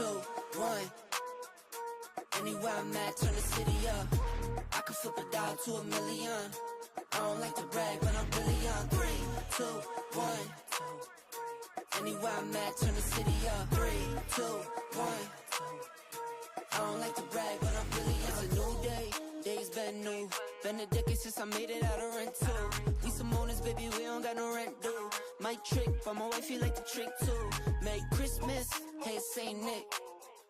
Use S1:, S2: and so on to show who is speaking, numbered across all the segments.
S1: 2, 1. Anywhere I'm at, turn the city up. I can flip a dollar to $1 million. I don't like to brag, but I'm really on. 3, 2, 1. Anywhere I'm at, turn the city up. 3, 2, 1. I don't like to brag, but I'm really on. It's a new day, days been new. Been a decade since I made it out of rental. We some owners, baby, we don't got no rent due. Might trick, but my wife, you like to trick too. Merry Christmas, hey, Saint Nick.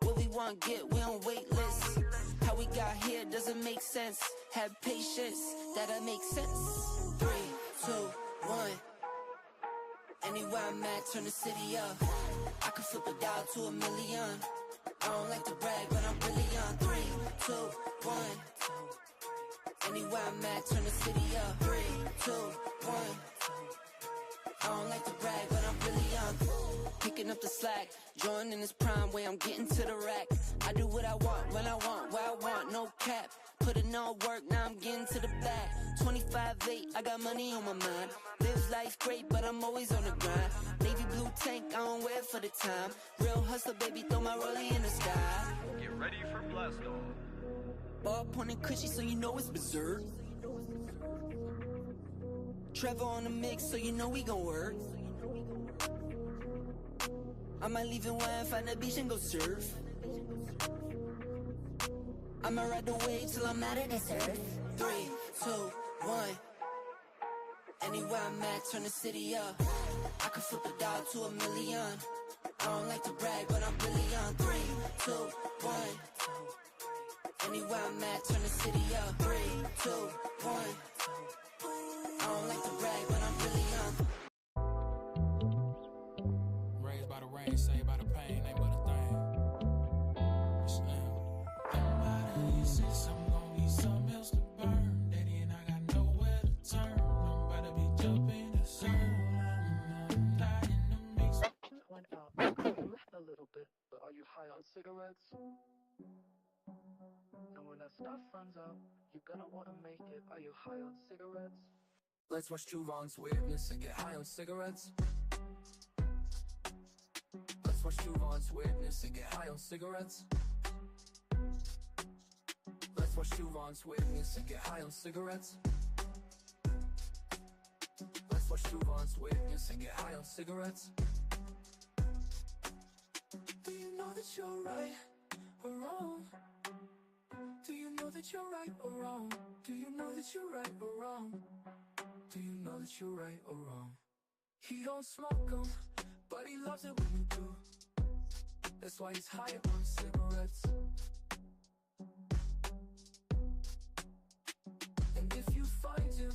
S1: What we want, get, we on wait list. How we got here doesn't make sense. Have patience, that'll make sense. 3, 2, 1. Anywhere I'm at, turn the city up. I can flip a dollar to $1 million. I don't like to brag, but I'm really on. 3, 2, 1. Anywhere I'm at, turn the city up. 3, 2, 1. I don't like to brag, but I'm really on. Picking up the slack, joining this prime way, I'm getting to the rack. I do what I want, when I want, where I want, no cap. Put in all work, now I'm getting to the back. 25-8, I got money on my mind. Live life great, but I'm always on the grind. Navy blue tank, I don't wear it for the time. Real hustler, baby, throw my rollie in the sky.
S2: Get ready for blast off.
S1: Ball pointing cushy, so you know it's berserk. Trevor on the mix, so you know we gon' work. I might leave in one, find the beach and go surf. I'ma ride the wave till I'm out of this earth. 3, 2, 1. Anywhere I'm at, turn the city up. I can flip a dollar to $1 million. I don't like to brag, but I'm really on. 3, 2, 1. Anywhere I'm at, turn the city up. 3, 2, 1. I don't like to brag, but I'm really on.
S3: Raised by the rain, saved by the pain, ain't but a thing. Somebody says I'm gonna need something else to burn. Daddy and I got nowhere to turn. I'm about to be jumping the sun. I'm not in the mix.
S4: Went out a little bit, but are you high on cigarettes? And when that stuff runs out, you're gonna wanna make it. Are you high on cigarettes?
S5: Let's watch two wrongs witness and get high on cigarettes. Let's watch two wrongs witness and get high on cigarettes. Let's watch two wrongs witness and get high on cigarettes. Let's watch two wrongs witness and get high on cigarettes. Do you know that you're right or wrong? Do you know that you're right or wrong? Do you know that you're right or wrong? Do you know that you're right or wrong? He don't smoke them, but he loves it when you do. That's why he's high on cigarettes. And if you find him,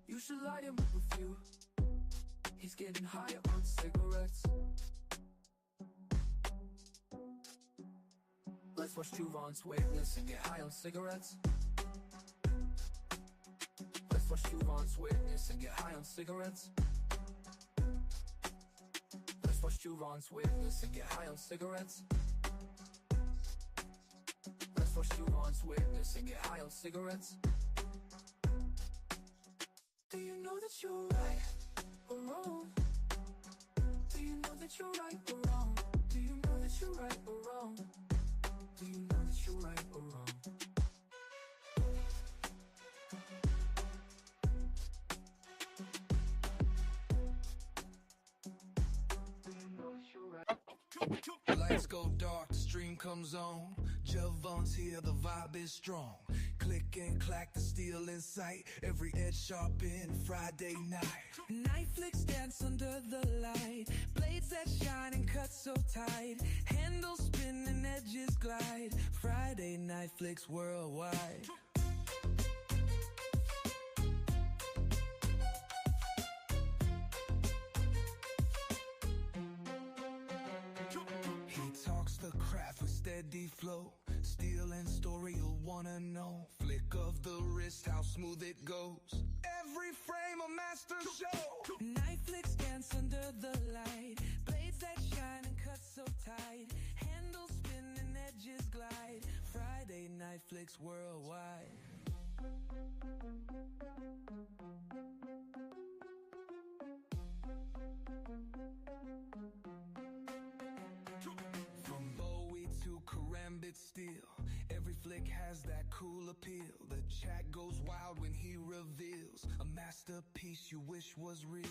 S5: you should light him up with you. He's getting higher on cigarettes. Let's watch two wrongs witness and get high on cigarettes. Let's watch two wrongs witness and get high on cigarettes. Let's watch two wrongs witness and get high on cigarettes. Let's watch two wrongs witness and get high on cigarettes. Do you know that you're right or wrong? Do you know that you're right or wrong? Do you know that you're right or wrong? Do you know that you're right or wrong?
S6: Lights go dark, the stream comes on. Javon's here, the vibe is strong. Click and clack, the steel in sight. Every edge sharpened, Friday night. Night flicks dance under the light. Blades that shine and cut so tight. Handles spin and edges glide. Friday night flicks worldwide. The craft with steady flow, steel and story you'll wanna know. Flick of the wrist, how smooth it goes. Every frame a master show. Night flicks dance under the light. Blades that shine and cut so tight. Handles spin and edges glide. Friday night flicks worldwide. sit still. Every flick has that cool appeal. The chat goes wild when he reveals a masterpiece you wish was real.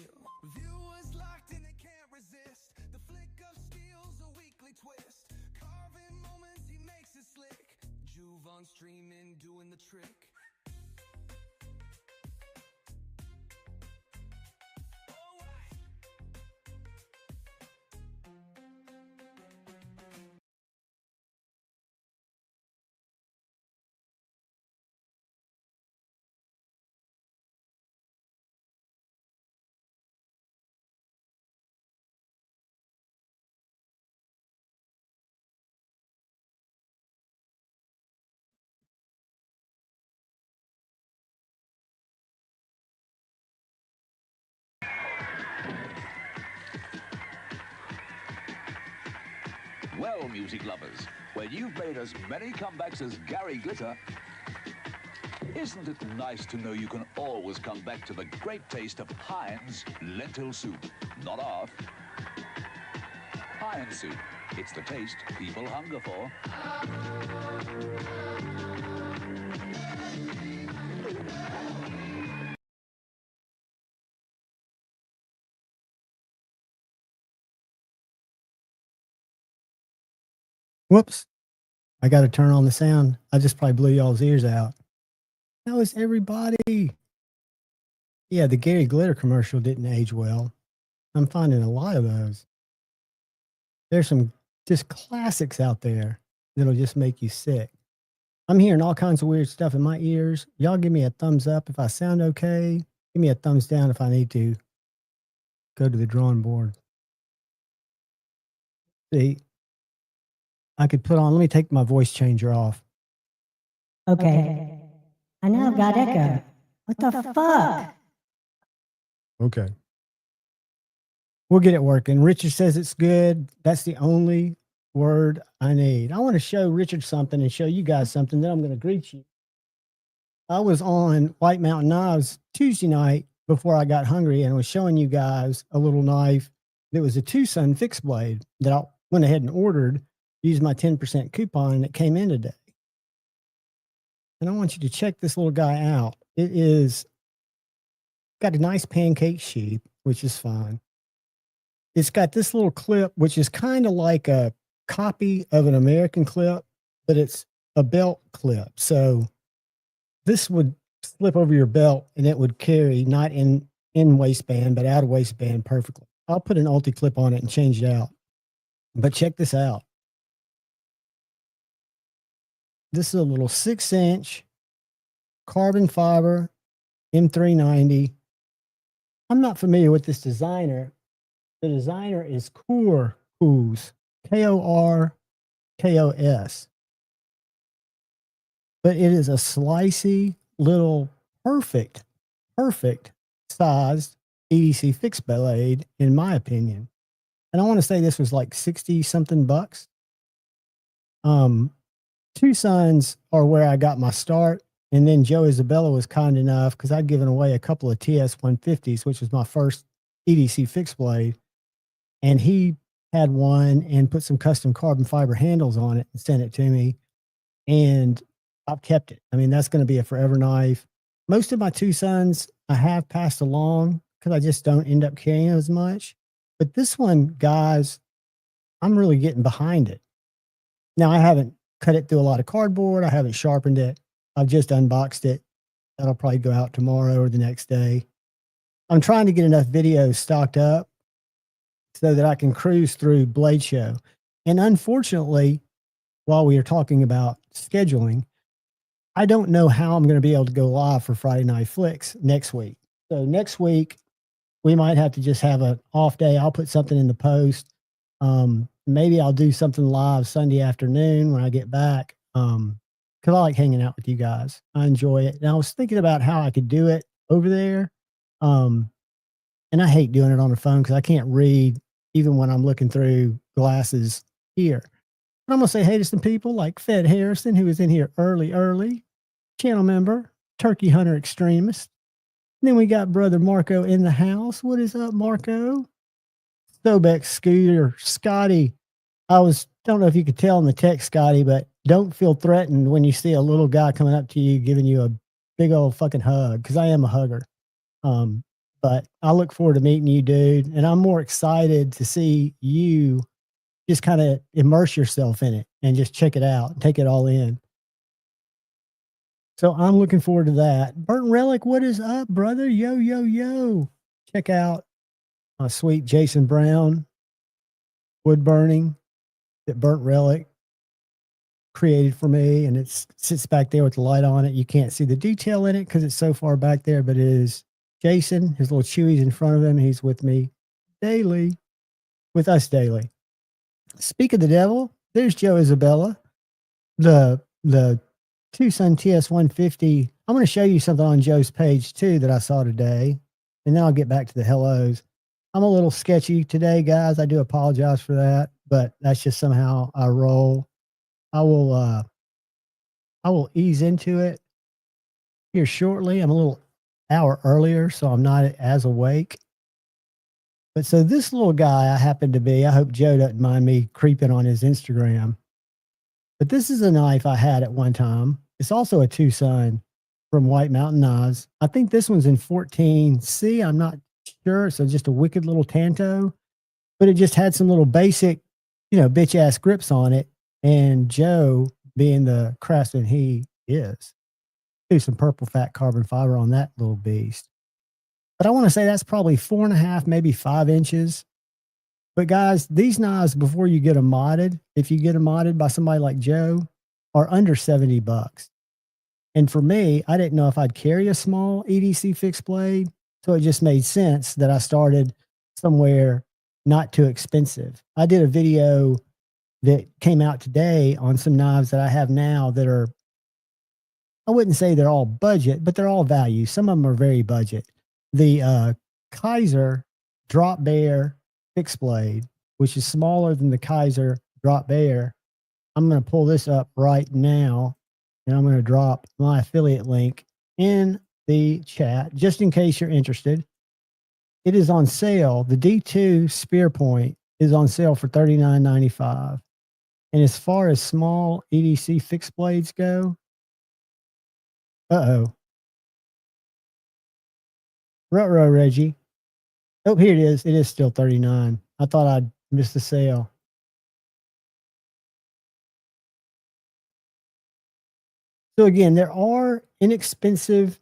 S6: Viewers locked in, they can't resist. The flick of steel's a weekly twist. Carving moments, he makes it slick. Juve on streaming, doing the trick.
S7: Well, music lovers, when you've made as many comebacks as Gary Glitter, isn't it nice to know you can always come back to the great taste of Heinz lentil soup? Not off. Heinz soup. It's the taste people hunger for.
S8: Whoops. I got to turn on the sound. I just probably blew y'all's ears out. How is everybody? Yeah, the Gary Glitter commercial didn't age well. I'm finding a lot of those. There's some just classics out there that'll just make you sick. I'm hearing all kinds of weird stuff in my ears. Y'all give me a thumbs up if I sound okay. Give me a thumbs down if I need to go to the drawing board. See, I could put on, let me take my voice changer off.
S9: Okay. I now got echo. What the fuck?
S8: Okay. We'll get it working. Richard says it's good. That's the only word I need. I want to show Richard something and show you guys something. Then I'm going to greet you. I was on White Mountain Knives Tuesday night before I got hungry and was showing you guys a little knife that was a two-son fixed blade that I went ahead and ordered, used my 10% coupon, and it came in today. And I want you to check this little guy out. It is got a nice pancake sheath, which is fine. It's got this little clip, which is kind of like a copy of an American clip, but it's a belt clip. So this would slip over your belt and it would carry not in waistband, but out of waistband perfectly. I'll put an ulti clip on it and change it out. But check this out. This is a little 6-inch carbon fiber M390. I'm not familiar with this designer. The designer is Korner, Korkos. But it is a slicey little perfect sized EDC fixed blade, in my opinion. And I want to say this was like 60 something bucks. Two Sons are where I got my start. And then Joe Isabella was kind enough, because I'd given away a couple of TS 150s, which was my first EDC fixed blade. And he had one and put some custom carbon fiber handles on it and sent it to me. And I've kept it. I mean, that's going to be a forever knife. Most of my Two Sons I have passed along because I just don't end up carrying as much. But this one, guys, I'm really getting behind it. Now, I haven't cut it through a lot of cardboard. I haven't sharpened it. I've just unboxed it. That'll probably go out tomorrow or the next day. I'm trying to get enough videos stocked up so that I can cruise through Blade Show. And unfortunately, while we are talking about scheduling, I don't know how I'm going to be able to go live for Friday Night Flicks next week. So next week, we might have to just have an off day. I'll put something in the post. Maybe I'll do something live Sunday afternoon when I get back. Because I like hanging out with you guys. I enjoy it. And I was thinking about how I could do it over there. And I hate doing it on the phone because I can't read even when I'm looking through glasses here. But I'm going to say hey to some people like Fed Harrison, who was in here early, channel member, Turkey Hunter Extremist. And then we got brother Marco in the house. What is up, Marco? Stobeck Scooter, Scotty. Don't know if you could tell in the text, Scotty, but don't feel threatened when you see a little guy coming up to you giving you a big old fucking hug, because I am a hugger. But I look forward to meeting you, dude, and I'm more excited to see you just kind of immerse yourself in it and just check it out and take it all in. So I'm looking forward to that. Burnt Relic, what is up, brother? Yo, yo, yo. Check out my sweet Jason Brown wood burning that Burnt Relic created for me, and it sits back there with the light on it. You can't see the detail in it because it's so far back there, but it is Jason. His little Chewy's in front of him. He's with me daily, with us daily. Speak of the devil, there's Joe Isabella, the Tucson TS150. I'm going to show you something on Joe's page too that I saw today, and then I'll get back to the hellos. I'm a little sketchy today, guys. I do apologize for that, but that's just somehow I roll. I will ease into it here shortly. I'm a little hour earlier, so I'm not as awake. But so this little guy I happen to be, I hope Joe doesn't mind me creeping on his Instagram. But this is a knife I had at one time. It's also a Tucson from White Mountain Knives. I think this one's in 14C. I'm not sure. So just a wicked little Tanto, but it just had some little basic, bitch ass grips on it. And Joe, being the craftsman he is, do some purple fat carbon fiber on that little beast. But I want to say that's probably 4.5, maybe 5 inches. But guys, these knives, before you get them modded, if you get them modded by somebody like Joe, are under $70. And for me, I didn't know if I'd carry a small EDC fixed blade. So it just made sense that I started somewhere not too expensive. I did a video that came out today on some knives that I have now that are, I wouldn't say they're all budget, but they're all value. Some of them are very budget. The Kaiser Drop Bear fixed blade, which is smaller than the Kaiser Drop Bear. I'm going to pull this up right now, and I'm going to drop my affiliate link in the chat just in case you're interested. It is on sale. The D2 Spear Point is on sale for $39.95. And as far as small EDC fixed blades go, Ruh-roh, Reggie. Oh, here it is. It is still $39. I thought I'd missed the sale. So again, there are inexpensive,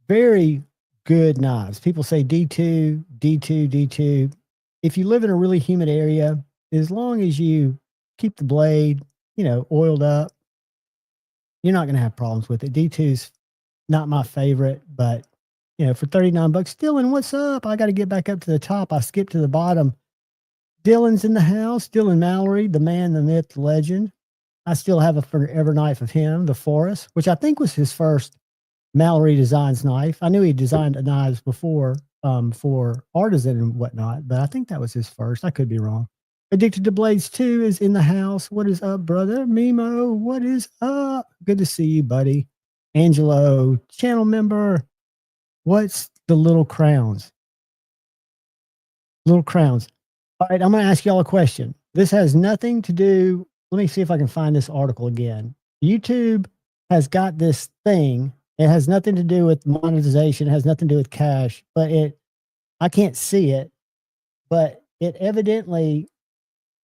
S8: very good knives. People say D2, D2, D2. If you live in a really humid area, as long as you keep the blade, oiled up, you're not going to have problems with it. D2's not my favorite, but for $39, Dylan, what's up? I got to get back up to the top. I skipped to the bottom. Dylan's in the house. Dylan Mallory, the man, the myth, the legend. I still have a forever knife of him, the Forest, which I think was his first Mallory Designs knife. I knew he designed knives before for Artisan and whatnot, but I think that was his first. I could be wrong. Addicted to Blades 2 is in the house. What is up, brother? Mimo, what is up? Good to see you, buddy. Angelo, channel member. What's the little crowns? Little crowns. All right, I'm going to ask y'all a question. This has nothing to do. Let me see if I can find this article again. YouTube has got this thing. It has nothing to do with monetization. It has nothing to do with cash, but I can't see it, but it evidently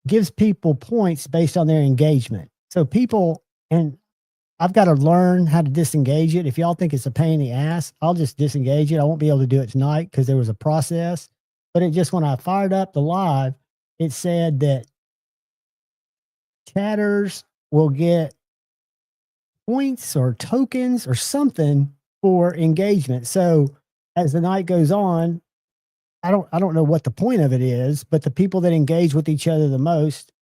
S8: gives people points based on their engagement. So people, and I've got to learn how to disengage it. If y'all think it's a pain in the ass, I'll just disengage it. I won't be able to do it tonight because there was a process. But it just, when I fired up the live, it said that chatters will get points or tokens or something for engagement. So as the night goes on, I don't know what the point of it is, but the people that engage with each other the most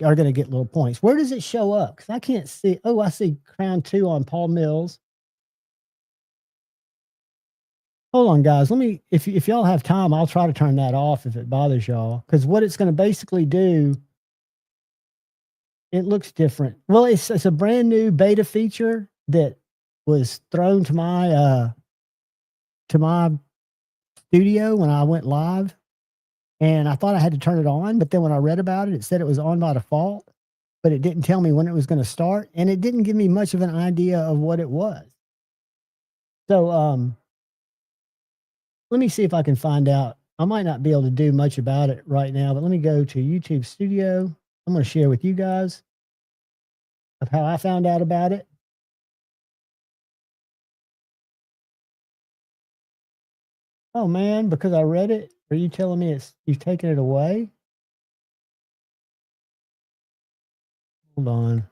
S8: are going to get little points. Where does it show up? Because I can't see. Oh, I see Crown 2 on Paul Mills. Hold on, guys. Let me, if y'all have time, I'll try to turn that off if it bothers y'all. Because what it's going to basically do, it looks different. Well, it's a brand new beta feature that was thrown to my studio when I went live. And I thought I had to turn it on, but then when I read about it, it said it was on by default. but it didn't tell me when it was going to start, and it didn't give me much of an idea of what it was. So let me see if I can find out. I might not be able to do much about it right now, but let me go to YouTube Studio. I'm going to share with you guys of how I found out about it. Oh man, because I read it, are you telling me you've taken it away? Hold on.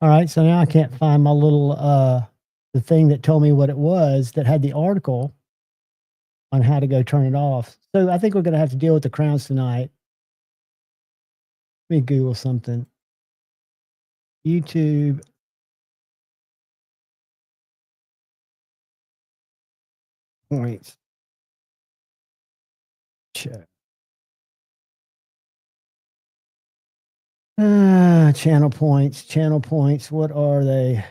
S8: All right, so now I can't find my little the thing that told me what it was that had the article on how to go turn it off. So I think we're going to have to deal with the crowns tonight. Let me Google something. YouTube. Points. Check. Channel points. Channel points. What are they?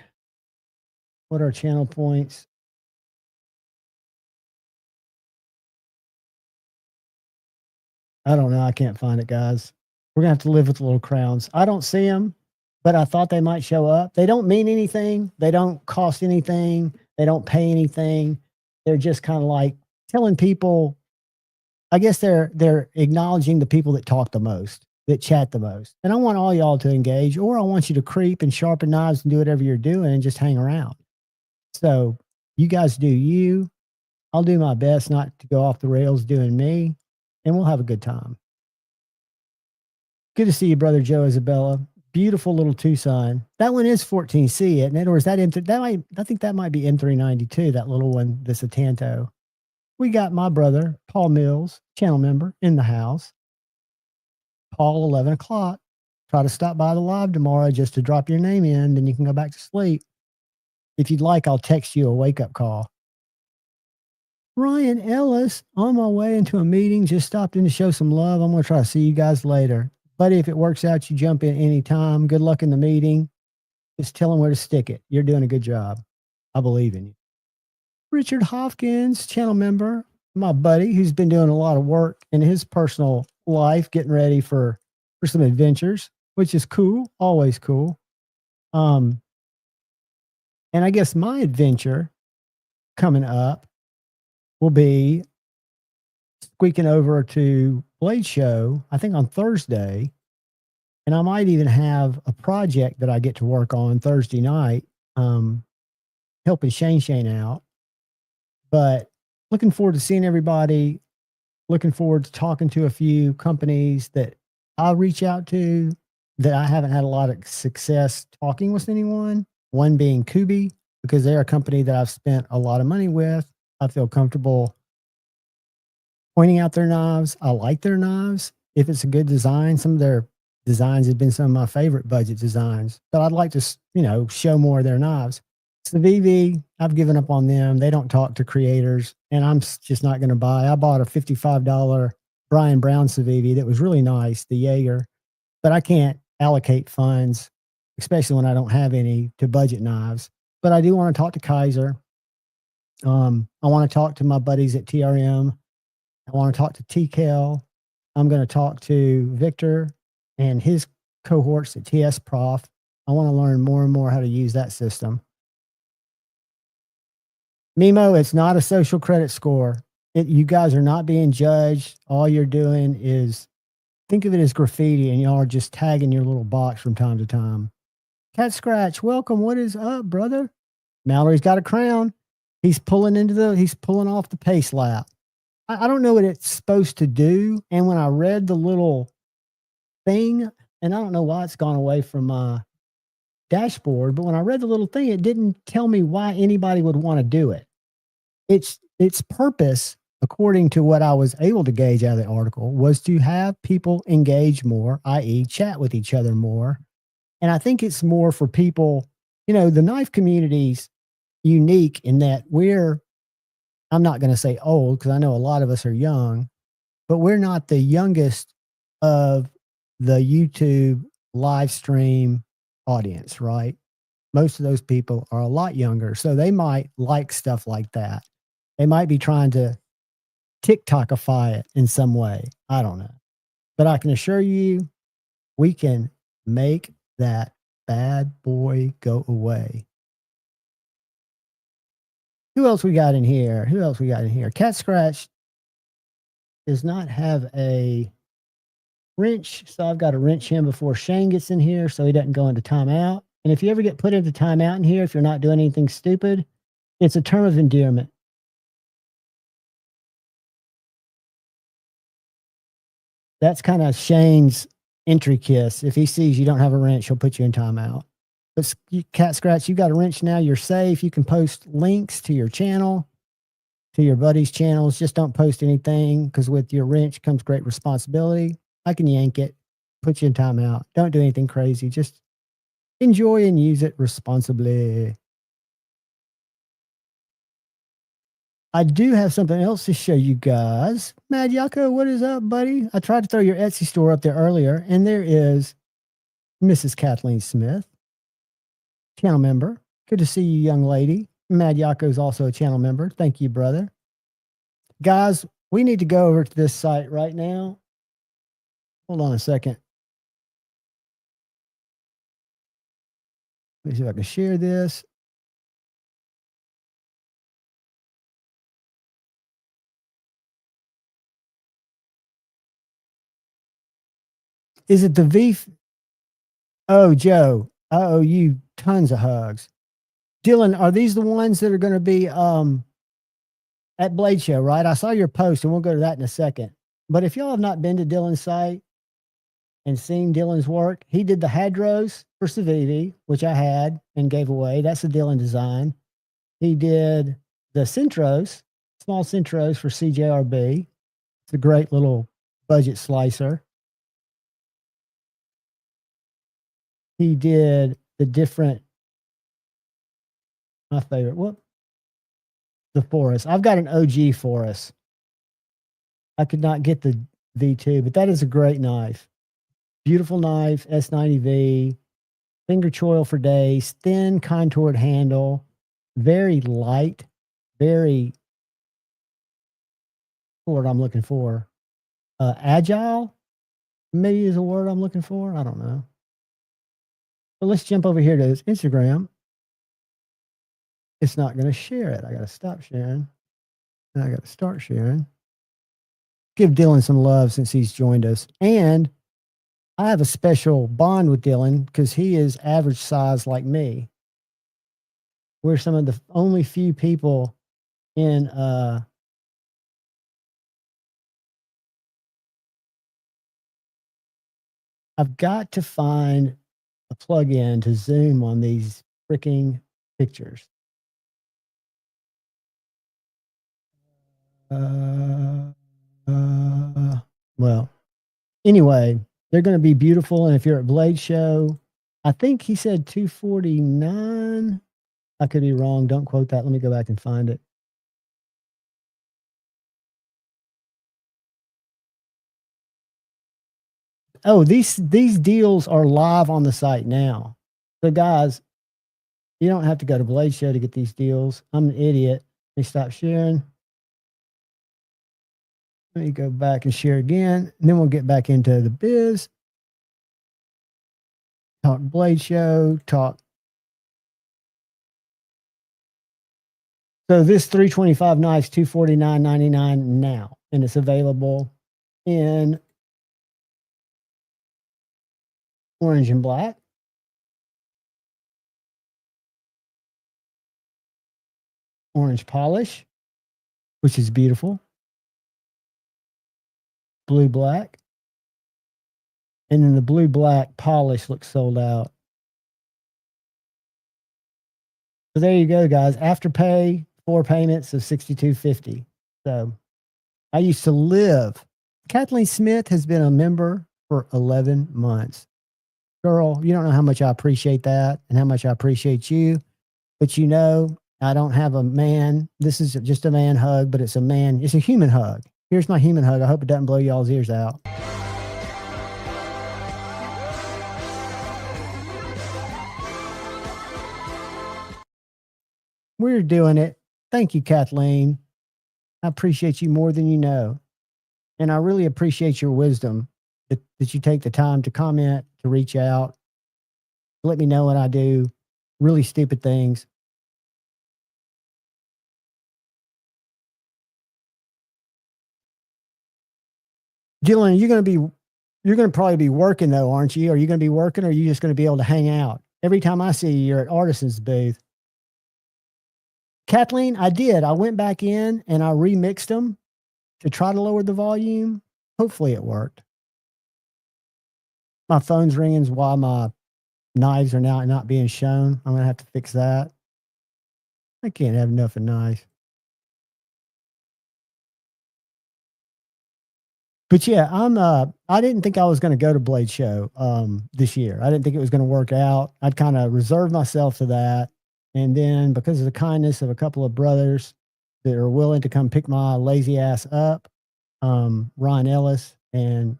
S8: What are channel points? I don't know. I can't find it, guys. We're going to have to live with the little crowns. I don't see them, but I thought they might show up. They don't mean anything. They don't cost anything. They don't pay anything. They're just kind of like telling people, I guess they're acknowledging the people that talk the most, that chat the most. And I want all y'all to engage, or I want you to creep and sharpen knives and do whatever you're doing and just hang around. So you guys do you. I'll do my best not to go off the rails doing me, and we'll have a good time. Good to see you, brother Joe Isabella. Beautiful little Tucson. That one is 14C, isn't it? Or is that I think that might be M392, that little one, that's a Tanto. We got my brother, Paul Mills, channel member, in the house. Paul, 11 o'clock. Try to stop by the live tomorrow just to drop your name in, then you can go back to sleep. If you'd like, I'll text you a wake-up call. Ryan Ellis, on my way into a meeting, just stopped in to show some love. I'm going to try to see you guys later. Buddy, if it works out, you jump in anytime. Good luck in the meeting. Just tell them where to stick it. You're doing a good job. I believe in you. Richard Hopkins, channel member, my buddy, who's been doing a lot of work in his personal life, getting ready for some adventures, which is cool, always cool. And I guess my adventure coming up will be squeaking over to Blade Show, I think on Thursday, and I might even have a project that I get to work on Thursday night, helping Shayne out. But looking forward to seeing everybody, looking forward to talking to a few companies that I'll reach out to that I haven't had a lot of success talking with anyone, one being Kubi, because they're a company that I've spent a lot of money with. I feel comfortable pointing out their knives. I like their knives. If it's a good design, some of their designs have been some of my favorite budget designs, but I'd like to, show more of their knives. Civivi, I've given up on them. They don't talk to creators, and I'm just not going to buy. I bought a $55 Brian Brown Civivi that was really nice, the Jaeger, but I can't allocate funds, especially when I don't have any, to budget knives. But I do want to talk to Kaiser. I want to talk to my buddies at TRM. I want to talk to TKL. I'm going to talk to Victor and his cohorts at TS Prof. I want to learn more and more how to use that system. Mimo, it's not a social credit score. You guys are not being judged. All you're doing is, think of it as graffiti, and y'all are just tagging your little box from time to time. Cat Scratch, welcome. What is up, brother? Mallory's got a crown. He's pulling off the pace lap. I don't know what it's supposed to do. And when I read the little thing, and I don't know why it's gone away from my dashboard, but when I read the little thing, it didn't tell me why anybody would want to do it. Its purpose, according to what I was able to gauge out of the article, was to have people engage more, i.e. chat with each other more. And I think it's more for people, the knife community's unique in that I'm not going to say old, because I know a lot of us are young, but we're not the youngest of the YouTube live stream audience, right? Most of those people are a lot younger, so they might like stuff like that. They might be trying to TikTokify it in some way. I don't know. But I can assure you, we can make that bad boy go away. Who else we got in here? Who else we got in here? Cat Scratch does not have a wrench, so I've got to wrench him before Shayne gets in here so he doesn't go into timeout. And if you ever get put into timeout in here, if you're not doing anything stupid, it's a term of endearment. That's kind of Shayne's entry kiss. If he sees you don't have a wrench, he'll put you in timeout. But Cat Scratch, you got a wrench now. You're safe. You can post links to your channel, to your buddies' channels. Just don't post anything, because with your wrench comes great responsibility. I can yank it, put you in timeout. Don't do anything crazy. Just enjoy and use it responsibly. I do have something else to show you guys. Mad Yako, what is up, buddy? I tried to throw your Etsy store up there earlier, and there is Mrs. Kathleen Smith, channel member. Good to see you, young lady. Mad Yako is also a channel member. Thank you, brother. Guys, we need to go over to this site right now. Hold on a second. Let me see if I can share this. Is it the V? Oh, Joe, I owe you tons of hugs. Dylan, are these the ones that are going to be at Blade Show, right? I saw your post, and we'll go to that in a second. But if y'all have not been to Dylan's site and seen Dylan's work, he did the Hadros for Civivi, which I had and gave away. That's a Dylan design. He did the Centros, small Centros for CJRB. It's a great little budget slicer. He did the different, my favorite, the Forest. I've got an OG Forest. I could not get the V2, but that is a great knife. Beautiful knife, S90V, finger choil for days, thin contoured handle, very light, very, word I'm looking for, agile, maybe is a word I'm looking for. I don't know. But let's jump over here to his Instagram. It's not going to share it. I got to stop sharing. And I got to start sharing. Give Dylan some love since he's joined us. And I have a special bond with Dylan because he is average size like me. We're some of the only few people in I've got to find a plug-in to zoom on these freaking pictures. Well, anyway, they're going to be beautiful. And if you're at Blade Show, I think he said 249. I could be wrong. Don't quote that. Let me go back and find it. Oh, these deals are live on the site now. So guys, you don't have to go to Blade Show to get these deals. I'm an idiot. Let me stop sharing. Let me go back and share again. And then we'll get back into the biz. Talk Blade Show, talk. So this 325 knife's $249.99 now. And it's available in orange and black, orange polish, which is beautiful, blue black, and then the blue black polish looks sold out. So there you go, guys. Afterpay, 4 payments of $62.50. So I used to live. Kathleen Smith has been a member for 11 months. Girl, you don't know how much I appreciate that and how much I appreciate you. But you know, I don't have a man. This is just a man hug, but it's a man. It's a human hug. Here's my human hug. I hope it doesn't blow y'all's ears out. We're doing it. Thank you, Kathleen. I appreciate you more than you know. And I really appreciate your wisdom that you take the time to comment, to reach out, let me know when I do really stupid things. Dylan, you're going to probably be working though, aren't you? Are you going to be working, or are you just going to be able to hang out? Every time I see you, you're at Artisan's booth. Kathleen, I did. I went back in and I remixed them to try to lower the volume. Hopefully it worked. My phone's ringing while my knives are now not being shown. I'm going to have to fix that. I can't have enough of knives. But yeah, I didn't think I was going to go to Blade Show this year. I didn't think it was going to work out. I'd kind of reserved myself to that. And then because of the kindness of a couple of brothers that are willing to come pick my lazy ass up, Ryan Ellis and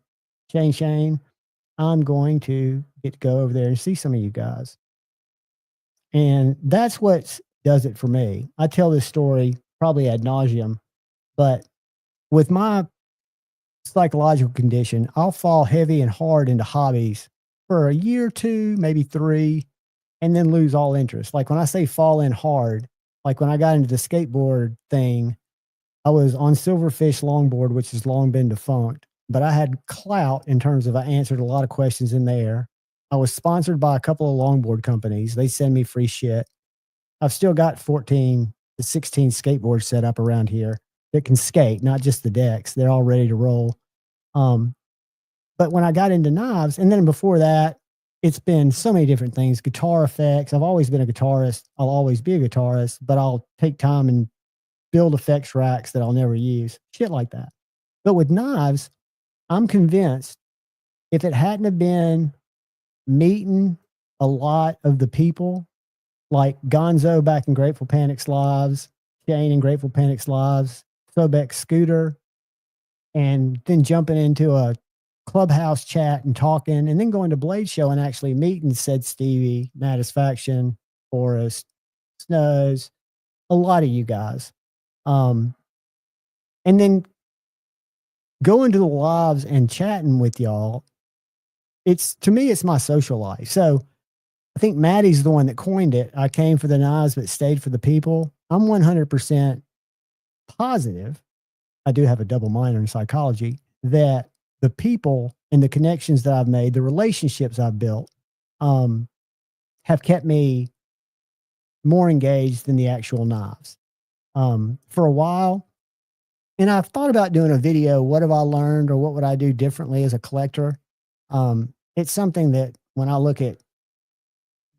S8: Shayne, I'm going to get to go over there and see some of you guys. And that's what does it for me. I tell this story probably ad nauseum, but with my psychological condition, I'll fall heavy and hard into hobbies for a year or two, maybe 3, and then lose all interest. Like when I say fall in hard, like when I got into the skateboard thing, I was on Silverfish Longboard, which has long been defunct, but I had clout in terms of I answered a lot of questions in there. I was sponsored by a couple of longboard companies. They send me free shit. I've still got 14 to 16 skateboards set up around here that can skate, not just the decks. They're all ready to roll. But when I got into knives, and then before that, it's been so many different things. Guitar effects. I've always been a guitarist. I'll always be a guitarist, but I'll take time and build effects racks that I'll never use. Shit like that. But with knives, I'm convinced if it hadn't have been meeting a lot of the people like Gonzo back in Grateful Panic's lives, Shayne in Grateful Panic's lives, Sobek Scooter, and then jumping into a clubhouse chat and talking, and then going to Blade Show and actually meeting said Stevie, Satisfaction, Forrest, Snows, a lot of you guys. And then going to the lives and chatting with y'all, to me, it's my social life. So I think Maddie's the one that coined it. I came for the knives, but stayed for the people. I'm 100% positive. I do have a double minor in psychology, that the people and the connections that I've made, the relationships I've built, have kept me more engaged than the actual knives. For a while, and I've thought about doing a video, what have I learned or what would I do differently as a collector? It's something that when I look at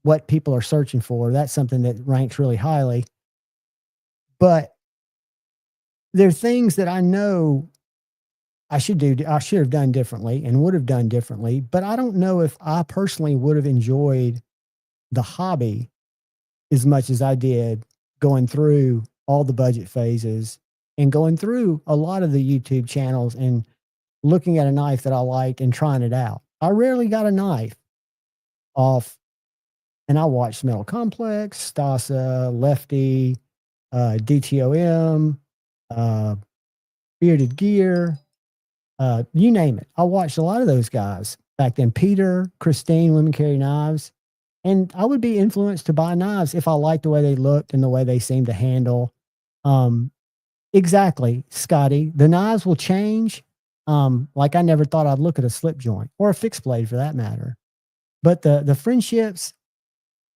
S8: what people are searching for, that's something that ranks really highly. But there are things that I know I should have done differently and would have done differently, but I don't know if I personally would have enjoyed the hobby as much as I did going through all the budget phases and going through a lot of the YouTube channels and looking at a knife that I liked and trying it out. I rarely got a knife off, and I watched Metal Complex, Stasa, Lefty, DTOM, Bearded Gear, you name it. I watched a lot of those guys back then. Peter, Christine, Women Carry Knives. And I would be influenced to buy knives if I liked the way they looked and the way they seemed to handle. Exactly, Scotty. The knives will change. Like I never thought I'd look at a slip joint or a fixed blade for that matter. But the friendships,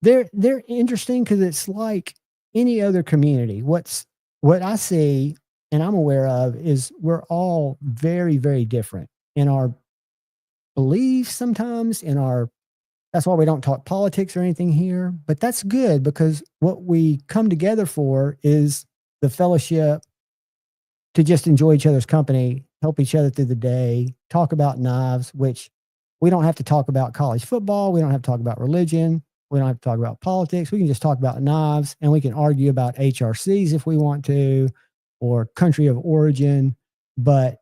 S8: they're interesting because it's like any other community. What I see and I'm aware of is we're all very, very different in our beliefs sometimes, that's why we don't talk politics or anything here, but that's good because what we come together for is the fellowship, to just enjoy each other's company, help each other through the day, talk about knives, which we don't have to talk about college football. We don't have to talk about religion. We don't have to talk about politics. We can just talk about knives, and we can argue about HRCs if we want to, or country of origin. But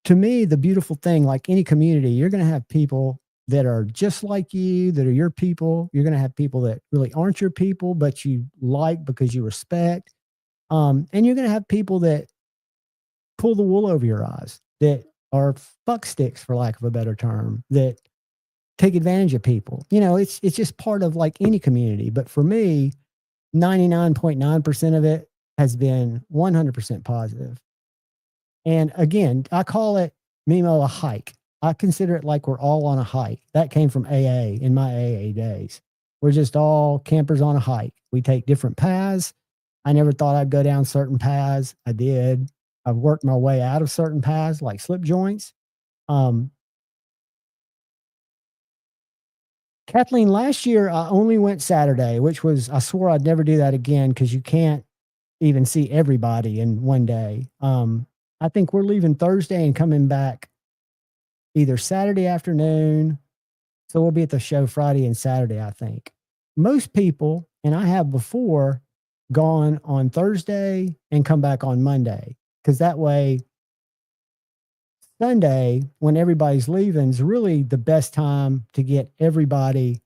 S8: to me, the beautiful thing, like any community, you're going to have people that are just like you, that are your people. You're going to have people that really aren't your people, but you like because you respect. And you're going to have people that pull the wool over your eyes, that are fuck sticks, for lack of a better term, that take advantage of people. You know, it's just part of like any community. But for me, 99.9% of it has been 100% positive. And again, I call it, Mimo, a hike. I consider it like we're all on a hike. That came from AA in my AA days. We're just all campers on a hike. We take different paths. I never thought I'd go down certain paths. I did. I've worked my way out of certain paths like slip joints. Kathleen, last year I only went Saturday, which was, I swore I'd never do that again because you can't even see everybody in one day. I think we're leaving Thursday and coming back either Saturday afternoon. So we'll be at the show Friday and Saturday, I think. Most people, and I have before, gone on Thursday and come back on Monday, because that way Sunday, when everybody's leaving, is really the best time to get everybody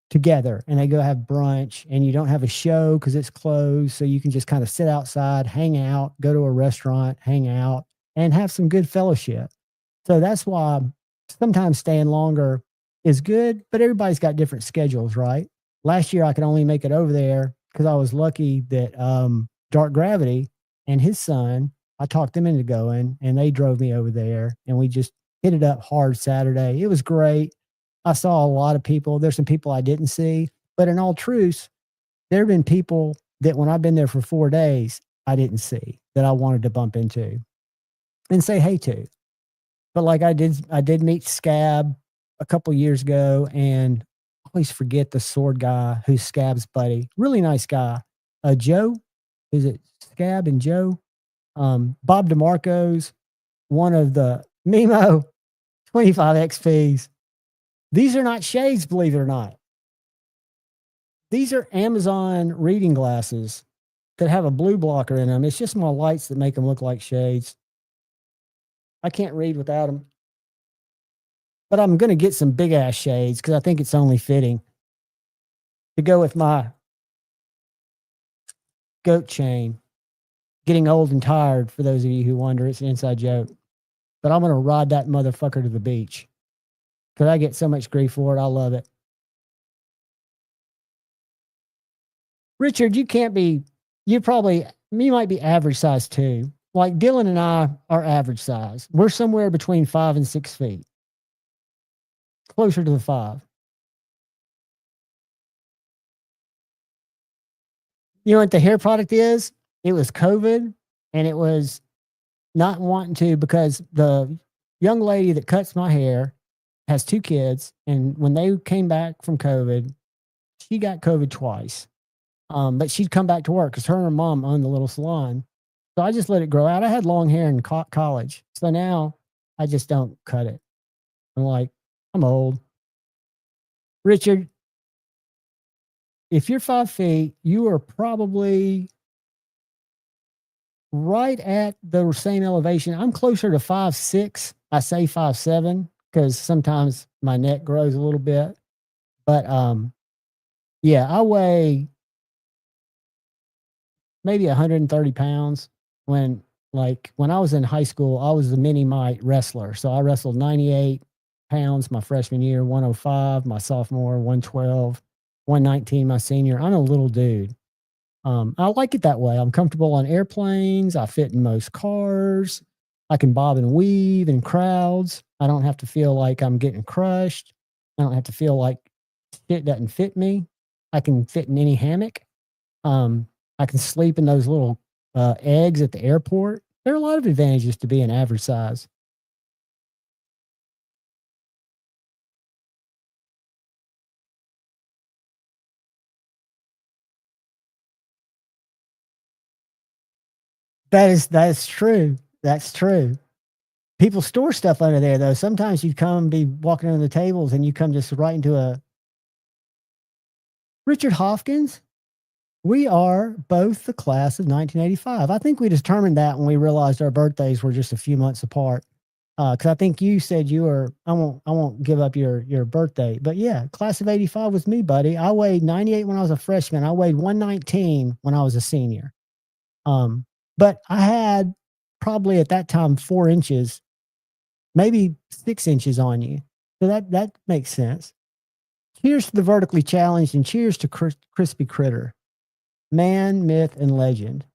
S8: together, and they go have brunch, and you don't have a show because it's closed. So you can just kind of sit outside, hang out, go to a restaurant, hang out, and have some good fellowship. So that's why sometimes staying longer is good, but everybody's got different schedules, right? Last year I could only make it over there because I was lucky that Dark Gravity and his son, I talked them into going, and they drove me over there, and we just hit it up hard Saturday. It was great. I saw a lot of people. There's some people I didn't see, but in all truth, there have been people that when I've been there for 4 days, I didn't see, that I wanted to bump into and say hey to. But like I did meet Scab a couple years ago, and I always forget the sword guy who's Scab's buddy. Really nice guy. Joe, is it Scab and Joe? Bob DeMarco's one of the Mimo 25 XPs. These are not shades, believe it or not. These are Amazon reading glasses that have a blue blocker in them. It's just my lights that make them look like shades. I can't read without them. But I'm going to get some big ass shades because I think it's only fitting to go with my goat chain. Getting old and tired, for those of you who wonder. It's an inside joke. But I'm going to ride that motherfucker to the beach because I get so much grief for it. I love it. Richard, you might be average size too. Like Dylan and I are average size. We're somewhere between 5 and 6 feet. Closer to the 5. You know what the hair product is? It was COVID, and it was not wanting to, because the young lady that cuts my hair has 2 kids. And when they came back from COVID, she got COVID twice. But she'd come back to work because her and her mom owned the little salon. So I just let it grow out. I had long hair in college. So now I just don't cut it. I'm like, I'm old. Richard, if you're 5 feet, you are probably right at the same elevation. I'm closer to 5'6". I say 5'7" because sometimes my neck grows a little bit. But yeah, I weigh maybe 130 pounds. When I was in high school, I was the mini mite wrestler. So I wrestled 98 pounds my freshman year, 105 my sophomore, 112, 119 my senior. I'm a little dude. I like it that way. I'm comfortable on airplanes. I fit in most cars. I can bob and weave in crowds. I don't have to feel like I'm getting crushed. I don't have to feel like shit doesn't fit me. I can fit in any hammock. I can sleep in those little eggs at the airport. There are a lot of advantages to being average size. That is true. That's true. People store stuff under there, though. Sometimes you come be walking under the tables and you come just right into a Richard Hopkins. We are both the class of 1985. I think we determined that when we realized our birthdays were just a few months apart. Because I think you said you were. I won't give up your birthday, but yeah, class of 85 was me, buddy. I weighed 98 when I was a freshman. I weighed 119 when I was a senior. But I had probably at that time 4 inches, maybe 6 inches on you. So that makes sense. Cheers to the vertically challenged, and cheers to Crispy Critter. Man, myth, and legend.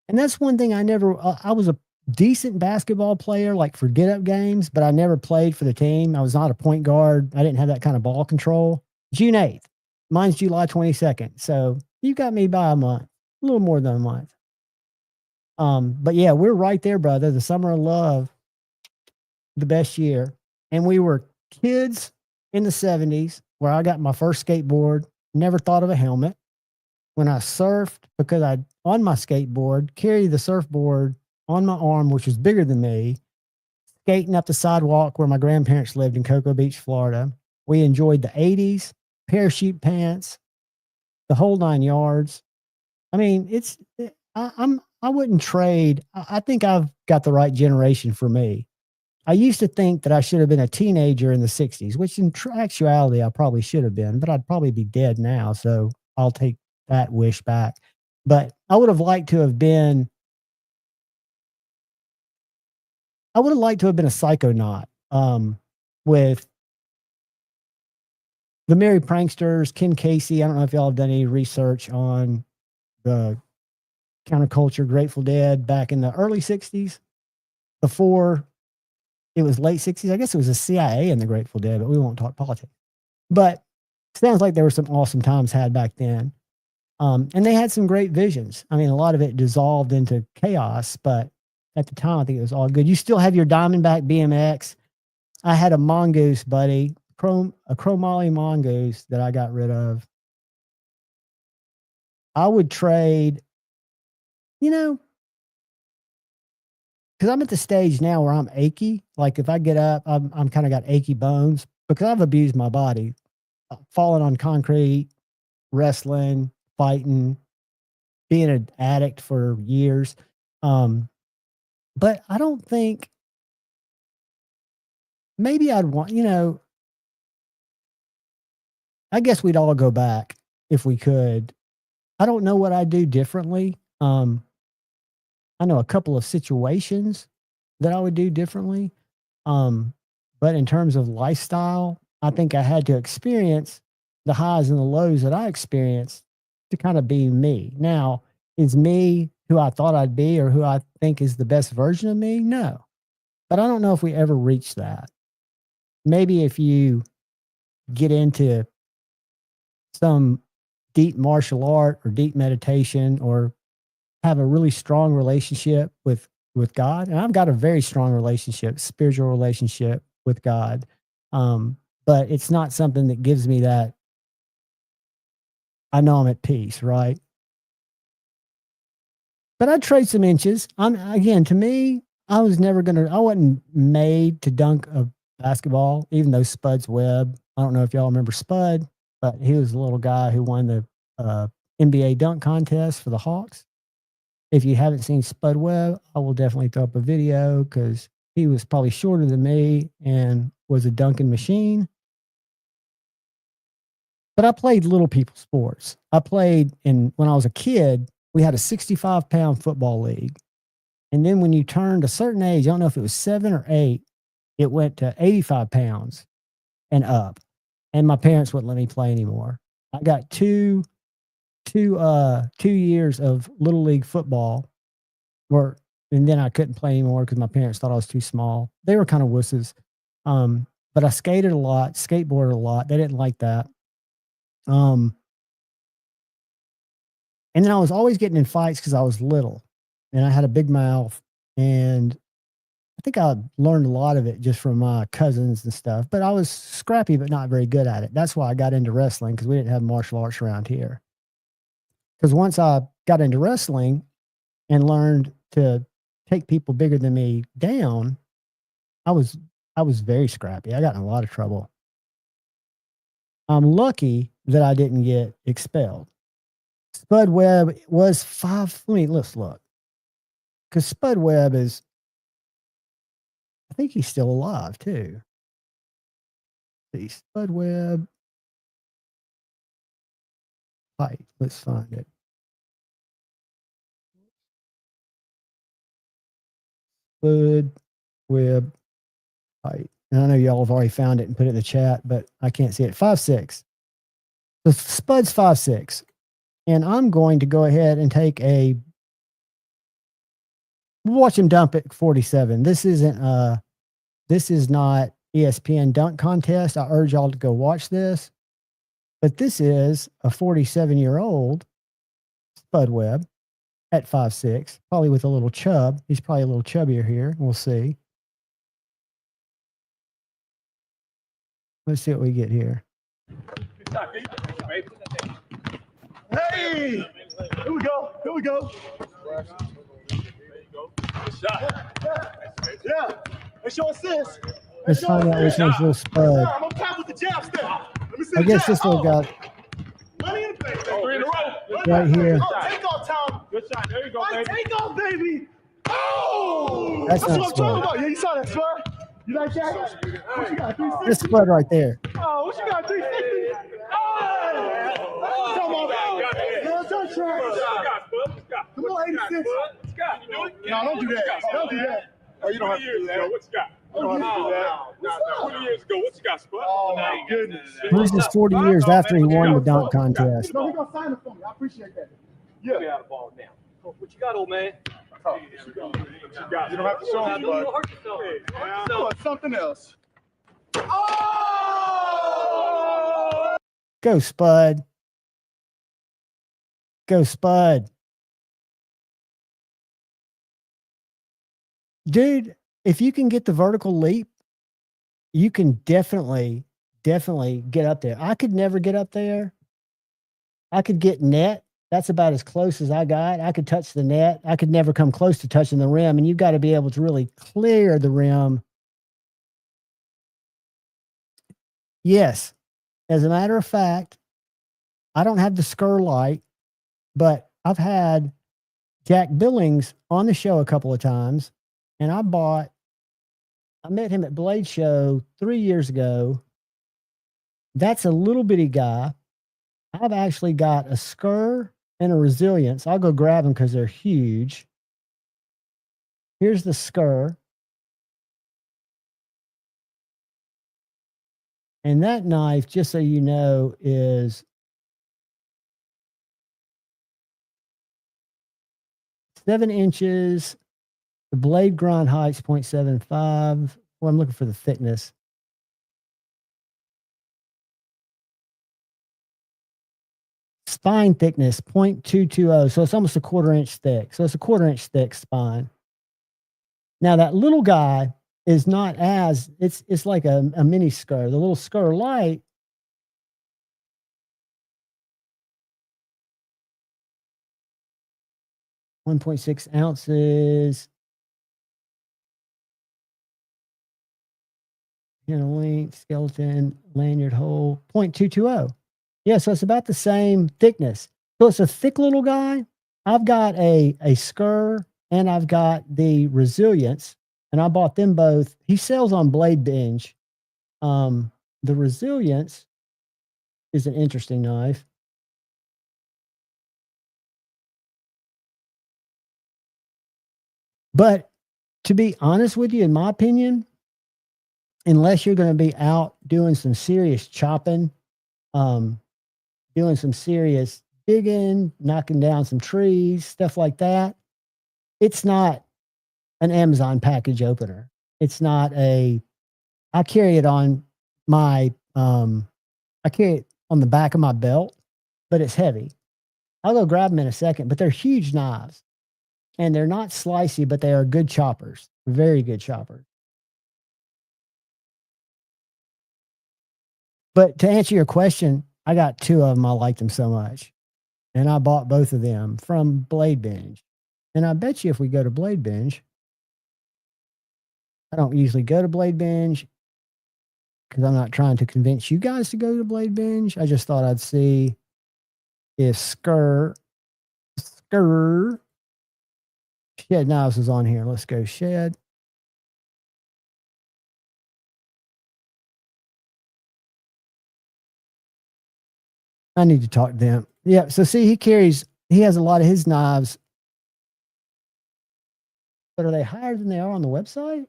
S8: And that's one thing I never, I was a decent basketball player, like for get up games, but I never played for the team. I was not a point guard. I didn't have that kind of ball control. June 8th. Mine's July 22nd. So you got me by a month, a little more than a month. But yeah, we're right there, brother. The summer of love, the best year. And we were kids in the 70s where I got my first skateboard, never thought of a helmet. When I surfed, because I, on my skateboard, carry the surfboard on my arm, which was bigger than me, skating up the sidewalk where my grandparents lived in Cocoa Beach, Florida. We enjoyed the 80s, parachute pants, the whole 9 yards. I mean, I wouldn't trade. I think I've got the right generation for me. I used to think that I should have been a teenager in the 60s, which in actuality I probably should have been, but I'd probably be dead now. So I'll take that wish back. But I would have liked to have been a psychonaut with the Merry Pranksters, Ken Casey. I don't know if y'all have done any research on the counterculture Grateful Dead back in the early 60s, before it was late 60s. I guess it was the CIA in the Grateful Dead, but we won't talk politics. But sounds like there were some awesome times had back then. And they had some great visions. I mean, a lot of it dissolved into chaos, but at the time, I think it was all good. You still have your Diamondback BMX. I had a mongoose, buddy, a chromoly mongoose that I got rid of. I would trade, because I'm at the stage now where I'm achy. Like if I get up, I'm kind of got achy bones because I've abused my body, falling on concrete, wrestling, fighting, being an addict for years. But I don't think, maybe I'd want, I guess we'd all go back if we could. I don't know what I'd do differently. I know a couple of situations that I would do differently. But in terms of lifestyle, I think I had to experience the highs and the lows that I experienced to kind of be me. Now, is me who I thought I'd be or who I think is the best version of me? No. But I don't know if we ever reach that. Maybe if you get into some deep martial art or deep meditation or have a really strong relationship with God. And I've got a very strong relationship, spiritual relationship with God. But it's not something that gives me that, I know I'm at peace, right? But I'd trade some inches. To me, I wasn't made to dunk a basketball, even though Spud's Webb. I don't know if y'all remember Spud, but he was the little guy who won the NBA dunk contest for the Hawks. If you haven't seen Spud Webb, I will definitely throw up a video because he was probably shorter than me and was a dunking machine. But I played little people sports. When I was a kid, we had a 65-pound football league. And then when you turned a certain age, I don't know if it was 7 or 8, it went to 85 pounds and up. And my parents wouldn't let me play anymore. I got two years of little league football and then I couldn't play anymore because my parents thought I was too small. They were kind of wusses. But I skated a lot, skateboarded a lot. They didn't like that. And then I was always getting in fights because I was little and I had a big mouth. And I think I learned a lot of it just from my cousins and stuff. But I was scrappy, but not very good at it. That's why I got into wrestling, because we didn't have martial arts around here. Because once I got into wrestling and learned to take people bigger than me down, I was very scrappy. I got in a lot of trouble. I'm lucky that I didn't get expelled. Spud Webb was 5. Let's look. Because Spud Webb I think he's still alive too. See, Spud Webb. Height. Let's find it. spud web height. And I know y'all have already found it and put it in the chat, but I can't see it. 5'6". The spud's 5'6". And I'm going to go ahead and take a, watch him dump it 47. This is not ESPN dunk contest. I urge y'all to go watch this. But this is a 47-year-old spud web at 5'6", probably with a little chub. He's probably a little chubbier here. We'll see. Let's see what we get here.
S10: Hey! Here we go. Here we go. Yeah. Let's show assist.
S8: Let's find out which one's little spud.
S10: I'm on top with the jab step. Let me see
S8: I guess this little guy
S10: money in the bank. 3 in a row.
S8: right here.
S10: Oh, take off, Tom. Good shot. There you go, baby. Take off, baby. Oh!
S8: That's
S10: That's
S8: not
S10: what I'm talking about. Yeah, you saw that, sir. You like that? What you got, 360?
S8: This spud right there.
S10: Oh, what you got, 360? Oh! Come on, no touch track. Come on, 86. No, don't do that. Don't do that. Oh, you don't have to do that. What you got? You don't have to do that. 20 years ago, what you got, Spud? Oh, my goodness.
S8: This is 40 years after he won the dunk contest.
S10: No, he's going to sign it for me. I appreciate that. Yeah. We out of ball now. What you got, old man? Oh, you don't have to show him, but something else. Oh!
S8: Go, Spud. Go, Spud. Dude, if you can get the vertical leap, you can definitely get up there. I could never get up there. I could get net. That's about as close as I got. I could touch the net. I could never come close to touching the rim, and you've got to be able to really clear the rim. Yes. As a matter of fact, I don't have the Skur light, but I've had Jack Billings on the show a couple of times, and I met him at Blade Show 3 years ago. That's a little bitty guy. I've actually got a Skur and a Resilience. I'll go grab them because they're huge. Here's the Skur. And that knife, just so you know, is 7 inches. The blade grind height's 0.75. Well, I'm looking for the thickness. Spine thickness, 0.220. So it's almost a 1/4 inch thick. So it's a 1/4 inch thick spine. Now that little guy is not as, it's like a mini Skur. The little Skur light, .6 ounces. Handle length, skeleton, lanyard hole, 0.220. Yeah, so it's about the same thickness. So it's a thick little guy. I've got a Skur and I've got the Resilience, and I bought them both. He sells on Blade Binge. The Resilience is an interesting knife. But to be honest with you, in my opinion, unless you're going to be out doing some serious chopping, doing some serious digging, knocking down some trees, stuff like that, it's not an Amazon package opener. It's not I carry it on my, I carry it on the back of my belt, but it's heavy. I'll go grab them in a second, but they're huge knives. And they're not slicey, but they are good choppers. Very good choppers. But to answer your question, I got 2 of them. I like them so much. And I bought both of them from Blade Binge. And I bet you if we go to Blade Binge, I don't usually go to Blade Binge because I'm not trying to convince you guys to go to Blade Binge. I just thought I'd see if Shed Knives is on here. Let's go Shed. I need to talk to them. Yeah, so see, he has a lot of his knives but are they higher than they are on the website?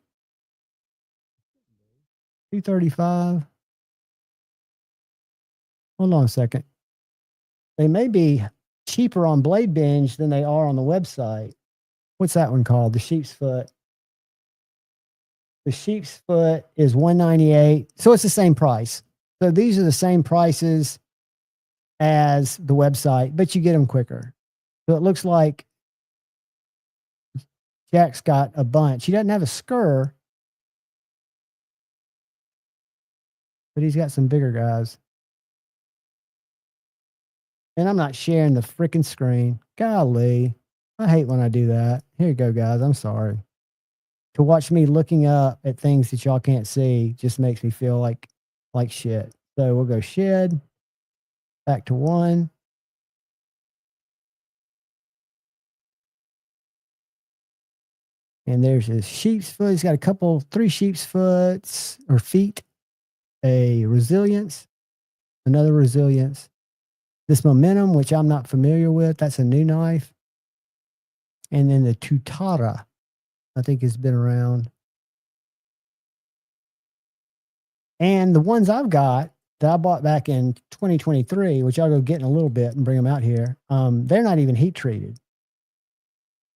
S8: $235. Hold on a second. They may be cheaper on Blade Binge than they are on the website. What's that one called? The sheep's foot. The sheep's foot is $198. So it's the same price. So these are the same prices as the website, but you get them quicker. So it looks like Jack's got a bunch. He doesn't have a skir, but he's got some bigger guys. And I'm not sharing the freaking screen. Golly. I hate when I do that. Here you go, guys. I'm sorry. To watch me looking up at things that y'all can't see just makes me feel like shit. So we'll go shed. Back to 1. And there's his sheep's foot. He's got a couple, 3 sheep's foots or feet. A resilience. Another resilience. This momentum, which I'm not familiar with. That's a new knife. And then the Tutara, I think has been around. And the ones I've got that I bought back in 2023, which I'll go get in a little bit and bring them out here, they're not even heat treated.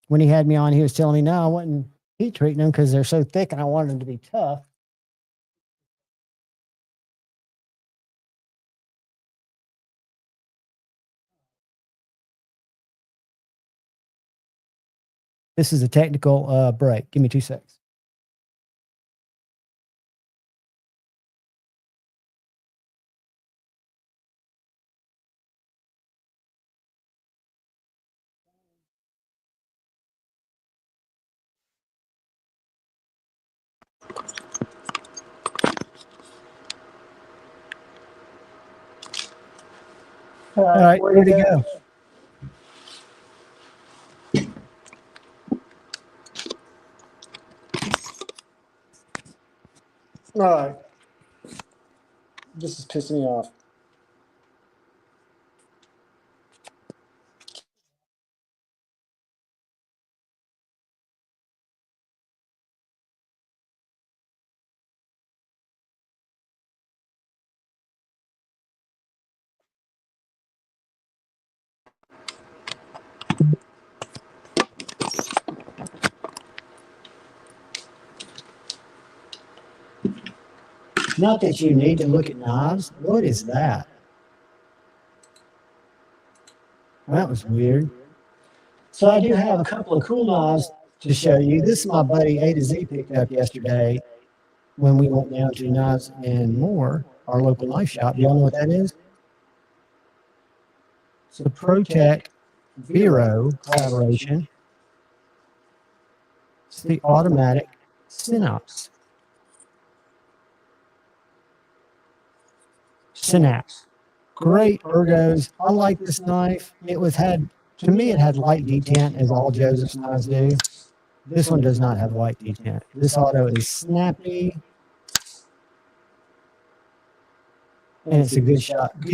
S8: When he had me on, he was telling me, no, I wasn't heat treating them because they're so thick and I wanted them to be tough. This is a technical break. Give me 2 seconds. All right, where'd it go? All right. This is pissing me off. Not that you need to look at knives. What is that? That was weird. So I do have a couple of cool knives to show you. This is my buddy A to Z picked up yesterday when we went down to Knives and More, our local knife shop. Do y'all know what that is? It's a ProTech Vero collaboration. It's the automatic Synapse. Synapse. Great ergos. I like this knife. To me, it had light detent, as all Joseph's knives do. This one does not have light detent. This auto is snappy. And it's a good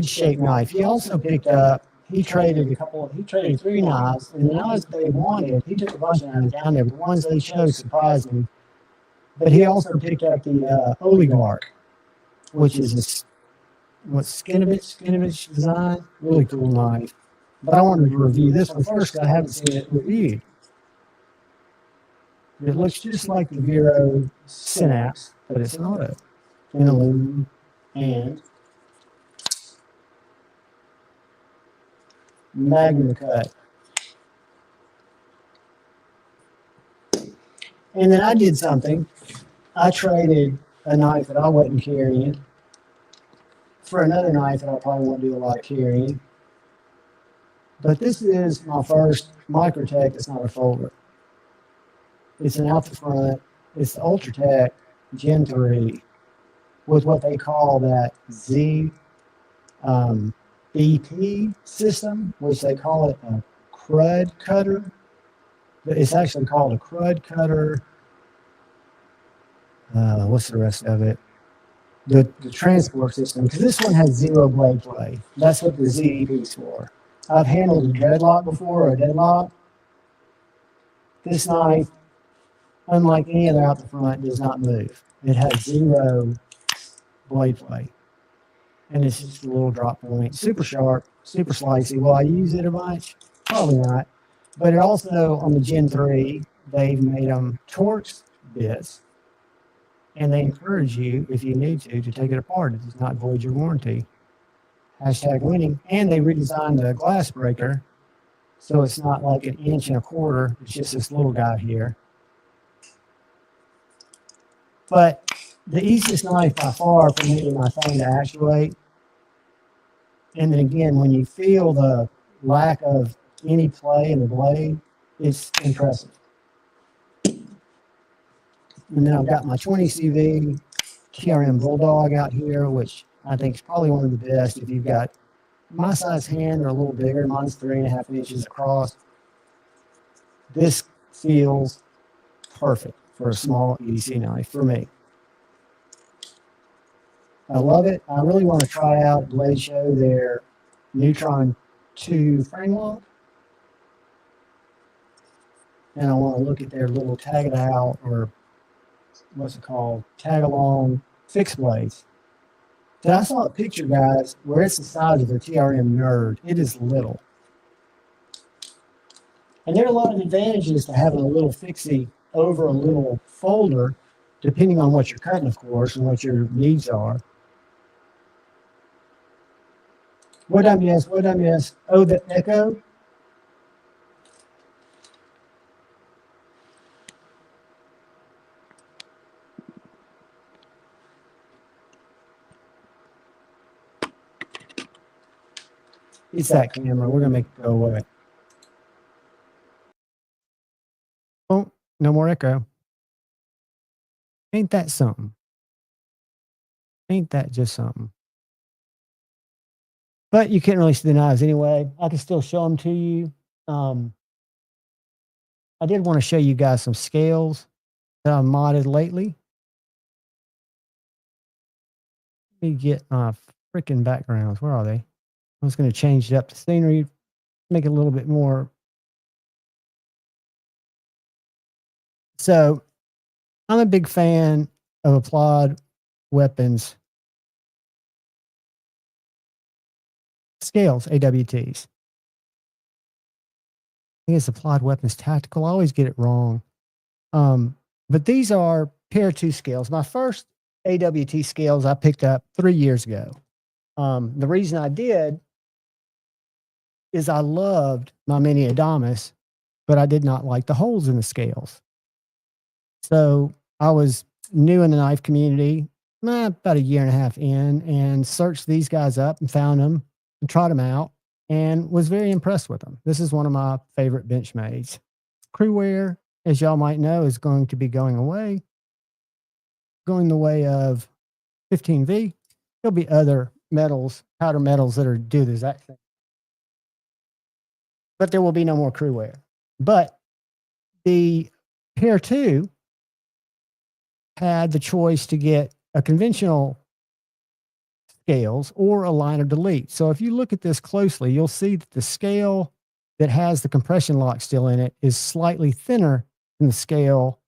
S8: shape knife. He also picked up, he traded 3 knives, and the knives they wanted, he took a bunch of knives down there, but the ones they chose surprised me. But he also picked up the Oligarch, which is Skinovich design. Really cool knife. But I wanted to review this one first because I haven't seen it reviewed. It looks just like the Vero Synapse, but it's an auto in aluminum and Magna cut. And then I did something. I traded a knife that I wasn't carrying for another knife that I probably won't do a lot of carrying. But this is my first Microtech that's not a folder. It's an out the front. It's the Ultratech Gen 3 with what they call that Z BP system, which they call it a crud cutter. But it's actually called a crud cutter. What's the rest of it? The transport system, because this one has 0 blade play. That's what the ZEP is for. I've handled a dreadlock before, or a deadlock. This knife unlike any other out the front, does not move. It has 0 blade play. And it's just a little drop point, super sharp, super slicey. Will I use it a bunch? Probably not. But it also, on the Gen 3, they've made them Torx bits. And they encourage you, if you need to take it apart. It does not void your warranty. Hashtag winning. And they redesigned the glass breaker. So it's not like 1 1/4 inch. It's just this little guy here. But the easiest knife by far for me and my thing to actuate. And then again, when you feel the lack of any play in the blade, it's impressive. And then I've got my 20 CV TRM Bulldog out here, which I think is probably one of the best if you've got my size hand or a little bigger. Mine's 3.5 inches across. This feels perfect for a small EDC knife for me. I love it. I really want to try out Blade Show their Neutron 2 frame lock. And I want to look at their little tag it out, or what's it called, tag along fixed blades. Then I saw a picture, guys, where it's the size of a TRM Nerd. It is little. And there are a lot of advantages to having a little fixie over a little folder, depending on what you're cutting, of course, and what your needs are. What I miss? What I miss? Oh, the echo. It's that camera. We're going to make it go away. Oh, no more echo. Ain't that something? Ain't that just something? But you can't really see the knives anyway. I can still show them to you. I did want to show you guys some scales that I've modded lately. Let me get my freaking backgrounds. Where are they? I was going to change it up to scenery, make it a little bit more. So I'm a big fan of Applied Weapons scales, AWTs. I think it's Applied Weapons Tactical. I always get it wrong. But these are Pair 2 scales. My first AWT scales I picked up 3 years ago. The reason I did is I loved my Mini Adamas, but I did not like the holes in the scales. So I was new in the knife community, about 1.5 years in, and searched these guys up and found them and tried them out and was very impressed with them. This is one of my favorite Benchmades. Crewwear, as y'all might know, is going to be going away, going the way of 15V. There'll be other metals, powder metals that do the exact thing. But there will be no more crewwear. But the Pair 2 had the choice to get a conventional scales or a liner delete. So if you look at this closely, you'll see that the scale that has the compression lock still in it is slightly thinner than the scale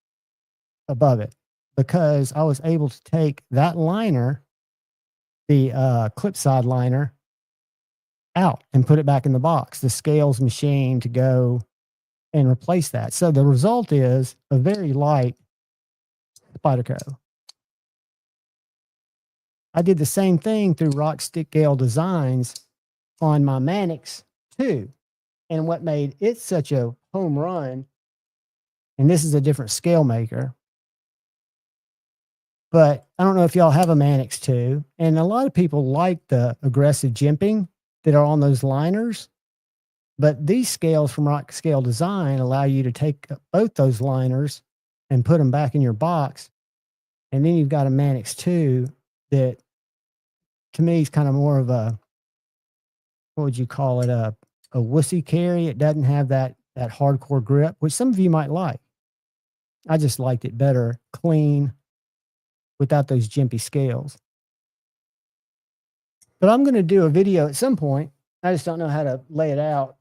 S8: above it, because I was able to take that liner, the clip side liner, out and put it back in the box. The scales machined to go and replace that. So the result is a very light Spyderco. I did the same thing through Rock Stick Gale Designs on my Mannix 2. And what made it such a home run, and this is a different scale maker, but I don't know if y'all have a Mannix 2, and a lot of people like the aggressive jimping that are on those liners, but these scales from Rock Scale Design allow you to take both those liners and put them back in your box, and then you've got a Mannix 2 that, to me, is kind of more of a, what would you call it, a wussy carry. It doesn't have that hardcore grip, which some of you might like. I just liked it better, clean, without those jimpy scales. But I'm going to do a video at some point. I just don't know how to lay it out,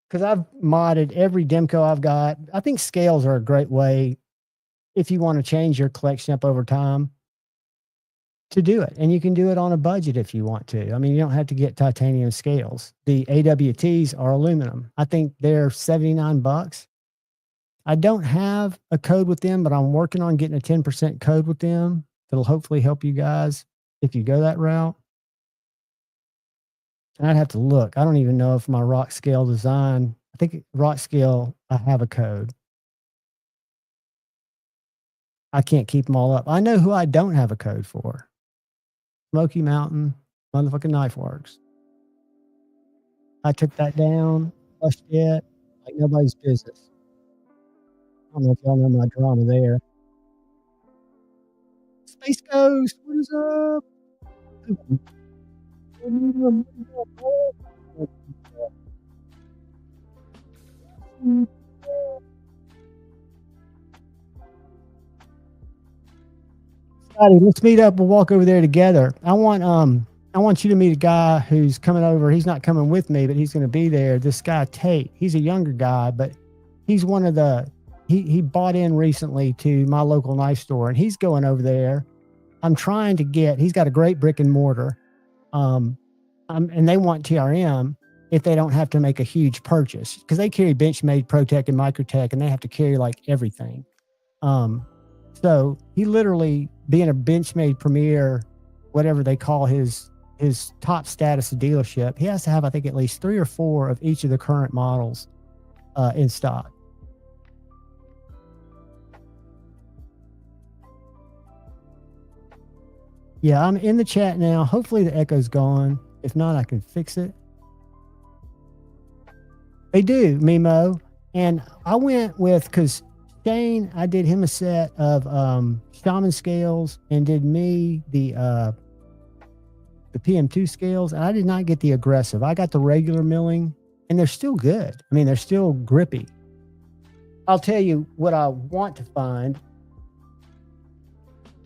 S8: because I've modded every Demco I've got. I think scales are a great way if you want to change your collection up over time, to do it. And you can do it on a budget if you want to. I mean, you don't have to get titanium scales. The AWTs are aluminum. I think they're $79. I don't have a code with them, but I'm working on getting a 10% code with them. That'll hopefully help you guys if you go that route. And I'd have to look. I don't even know if my rock scale design, I think rock scale, I have a code. I can't keep them all up. I know who I don't have a code for. Smoky Mountain, motherfucking Knife Works. I took that down, flushed it, like nobody's business. I don't know if y'all know my drama there. Space Ghost, what is up? Scotty, let's meet up. We'll walk over there together. I want you to meet a guy who's coming over. He's not coming with me, but he's going to be there. This guy, Tate. He's a younger guy, but he's one of the, he bought in recently to my local knife store, and he's going over there. I'm trying to get, he's got a great brick and mortar. And they want TRM if they don't have to make a huge purchase, because they carry Benchmade, ProTech, and Microtech, and they have to carry like everything. So he literally, being a Benchmade Premier, whatever they call his top status of dealership, he has to have, I think, at least 3 or 4 of each of the current models in stock. Yeah, I'm in the chat now. Hopefully the echo's gone. If not, I can fix it. They do, Mimo. And I went with, because Shayne, I did him a set of shaman scales and did me the PM2 scales. And I did not get the aggressive. I got the regular milling, and they're still good. I mean, they're still grippy. I'll tell you what I want to find.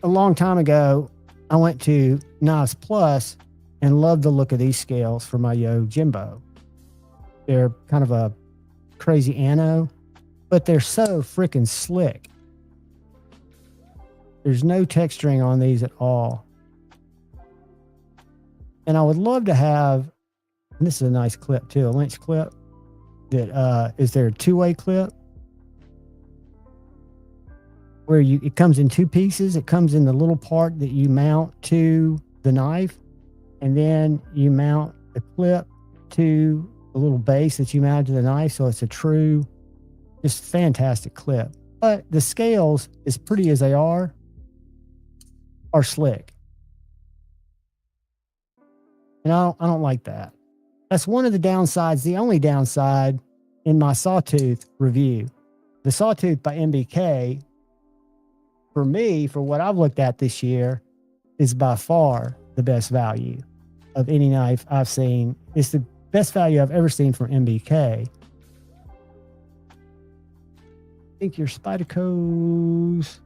S8: A long time ago, I went to Knives Plus and loved the look of these scales for my Yo Jimbo. They're kind of a crazy ano, but they're so freaking slick. There's no texturing on these at all. And I would love to have, and this is a nice clip too, a Lynch clip. That is there a 2-way clip where it comes in 2 pieces. It comes in the little part that you mount to the knife, and then you mount the clip to the little base that you mount to the knife. So it's a true, just fantastic clip. But the scales, as pretty as they are slick. And I don't like that. That's one of the downsides, the only downside in my Sawtooth review. The Sawtooth by MBK, for me, for what I've looked at this year, is by far the best value of any knife I've seen. It's the best value I've ever seen from MBK. I think your Spydercos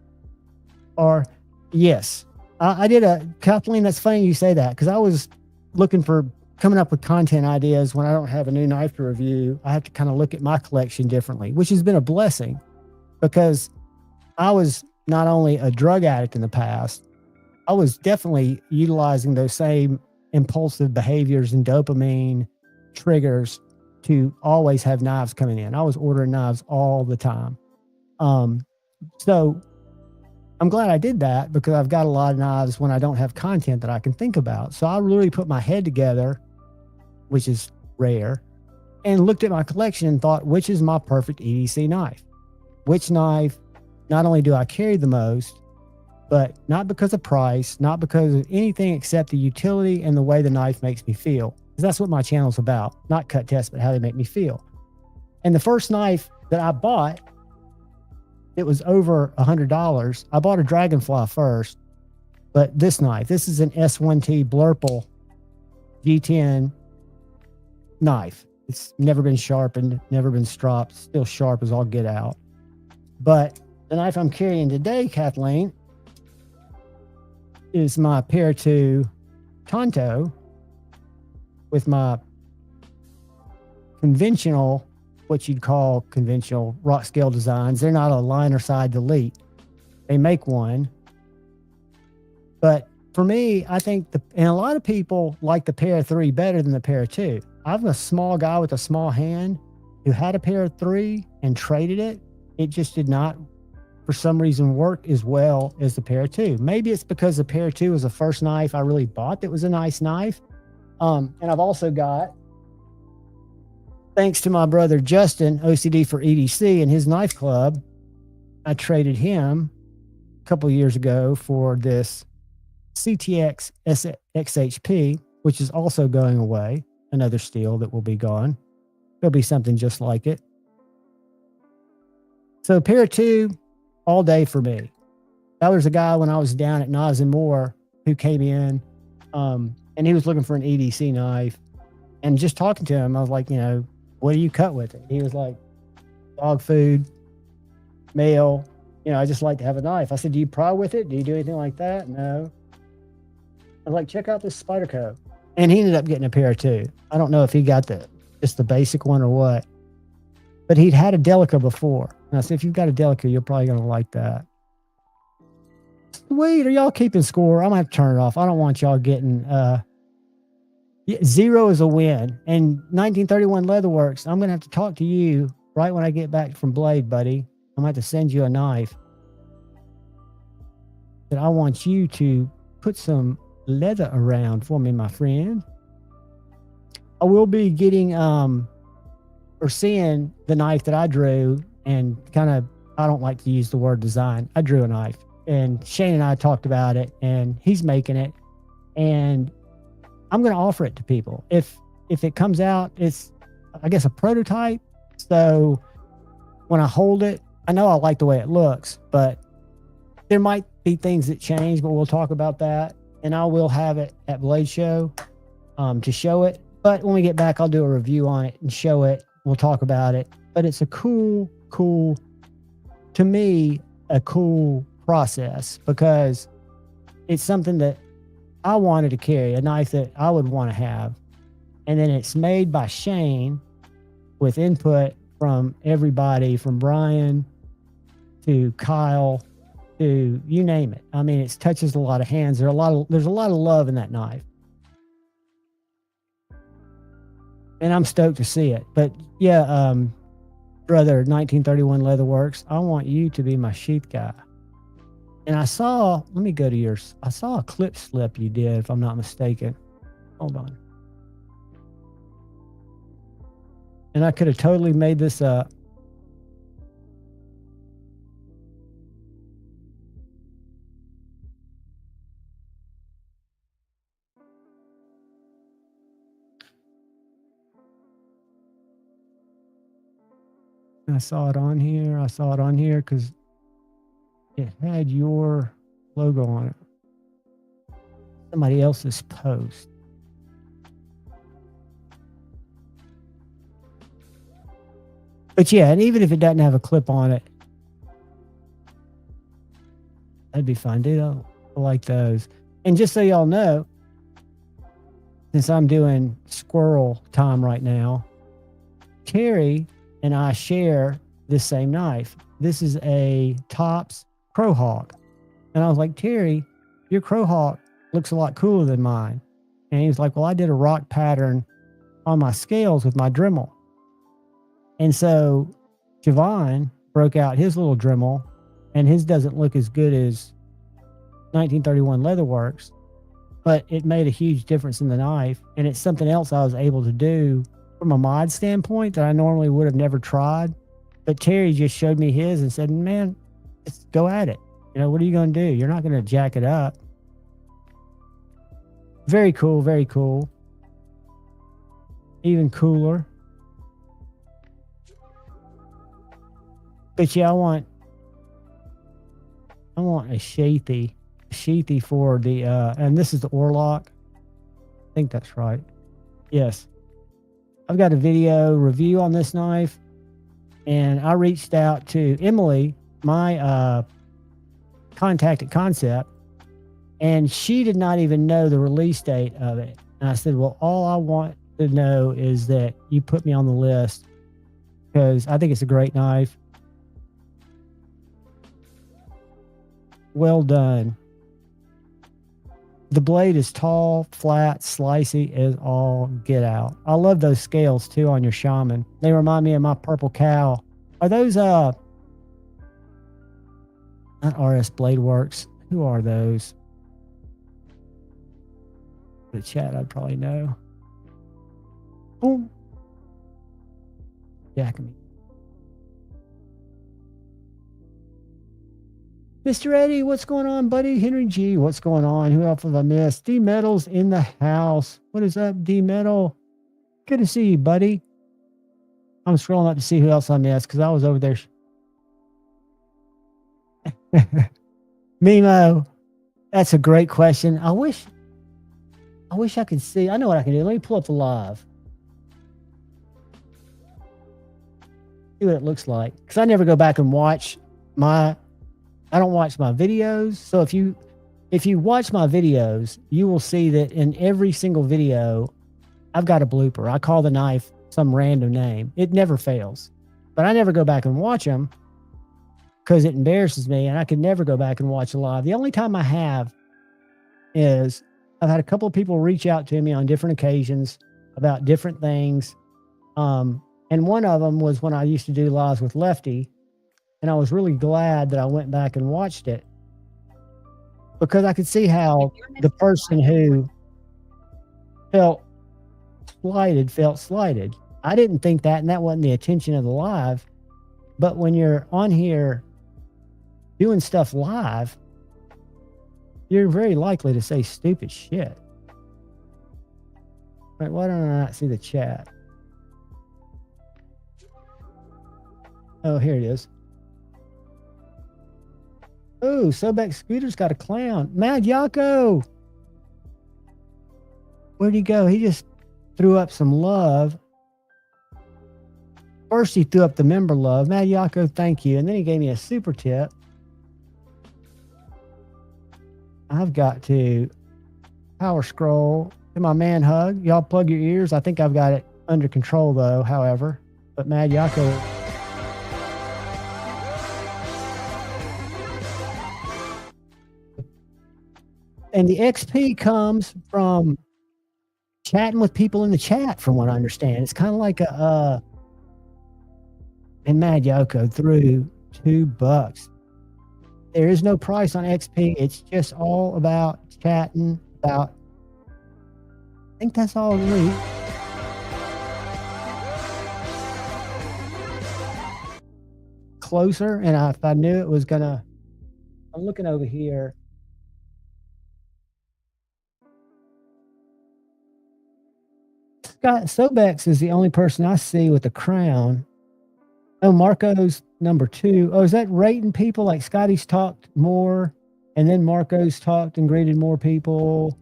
S8: are, yes. I did a, Kathleen, that's funny you say that, because I was looking for, coming up with content ideas when I don't have a new knife to review. I have to kind of look at my collection differently, which has been a blessing, because I was not only a drug addict in the past, I was definitely utilizing those same impulsive behaviors and dopamine triggers to always have knives coming in. I was ordering knives all the time. So I'm glad I did that, because I've got a lot of knives when I don't have content that I can think about. So I really put my head together, which is rare, and looked at my collection and thought, which is my perfect EDC knife? Which knife, not only do I carry the most, but not because of price, not because of anything except the utility and the way the knife makes me feel. Because that's what my channel's about. Not cut tests, but how they make me feel. And the first knife that I bought, it was over $100. I bought a Dragonfly first, but this knife, this is an S1T Blurple G10 knife. It's never been sharpened, never been stropped, still sharp as all get out. But the knife I'm carrying today, Kathleen, is my Pair 2 Tonto with my conventional, what you'd call conventional rock scale designs. They're not a liner side delete. they make one. But for me, I think and a lot of people like the pair of 3 better than the pair of 2. I'm a small guy with a small hand who had a pair of 3 and traded it. It just did not, for some reason, work as well as the pair of 2. Maybe it's because the pair of 2 was the first knife I really bought that was a nice knife. And I've also got, thanks to my brother Justin, OCD for EDC, and his knife club, I traded him a couple of years ago for this CTX XHP, which is also going away. Another steel that will be gone. There'll be something just like it. So pair of 2 all day for me. That was a guy when I was down at Nas and Moore who came in, and he was looking for an EDC knife. And just talking to him, I was like, what do you cut with it? He was like, dog food, male. I just like to have a knife. I said, do you pry with it? Do you do anything like that? No. I was like, check out this Spyderco. And he ended up getting a pair of 2. I don't know if he got just the basic one or what. But he'd had a Delica before. And I said, if you've got a Delica, you're probably going to like that. Sweet. Are y'all keeping score? I'm going to have to turn it off. I don't want y'all getting... 0 is a win. And 1931 Leatherworks, I'm going to have to talk to you right when I get back from Blade, buddy. I'm going to have to send you a knife. But I want you to put some leather around for me, my friend. I will be getting or seeing the knife that I drew, and I don't like to use the word design. I drew a knife, and Shayne and I talked about it, and he's making it, and I'm going to offer it to people. If it comes out, it's, I guess, a prototype. So when I hold it, I know I like the way it looks, but there might be things that change, but we'll talk about that. And I will have it at Blade Show to show it. But when we get back, I'll do a review on it and show it. We'll talk about it. But it's a cool, to me, a cool process, because it's something that I wanted to carry, a knife that I would want to have. And then it's made by Shayne with input from everybody, from Brian to Kyle to you name it. I mean, it touches a lot of hands. There's a lot of love in that knife. And I'm stoked to see it. But yeah, brother, 1931 Leatherworks, I want you to be my sheath guy. And I saw a clip slip you did, if I'm not mistaken. Hold on. And I could have totally made this up. I saw it on here because it had your logo on it. Somebody else's post. But yeah, and even if it doesn't have a clip on it, that'd be fine, dude. I like those. And just so y'all know, since I'm doing squirrel time right now, Terry and I share this same knife. This is a Tops Crowhawk. And I was like, Terry, your Crowhawk looks a lot cooler than mine. And he was like, well, I did a rock pattern on my scales with my Dremel. And so Javon broke out his little Dremel, and his doesn't look as good as 1931 Leatherworks, but it made a huge difference in the knife. And it's something else I was able to do from a mod standpoint that I normally would have never tried. But Terry just showed me his and said, man, let's go at it. What are you going to do? You're not going to jack it up. Very cool, very cool. Even cooler. But yeah, I want a sheathy for the, and this is the Orlock. I think that's right. Yes. I've got a video review on this knife, and I reached out to Emily, my contact at Concept, and she did not even know the release date of it. And I said, well, all I want to know is that you put me on the list, because I think it's a great knife. well done. The blade is tall, flat, slicey as all get out. I love those scales too on your shaman. They remind me of my purple cow. Are those not RS Blade Works? Who are those? The chat I'd probably know. Boom. Jackamine. Mr. Eddie, what's going on, buddy? Henry G, what's going on? Who else have I missed? D Metal's in the house. What is up, D Metal? Good to see you, buddy. I'm scrolling up to see who else I missed because I was over there. Mimo, that's a great question. I wish I could see. I know what I can do. Let me pull up the live. See what it looks like. Because I never go back and watch I don't watch my videos. So if you watch my videos, you will see that in every single video, I've got a blooper. I call the knife some random name. It never fails. But I never go back and watch them because it embarrasses me, and I could never go back and watch a live. The only time I have is I've had a couple of people reach out to me on different occasions about different things. And one of them was when I used to do lives with Lefty. And I was really glad that I went back and watched it because I could see how the person who felt slighted. I didn't think that, and that wasn't the intention of the live. But when you're on here doing stuff live, you're very likely to say stupid shit. Right, why don't I not see the chat? Oh, here it is. Oh, Sobek Scooter's got a clown. Mad Yako. Where'd he go? He just threw up some love. First, he threw up the member love. Mad Yako, thank you. And then he gave me a super tip. I've got to power scroll to my man hug. Y'all plug your ears. I think I've got it under control, though, however. But Mad Yako... And the XP comes from chatting with people in the chat, from what I understand. It's kind of like and Mad Yoko threw $2. There is no price on XP. It's just all about chatting about. I think that's all we need. Closer, and if I knew it was gonna, I'm looking over here. Scott Sobex is the only person I see with the crown. Oh, Marco's number 2. Oh, is that rating people? Like Scotty's talked more, and then Marco's talked and greeted more people.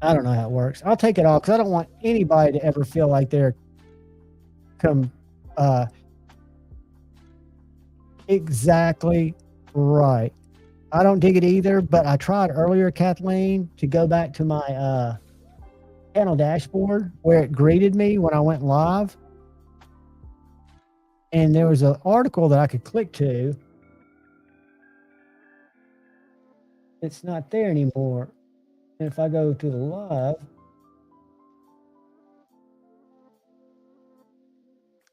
S8: I don't know how it works. I'll take it all because I don't want anybody to ever feel like they're exactly right. I don't dig it either, but I tried earlier, Kathleen, to go back to my channel dashboard where it greeted me when I went live. And there was an article that I could click to. It's not there anymore. And if I go to the live, it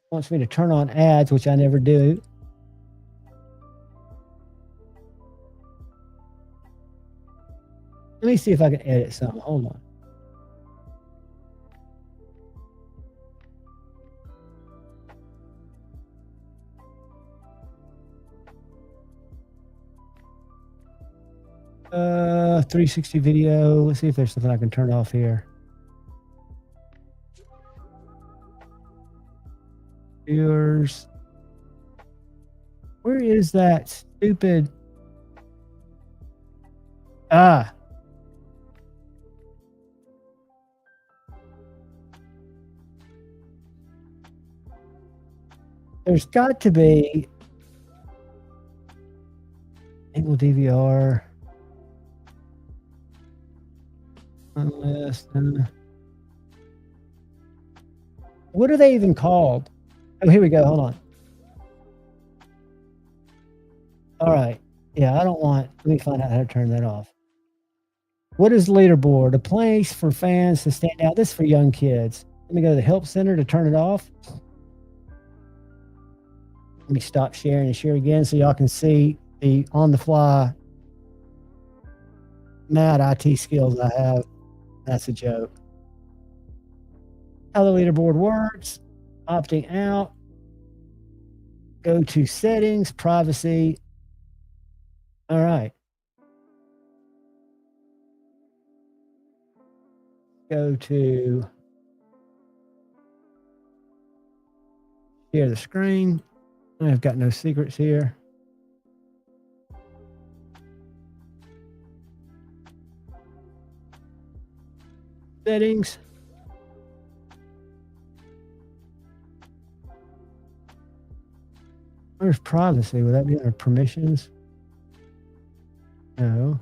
S8: wants me to turn on ads, which I never do. Let me see if I can edit something. Hold on. Uh, 360 video. Let's see if there's something I can turn off here. Viewers. Where is that stupid? Ah. There's got to be angle DVR unless what are they even called? Oh, here we go. Hold on. All right. Yeah, I don't want. Let me find out how to turn that off. What is leaderboard? A place for fans to stand out. This is for young kids. Let me go to the help center to turn it off. Let me stop sharing and share again so y'all can see the on-the-fly mad IT skills I have. That's a joke. How the leaderboard works. Opting out. Go to settings, privacy. All right. Go to share the screen. I've got no secrets here. Settings. Where's privacy? Would that be under permissions? No.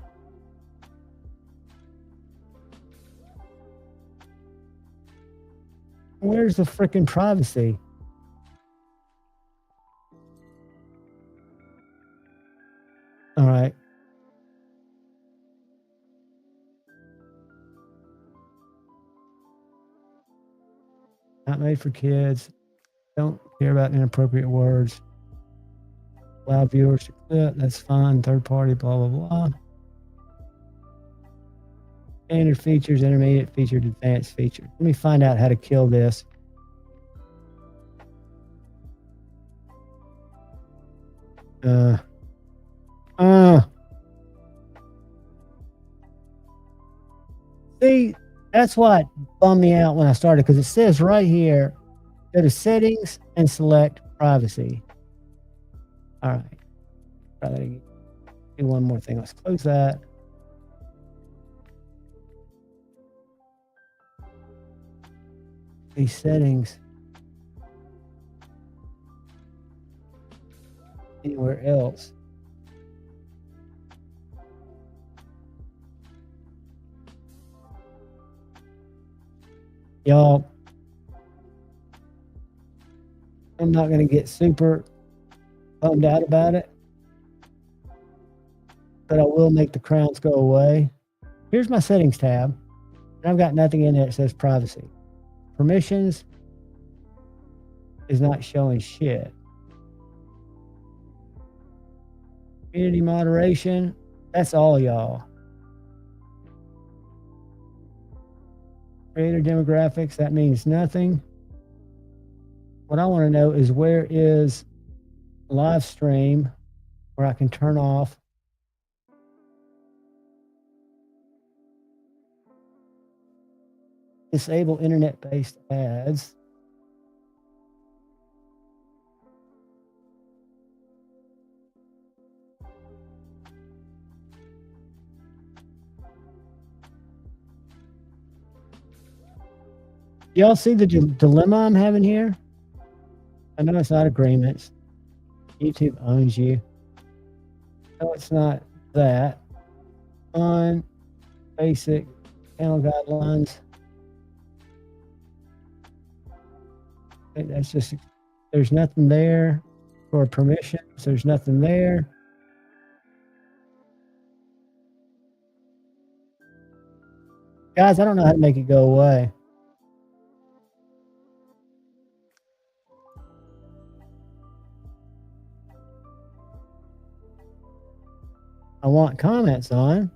S8: Where's the frickin' privacy? All right. Not made for kids. Don't care about inappropriate words. Allow viewers to clip. That's fine. Third party, blah, blah, blah. Standard features, intermediate featured, advanced featured. Let me find out how to kill this. See, that's what bummed me out when I started, because it says right here, go to settings and select privacy. All right. Try that again. Do one more thing. Let's close that. These settings. Anywhere else. Y'all, I'm not going to get super bummed out about it, but I will make the crowns go away. Here's my settings tab, and I've got nothing in there that says privacy. Permissions is not showing shit. Community moderation, that's all y'all. Creator demographics, that means nothing. What I want to know is where is live stream where I can turn off disable internet-based ads. Y'all see the dilemma I'm having here? I know it's not agreements. YouTube owns you. No, it's not that. On basic channel guidelines. That's just, there's nothing there for permissions. There's nothing there. Guys, I don't know how to make it go away. I want comments on.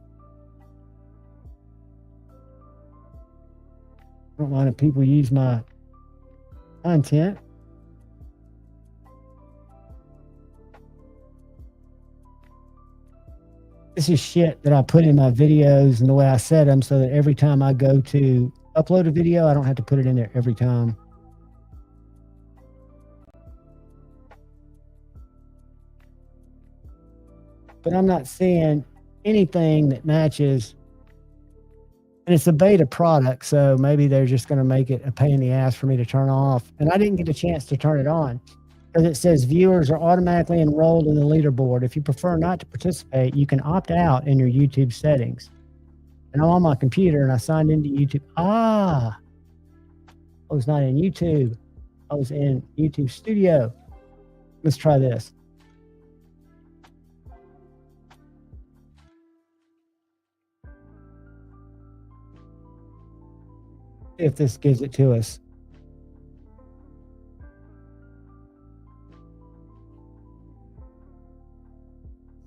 S8: I don't mind if people use my content. This is shit that I put in my videos and the way I set them so that every time I go to upload a video, I don't have to put it in there every time. But I'm not seeing anything that matches. And it's a beta product, so maybe they're just going to make it a pain in the ass for me to turn off. And I didn't get a chance to turn it on because it says viewers are automatically enrolled in the leaderboard. If you prefer not to participate, you can opt out in your YouTube settings. And I'm on my computer and I signed into YouTube. I was not in YouTube. I was in YouTube Studio. Let's try this. If this gives it to us.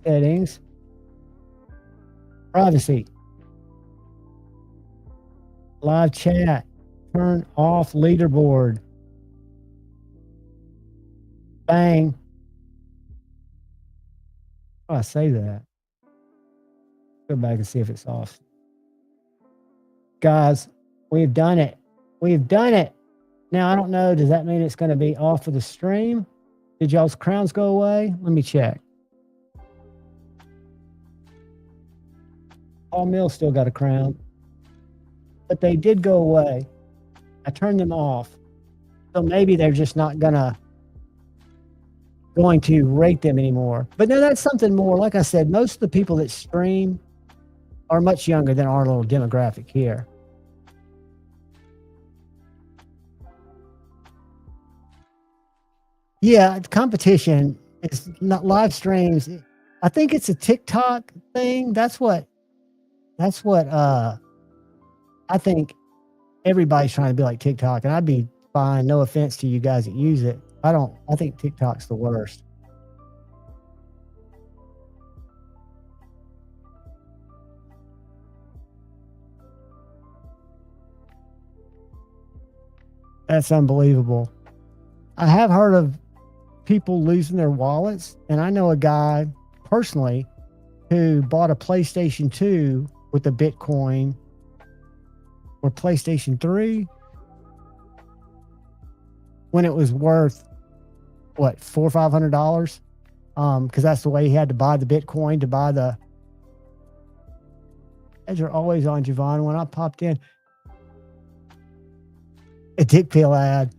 S8: Settings. Privacy. Live chat. Turn off leaderboard. Bang. Oh, I say that. Go back and see if it's off. Guys, we've done it. We've done it. Now, I don't know. Does that mean it's going to be off of the stream? Did y'all's crowns go away? Let me check. Paul Mills still got a crown. But they did go away. I turned them off. So maybe they're just not going to rate them anymore. But no, that's something more. Like I said, most of the people that stream are much younger than our little demographic here. Yeah, competition is not live streams. I think it's a TikTok thing. That's what I think everybody's trying to be like TikTok, and I'd be fine. No offense to you guys that use it. I think TikTok's the worst. That's unbelievable. I have heard of people losing their wallets, and I know a guy personally who bought a PlayStation 2 with a Bitcoin or PlayStation 3 when it was worth what, $400 or $500, because that's the way he had to buy the Bitcoin to buy the. Ads are always on, Javon. When I popped in, a dick pill ad.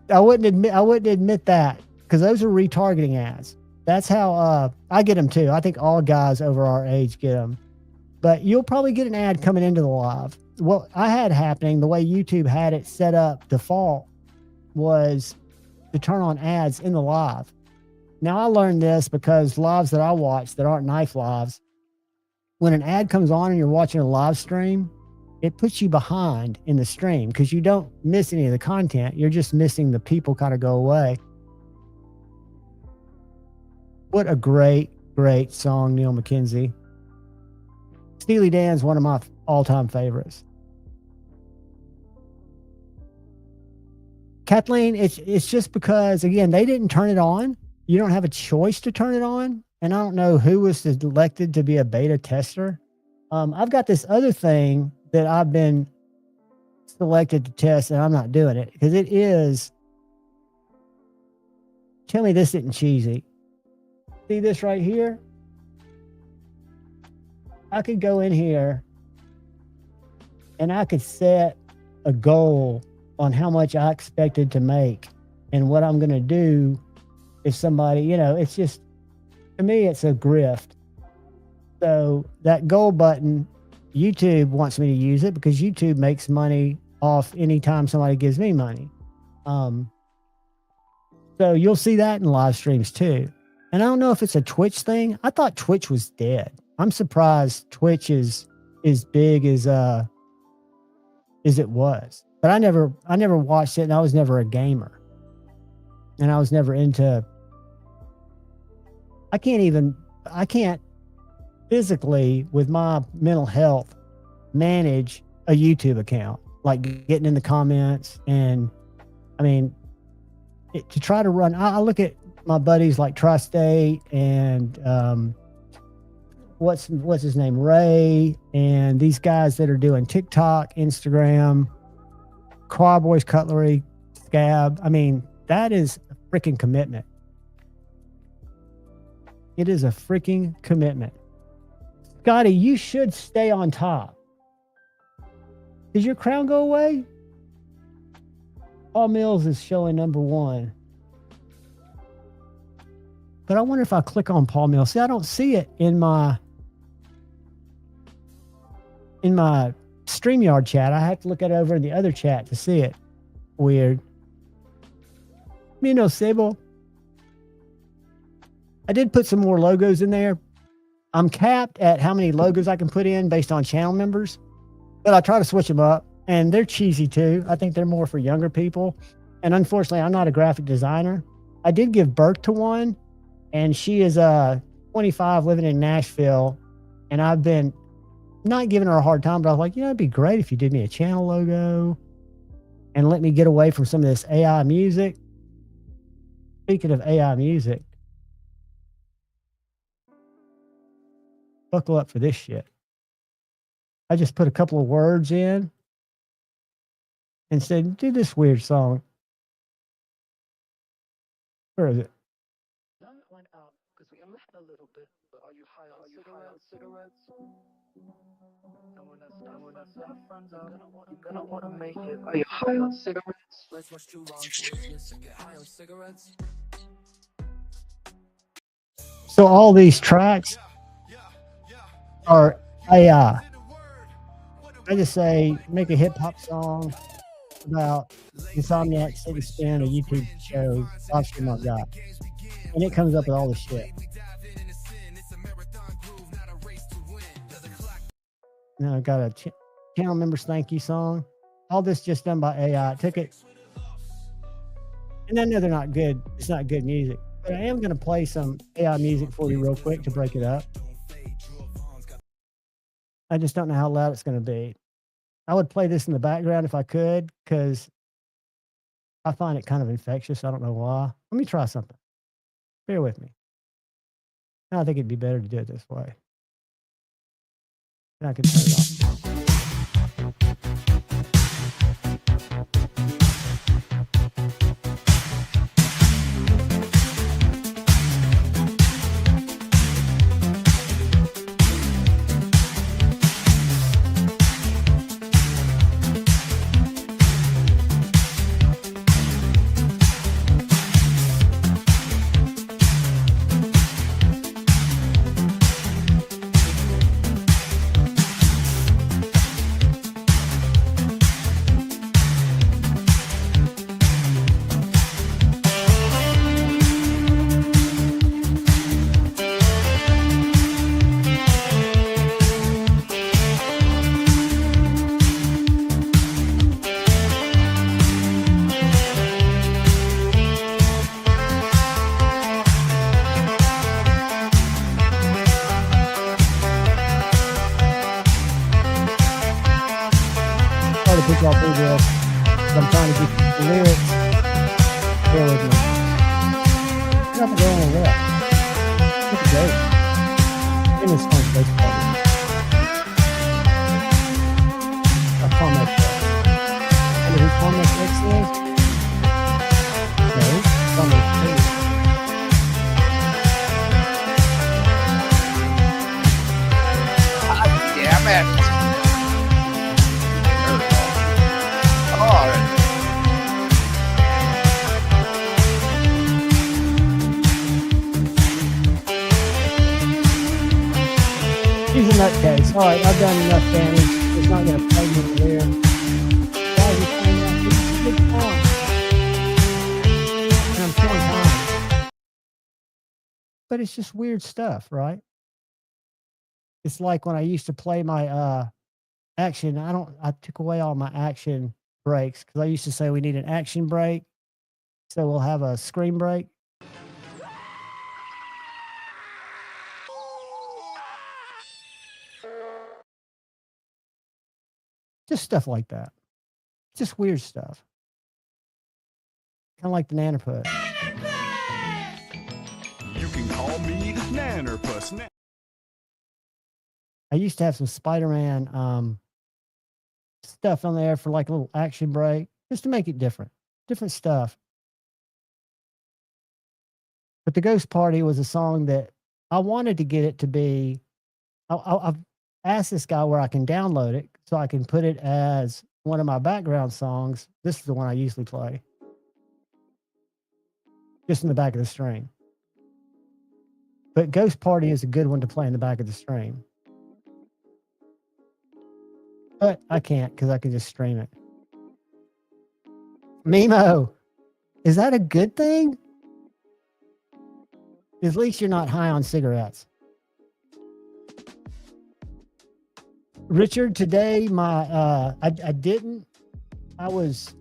S8: I wouldn't admit that, because those are retargeting ads. That's how I get them too. I think all guys over our age get them. But you'll probably get an ad coming into the live. What I had happening, the way YouTube had it set up default, was to turn on ads in the live. Now, I learned this because lives that I watch that aren't knife lives, when an ad comes on and you're watching a live stream, it puts you behind in the stream because you don't miss any of the content. You're just missing the people kind of go away. What a great, great song, Neil McKenzie. Steely Dan's one of my all-time favorites. Kathleen, it's just because, again, they didn't turn it on. You don't have a choice to turn it on. And I don't know who was elected to be a beta tester. I've got this other thing that I've been selected to test, and I'm not doing it because it is. Tell me this isn't cheesy. See this right here? I could go in here and I could set a goal on how much I expected to make and what I'm going to do if somebody, it's just, to me, it's a grift. So that goal button, YouTube wants me to use it because YouTube makes money off anytime somebody gives me money. So you'll see that in live streams too. And I don't know if it's a Twitch thing. I thought Twitch was dead. I'm surprised Twitch is as big as it was. But I never watched it, and I was never a gamer. And I was never into. I can't physically, with my mental health, manage a YouTube account, like getting in the comments. And I mean, to try to run, I look at my buddies like Tri-State and what's his name, Ray, and these guys that are doing TikTok, Instagram, Quad Boys Cutlery, Scab. I mean, that is a freaking commitment. It is a freaking commitment. Scotty, you should stay on top. Did your crown go away? Paul Mills is showing number 1. But I wonder if I click on Paul Mills. See, I don't see it in my StreamYard chat. I have to look it over in the other chat to see it. Weird. Sable. I did put some more logos in there. I'm capped at how many logos I can put in based on channel members, but I try to switch them up. and they're cheesy too. I think they're more for younger people. And unfortunately, I'm not a graphic designer. I did give birth to one, and she is 25, living in Nashville. And I've been not giving her a hard time, but I was like, it'd be great if you did me a channel logo and let me get away from some of this AI music. Speaking of AI music, buckle up for this shit. I just put a couple of words in and said, do this weird song. Where is it?
S4: Went out because we only had a little bit. But are you high on cigarettes? And when I start friends out, you're gonna wanna make it. Are you high on cigarettes?
S5: Let's watch 2 rounds witness and get high on cigarettes.
S8: So all these tracks are AI. I just say, make a hip hop song about Insomniac City Spin, a YouTube show, live stream I've got. And it comes up with all the shit. Now I've got a channel members thank you song. All this just done by AI. I took it. And I know they're not good. It's not good music. But I am going to play some AI music for you real quick to break it up. I just don't know how loud it's going to be. I would play this in the background if I could, because I find it kind of infectious. I don't know why. Let me try something. Bear with me. I think it'd be better to do it this way. And I can turn it off. Put y'all through this. I'm trying to get the lyrics. Bear with me. Nothing going on there. Look at those. In this fun space party. Korner. And who Korner is? No, Korner.
S11: Damn it.
S8: He's a nutcase. All right, I've done enough damage. It's not going to play me there. Why is he playing that? This is a good song. And I'm killing time. But it's just weird stuff, right? It's like when I used to play my action. I took away all my action breaks because I used to say we need an action break. So we'll have a screen break. Just stuff like that. Just weird stuff. Kind of like the Nannerpuss.
S12: You can call me Nannerpuss.
S8: I used to have some Spider-Man stuff on there for like a little action break, just to make it different. Different stuff. But the Ghost Party was a song that I wanted to get it to be. I've asked this guy where I can download it so I can put it as one of my background songs. This is the one I usually play. Just in the back of the stream. But Ghost Party is a good one to play in the back of the stream. But I can't because I can just stream it. Mimo, is that a good thing? At least you're not high on cigarettes. Richard, today I didn't. I think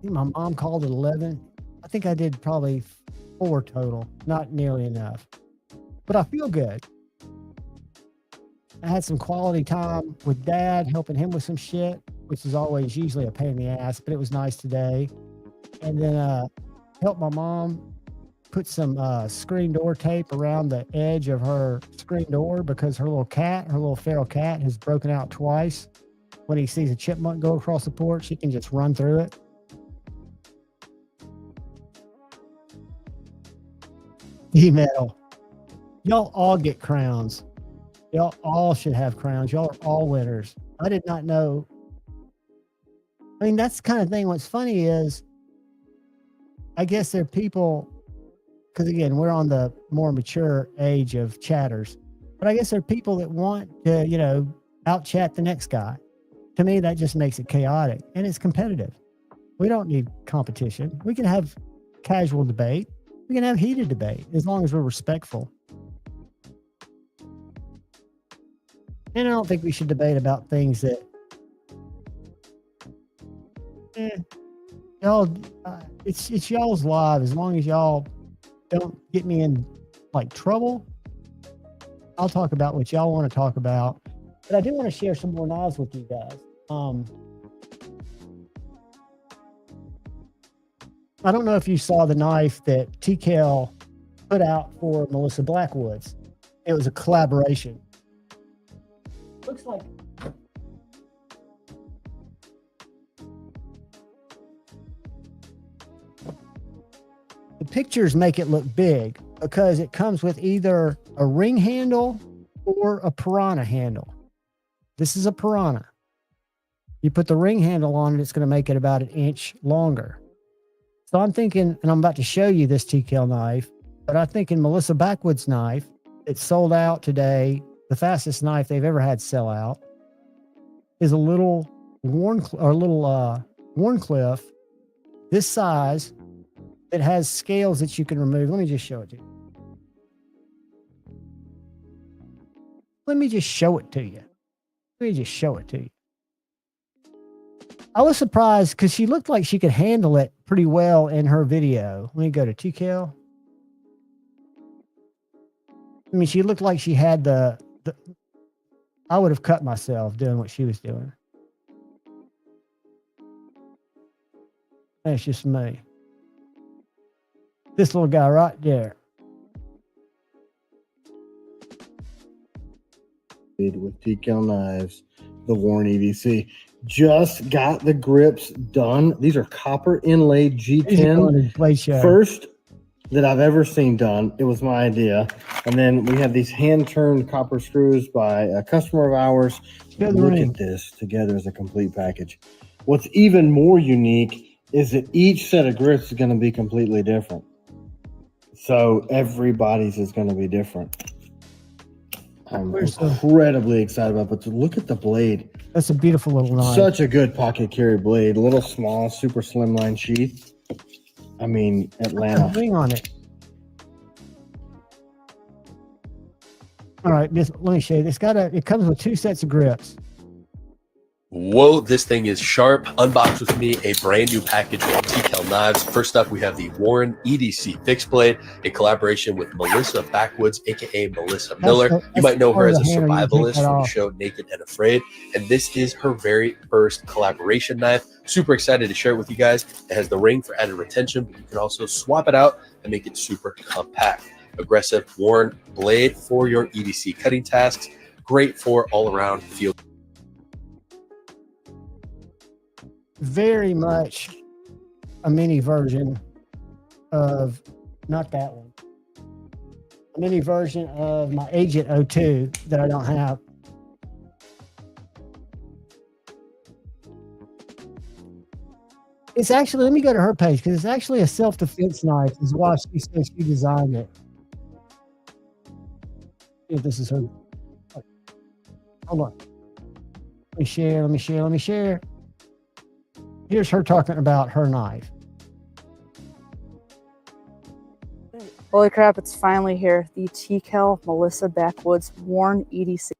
S8: my mom called at 11. I think I did probably 4 total, not nearly enough. But I feel good. I had some quality time with Dad, helping him with some shit, which is always usually a pain in the ass, but it was nice today. And then helped my mom put some screen door tape around the edge of her screen door because her little feral cat has broken out twice. When he sees a chipmunk go across the porch, he can just run through it. Email. Y'all all get crowns. Y'all all should have crowns. Y'all are all winners. I did not know. I mean, that's the kind of thing. What's funny is, I guess there are people, because again, we're on the more mature age of chatters, but I guess there are people that want to, out chat the next guy. To me, that just makes it chaotic and it's competitive. We don't need competition. We can have casual debate. We can have heated debate as long as we're respectful. And I don't think we should debate about things that, y'all, it's y'all's live. As long as y'all don't get me in like trouble, I'll talk about what y'all want to talk about. But I do want to share some more knives with you guys. I don't know if you saw the knife that TKL put out for Melissa Blackwood's. It was a collaboration. Looks like the pictures make it look big because it comes with either a ring handle or a piranha handle. This is a piranha. You put the ring handle on it, it's going to make it about 1 inch longer. So I'm thinking, and I'm about to show you this TKL knife, but I'm thinking Melissa Blackwood's knife, it sold out today. The fastest knife they've ever had sell out is a little Warncliffe, this size. It has scales that you can remove. Let me just show it to you. Let me just show it to you. I was surprised because she looked like she could handle it pretty well in her video. Let me go to TKL. I mean, she looked like she had I would have cut myself doing what she was doing. That's just me. This little guy right there.
S10: With TKL knives, the Warren EDC. Just got the grips done. These are copper inlaid G10. First that I've ever seen done. It was my idea. And then we have these hand-turned copper screws by a customer of ours. Look at this together as a complete package. What's even more unique is that each set of grips is going to be completely different. So everybody's is going to be different. I'm incredibly excited about it. But look at the blade.
S8: That's a beautiful little knife.
S10: Such a good pocket carry blade. A little small, super slimline sheath. I mean, Atlanta.
S8: Ring on it. All right, let me show you. It comes with 2 sets of grips.
S11: Whoa, this thing is sharp. Unboxed with me a brand new package of TKL knives. First up, we have the Warren EDC fixed blade, a collaboration with Melissa Backwoods, aka Melissa Miller. You might know her as a survivalist from the show Naked and Afraid. And this is her very first collaboration knife. Super excited to share it with you guys. It has the ring for added retention, but you can also swap it out and make it super compact. Aggressive Warren blade for your EDC cutting tasks. Great for all around field.
S8: Very much a mini version of, not that one, a mini version of my Agent 02 that I don't have. It's actually, let me go to her page because it's actually a self-defense knife is why she says she designed it. If this is her. Hold on. Let me share. Here's her talking about her knife.
S13: Holy crap, it's finally here. The TKL Melissa Backwoods Warren EDC.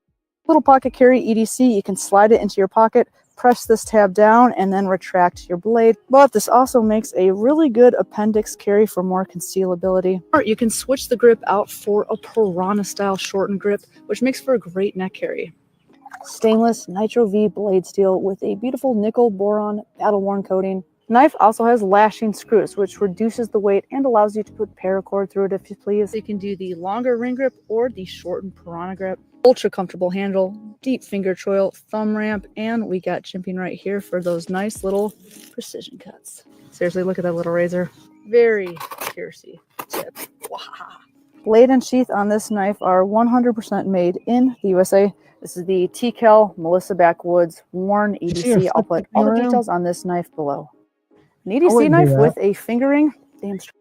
S13: Little pocket carry EDC, you can slide it into your pocket, press this tab down, and then retract your blade. But this also makes a really good appendix carry for more concealability. Or you can switch the grip out for a Piranha style shortened grip, which makes for a great neck carry. Stainless Nitro V blade steel with a beautiful nickel boron battle worn coating. Knife also has lashing screws, which reduces the weight and allows you to put paracord through it if you please. You can do the longer ring grip or the shortened Piranha grip. Ultra comfortable handle, deep finger choil, thumb ramp, and we got chimping right here for those nice little precision cuts. Seriously, look at that little razor. Very piercy tip. Wow. Blade and sheath on this knife are 100% made in the USA. This is the TCal Melissa Backwoods Worn EDC. I'll put all the details on this knife below. An EDC knife with a fingering. Damn straight.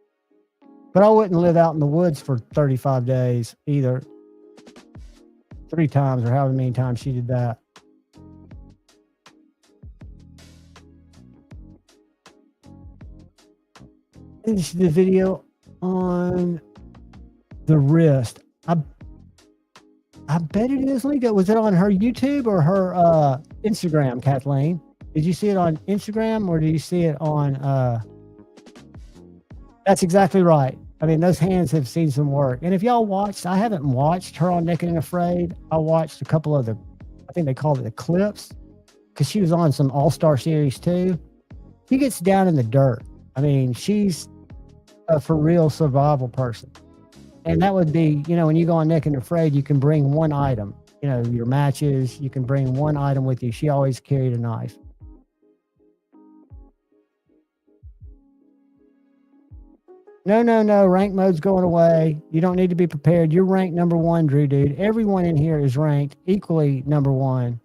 S8: But I wouldn't live out in the woods for 35 days either. 3 times or however many times she did that. This is the video on the wrist. I bet it is, Lika. Was it on her YouTube or her Instagram, Kathleen? Did you see it on Instagram or did you see it on That's exactly right. I mean, those hands have seen some work. And if y'all watched, I haven't watched her on Naked and Afraid. I watched a couple of the, I think they called it the clips, because she was on some All-Star Series too. She gets down in the dirt. I mean, she's a for real survival person. And that would be, you know, when you go on Naked and Afraid, you can bring one item. You know, your matches, you can bring one item with you. She always carried a knife. No, rank mode's going away. You don't need to be prepared. You're ranked number 1, Drew, dude. Everyone in here is ranked equally number 1.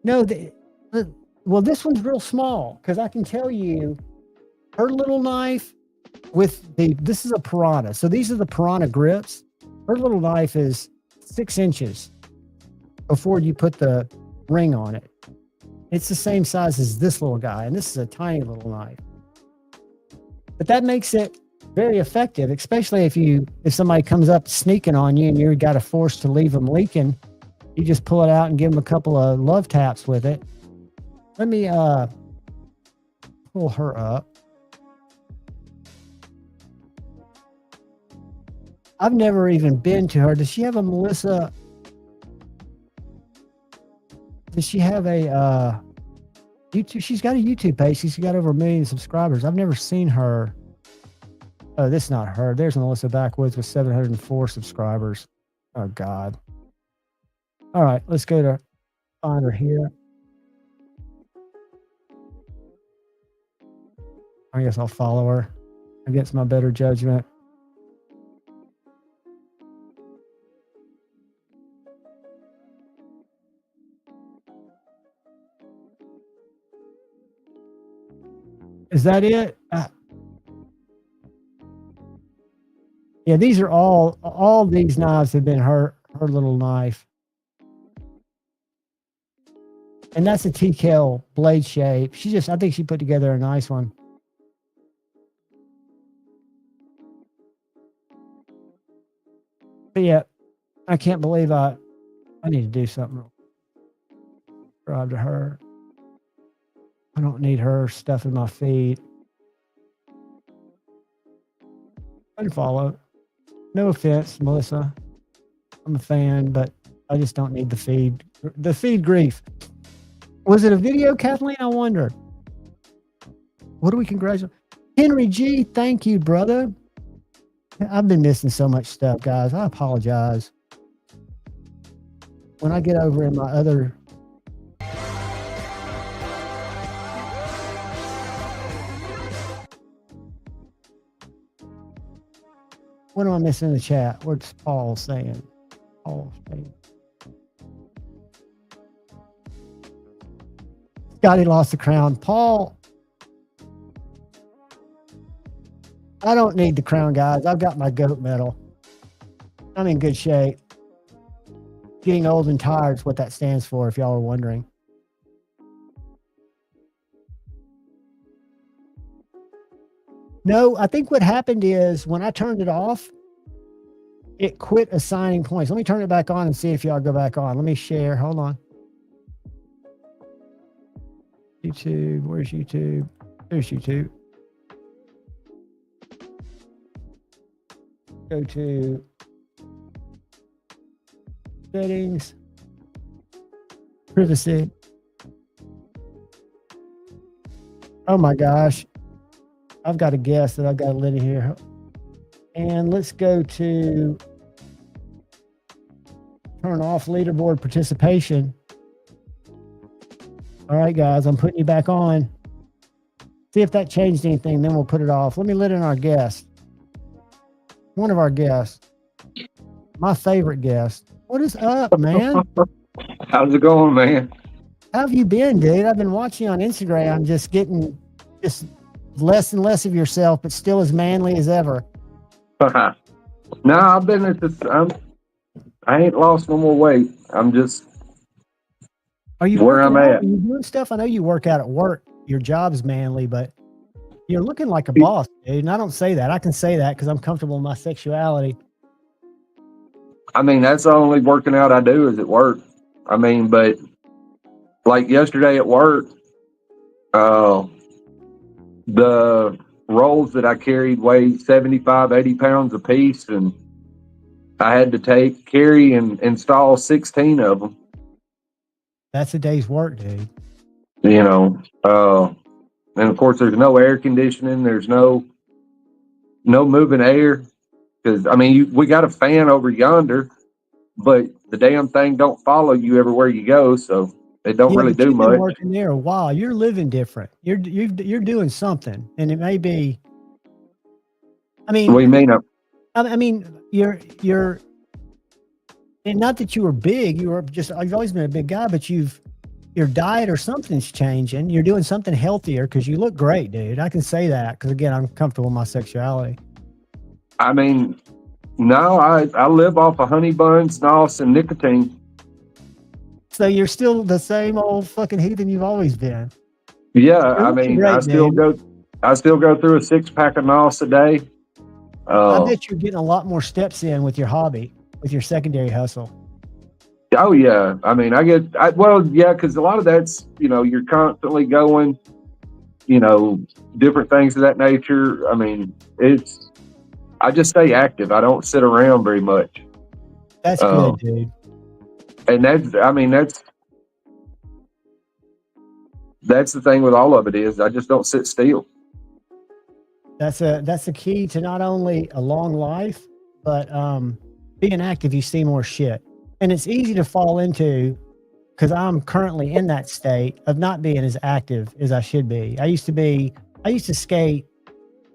S8: No, well, this one's real small, because I can tell you her little knife with this is a Piranha. So these are the Piranha grips. Her little knife is 6 inches before you put the ring on it. It's the same size as this little guy, and this is a tiny little knife. But that makes it very effective, especially if somebody comes up sneaking on you and you've got a force to leave them leaking. You just pull it out and give them a couple of love taps with it. Let me pull her up. I've never even been to her. Does she have a Melissa? Does she have a YouTube? She's got a YouTube page. She's got over 1 million subscribers. I've never seen her. Oh, this is not her. There's Melissa Backwoods with 704 subscribers. Oh, God. All right, let's go to find her here. I guess I'll follow her against my better judgment. Is that it? Yeah, these are all these knives have been her little knife. And that's a TKL blade shape. I think she put together a nice one. But yeah, I can't believe I need to do something. Subscribe to her. I don't need her stuff in my feed. Unfollow. No offense, Melissa. I'm a fan, but I just don't need the feed. The feed grief. Was it a video, Kathleen? I wonder. What do we congratulate? Henry G, thank you, brother. I've been missing so much stuff, guys. I apologize. When I get over in my other... What am I missing in the chat? What's Paul saying? Scotty lost the crown. Paul, I don't need the crown, guys. I've got my goat medal. I'm in good shape. Getting old and tired is what that stands for, if y'all are wondering. No, I think what happened is when I turned it off, it quit assigning points. Let me turn it back on and see if y'all go back on. Let me share. Hold on. YouTube. Where's YouTube? There's YouTube. Go to settings, privacy. Oh my gosh. I've got a guess that I've got to let in here. And let's go to turn off leaderboard participation. All right, guys, I'm putting you back on. See if that changed anything, then we'll put it off. Let me let in our guest. One of our guests. My favorite guest. What is up, man?
S14: How's it going, man?
S8: How have you been, dude? I've been watching you on Instagram, just getting just less and less of yourself, but still as manly as ever.
S14: No, I've been at this. I ain't lost no more weight. I'm just
S8: Are you
S14: where I'm
S8: working out?
S14: at.
S8: Are you doing stuff? I know you work out at work. Your job's manly, but you're looking like a boss, dude. And I don't say that. I can say that because I'm comfortable in my sexuality.
S14: I mean, that's the only working out I do is at work. I mean, but like yesterday at work, the rolls that I carried weighed 75, 80 pounds a piece, and I had to carry and install 16 of them.
S8: That's a day's work, dude.
S14: You know, and of course, there's no air conditioning. There's no moving air because I mean, we got a fan over yonder, but the damn thing don't follow you everywhere you go, so it don't really
S8: but
S14: do
S8: you've been
S14: much.
S8: working there a while. You're living different. You're doing something, and it may be. I mean,
S14: What do you mean?
S8: I mean, you're, and not that you were big. You've always been a big guy, but your diet or something's changing. You're doing something healthier because you look great, dude. I can say that because again, I'm comfortable in my sexuality.
S14: I mean, no, I live off of honey buns, NOS, and nicotine.
S8: So you're still the same old fucking heathen you've always been.
S14: Yeah, I mean,
S8: great,
S14: I still go through a 6-pack of NOS a day.
S8: I bet you're getting a lot more steps in with your hobby, with your secondary hustle.
S14: Oh yeah, I mean, because a lot of that's, you're constantly going, different things of that nature. I mean, I just stay active. I don't sit around very much.
S8: That's good, dude.
S14: And that's the thing with all of it is I just don't sit still.
S8: That's a key to not only a long life, but being active. You see more shit, and it's easy to fall into because I'm currently in that state of not being as active as I should be. I used to skate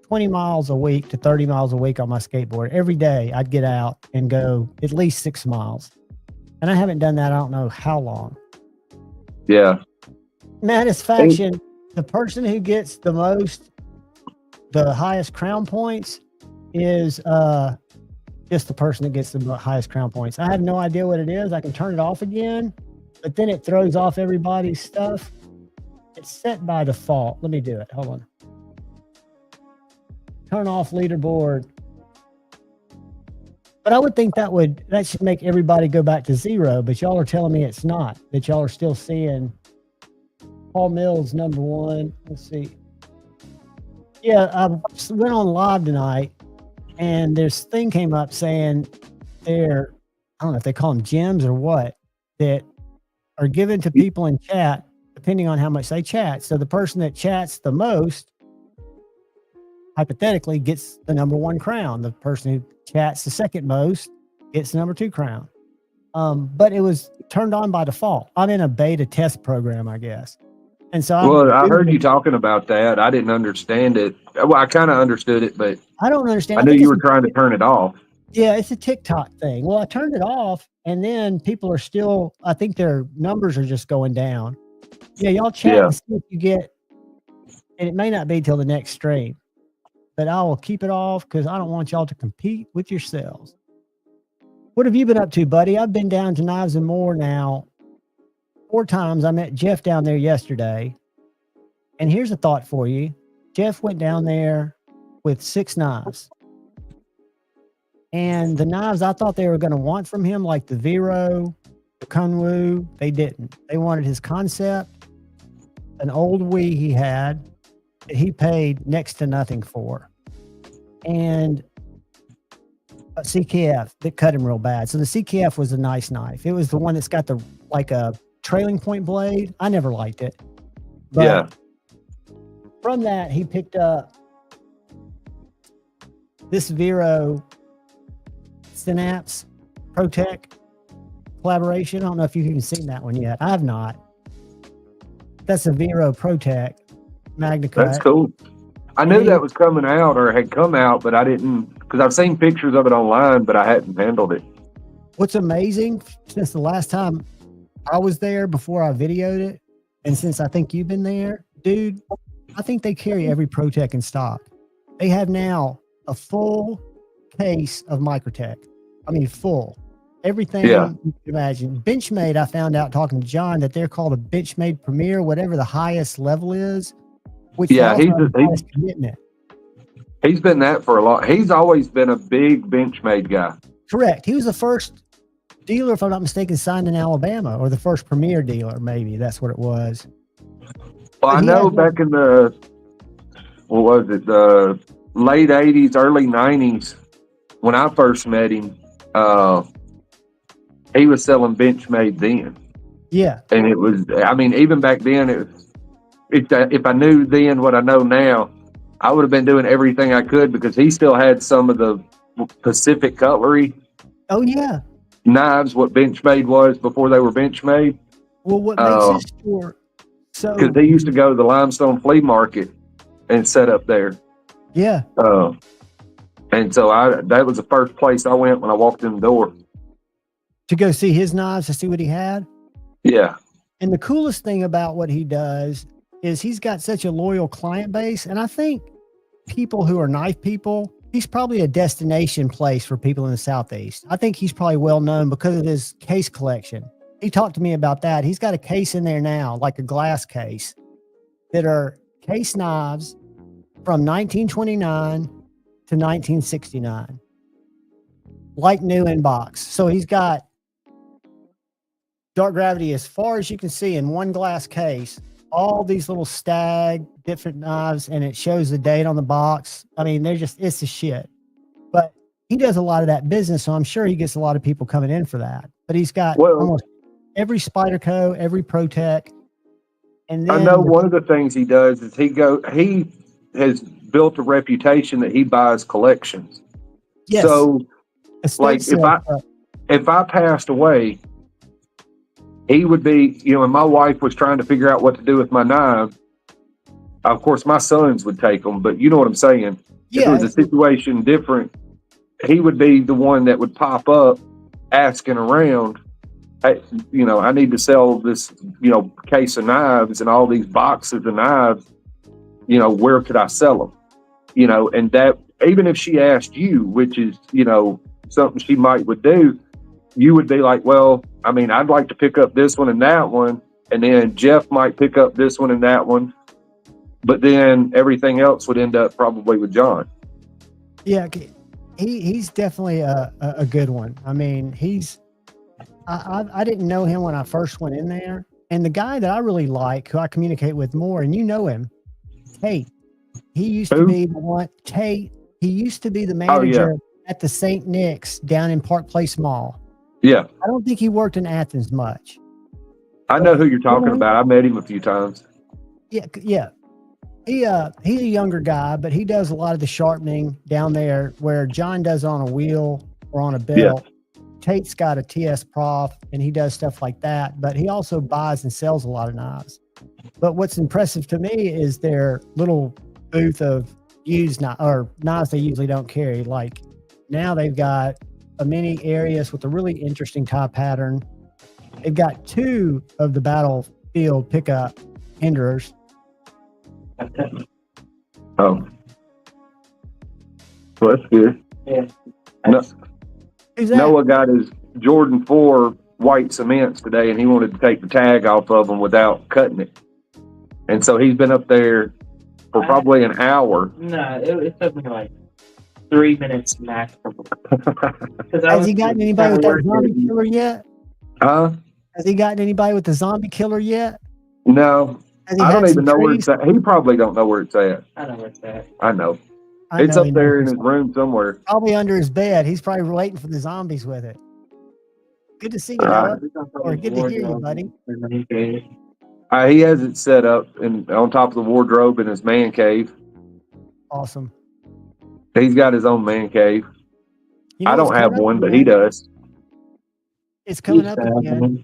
S8: 20 miles a week to 30 miles a week on my skateboard. Every day I'd get out and go at least 6 miles. And I haven't done that I don't know how long.
S14: Yeah.
S8: Satisfaction, the person who gets the highest crown points is just the person that gets the highest crown points. I have no idea what it is. I can turn it off again, but then it throws off everybody's stuff. It's set by default. Let me do it. Hold on. Turn off leaderboard. But I would think that should make everybody go back to 0, but y'all are telling me it's not, that y'all are still seeing Paul Mills #1. Let's see. Yeah, I went on live tonight and this thing came up saying I don't know if they call them gems or what, that are given to people in chat depending on how much they chat. So the person that chats the most hypothetically gets the #1 crown. The person who chats the second most gets the #2 crown. But it was turned on by default. I'm in a beta test program, I guess. And so
S14: I heard you talking about that. I didn't understand it. Well, I kind of understood it, but
S8: I don't understand.
S14: I knew you were trying to turn it off.
S8: Yeah, it's a TikTok thing. Well, I turned it off, and then people are still, I think their numbers are just going down. Yeah, y'all chat and see if you get, and it may not be till the next stream, but I will keep it off because I don't want y'all to compete with yourselves. What have you been up to, buddy? I've been down to Knives and More now 4 times. I met Jeff down there yesterday. And here's a thought for you. Jeff went down there with 6 knives. And the knives I thought they were going to want from him, like the Vero, the Kunwu, they didn't. They wanted his concept, an old Wii he had that he paid next to nothing for, and a CKF that cut him real bad. So the CKF was a nice knife. It was the one that's got the like a trailing point blade. I never liked it. But
S14: Yeah.
S8: from that, he picked up this Vero Synapse ProTech collaboration. I don't know if you've even seen that one yet. I have not. That's a Vero ProTech Magna Cut.
S14: That's cool. I knew that was coming out or had come out, but I didn't, because I've seen pictures of it online, but I hadn't handled it.
S8: What's amazing, since the last time I was there before I videoed it, and since I think you've been there, dude, I think they carry every ProTech in stock. They have now a full case of Microtech. I mean, full. Everything you can imagine. Benchmade, I found out talking to John that they're called a Benchmade Premier, whatever the highest level is. Which
S14: He's
S8: commitment.
S14: He's been that for a lot. He's always been a big Benchmade guy.
S8: Correct. He was the first dealer, if I'm not mistaken, signed in Alabama, or the first Premier dealer, maybe. That's what it was.
S14: Well, I know back in the, what was it, the late 80s, early 90s, when I first met him, he was selling Benchmade then.
S8: Yeah.
S14: And it was, I mean, even back then, it was, if I knew then what I know now, I would have been doing everything I could, because he still had some of the Pacific cutlery.
S8: Oh, yeah.
S14: Knives, what Benchmade was before they were Benchmade.
S8: Well, what makes this store so...
S14: Because they used to go to the Limestone Flea Market and set up there.
S8: Yeah.
S14: And so that was the first place I went when I walked in the door.
S8: To go see his knives, to see what he had?
S14: Yeah.
S8: And the coolest thing about what he does is he's got such a loyal client base. And I think people who are knife people, he's probably a destination place for people in the Southeast. I think he's probably well known because of his case collection. He talked to me about that. He's got a case in there now, like a glass case, that are case knives from 1929 to 1969. Like new in box. So he's got dark gravity as far as you can see in one glass case, all these little stag different knives, and it shows the date on the box. I mean, it's the shit. But he does a lot of that business, so I'm sure he gets a lot of people coming in for that. But he's got almost every Spyderco, every ProTech. And then
S14: I know one of the things he does is he has built a reputation that he buys collections.
S8: Yes.
S14: So like if I passed away, he would be, and my wife was trying to figure out what to do with my knives. Of course, my sons would take them, but you know what I'm saying?
S8: Yeah.
S14: If it was a situation different, he would be the one that would pop up asking around, hey, I need to sell this, case of knives and all these boxes of knives, where could I sell them? And that, even if she asked you, which is, something she would do, you would be like, well, I mean, I'd like to pick up this one and that one. And then Jeff might pick up this one and that one. But then everything else would end up probably with John.
S8: Yeah, he's definitely a good one. I mean, I didn't know him when I first went in there. And the guy that I really like, who I communicate with more, and you know him, Tate. He used to be the one, Tate. He used to be the manager at the St. Nick's down in Park Place Mall.
S14: Yeah.
S8: I don't think he worked in Athens much.
S14: I know who you're talking about. I met him a few times.
S8: Yeah. He's a younger guy, but he does a lot of the sharpening down there where John does on a wheel or on a belt. Yeah. Tate's got a TS Prof, and he does stuff like that, but he also buys and sells a lot of knives. But what's impressive to me is their little booth of used knives they usually don't carry. Like now they've got a mini Arius with a really interesting tie pattern. They've got 2 of the Battlefield pickup hinderers.
S14: Oh, well, that's good.
S8: Yeah.
S14: Noah got his Jordan 4 white cements today, and he wanted to take the tag off of them without cutting it. And so he's been up there for probably an hour.
S15: No, it took me like 3 minutes maximum.
S8: Has he gotten anybody with that zombie killer yet?
S14: Huh?
S8: Has he gotten anybody with the zombie killer yet?
S14: No.
S8: Has he
S14: I don't
S8: had
S14: even
S8: some
S14: know where
S8: trees?
S14: it's at. He probably don't know where it's at.
S15: I know where it's at.
S14: I know.
S8: I
S14: It's
S8: know
S14: up
S8: he
S14: there in
S8: knows.
S14: his room somewhere.
S8: Probably under his bed. He's probably waiting for the zombies with it. Good to see you, Noah. Or good to hear you, buddy.
S14: He has it set up on top of the wardrobe in his man cave.
S8: Awesome.
S14: He's got his own man cave.
S8: You know
S14: I don't
S8: what's
S14: have
S8: coming up
S14: one, but
S8: again?
S14: he does.
S8: It's coming up again.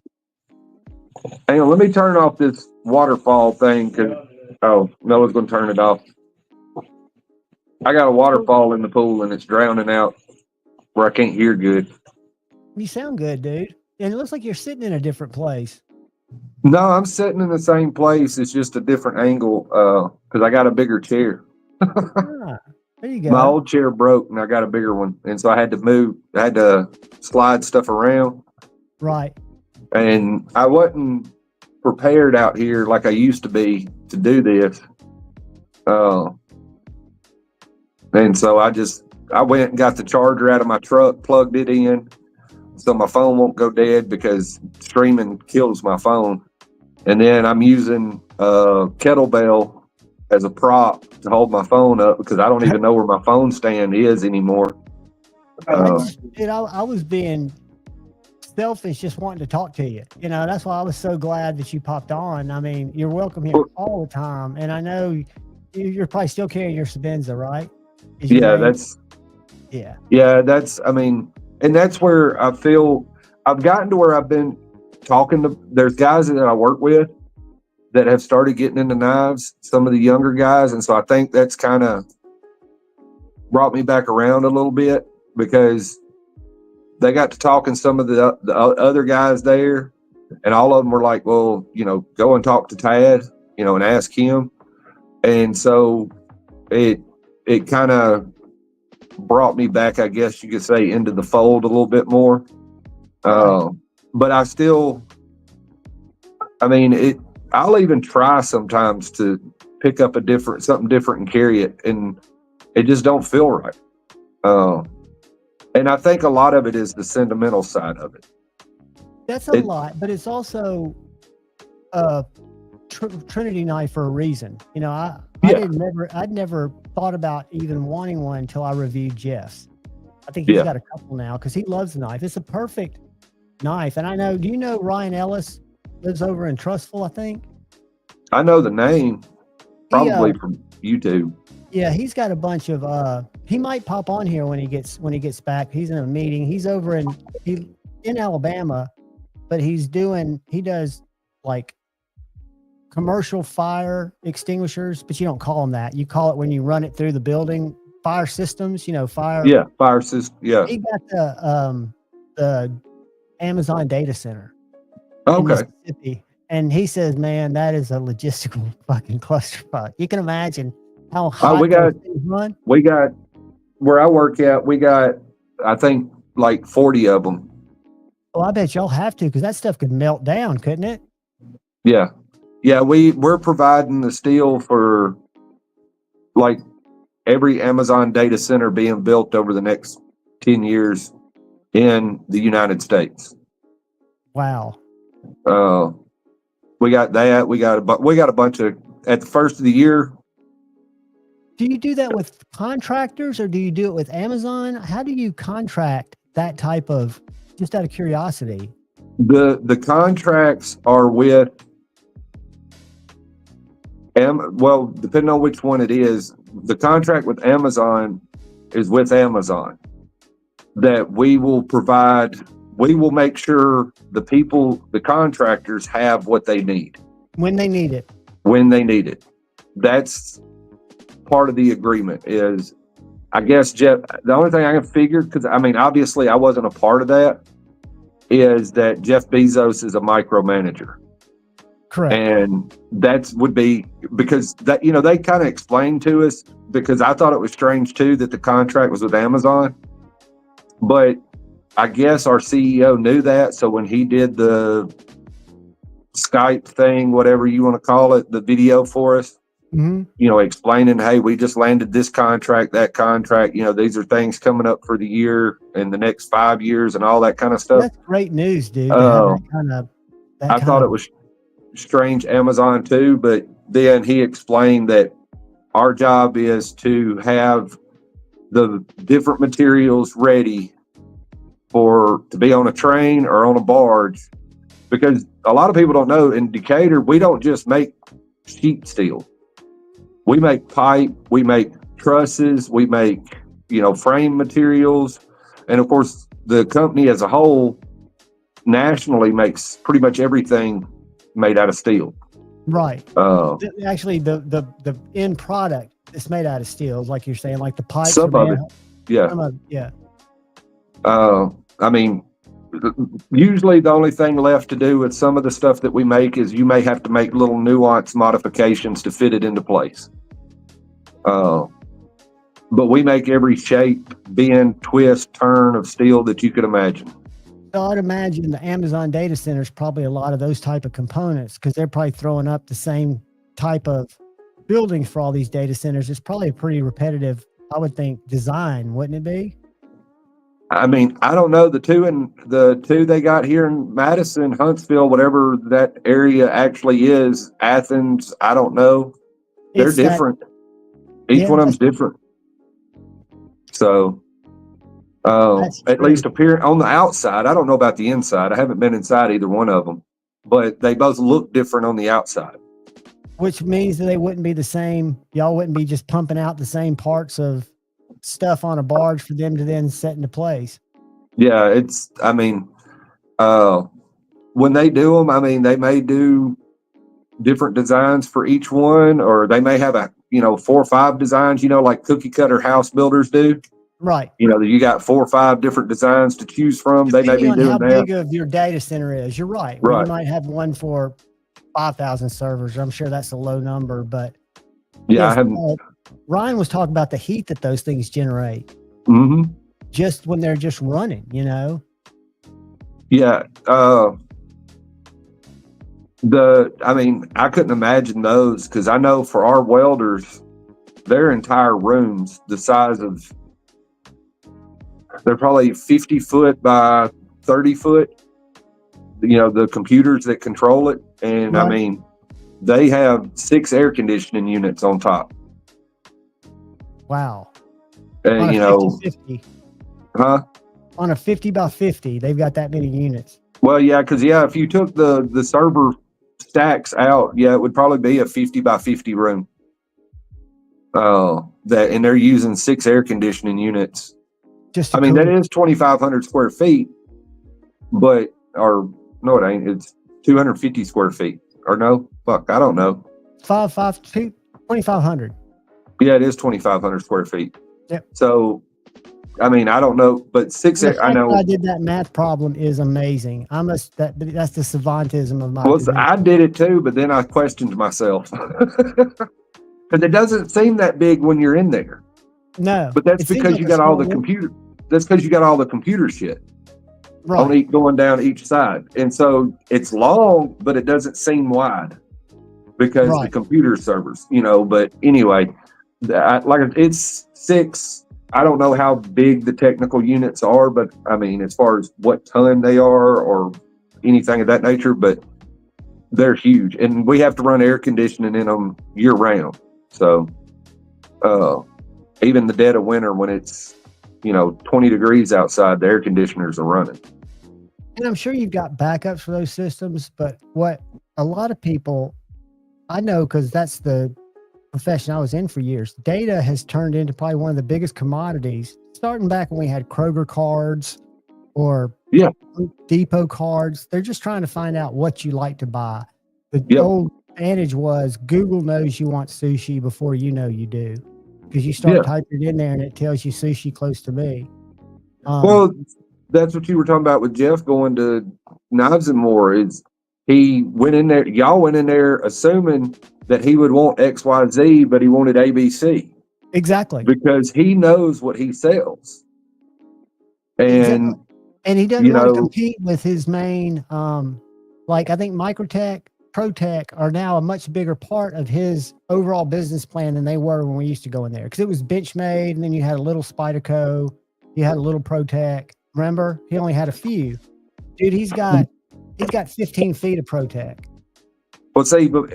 S14: Hang on, let me turn off this waterfall thing because Noah's going to turn it off. I got a waterfall in the pool and it's drowning out where I can't hear good.
S8: You sound good, dude. And it looks like you're sitting in a different place.
S14: No, I'm sitting in the same place. It's just a different angle because I got a bigger chair.
S8: There you go.
S14: My old chair broke and I got a bigger one. And so I had to move. I had to slide stuff around.
S8: Right.
S14: And I wasn't prepared out here like I used to be to do this. And so I went and got the charger out of my truck, plugged it in so my phone won't go dead because streaming kills my phone. And then I'm using a kettlebell as a prop to hold my phone up because I don't even know where my phone stand is anymore.
S8: I was being selfish just wanting to talk to you. You know, that's why I was so glad that you popped on. I mean, you're welcome here all the time. And I know you're probably still carrying your Sabenza, right? And that's where I feel I've gotten to where I've been talking to, there's guys that I work with that have started getting into knives, some of the younger guys. And so I think that's kind of brought me back around a little bit because they got to talking some of the other guys there and all of them were like, well, you know, go and talk to Tad, you know, and ask him. And so it kind of brought me back, I guess you could say, into the fold a little bit more. But I still, I mean, I'll even try sometimes to pick up something different and carry it, and it just don't feel right. And I think a lot of it is the sentimental side of it. That's a lot, but it's also a Trinity knife for a reason. You know, I'd never thought about even wanting one until I reviewed Jeff's. I think he's got a couple now because he loves the knife. It's a perfect knife. And I know, do you know Ryan Ellis lives over in Trustful, I think? I know the name, probably from YouTube. Yeah, he's got a bunch of he might pop on here when he gets back. He's in a meeting. He's over in Alabama, but he does like commercial fire extinguishers, but you don't call them that. You call it when you run it through the building, fire systems, you know, fire. Yeah, fire system. Yeah. He got the Amazon data center. Okay. In Mississippi. And he says, man, that is a logistical fucking clusterfuck. You can imagine how hot we got where I work at, we got, I think, like 40 of them. Oh, I bet y'all have to, because that stuff could melt down, couldn't it? Yeah. Yeah, we're providing the steel for like every Amazon data center being built over the next 10 years in the United States. Wow. We got that. We got a bunch of, at the first of the year. Do you do that with contractors or do you do it with Amazon? How do you contract that type of, just out of curiosity? The contracts are with, well, depending on which one it is, the contract with Amazon is with Amazon, that we will provide, we will make sure the contractors have what they need. When they need it. When they need it. That's part of the agreement is, I guess, Jeff, the only thing I can figure, because I mean, obviously I wasn't a part of that, is that Jeff Bezos is a micromanager. Correct. And that would be because that, you know, they kind of explained to us, because I thought it was strange too that the contract was with Amazon, but I guess our CEO knew that. So when he did the Skype thing, whatever you want to call it, the video for us,
S14: you know, explaining, hey, we just landed this contract, that contract, you know, these are things coming up for the year and the next 5 years and all that kind of stuff.
S8: That's great news, dude. To have that kind of.
S14: I thought it was strange Amazon too, but then he explained that our job is to have the different materials ready to be on a train or on a barge, because a lot of people don't know in Decatur, we don't just make sheet steel. We make pipe, we make trusses, we make, you know, frame materials. And of course, the company as a whole nationally makes pretty much everything made out of steel.
S8: Right. Actually, the end product is made out of steel, like you're saying, like the pipes.
S14: Some of it, yeah.
S8: Yeah.
S14: I mean, usually the only thing left to do with some of the stuff that we make is you may have to make little nuance modifications to fit it into place. But we make every shape, bend, twist, turn of steel that you could imagine.
S8: So I'd imagine the Amazon data center is probably a lot of those type of components, because they're probably throwing up the same type of buildings for all these data centers. It's probably a pretty repetitive, I would think, design, wouldn't it be?
S14: I mean, I don't know, the two they got here in Madison, Huntsville, whatever that area actually is, Athens, I don't know. They're different. Each one of them's different. So, at least appear on the outside. I don't know about the inside. I haven't been inside either one of them, but they both look different on the outside.
S8: Which means that they wouldn't be the same. Y'all wouldn't be just pumping out the same parts of stuff on a barge for them to then set into place.
S14: Yeah, I mean, when they do them, I mean, they may do different designs for each one, or they may have 4 or 5 designs, like cookie cutter house builders do.
S8: Right.
S14: You got 4 or 5 different designs to choose from. They may be doing
S8: how
S14: that.
S8: big of your data center is. You're right.
S14: Right.
S8: You might have one for 5,000 servers. I'm sure that's a low number, but
S14: yeah,
S8: yes,
S14: I haven't.
S8: Ryan was talking about the heat that those things generate.
S14: Mm-hmm.
S8: Just when they're just running,
S14: Yeah. I couldn't imagine those, because I know for our welders, their entire rooms, the size of, they're probably 50 foot by 30 foot, the computers that control it. And
S8: right.
S14: I mean, they have 6 air conditioning units on top.
S8: Wow.
S14: And,
S8: on a 50,
S14: huh?
S8: On a 50 by 50, they've got that many units.
S14: Well, yeah, because if you took the server stacks out, it would probably be a 50 by 50 room. And they're using 6 air conditioning units. That is 2,500 square feet, but no, it ain't. It's 250 square feet. Or no, fuck, I don't know.
S8: 2,500.
S14: Yeah, it is 2,500 square feet.
S8: Yep.
S14: So, I don't know, but 6. I know.
S8: I did that math problem is amazing. That's the savantism of my.
S14: Well, I did it too, but then I questioned myself because it doesn't seem that big when you're in there.
S8: No,
S14: but that's because you got all the computer. That's because you got all the computer shit.
S8: Right.
S14: Going down each side, and so it's long, but it doesn't seem wide because the computer servers, But anyway, it's 6. I don't know how big the technical units are, but as far as what ton they are or anything of that nature, but they're huge, and we have to run air conditioning in them year round. So, even the dead of winter when it's 20 degrees outside, the air conditioners are running.
S8: And I'm sure you've got backups for those systems, but what a lot of people, I know, because that's the profession I was in for years, data has turned into probably one of the biggest commodities, starting back when we had Kroger cards or Depot cards. They're just trying to find out what you like to buy. The old adage was Google knows you want sushi before you know you do, because you start typing it in there and it tells you sushi close to me.
S14: Well, that's what you were talking about with Jeff going to Knives and More. Is he went in there? Y'all went in there assuming that he would want XYZ, but he wanted ABC.
S8: Exactly.
S14: Because he knows what he sells. And
S8: he doesn't want to compete with his main, I think Microtech, ProTech are now a much bigger part of his overall business plan than they were when we used to go in there. Because it was Benchmade, and then you had a little Spyderco, you had a little ProTech. Remember, he only had a few. Dude, he's got 15 feet of ProTech.
S14: Well, see, but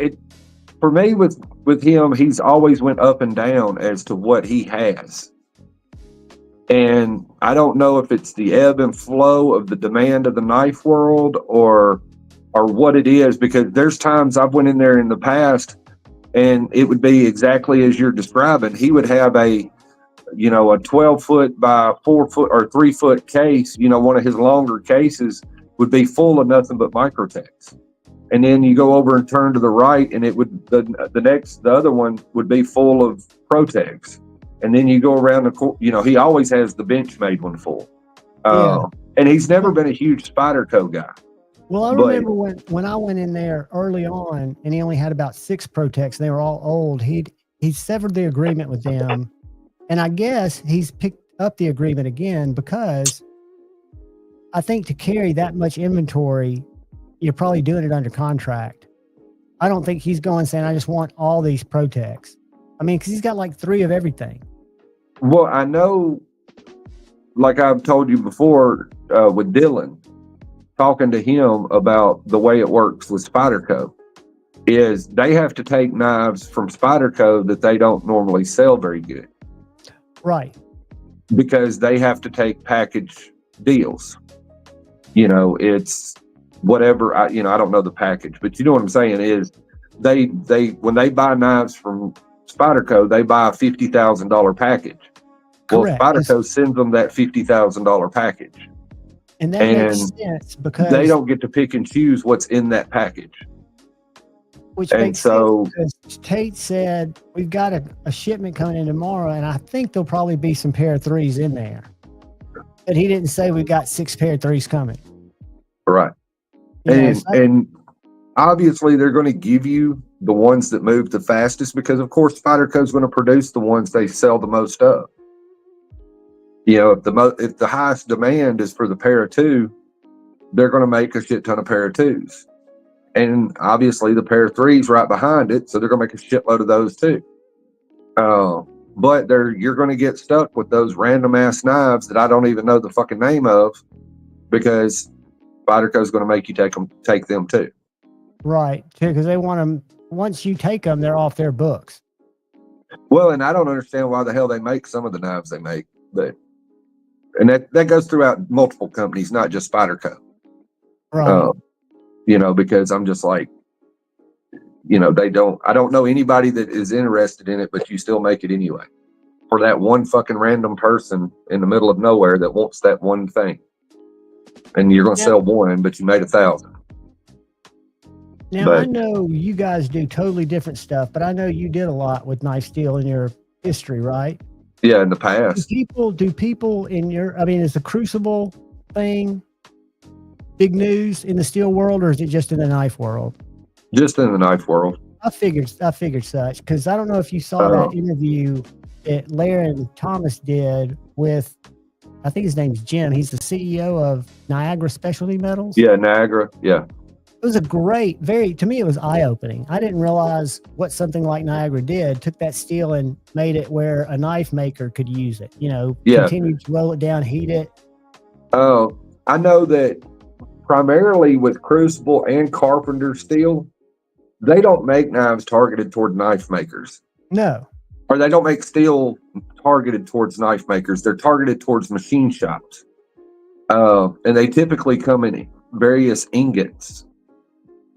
S14: for me with him, he's always went up and down as to what he has. And I don't know if it's the ebb and flow of the demand of the knife world or what it is, because there's times I've went in there in the past and it would be exactly as you're describing. He would have a 12 foot by 4 foot or 3 foot case, one of his longer cases would be full of nothing but Microtechs. And then you go over and turn to the right and it would, the other one would be full of ProTechs. And then you go around he always has the Benchmade one full. And he's never been a huge Spyderco guy.
S8: Well, I remember when I went in there early on and he only had about 6 ProTechs, they were all old. He severed the agreement with them. And I guess he's picked up the agreement again because I think to carry that much inventory, you're probably doing it under contract. I don't think he's going saying, I just want all these ProTechs. I mean, because he's got like 3 of everything.
S14: Well, I know, like I've told you before, with Dylan, talking to him about the way it works with Spyderco, is they have to take knives from Spyderco that they don't normally sell very good.
S8: Right.
S14: Because they have to take package deals. It's whatever, I don't know the package, but you know what I'm saying is they when they buy knives from Spyderco, they buy a $50,000 package.
S8: Correct.
S14: Well, Spyderco sends them that $50,000 package.
S8: And that makes sense because
S14: they don't get to pick and choose what's in that package.
S8: Which makes sense because Tate said, we've got a shipment coming in tomorrow, and I think there'll probably be some pair of 3s in there. But he didn't say we've got 6 pair of 3s coming.
S14: Right. And obviously they're going to give you the ones that move the fastest because, of course, Spyderco is going to produce the ones they sell the most of. If the highest demand is for the pair of 2, they're going to make a shit ton of pair of 2s. And obviously the pair of 3s right behind it, so they're going to make a shitload of those too. But you're going to get stuck with those random ass knives that I don't even know the fucking name of because Spyderco is going to make you take them too. Right,
S8: because they want them. Once you take them, they're off their books.
S14: Well, and I don't understand why the hell they make some of the knives they make, and that goes throughout multiple companies, not just Spyderco.
S8: Right.
S14: Because I'm just like, I don't know anybody that is interested in it, but you still make it anyway for that one fucking random person in the middle of nowhere that wants that one thing. And you're going to sell one, but you made 1,000.
S8: Now, I know you guys do totally different stuff, but I know you did a lot with knife steel in your history, right?
S14: Yeah, in the past.
S8: Do people is the Crucible thing big news in the steel world, or is it just in the knife world?
S14: Just in the knife world.
S8: I figured such, because I don't know if you saw that interview that Laren Thomas did with, I think his name's Jim. He's the CEO of Niagara Specialty Metals.
S14: Yeah, Niagara. Yeah.
S8: It was a great, to me, it was eye-opening. I didn't realize what something like Niagara did, took that steel and made it where a knife maker could use it, continue to roll it down, heat it.
S14: Oh, I know that primarily with Crucible and Carpenter steel, they don't make knives targeted toward knife makers.
S8: No.
S14: Or they don't make steel targeted towards knife makers. They're targeted towards machine shops. And they typically come in various ingots,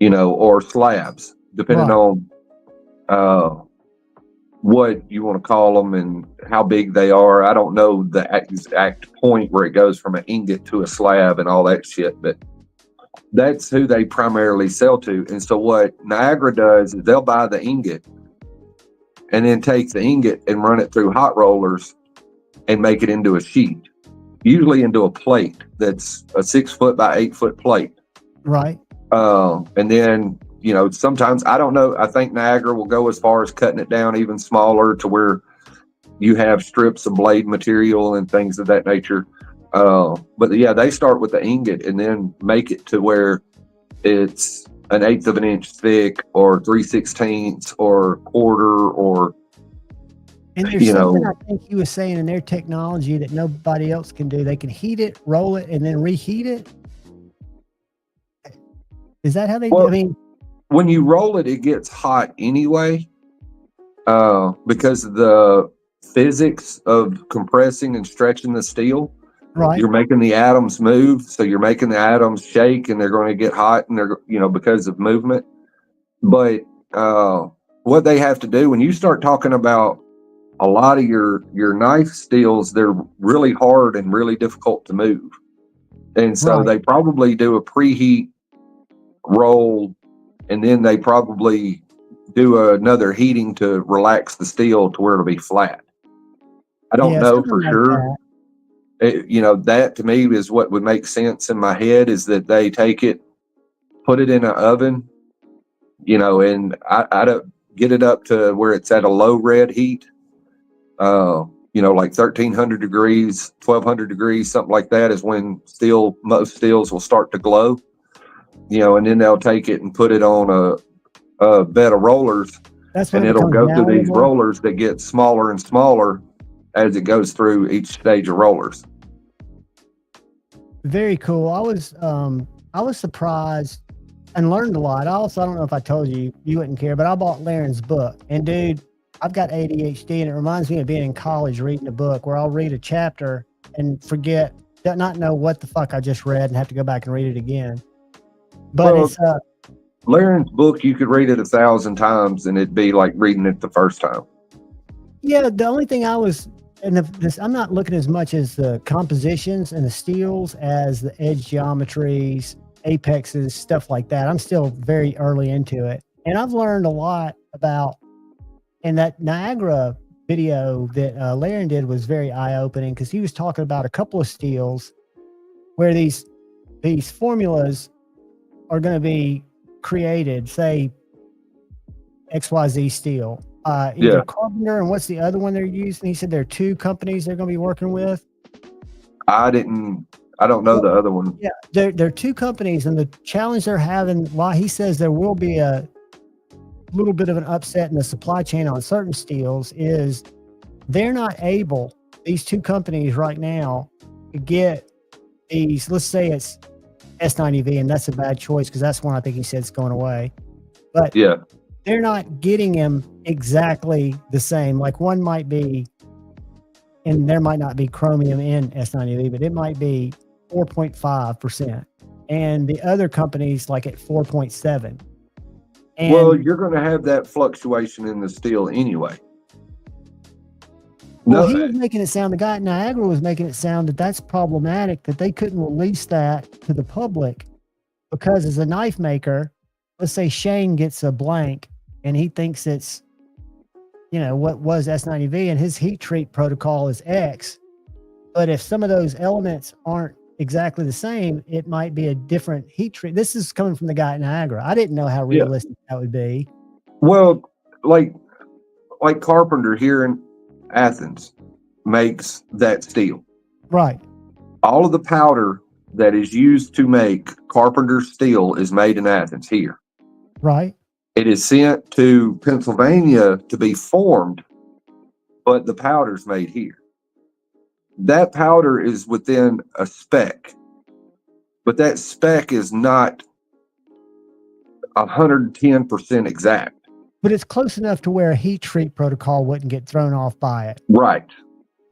S14: or slabs, depending on what you want to call them and how big they are. I don't know the exact point where it goes from an ingot to a slab and all that shit, but that's who they primarily sell to. And so what Niagara does is they'll buy the ingot and then take the ingot and run it through hot rollers and make it into a sheet, usually into a plate that's a 6 foot by 8 foot plate.
S8: Right.
S14: And then, sometimes, I don't know, I think Niagara will go as far as cutting it down even smaller to where you have strips of blade material and things of that nature. But yeah, they start with the ingot and then make it to where it's an 1/8 of an inch thick or 3/16 or quarter or,
S8: And there's something I think he was saying in their technology that nobody else can do. They can heat it, roll it, and then reheat it. Is that how they do? I mean,
S14: when you roll it, it gets hot anyway, because of the physics of compressing and stretching the steel.
S8: Right.
S14: You're making the atoms move, so you're making the atoms shake, and they're going to get hot, and they're, because of movement. But what they have to do when you start talking about a lot of your knife steels, they're really hard and really difficult to move, and so they probably do a preheat roll, and then they probably do another heating to relax the steel to where it'll be flat. I don't know for sure. That to me is what would make sense in my head, is that they take it, put it in an oven, and I don't get it up to where it's at a low red heat, like 1,300 degrees, 1,200 degrees, something like that is when most steels will start to glow, and then they'll take it and put it on a bed of rollers, and it'll go through these rollers that get smaller and smaller as it goes through each stage of rollers.
S8: Very cool. I was surprised and learned a lot. I don't know if I told you, you wouldn't care, but I bought Laren's book, and dude, I've got ADHD, and it reminds me of being in college reading a book where I'll read a chapter and not know what the fuck I just read and have to go back and read it again. But it's
S14: Laren's book, you could read it 1,000 times and it'd be like reading it the first time.
S8: Yeah, the only thing I'm not looking as much as the compositions and the steels as the edge geometries, apexes, stuff like that. I'm still very early into it. And I've learned a lot about, and that Niagara video that Laren did was very eye-opening, because he was talking about a couple of steels where these formulas are going to be created, say XYZ steel, either Carpenter, and what's the other one they're using? He said there are 2 companies they're going to be working with.
S14: I don't know the other one.
S8: Yeah, there are 2 companies, and the challenge they're having, why he says there will be a little bit of an upset in the supply chain on certain steels, is they're not able, these 2 companies right now, to get these, let's say it's S90V, and that's a bad choice because that's one I think he said is going away. But they're not getting them exactly the same. Like one might be, and there might not be chromium in S90V, but it might be 4.5%. And the other company's like at 4.7.
S14: Well, you're going to have that fluctuation in the steel anyway.
S8: Well, he was making it sound, the guy at Niagara was making it sound that that's problematic, that they couldn't release that to the public because as a knife maker, let's say Shayne gets a blank and he thinks it's, what was S90V, and his heat treat protocol is X. But if some of those elements aren't exactly the same, it might be a different heat treat. This is coming from the guy at Niagara. I didn't know how realistic that would be.
S14: Well, like Carpenter here in Athens makes that steel.
S8: Right.
S14: All of the powder that is used to make Carpenter steel is made in Athens here.
S8: Right.
S14: It is sent to Pennsylvania to be formed, but the powder's made here. That powder is within a spec, but that spec is not 110% exact.
S8: But it's close enough to where a heat treat protocol wouldn't get thrown off by it.
S14: Right.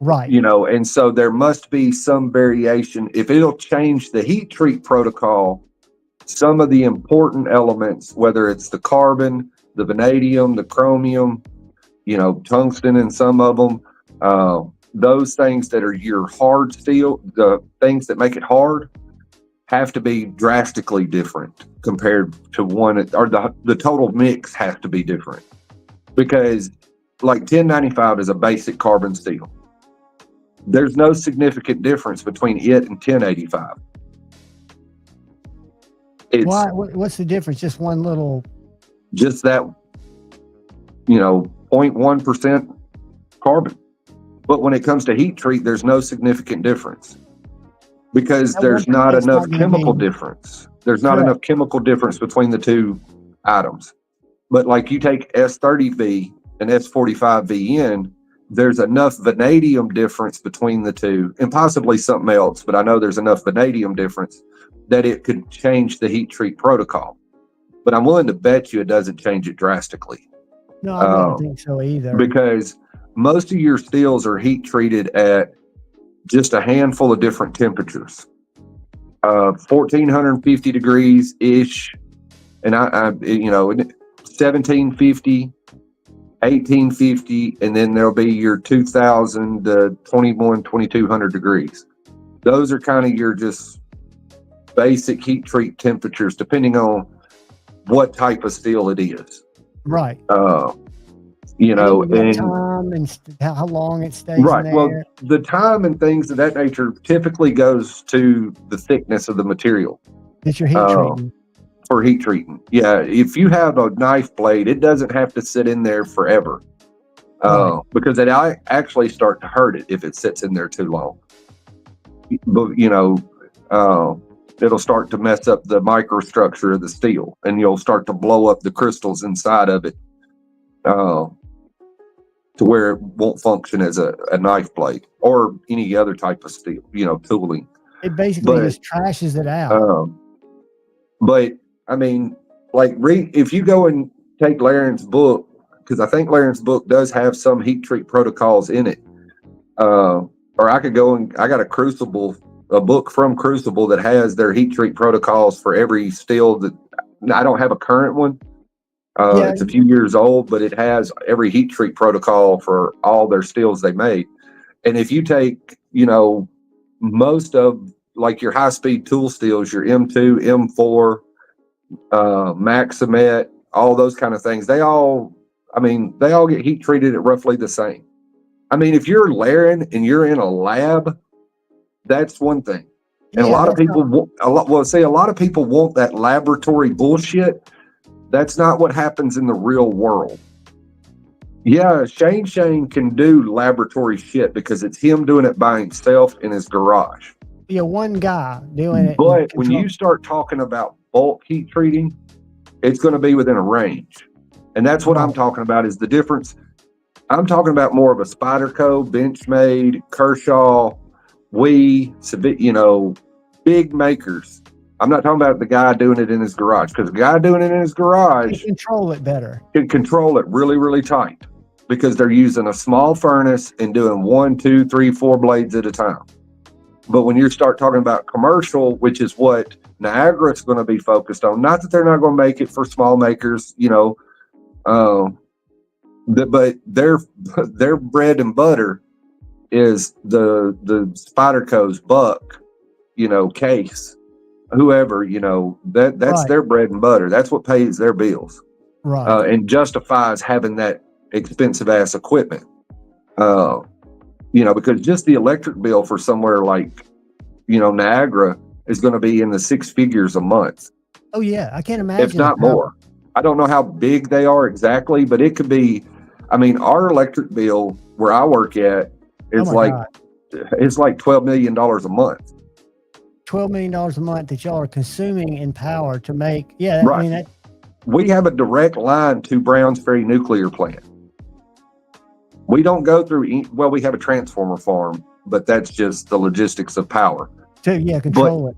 S8: Right.
S14: And so there must be some variation. If it'll change the heat treat protocol, some of the important elements, whether it's the carbon, the vanadium, the chromium, tungsten in some of them, those things that are your hard steel, the things that make it hard, have to be drastically different compared to one, or the total mix has to be different, because like 1095 is a basic carbon steel. There's no significant difference between it and 1085.
S8: Why? What's the difference? Just one little.
S14: Just that, 0.1% carbon. But when it comes to heat treat, there's no significant difference. because
S8: That
S14: there's
S8: one
S14: not
S8: plant's
S14: enough
S8: not gonna
S14: chemical
S8: be
S14: difference. There's not
S8: correct.
S14: enough chemical difference between the two items. But like you take S30V and S45VN, there's enough vanadium difference between the two, and possibly something else, but I know there's enough vanadium difference that it could change the heat treat protocol. But I'm willing to bet you it doesn't change it drastically.
S8: No, I wouldn't think so either.
S14: Because most of your steels are heat treated at just a handful of different temperatures. 1450 degrees ish, and I 1750, 1850, and then there'll be your 2000 to 2200 degrees. Those are kind of your just basic heat treat temperatures, depending on what type of steel it is.
S8: Right.
S14: And
S8: time and how long it stays
S14: right.
S8: in there.
S14: Well, the time and things of that nature typically goes to the thickness of the material.
S8: That you're heat treating.
S14: For heat treating. Yeah. If you have a knife blade, it doesn't have to sit in there forever. Because it actually start to hurt it if it sits in there too long. But it'll start to mess up the microstructure of the steel, and you'll start to blow up the crystals inside of it. To where it won't function as a knife blade or any other type of steel, tooling.
S8: It basically just trashes it out.
S14: But I mean, like, if you go and take Laren's book, because I think Laren's book does have some heat treat protocols in it. Or I could go and I got a book from Crucible that has their heat treat protocols for every steel that I don't have a current one. It's a few years old, but it has every heat treat protocol for all their steels they made. And if you take, most of like your high speed tool steels, your M2, M4, Maximet, all those kind of things, they all get heat treated at roughly the same. I mean, if you're Laren and you're in a lab, that's one thing. And a lot of people want that laboratory bullshit. That's not what happens in the real world. Yeah, Shayne can do laboratory shit because it's him doing it by himself in his garage.
S8: Yeah, one guy doing it.
S14: But when you start talking about bulk heat treating, it's going to be within a range. And that's what I'm talking about is the difference. I'm talking about more of a Spyderco, Benchmade, Kershaw, big makers. I'm not talking about the guy doing it in his garage, because the guy doing it in his garage
S8: can control it better.
S14: Can control it really, really tight because they're using a small furnace and doing 1, 2, 3, 4 blades at a time. But when you start talking about commercial, which is what Niagara is going to be focused on, not that they're not going to make it for small makers, but their bread and butter is the Spyderco's Buck, Case. Whoever, that's their bread and butter. That's what pays their bills.
S8: Right.
S14: And justifies having that expensive ass equipment. Because just the electric bill for somewhere like, Niagara is going to be in the 6 figures a month.
S8: Oh yeah. I can't imagine.
S14: If not more. I don't know how big they are exactly, but it could be, our electric bill where I work at is it's like $12 million a month.
S8: $12 million a month that y'all are consuming in power to make. Yeah.
S14: Right. We have a direct line to Browns Ferry nuclear plant. We don't go through, we have a transformer farm, but that's just the logistics of power.
S8: Control it.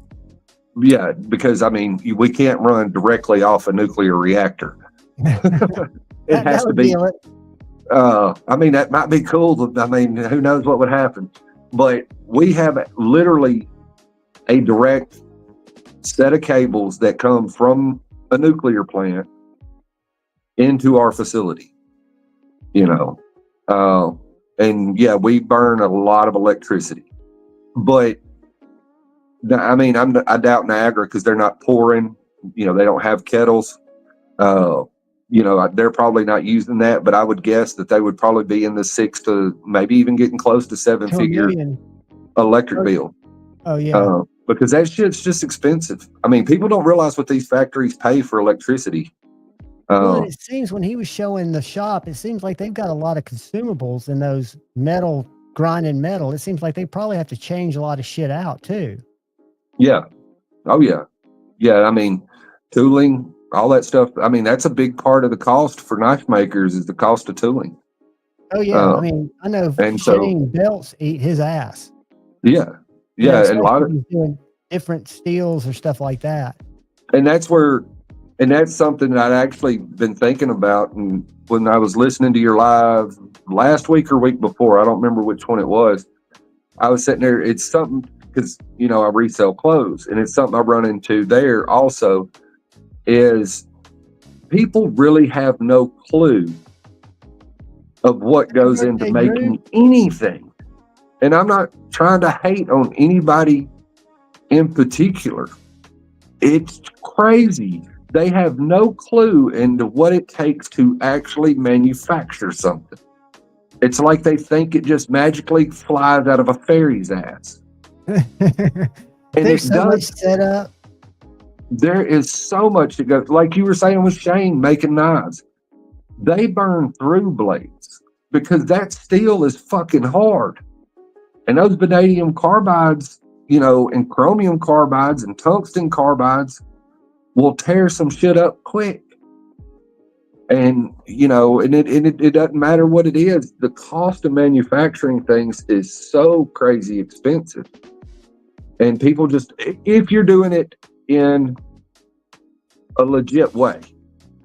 S14: Yeah, because we can't run directly off a nuclear reactor. It has to be. That might be cool. Who knows what would happen? But we have literally a direct set of cables that come from a nuclear plant into our facility. We burn a lot of electricity, but I doubt Niagara because they're not pouring. They don't have kettles. They're probably not using that, but I would guess that they would probably be in the 6 to maybe even getting close to 7-figure electric bill.
S8: Oh yeah.
S14: Because that shit's just expensive. People don't realize what these factories pay for electricity.
S8: It seems when he was showing the shop, it seems like they've got a lot of consumables in those grinding metal. It seems like they probably have to change a lot of shit out too.
S14: Yeah. Oh yeah. Yeah. I mean, tooling, all that stuff. I mean, that's a big part of the cost for knife makers is the cost of tooling.
S8: Oh yeah. I mean, I know
S14: and so
S8: Shayne belts eat his ass.
S14: yeah,
S8: You know,
S14: yeah, and a lot
S8: especially
S14: of,
S8: if he's doing different steels or stuff like that.
S14: and that's where, and that's something that I'd actually been thinking about. And when I was listening to your live last week or week before, I don't remember which one it was. I was sitting there. It's something because you know I resell clothes, and it's something I run into there also. Is people really have no clue of what goes into making anything. And I'm not trying to hate on anybody in particular. It's crazy. They have no clue into what it takes to actually manufacture something. It's like they think it just magically flies out of a fairy's ass. And
S8: There's so much setup.
S14: There is so much that goes, like you were saying with Shayne making knives. They burn through blades because that steel is fucking hard. And those vanadium carbides, you know, and chromium carbides and tungsten carbides will tear some shit up quick. And, you know, and it doesn't matter what it is. The cost of manufacturing things is so crazy expensive. And people just, if you're doing it in a legit way,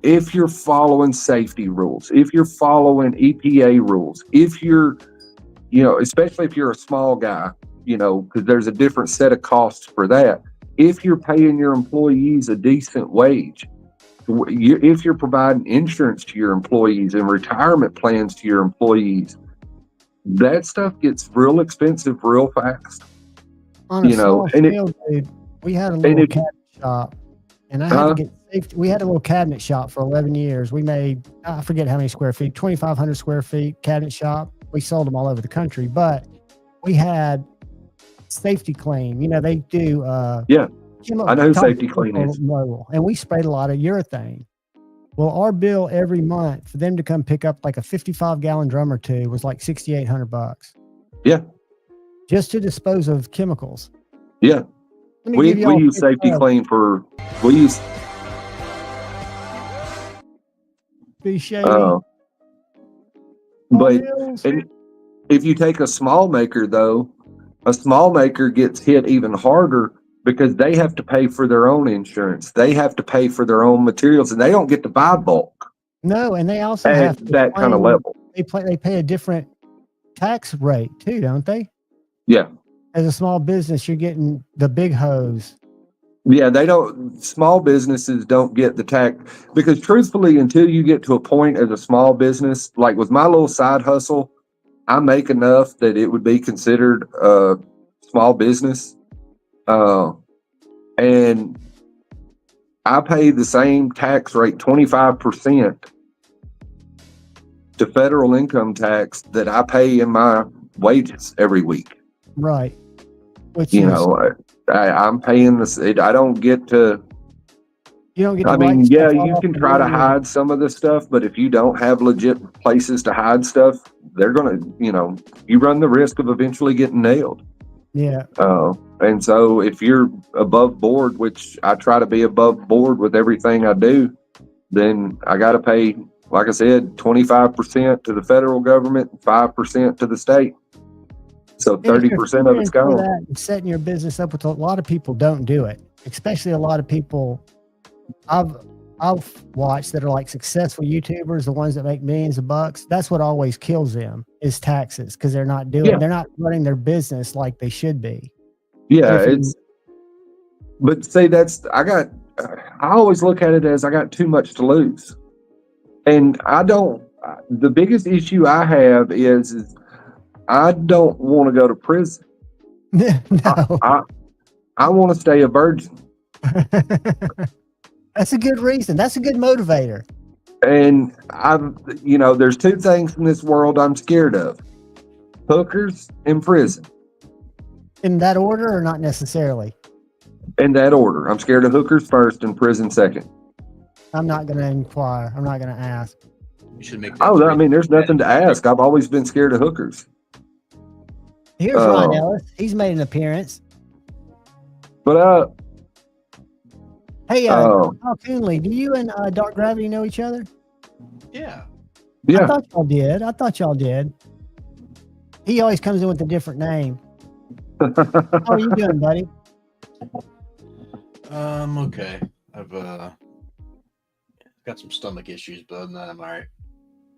S14: if you're following safety rules, if you're following EPA rules, if you're, you know, especially if you're a small guy, you know, because there's a different set of costs for that. If you're paying your employees a decent wage, if you're providing insurance to your employees and retirement plans to your employees, that stuff gets real expensive real fast.
S8: On a small scale, dude, we had a little cabinet shop, and I had to get safety. We had a little cabinet shop for 11 years. We made, I forget how many square feet, 2,500 square feet cabinet shop. We sold them all over the country, but we had safety clean. You know, they do.
S14: Yeah, I know who Safety Clean is.
S8: And we sprayed a lot of urethane. Well, our bill every month for them to come pick up like a 55-gallon drum or two was like $6,800.
S14: Yeah.
S8: Just to dispose of chemicals.
S14: Yeah. We use Safety Clean for, we use.
S8: Be shady.
S14: But and if you take a small maker, though, a small maker gets hit even harder because they have to pay for their own insurance. They have to pay for their own materials, and they don't get to buy bulk.
S8: No, and they also
S14: at
S8: have to
S14: that kind of level.
S8: They pay a different tax rate too, don't they?
S14: Yeah.
S8: As a small business, you're getting the big hose.
S14: Yeah, they don't. Small businesses don't get the tax because, truthfully, until you get to a point as a small business, like with my little side hustle, I make enough that it would be considered a small business. And I pay the same tax rate, 25% to federal income tax that I pay in my wages every week.
S8: Right. Which
S14: you know, I'm paying this. I don't get to.
S8: You don't get to.
S14: I mean, yeah, you can try to hide some of this stuff, but if you don't have legit places to hide stuff, they're gonna, you know, you run the risk of eventually getting nailed.
S8: Yeah.
S14: And so if you're above board, which I try to be above board with everything I do, then I got to pay, like I said, 25% to the federal government, 5% to the state. So 30% of it's gone.
S8: That and setting your business up with a lot of people don't do it, especially a lot of people I've watched that are like successful YouTubers, the ones that make millions of bucks. That's what always kills them is taxes because they're not doing, they're not running their business like they should be.
S14: Yeah, but say I always look at it as I got too much to lose. And the biggest issue I have is I don't want to go to prison.
S8: No.
S14: I want to stay a virgin.
S8: That's a good reason. That's a good motivator.
S14: And there's two things in this world I'm scared of: hookers and prison.
S8: In that order, or not necessarily?
S14: In that order. I'm scared of hookers first and prison second.
S8: I'm not going to inquire. I'm not going to ask.
S11: You should make.
S14: I mean, there's nothing to ask. I've always been scared of hookers.
S8: Here's Ron Ellis. He's made an appearance.
S14: But
S8: Hey,
S14: oh
S8: Kyle Coonley, do you and Dark Gravity know each other?
S11: Yeah.
S8: I
S14: yeah,
S8: thought y'all did. I thought y'all did. He always comes in with a different name. How are you doing, buddy?
S11: Okay. I've got some stomach issues, but other than that, I'm all right.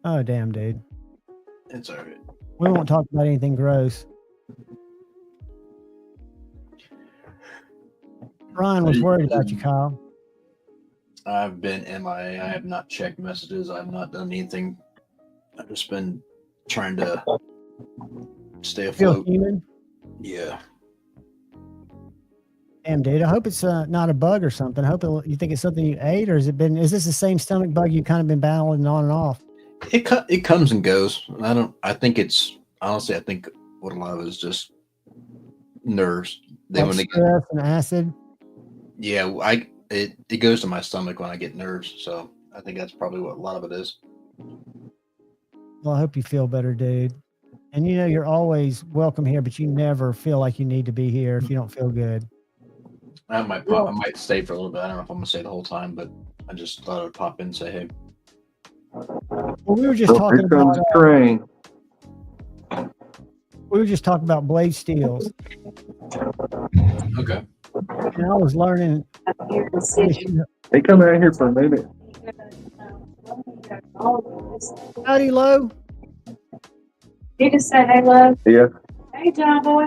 S8: Oh, damn, dude.
S11: It's all right.
S8: We won't talk about anything gross. Ryan was worried about you, Kyle.
S11: I've been MIA. I have not checked messages. I have not done anything. I've just been trying to stay
S8: Feel
S11: afloat.
S8: human?
S11: Yeah.
S8: Damn, dude. I hope it's not a bug or something. I hope you think it's something you ate, or is this the same stomach bug you kind of been battling on and off?
S11: It comes and goes. I think what a lot of it is just nerves. Then when they
S8: Stress and acid.
S11: Yeah, it goes to my stomach when I get nerves, so I think that's probably what a lot of it is.
S8: Well, I hope you feel better, dude. And you know you're always welcome here, but you never feel like you need to be here if you don't feel good.
S11: I might stay for a little bit. I don't know if I'm gonna stay the whole time, but I just thought I would pop in and say hey.
S8: Well, we were just talking
S14: here comes
S8: about
S14: the train.
S8: we were just talking about blade steels.
S11: Okay.
S8: And I was learning.
S14: They come out here for a minute.
S8: Howdy, Lo.
S16: You just said hey, love.
S14: Yeah.
S16: Hey, John boy.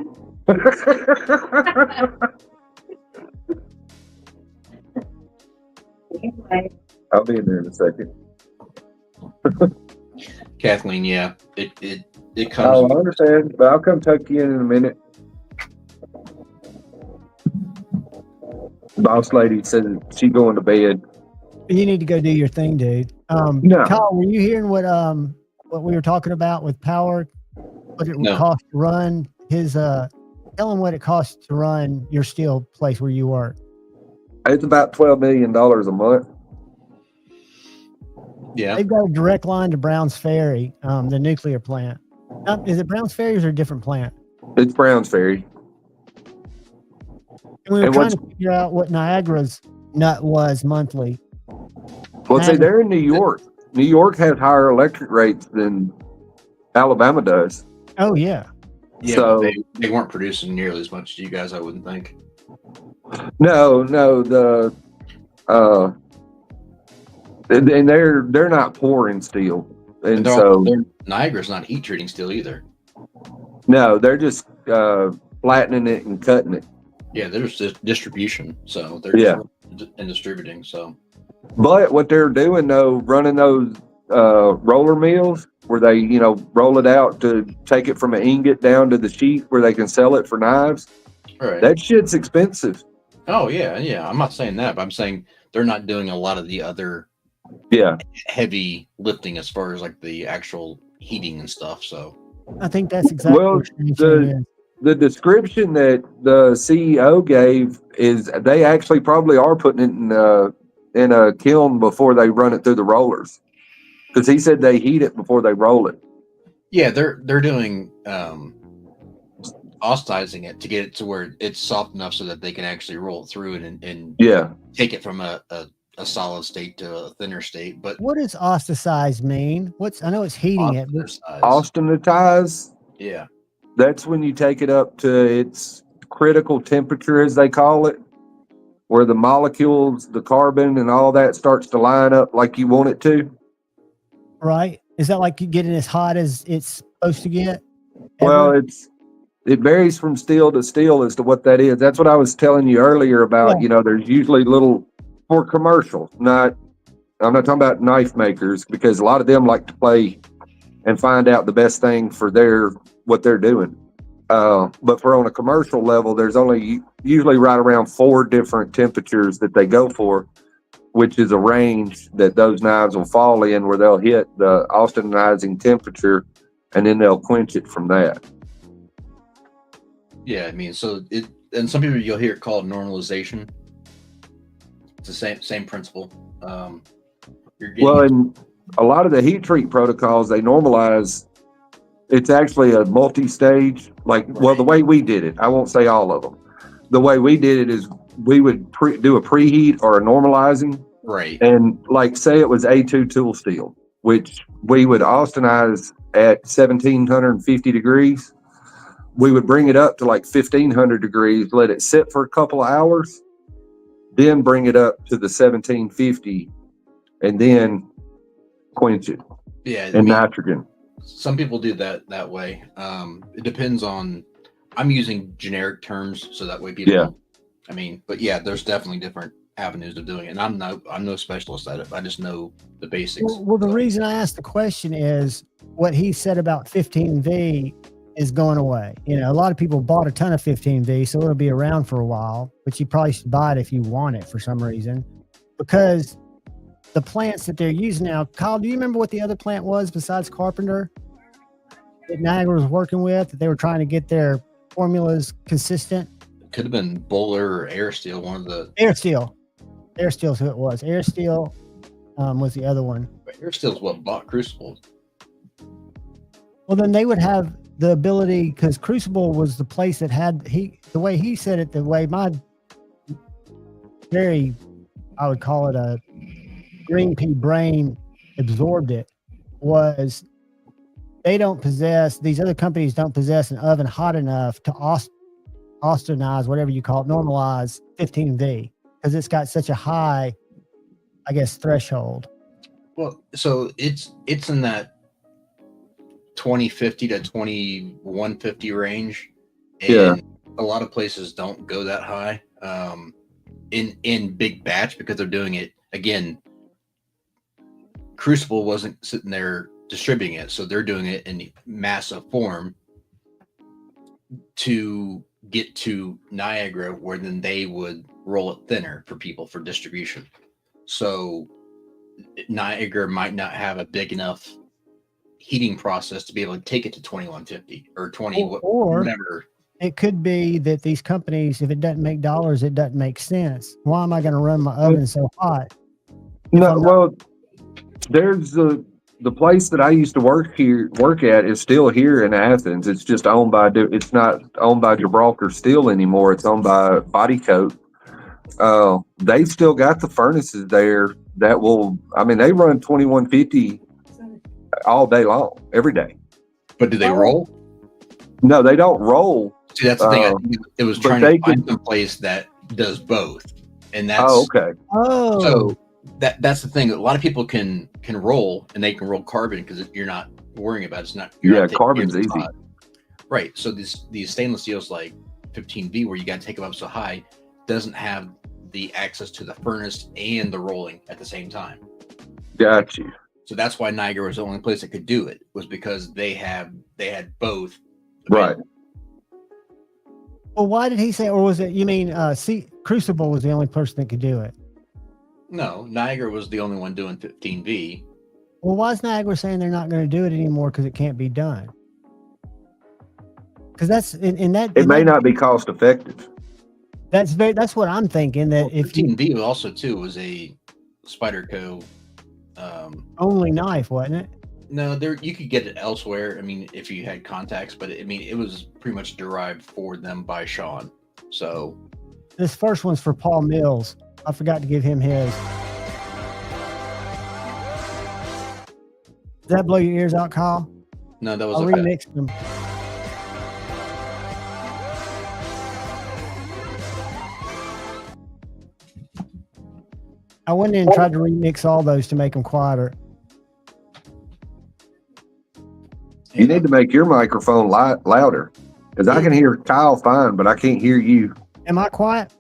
S16: Anyway.
S14: I'll be in there in a second.
S11: Kathleen, yeah, it comes.
S14: Oh, I understand, but I'll come tuck you in a minute. Boss lady said she going to bed.
S8: You need to go do your thing, dude.
S14: No.
S8: Kyle, were you hearing what we were talking about with power? What it would cost to run his tell him what it costs to run your steel place where you work.
S14: It's about $12 million a month.
S11: Yeah.
S8: They've got a direct line to Browns Ferry, the nuclear plant. Is it Browns Ferry or is it a different plant?
S14: It's Browns Ferry.
S8: And we were trying to figure out what Niagara's nut was monthly.
S14: Well, see, they're in New York. New York has higher electric rates than Alabama does.
S8: Oh, yeah.
S11: Yeah,
S14: so
S11: they weren't producing nearly as much as you guys, I wouldn't think.
S14: No, and they're not pouring steel, and so
S11: Niagara's not heat treating steel either.
S14: No, they're just flattening it and cutting it.
S11: Yeah, there's just distribution, so they're just and distributing. So,
S14: but what they're doing though, running those roller mills where they roll it out to take it from an ingot down to the sheet where they can sell it for knives.
S11: Right.
S14: That shit's expensive.
S11: Oh yeah. I'm not saying that, but I'm saying they're not doing a lot of the other heavy lifting as far as like the actual heating and stuff. So
S8: I think that's exactly what
S14: the description that the CEO gave is they actually probably are putting it in a kiln before they run it through the rollers, because he said they heat it before they roll it.
S11: Yeah, they're doing oxidizing it to get it to where it's soft enough so that they can actually roll it through it and take it from a solid state to a thinner state. But
S8: what does ostracize mean? I know it's heating it.
S14: Austenitize.
S11: Yeah.
S14: That's when you take it up to its critical temperature, as they call it, where the molecules, the carbon and all that starts to line up like you want it to.
S8: Right. Is that like you getting as hot as it's supposed to get?
S14: Well, it varies from steel to steel as to what that is. That's what I was telling you earlier about, there's usually little for commercial, I'm not talking about knife makers, because a lot of them like to play and find out the best thing for what they're doing. But for on a commercial level, there's only usually right around 4 different temperatures that they go for, which is a range that those knives will fall in, where they'll hit the austenitizing temperature and then they'll quench it from that.
S11: Yeah, I mean, and some people you'll hear it called normalization. It's the same principle.
S14: And a lot of the heat treat protocols, they normalize. It's actually a multi-stage, the way we did it. I won't say all of them. the way we did it is we would do a preheat or a normalizing.
S11: Right.
S14: And like, say it was A2 tool steel, which we would austinize at 1750 degrees. We would bring it up to like 1500 degrees, let it sit for a couple of hours, then bring it up to the 1750 and then quench it.
S17: Yeah.
S14: And nitrogen.
S17: Some people do that way. It depends on, I'm using generic terms so that way people,
S14: yeah.
S17: I mean, but yeah, there's definitely different avenues of doing it. And I'm no specialist at it. I just know the basics.
S8: Well, the reason I asked the question is what he said about 15V is going away. You know, a lot of people bought a ton of 15V, so it'll be around for a while, but you probably should buy it if you want it for some reason, because the plants that they're using now. Kyle, do you remember what the other plant was besides Carpenter that Niagara was working with, that they were trying to get their formulas consistent?
S17: Could have been Bowler or Air Steel, one of the
S8: Air Steel is who it was. Air Steel was the other one.
S17: Air Steel's what bought Crucible.
S8: Well, then they would have the ability, because Crucible was the place that had the way he said it, the way my very, I would call it a green pea brain absorbed it, was these other companies don't possess an oven hot enough to austinize, whatever you call it, normalize 15V, because it's got such a high, I guess, threshold.
S17: Well, so it's in that 2050 to 2150 range, and a lot of places don't go that high in big batch because they're doing it again. Crucible wasn't sitting there distributing it, so they're doing it in massive form to get to Niagara, where then they would roll it thinner for people for distribution. So Niagara might not have a big enough heating process to be able to take it to 2150 or 20
S8: or
S17: whatever.
S8: It could be that these companies, if it doesn't make dollars, it doesn't make sense. Why am I going to run my oven so hot?
S14: No, well, there's the place that I used to work at is still here in Athens. It's just owned by, it's not owned by Gibraltar Steel anymore. It's owned by Body Coat. They've still got the furnaces there that will, I mean, they run 2150 all day long, every day.
S17: But do they roll?
S14: No, they don't roll.
S17: See, that's the thing. I think it was trying to find some place that does both. And that's,
S14: okay.
S17: So that's the thing. A lot of people can roll, and they can roll carbon because you're not worrying about it. It's not.
S14: Carbon's easy.
S17: Right. So these stainless steels like 15V, where you got to take them up so high, doesn't have the access to the furnace and the rolling at the same time.
S14: Got you.
S17: So that's why Niagara was the only place that could do it, was because they had both.
S14: Right.
S8: Well, why did he say, or was it, you mean, Crucible was the only person that could do it?
S17: No, Niagara was the only one doing 15V.
S8: Well, why is Niagara saying they're not going to do it anymore because it can't be done? Because that's in that.
S14: It may not be cost effective.
S8: That's what I'm thinking. That if
S17: 15V also too was a Spyderco
S8: only knife, wasn't it?
S17: No, you could get it elsewhere. I mean, if you had contacts, but it was pretty much derived for them by Sean. So
S8: this first one's for Paul Mills. I forgot to give him his. Does that blow your ears out, Kyle?
S17: No, that was
S8: I'll remix them. I went in and tried to remix all those to make them quieter.
S14: You need to make your microphone louder, because I can hear Kyle fine, but I can't hear you.
S8: Am I quiet?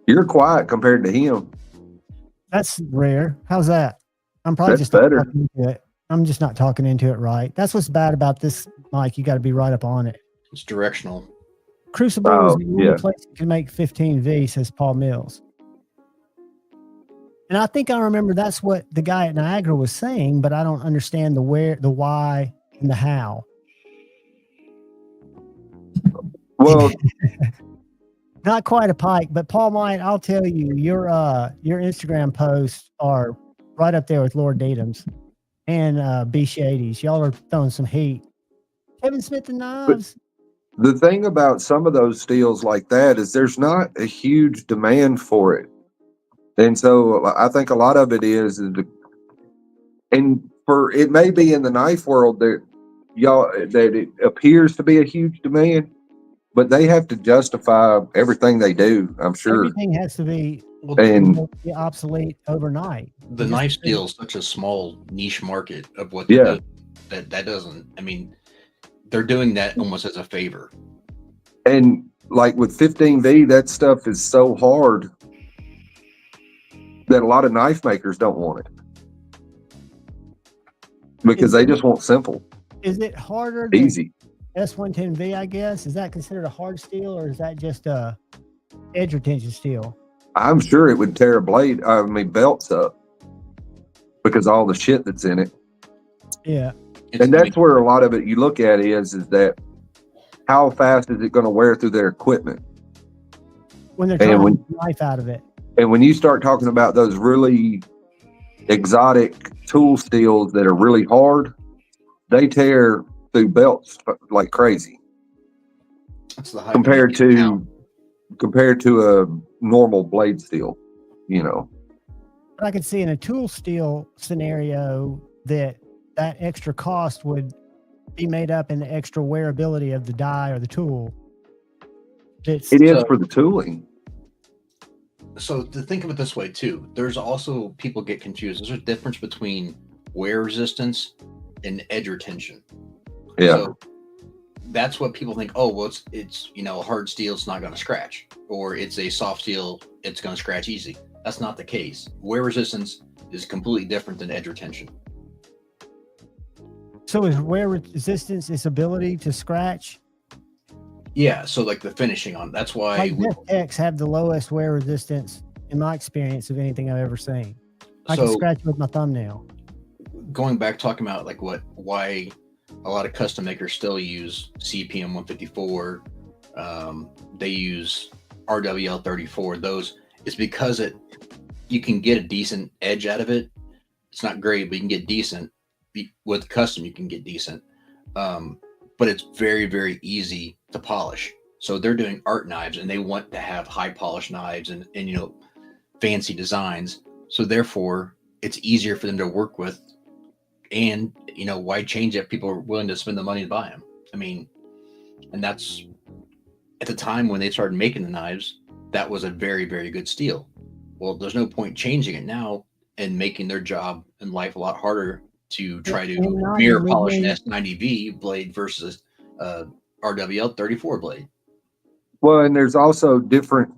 S14: You're quiet compared to him.
S8: That's rare. How's that? I'm probably just
S14: better.
S8: Not talking into it. I'm just not talking into it right. That's what's bad about this mic. You got to be right up on it.
S17: It's directional.
S8: Crucible is the only place you can make 15V, says Paul Mills. And I think I remember that's what the guy at Niagara was saying, but I don't understand the where, the why, and the how.
S14: Well,
S8: not quite a pike, but Paul might. I'll tell you, your Instagram posts are right up there with Lord Datum's and B Shady's. Y'all are throwing some heat. Kevin Smith and Knives.
S14: The thing about some of those steels like that is there's not a huge demand for it. And so I think a lot of it is and for it may be in the knife world that it appears to be a huge demand, but they have to justify everything they do, I'm sure.
S8: Everything has to be,
S14: And
S8: be obsolete overnight.
S17: The knife steel is such a small niche market of what
S14: yeah,
S17: that doesn't. I mean, they're doing that almost as a favor.
S14: and like with 15V, that stuff is so hard that a lot of knife makers don't want it because they just want simple.
S8: Is it harder than
S14: Easy.
S8: S110V, I guess? Is that considered a hard steel, or is that just a edge retention steel?
S14: I'm sure it would tear a blade, belts up because of all the shit that's in it.
S8: Yeah.
S14: And that's where a lot of it you look at is that how fast is it going to wear through their equipment?
S8: When they're trying to get the knife out of it.
S14: And when you start talking about those really exotic tool steels that are really hard, they tear through belts like crazy.
S17: That's the high
S14: compared to a normal blade steel,
S8: But I could see in a tool steel scenario that extra cost would be made up in the extra wearability of the die or the tool.
S14: It is for the tooling.
S17: So to think of it this way too, there's also people get confused. There's a difference between wear resistance and edge retention.
S14: Yeah.
S17: So that's what people think. Oh, well, it's hard steel, it's not going to scratch, or it's a soft steel, it's going to scratch easy. That's not the case. Wear resistance is completely different than edge retention.
S8: So is wear resistance its ability to scratch?
S17: Yeah, so like the finishing on that's why
S8: like X have the lowest wear resistance in my experience of anything I've ever seen. I can scratch with my thumbnail.
S17: Going back talking about like why a lot of custom makers still use CPM 154, they use RWL 34. Those is because you can get a decent edge out of it. It's not great, but you can get decent. With custom, you can get decent. But it's very, very easy to polish. So they're doing art knives and they want to have high polished knives and fancy designs. So therefore it's easier for them to work with. And why change it? People are willing to spend the money to buy them. I mean, and that's at the time when they started making the knives, that was a very, very good steel. Well, there's no point changing it now and making their job in life a lot harder to try to mirror polish an S90V blade versus RWL 34 blade.
S14: Well, and there's also different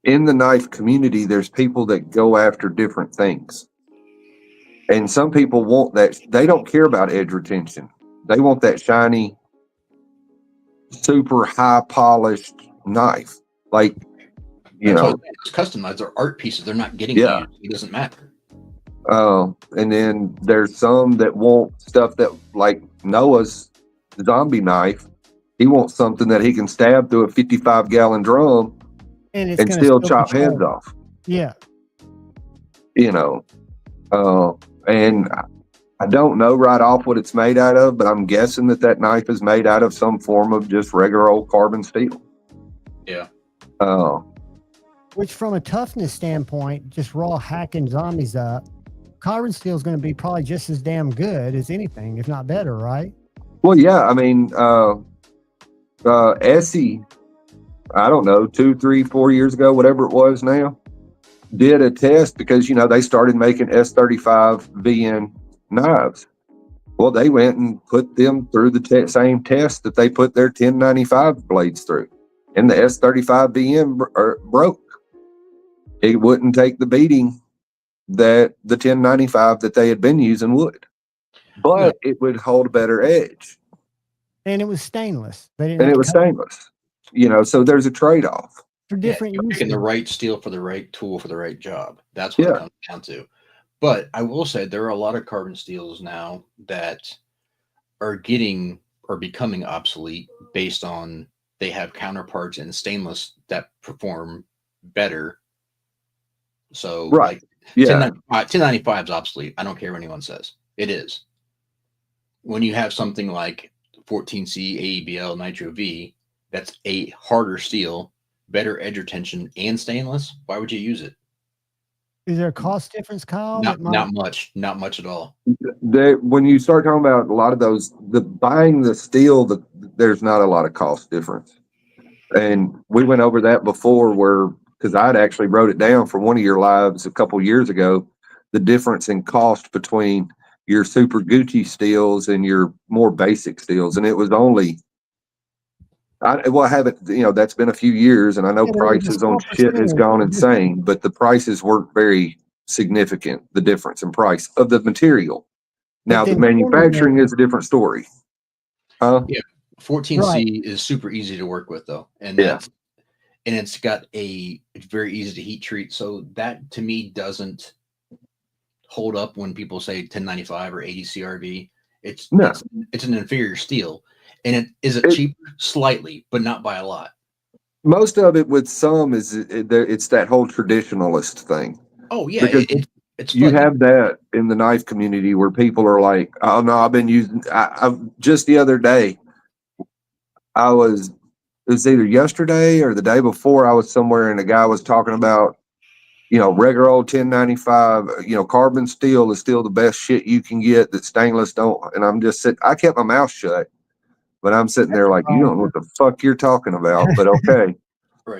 S14: in the knife community. There's people that go after different things, and some people want that. They don't care about edge retention. They want that shiny, super high polished knife. Like,
S17: custom knives are art pieces. They're not getting used. It doesn't matter.
S14: And then there's some that want stuff that, like Noah's zombie knife, he wants something that he can stab through a 55-gallon drum and still chop heads off.
S8: Yeah.
S14: And I don't know right off what it's made out of, but I'm guessing that knife is made out of some form of just regular old carbon steel.
S17: Yeah.
S8: Which from a toughness standpoint, just raw hacking zombies up, carbon steel is going to be probably just as damn good as anything, if not better, right?
S14: Well, yeah. I mean, Essie, I don't know, 2, 3, 4 years ago, whatever it was now, did a test because, they started making S35 VN knives. Well, they went and put them through the same test that they put their 1095 blades through. And the S35 VN broke. It wouldn't take the beating that the 1095 that they had been using would, but it would hold a better edge.
S8: And it was stainless.
S14: Stainless. So there's a trade-off.
S8: For different
S17: you're picking the right steel for the right tool for the right job. That's what it comes down to. But I will say there are a lot of carbon steels now that are becoming obsolete based on they have counterparts in stainless that perform better. So
S14: right.
S17: 1095 is obsolete. I don't care what anyone says. It is. When you have something like 14C AEBL Nitro V, that's a harder steel, better edge retention, and stainless. Why would you use it?
S8: Is there a cost difference, Kyle?
S17: Not much at all.
S14: When you start talking about a lot of those, buying the steel, there's not a lot of cost difference. And we went over that before, because I'd actually wrote it down for one of your lives a couple years ago, the difference in cost between your super Gucci steels and your more basic steels, and it was only. I haven't, that's been a few years, and I know prices on shit has gone insane, but the prices weren't very significant, the difference in price of the material. Now, the manufacturing is a different story.
S17: Yeah, 14C is super easy to work with, though, and it's got it's very easy to heat treat, so that, to me, doesn't hold up when people say 1095 or 80 CRV. It's an inferior steel. And is it cheaper? Slightly, but not by a lot.
S14: Most of it with some it's that whole traditionalist thing.
S17: Oh, yeah. It's
S14: you have that in the knife community where people are like, oh, no, I've been using, I just the other day, it was either yesterday or the day before, I was somewhere and a guy was talking about, regular old 1095, carbon steel is still the best shit you can get that stainless don't. And I'm just sitting, I kept my mouth shut. But I'm sitting there like, you don't know what the fuck you're talking about, but okay.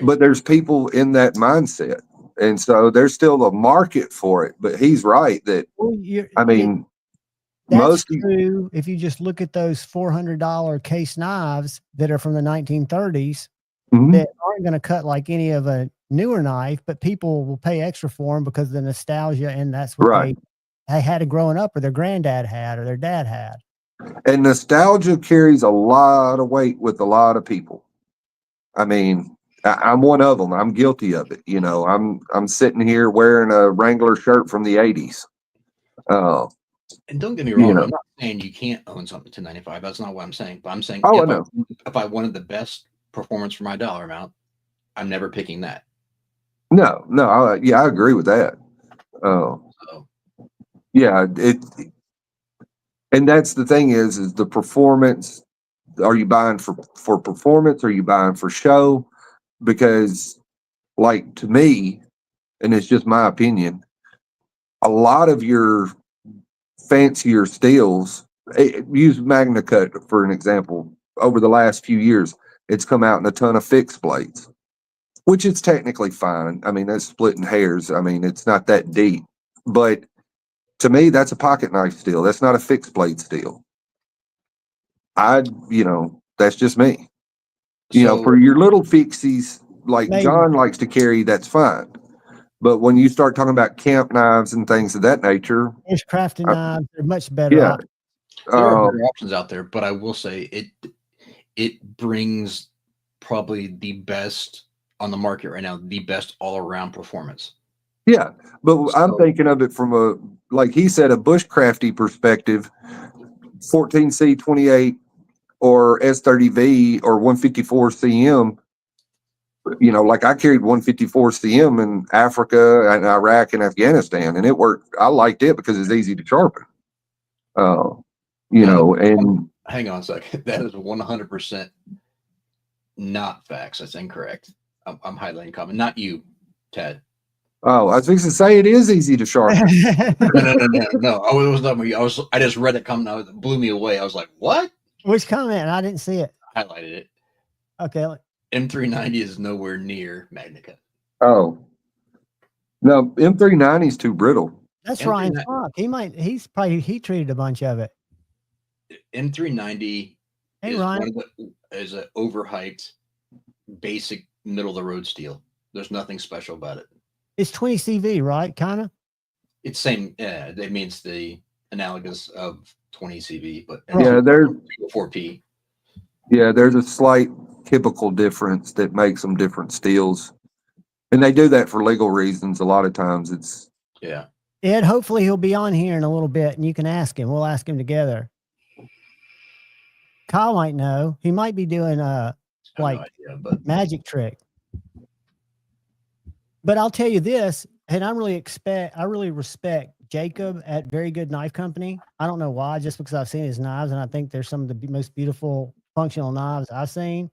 S14: But there's people in that mindset. And so there's still a market for it. But he's right that,
S8: that's true. If you just look at those $400 case knives that are from the 1930s that aren't going to cut like any of a newer knife, but people will pay extra for them because of the nostalgia. And that's what they had it growing up, or their granddad had, or their dad had.
S14: And nostalgia carries a lot of weight with a lot of people. I'm one of them. I'm guilty of it. I'm sitting here wearing a Wrangler shirt from the 80s.
S17: And don't get me wrong, I'm not saying you can't own something 1095. That's not what I'm saying. But I'm saying if I wanted the best performance for my dollar amount, I'm never picking that.
S14: No, I agree with that. And that's the thing is the performance. Are you buying for performance? Or are you buying for show? Because, like, to me, and it's just my opinion, a lot of your fancier steels, use Magna Cut for an example, over the last few years, it's come out in a ton of fixed blades, which is technically fine. That's splitting hairs. It's not that deep. But to me, that's a pocket knife steel. That's not a fixed blade steel. That's just me. For your little fixies, like John likes to carry, that's fine. But when you start talking about camp knives and things of that nature,
S8: bushcrafting knives are much better.
S17: There are better options out there, but I will say it brings probably the best on the market right now, the best all-around performance.
S14: Yeah, but I'm thinking of it from like he said, a bushcrafty perspective. 14C 28 or S30V or 154 CM. Like I carried 154 CM in Africa and Iraq and Afghanistan, and it worked. I liked it because it's easy to sharpen. And
S17: hang on a second. That is 100% not facts. That's incorrect. I'm highlighting comment. Not you, Ted.
S14: Oh, I was fixing to say it is easy to sharpen.
S17: No. It was not me. I just read it coming out. It blew me away. I was like, what?
S8: Which comment? I didn't see it.
S17: I highlighted it.
S8: Okay.
S17: M390 is nowhere near Magna Cut.
S14: Oh. No, M390 is too brittle.
S8: That's Ryan's talk. He's probably heat treated a bunch of it.
S17: M390 is an overhyped, basic middle of the road steel. There's nothing special about it.
S8: It's 20 CV, right? Kind of.
S17: It's same. Yeah, that means the analogous of 20 CV, but
S14: there's
S17: 4P.
S14: Yeah, there's a slight typical difference that makes them different steels, and they do that for legal reasons. A lot of times,
S8: Ed, hopefully he'll be on here in a little bit, and you can ask him. We'll ask him together. Kyle might know. He might be doing magic trick. But I'll tell you this, and I really respect Jacob at Very Good Knife Company. I don't know why, just because I've seen his knives and I think they're some of the most beautiful functional knives I've seen.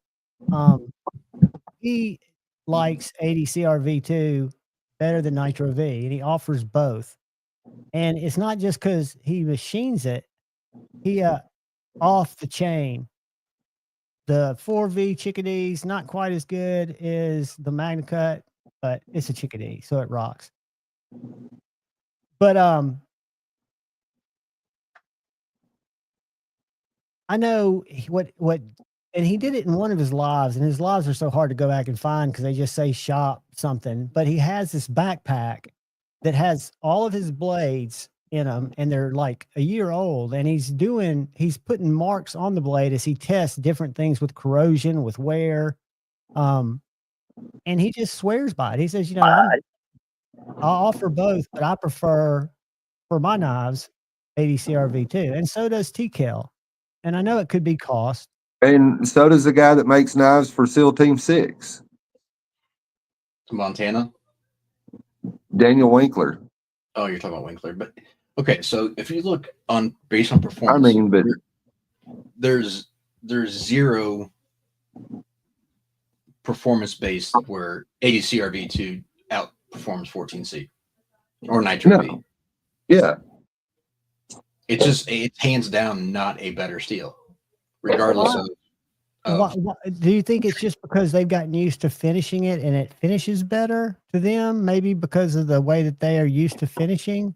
S8: He likes 80 CRV2 better than Nitro V, and he offers both. And it's not just because he machines it. He off the chain. The 4V Chickadee's not quite as good as the Magna Cut, but it's a Chickadee, so it rocks. But I know what, and he did it in one of his lives, and his lives are so hard to go back and find because they just say shop something. But he has this backpack that has all of his blades in them, and they're like a year old, and he's putting marks on the blade as he tests different things with corrosion, with wear. And he just swears by it. He says, I'll offer both, but I prefer for my knives 80 CRV2, and so does TKL. And I know it could be cost.
S14: And so does the guy that makes knives for SEAL Team 6.
S17: Montana?
S14: Daniel Winkler.
S17: Oh, you're talking about Winkler. But okay, so if you look on based on performance,
S14: I mean, but
S17: there's zero performance based where 80 CRV2 outperforms 14C or Nitro V.
S14: Yeah.
S17: It's hands down not a better steel, regardless of.
S8: Do you think it's just because they've gotten used to finishing it and it finishes better to them? Maybe because of the way that they are used to finishing?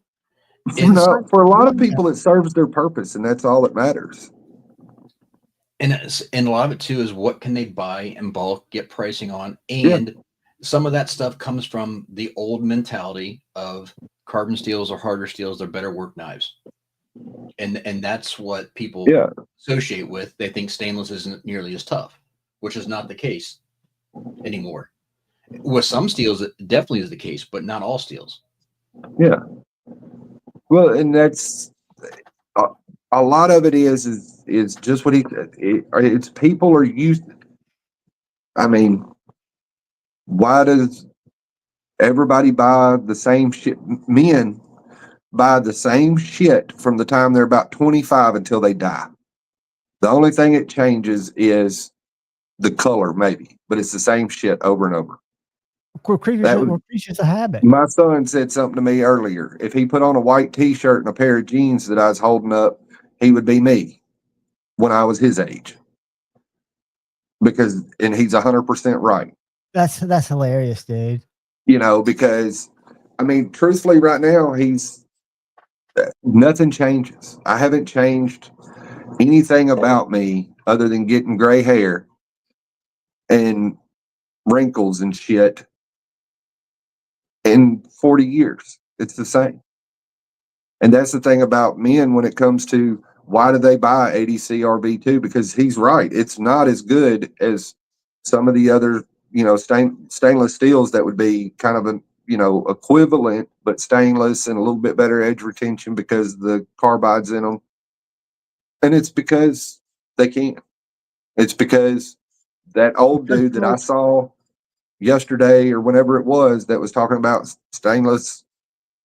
S14: No, for a lot of people, it serves their purpose, and that's all that matters.
S17: And a lot of it too is what can they buy in bulk, get pricing on, and some of that stuff comes from the old mentality of carbon steels or harder steels. They're better work knives, and that's what people associate with. They think stainless isn't nearly as tough, which is not the case anymore. With some steels, it definitely is the case, but not all steels.
S14: Yeah. Well, and that's a lot of it is just what he said. It's people are used. I mean, why does everybody buy the same shit? Men buy the same shit from the time they're about 25 until they die. The only thing it changes is the color, maybe, but it's the same shit over and over.
S8: We're creatures of habit.
S14: My son said something to me earlier. If he put on a white t-shirt and a pair of jeans that I was holding up, he would be me when I was his age. And he's 100% right.
S8: That's hilarious, dude.
S14: Because I mean, truthfully, right now, nothing changes. I haven't changed anything about me other than getting gray hair and wrinkles and shit in 40 years. It's the same. And that's the thing about men when it comes to why do they buy 80 CRV2? Because he's right. It's not as good as some of the other, stainless steels that would be kind of an, equivalent, but stainless and a little bit better edge retention because the carbide's in them. And it's because they can. It's because that old dude that I saw yesterday or whenever it was that was talking about stainless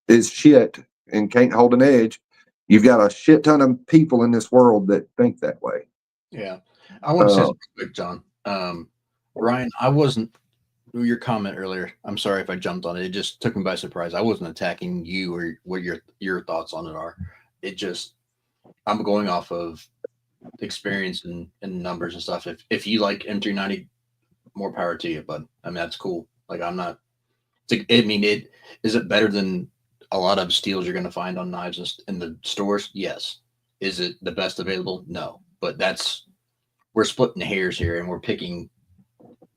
S14: is shit and can't hold an edge. You've got a shit ton of people in this world that think that way.
S17: Yeah. I want to say something quick, John. Ryan, I wasn't your comment earlier. I'm sorry if I jumped on it. It just took me by surprise. I wasn't attacking you or what your thoughts on it are. I'm going off of experience and numbers and stuff. If you like M390, more power to you, bud. I mean, that's cool. Like, I'm not. Is it better than a lot of steels you're going to find on knives in the stores? Yes. Is it the best available? No. But we're splitting hairs here, and we're picking.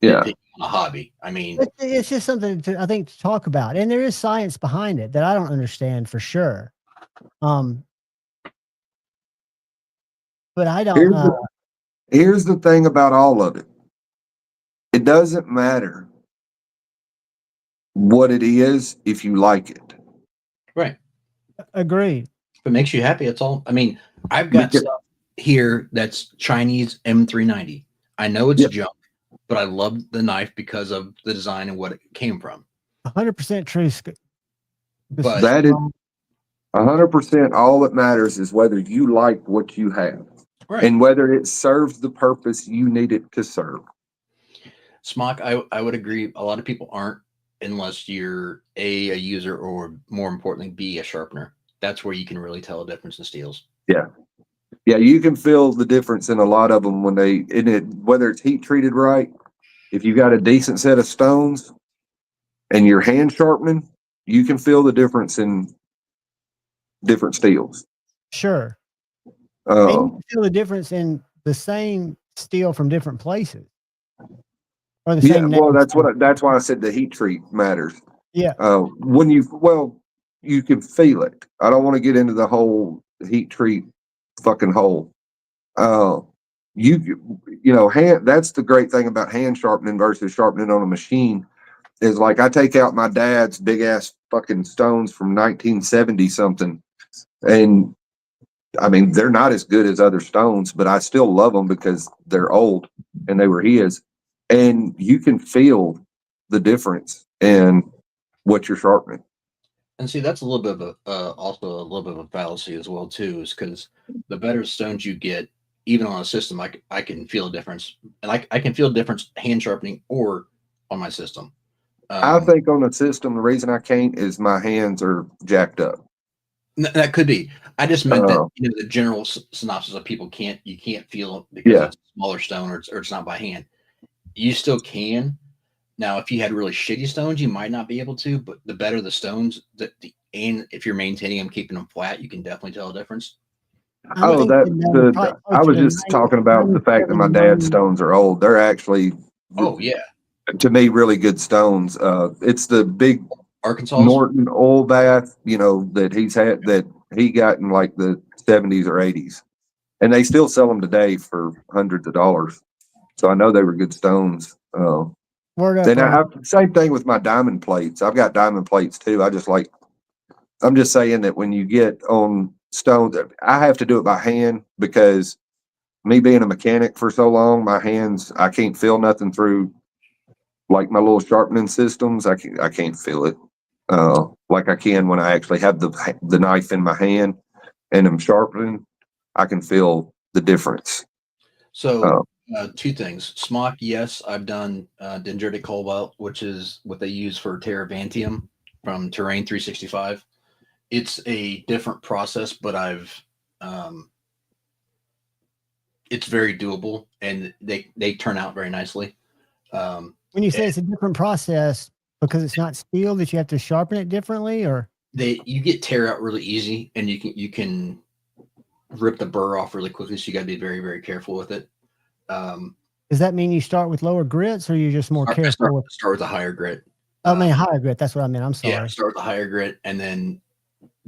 S17: A hobby. I mean,
S8: it's just something to talk about, and there is science behind it that I don't understand for sure. But I don't.
S14: Here's the thing about all of it. It doesn't matter what it is if you like it.
S17: Right.
S8: Agreed.
S17: If it makes you happy, it's all. I mean, I've got stuff here that's Chinese M390. I know it's junk, but I love the knife because of the design and what it came from.
S8: 100% true.
S14: But that is 100%. All that matters is whether you like what you have,
S17: Right.
S14: and whether it serves the purpose you need it to serve.
S17: Smock, I would agree. A lot of people aren't unless you're a user, or more importantly, B, a sharpener. That's where you can really tell a difference in steels.
S14: Yeah. Yeah, you can feel the difference in a lot of them when they, in it, whether it's heat treated right. If you got a decent set of stones and you're hand sharpening, you can feel the difference in different steels.
S8: Sure. And you can feel the difference in the same steel from different places. Or the
S14: Yeah,
S8: same
S14: well,
S8: name.
S14: that's why I said the heat treat matters.
S8: Yeah.
S14: When you can feel it. I don't want to get into the whole heat treat fucking hole. You know, that's the great thing about hand sharpening versus sharpening on a machine is like I take out my dad's big ass fucking stones from 1970 something, and I mean they're not as good as other stones, but I still love them because they're old and they were his, and you can feel the difference in what you're sharpening.
S17: And see, that's a little bit of also a little bit of a fallacy as well too, is because the better stones you get, even on a system, I can feel a difference, and I can feel a difference hand sharpening or on my system.
S14: I think on the system, the reason I can't is my hands are jacked up.
S17: That could be. I just meant that the general synopsis of people you can't feel it because it's a smaller stone or it's not by hand. You still can. Now, if you had really shitty stones, you might not be able to. But the better the stones, and if you're maintaining them, keeping them flat, you can definitely tell a difference.
S14: I was just talking about the fact that my dad's stones are old. They're actually, to me, really good stones. It's the big
S17: Arkansas
S14: Norton oil bath, that he got in like the 70s or 80s, and they still sell them today for hundreds of dollars. So I know they were good stones. Same thing with my diamond plates. I've got diamond plates too. I'm just saying that when you get on stones, I have to do it by hand because me being a mechanic for so long, my hands, I can't feel nothing through like my little sharpening systems. I can't feel it like I can when I actually have the knife in my hand and I'm sharpening. I can feel the difference.
S17: So two things. Smock, yes, I've done dendritic cobalt, which is what they use for Terravantium from Terrain 365. It's a different process, but it's very doable, and they turn out very nicely.
S8: When you say it's a different process because it's not steel that you have to sharpen it differently, or
S17: you get tear out really easy, and you can rip the burr off really quickly. So you got to be very, very careful with it.
S8: Does that mean you start with lower grits, or you're just more careful?
S17: Start with a higher grit.
S8: I mean, higher grit. That's what I meant. I'm sorry.
S17: Yeah, start with a higher grit, and then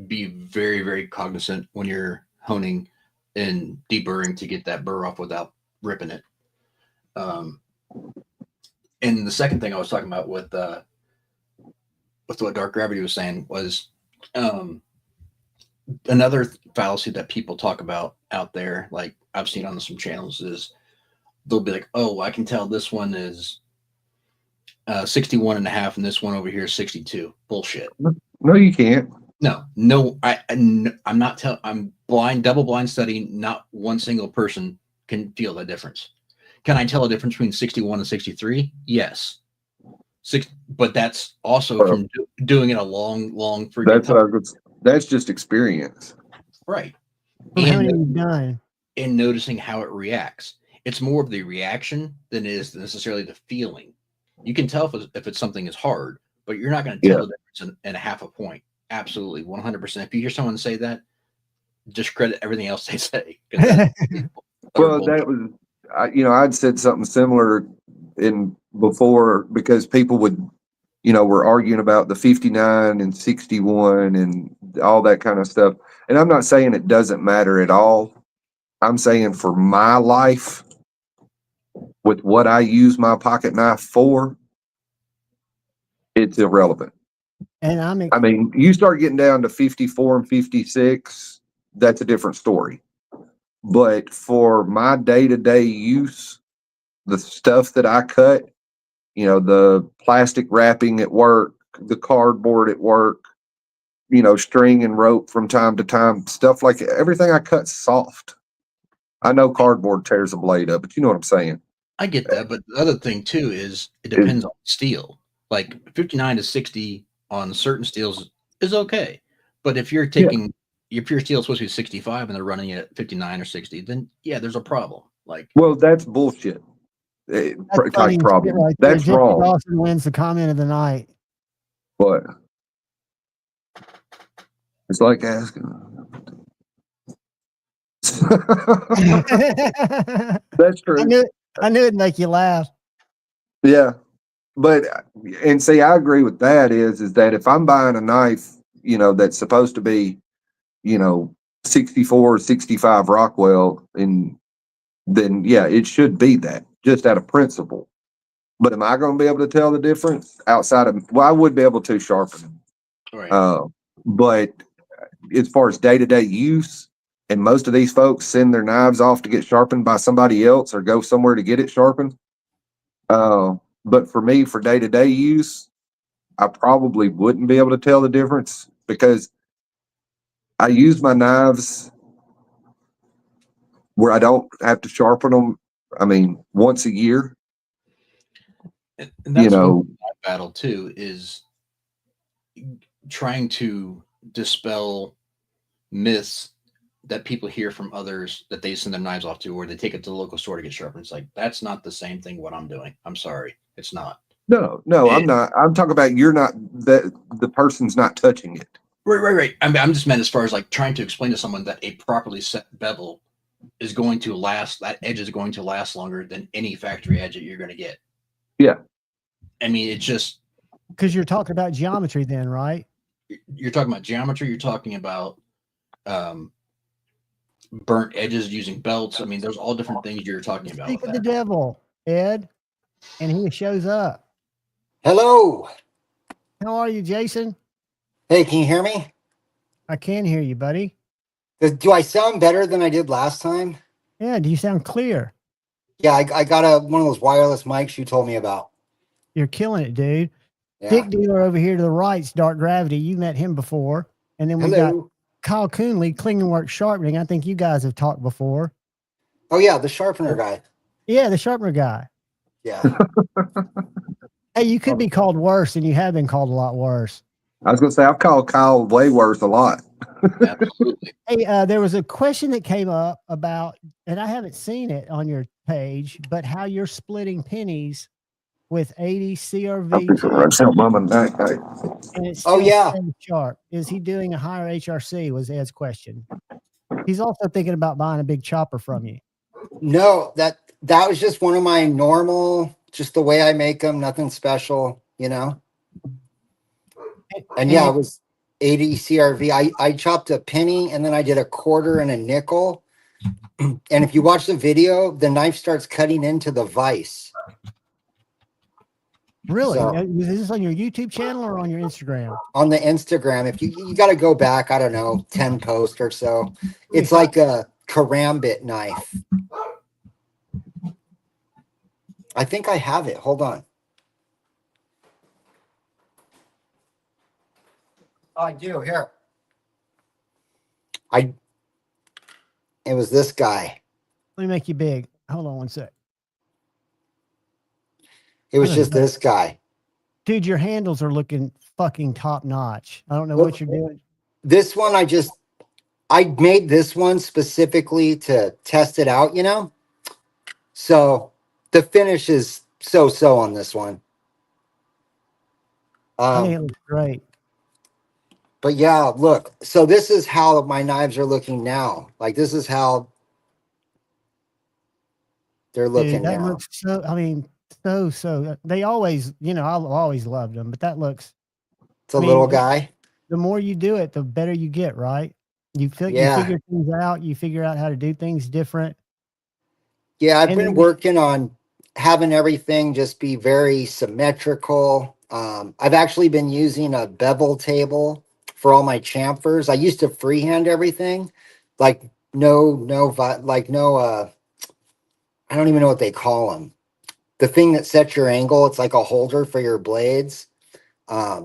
S17: be very, very cognizant when you're honing and deburring to get that burr off without ripping it. And the second thing I was talking about with what Dark Gravity was saying was another fallacy that people talk about out there, like I've seen on some channels, is they'll be like, oh, I can tell this one is 61 and a half and this one over here is 62. Bullshit.
S14: No, you can't.
S17: No, I'm not telling. I'm blind, double blind studying. Not one single person can feel the difference. Can I tell a difference between 61 and 63? Yes. But that's also from doing it a long freaking time.
S14: That's just experience.
S17: Right.
S8: And
S17: noticing how it reacts. It's more of the reaction than it is necessarily the feeling. You can tell if it's something is hard, but you're not going to tell the difference in a half a point. Absolutely, 100%. If you hear someone say that, discredit everything else they say.
S14: Well, that was, I'd said something similar before because people were arguing about the 59 and 61 and all that kind of stuff. And I'm not saying it doesn't matter at all. I'm saying for my life, with what I use my pocket knife for, it's irrelevant.
S8: And
S14: I mean, you start getting down to 54 and 56, that's a different story. But for my day-to-day use, the stuff that I cut, the plastic wrapping at work, the cardboard at work, string and rope from time to time, stuff like everything I cut soft. I know cardboard tears a blade up, but you know what I'm saying.
S17: I get that, but the other thing too is it depends on steel. Like 59 to 60 on certain steels is okay, but if you're taking if your steel is supposed to be 65 and they're running it at 59 or 60, then yeah, there's a problem. Like,
S14: well, that's bullshit.
S8: That's
S14: Type
S8: funny shit
S14: problem.
S8: right there.
S14: That's
S8: Jesse
S14: wrong.
S8: Dawson wins the comment of the night.
S14: What? It's like asking. That's true.
S8: I knew it'd make you laugh.
S14: Yeah. But and see, I agree with that is that if I'm buying a knife, that's supposed to be, 64 or 65 Rockwell, and then yeah, it should be that, just out of principle. But am I going to be able to tell the difference outside of, well, I would be able to sharpen.
S17: right.
S14: But as far as day-to-day use, and most of these folks send their knives off to get sharpened by somebody else or go somewhere to get it sharpened. But for me, for day-to-day use, I probably wouldn't be able to tell the difference because I use my knives where I don't have to sharpen them. I mean, once a year.
S17: And that's one battle too, is trying to dispel myths that people hear from others that they send their knives off to, or they take it to the local store to get sharpened. It's like, that's not the same thing what I'm doing. I'm sorry. It's not.
S14: No, I'm not. I'm talking about the person's not touching it.
S17: Right. I'm just meant as far as like trying to explain to someone that a properly set bevel is going to last, that edge is going to last longer than any factory edge that you're going to get.
S14: Yeah.
S17: I mean, it's just.
S8: Because you're talking about geometry then, right?
S17: You're talking about geometry. You're talking about burnt edges using belts. I mean, there's all different things you're talking about.
S8: Speak of the devil, Ed, and he shows up.
S18: Hello.
S8: How are you, Jason?
S18: Hey, can you hear me?
S8: I can hear you, buddy.
S18: Do I sound better than I did last time?
S8: Yeah, do you sound clear?
S18: Yeah, I got one of those wireless mics you told me about.
S8: You're killing it, dude.
S18: Yeah.
S8: Dick Dealer over here to the right's Dark Gravity. You met him before. And then we got Kyle Coonley, Klingenwek Sharpening. I think you guys have talked before.
S18: Oh, yeah, the sharpener guy.
S8: Yeah, the sharpener guy.
S18: Yeah.
S8: Hey, you could be called worse, and you have been called a lot worse.
S14: I was going to say, I've called Kyle way worse a lot.
S17: Absolutely.
S8: Hey, there was a question that came up about, and I haven't seen it on your page, but how you're splitting pennies with 80 CRV. And it's sharp. Is he doing a higher HRC? Was Ed's question. He's also thinking about buying a big chopper from you.
S18: No, that was just one of my normal, just the way I make them, nothing special, And yeah, it was 80 CRV. I chopped a penny and then I did a quarter and a nickel. And if you watch the video, the knife starts cutting into the vise.
S8: Really?
S18: So,
S8: is this on your YouTube channel or on your Instagram?
S18: On the Instagram. If you got to go back, I don't know, 10 posts or so. It's like a karambit knife. I think I have it. Hold on. Oh, I do. Here. It was this guy.
S8: Let me make you big. Hold on one sec.
S18: It was just this guy.
S8: Dude, your handles are looking fucking top notch. I don't know what you're doing.
S18: This one, I made this one specifically to test it out, So the finish is so on this one.
S8: I think it looks great.
S18: But yeah, look. So this is how my knives are looking now. Like this is how they're looking
S8: that
S18: now.
S8: Looks so. I mean, so. They always, I've always loved them, but that looks.
S18: It's a little guy.
S8: The more you do it, the better you get, right? You figure things out. You figure out how to do things different.
S18: Yeah, I've been working on having everything just be very symmetrical. I've actually been using a bevel table for all my chamfers. I used to freehand everything, I don't even know what they call them. The thing that sets your angle, it's like a holder for your blades. I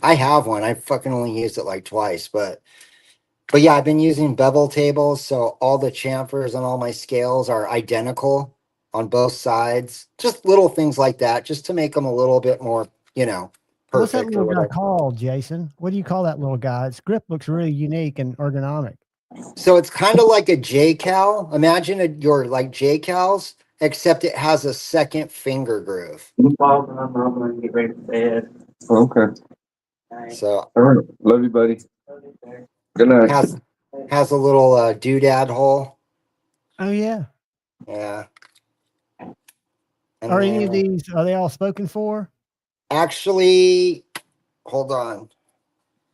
S18: I have one. I fucking only used it like twice, but yeah, I've been using bevel tables, so all the chamfers and all my scales are identical on both sides. Just little things like that, just to make them a little bit more, you know,
S8: What's that
S18: perfect or
S8: little guy
S18: whatever.
S8: called, Jason? What do you call that little guy? Its grip looks really unique and ergonomic.
S18: So it's kind of like a J-cal. Imagine your like J-cals, except it has a second finger groove.
S15: I'm gonna get ready for bed.
S14: Okay.
S18: So
S14: All right. Love you, buddy. Good night.
S18: has a little doodad hole.
S8: Oh yeah.
S18: Yeah. And
S8: Are any of
S18: then
S8: these, are they all spoken for?
S18: actually, hold on.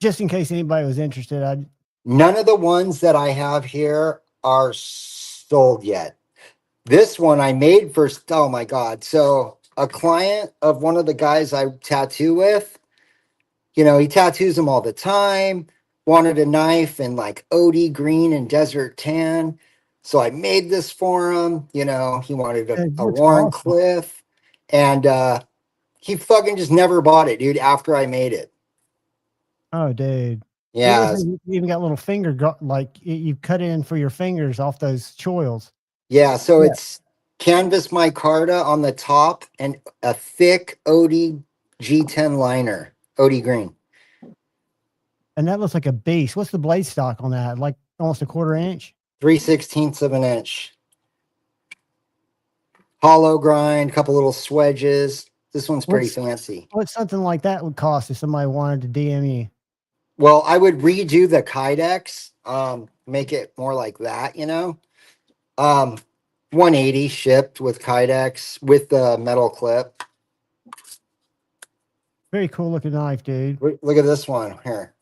S8: Just in case anybody was interested,
S18: None of the ones that I have here are sold yet. This one I made for, oh my God. So a client of one of the guys I tattoo with, you know, he tattoos them all the time, wanted a knife in like OD green and desert tan. So I made this for him. You know, he wanted
S8: it
S18: a
S8: looks
S18: Warren
S8: awesome.
S18: Cliff, and he fucking just never bought it, dude, after I made it.
S8: Oh, dude. It
S18: Yeah.
S8: looks like you even got little finger, like you cut in for your fingers off those choils.
S18: Yeah. So
S8: Yeah.
S18: it's canvas micarta on the top and a thick OD G10 liner, OD green.
S8: And that looks like a beast. What's the blade stock on that? Like almost a 1/4 inch?
S18: 3/16 of an inch. Hollow grind, couple little swedges. This one's pretty fancy.
S8: What's something like that would cost if somebody wanted to DM you?
S18: Well, I would redo the kydex, make it more like that, you know. 180 shipped with kydex with the metal clip.
S8: Very cool looking knife, dude.
S18: Look at this one here.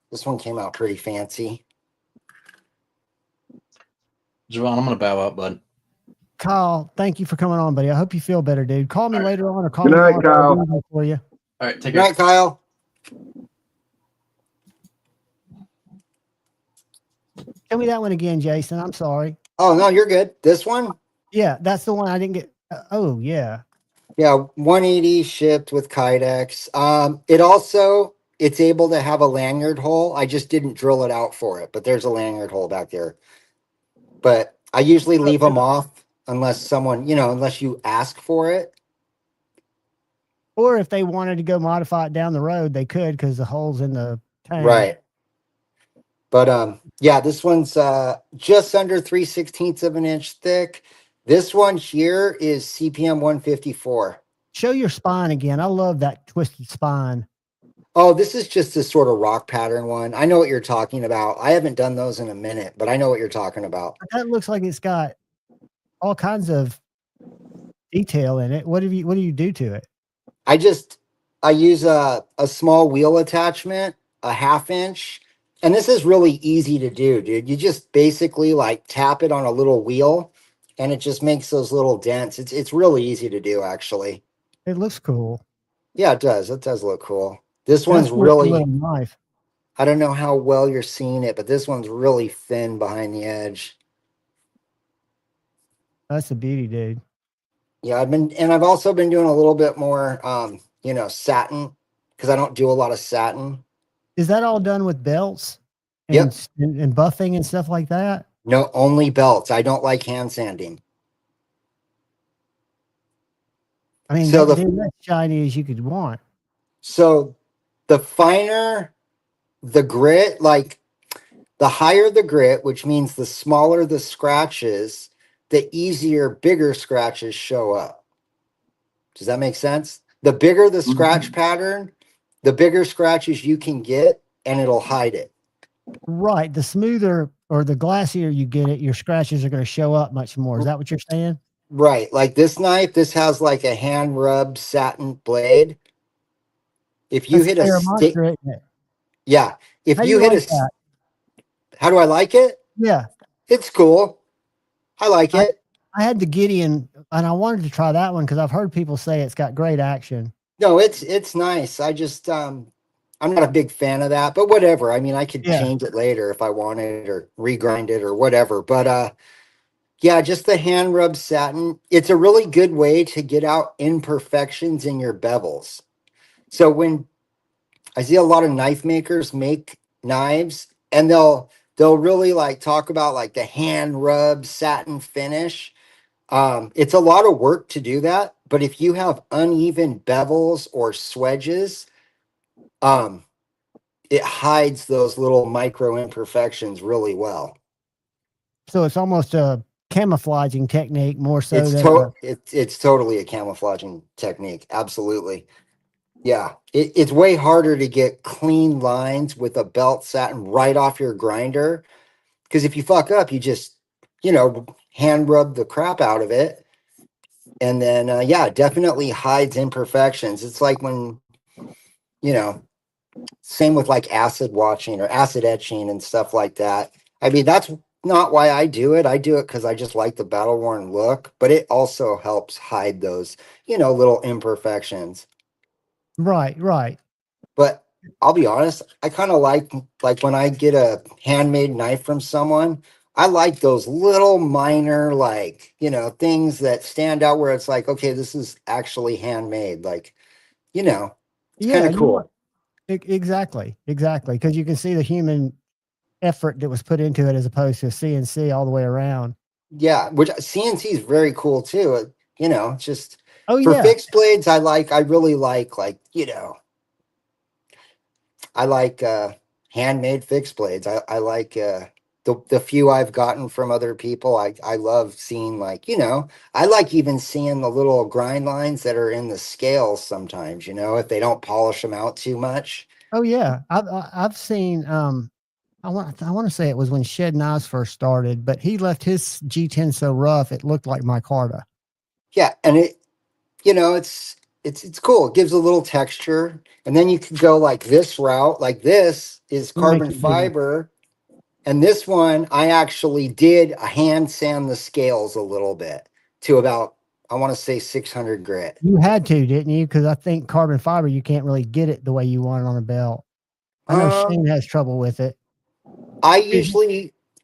S18: This one came out pretty fancy.
S17: Javon, I'm gonna bow out, bud.
S8: Kyle, thank you for coming on, buddy. I hope you feel better, dude. Call me later on or call
S14: Good
S8: me
S14: night,
S8: tomorrow.
S14: Kyle.
S8: I'll be there for you.
S17: All right, take
S18: Good
S17: care.
S18: night, Kyle.
S8: Tell me that one again, Jason. I'm sorry.
S18: Oh, no, you're good. This one?
S8: Yeah, that's the one I didn't get. Oh, yeah.
S18: Yeah, 180 shipped with kydex. It's able to have a lanyard hole. I just didn't drill it out for it, but there's a lanyard hole back there. But I usually leave them off unless someone, you know, unless you ask for it.
S8: Or if they wanted to go modify it down the road, they could because the hole's in the tank.
S18: Right. But yeah, this one's just under 3/16 of an inch thick. This one here is CPM 154.
S8: Show your spine again. I love that twisted spine.
S18: Oh, this is just this sort of rock pattern one. I know what you're talking about. I haven't done those in a minute, but I know what you're talking about.
S8: That looks like it's got all kinds of detail in it. What do you do to it?
S18: I use a small wheel attachment, a 1/2 inch. And this is really easy to do, dude. You just basically like tap it on a little wheel and it just makes those little dents. It's really easy to do, actually.
S8: It looks cool.
S18: Yeah, it does. It does look cool. This
S8: That's
S18: one's
S8: a
S18: really,
S8: little knife.
S18: I don't know how well you're seeing it, but this one's really thin behind the edge.
S8: That's a beauty, dude.
S18: Yeah, I've also been doing a little bit more, you know, satin, because I don't do a lot of satin.
S8: Is that all done with belts?
S18: Yep.
S8: And buffing and stuff like that?
S18: No, only belts. I don't like hand sanding.
S8: I mean,
S18: So
S8: that's shiny as you could want.
S18: So the finer the grit, like the higher the grit, which means the smaller the scratches, the easier bigger scratches show up. Does that make sense? The bigger the scratch pattern, the bigger scratches you can get, and it'll hide it.
S8: Right. The smoother or the glassier you get it, your scratches are going to show up much more. Is that what you're saying?
S18: Right. Like this knife, this has like a hand rubbed satin blade. If you hit a stick, yeah. If you hit a, how do I like it?
S8: Yeah,
S18: it's cool. I like it.
S8: I had the Gideon, and I wanted to try that one because I've heard people say it's got great action.
S18: No, it's nice. I just I'm not a big fan of that, but whatever. I mean, I could change it later if I wanted or regrind it or whatever. But Yeah, just the hand rub satin. It's a really good way to get out imperfections in your bevels. So when I see a lot of knife makers make knives, and they'll really like talk about like the hand rub satin finish. It's a lot of work to do that, but if you have uneven bevels or swedges, um, it hides those little micro imperfections really well.
S8: So it's almost a camouflaging technique more so
S18: It's
S8: than a,
S18: it's totally a camouflaging technique. Absolutely. Yeah. It's way harder to get clean lines with a belt satin right off your grinder. Because if you fuck up, you just, hand rub the crap out of it. And then, yeah, it definitely hides imperfections. It's like when, you know, same with like acid watching or acid etching and stuff like that. I mean, that's not why I do it. I do it because I just like the battle worn look, but it also helps hide those, little imperfections.
S8: right.
S18: But I'll be honest, I kind of like when I get a handmade knife from someone, I like those little minor like, things that stand out where it's like, okay, this is actually handmade. Like, it's kind
S8: Yeah,
S18: of
S8: you want
S18: cool.
S8: exactly, because you can see the human effort that was put into it as opposed to CNC all the way around.
S18: Yeah, which CNC is very cool too. It's just
S8: Oh
S18: for
S8: yeah,
S18: fixed blades, I really like, I like handmade fixed blades. I like the few I've gotten from other people. I love seeing like, I like even seeing the little grind lines that are in the scales sometimes, if they don't polish them out too much.
S8: oh yeah. I've seen I want to say it was when Shed Knives first started, but he left his G10 so rough it looked like micarta.
S18: Yeah, and it's cool. It gives a little texture. And then you could go like this route. Like this is
S8: You make
S18: carbon
S8: it bigger.
S18: fiber. And this one, I actually did a hand sand the scales a little bit to about, I want to say 600 grit.
S8: You had to, didn't you? Because I think carbon fiber, you can't really get it the way you want it on a belt. I know
S18: Um,
S8: Shane has trouble with it.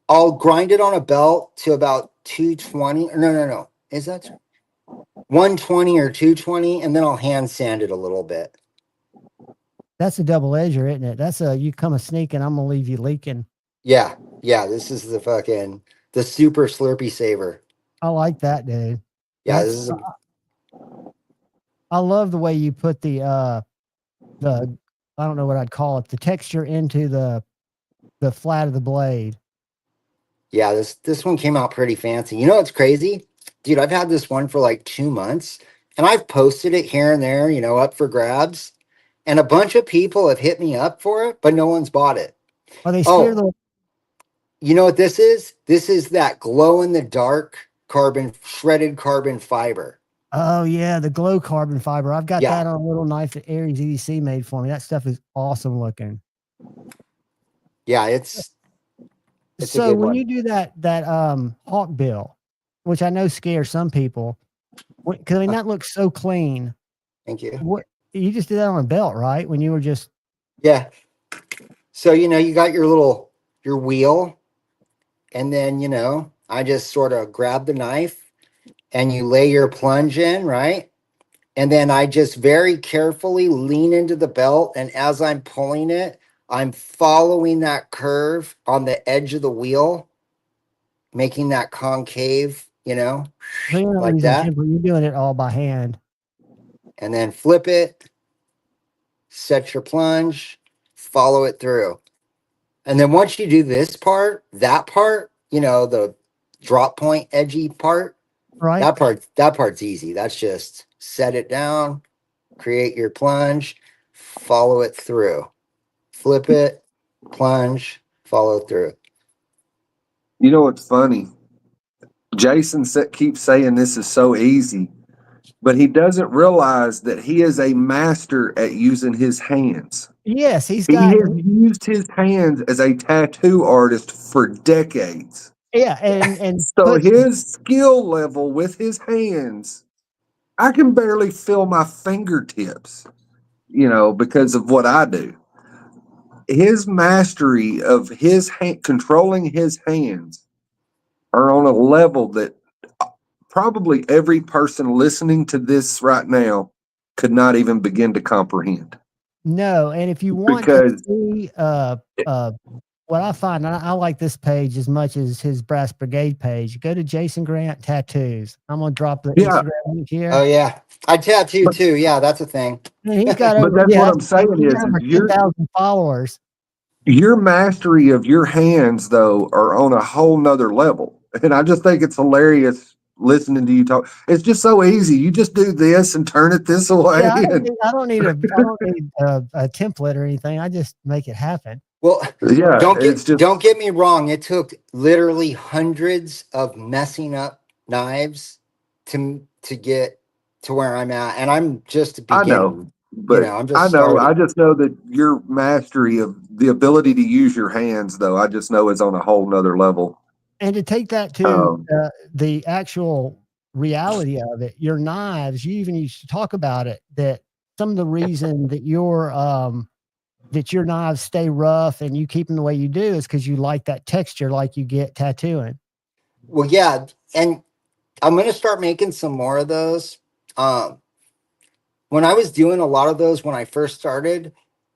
S18: I'll grind it on a belt to about 220. No. Is that 120 or 220? And then I'll hand sand it a little bit.
S8: That's a double edger, isn't it? That's a you come a sneaking, I'm gonna leave you leaking.
S18: Yeah. Yeah. This is the super slurpy saver.
S8: I like that, dude.
S18: Yeah.
S8: That's I love the way you put the I don't know what I'd call it, the texture into the flat of the blade.
S18: Yeah, this one came out pretty fancy. You know what's crazy? Dude, I've had this one for like 2 months and I've posted it here and there, up for grabs. And a bunch of people have hit me up for it, but no one's bought it.
S8: Are they scared
S18: Oh,
S8: of
S18: you know what this is? This is that glow in the dark shredded carbon fiber.
S8: oh yeah, the glow carbon fiber. I've got
S18: Yeah.
S8: that on a little knife that Aries EDC made for me. That stuff is awesome looking.
S18: Yeah, it's a
S8: So
S18: good
S8: when
S18: one.
S8: you do that hawk bill, which I know scares some people, because I mean that looks so clean.
S18: Thank you.
S8: What you just did that on a belt, right? When you were just
S18: Yeah. So, you got your wheel, and then, I just sort of grab the knife and you lay your plunge in, right? And then I just very carefully lean into the belt. And as I'm pulling it, I'm following that curve on the edge of the wheel, making that concave,
S8: so you're not
S18: like
S8: using
S18: that.
S8: temper, you're doing it all by hand.
S18: And then flip it, set your plunge, follow it through. And then once you do this part, that part, the drop point edgy part,
S8: Right?
S18: that part's easy. That's just set it down, create your plunge, follow it through, flip it, plunge, follow through.
S14: You know what's funny? Jason keeps saying this is so easy, but he doesn't realize that he is a master at using his hands.
S8: Yes, he's
S14: He
S8: got
S14: has used his hands as a tattoo artist for decades.
S8: yeah, and
S14: So
S8: puts
S14: his skill level with his hands, I can barely feel my fingertips, because of what I do. His mastery of his controlling his hands are on a level that probably every person listening to this right now could not even begin to comprehend.
S8: No, and if you want to
S14: Because
S8: see what I find, I like this page as much as his Brass Brigade page. Go to Jason Grant Tattoos. I'm gonna drop the Instagram link here.
S18: Oh yeah, I tattoo too. Yeah, that's a thing.
S8: And he's got
S14: but
S8: over,
S14: that's what I'm
S8: he's got
S14: saying is
S8: over 10,000 followers.
S14: your mastery of your hands though are on a whole nother level. And I just think it's hilarious listening to you talk. It's just so easy. You just do this and turn it this way.
S8: Yeah,
S14: and-
S8: I don't need a template or anything. I just make it happen.
S18: Well,
S14: yeah,
S18: don't get me wrong. It took literally hundreds of messing up knives to get to where I'm at, and I'm just
S14: I
S18: beginning.
S14: know, but
S18: I'm just
S14: I
S18: starting.
S14: just know that your mastery of the ability to use your hands though, I just know is on a whole nother level.
S8: And to take that to the actual reality of it, your knives, you even used to talk about it, that some of the reason that your knives stay rough and you keep them the way you do is because you like that texture like you get tattooing.
S18: Well, yeah, and I'm going to start making some more of those. When I was doing a lot of those when I first started,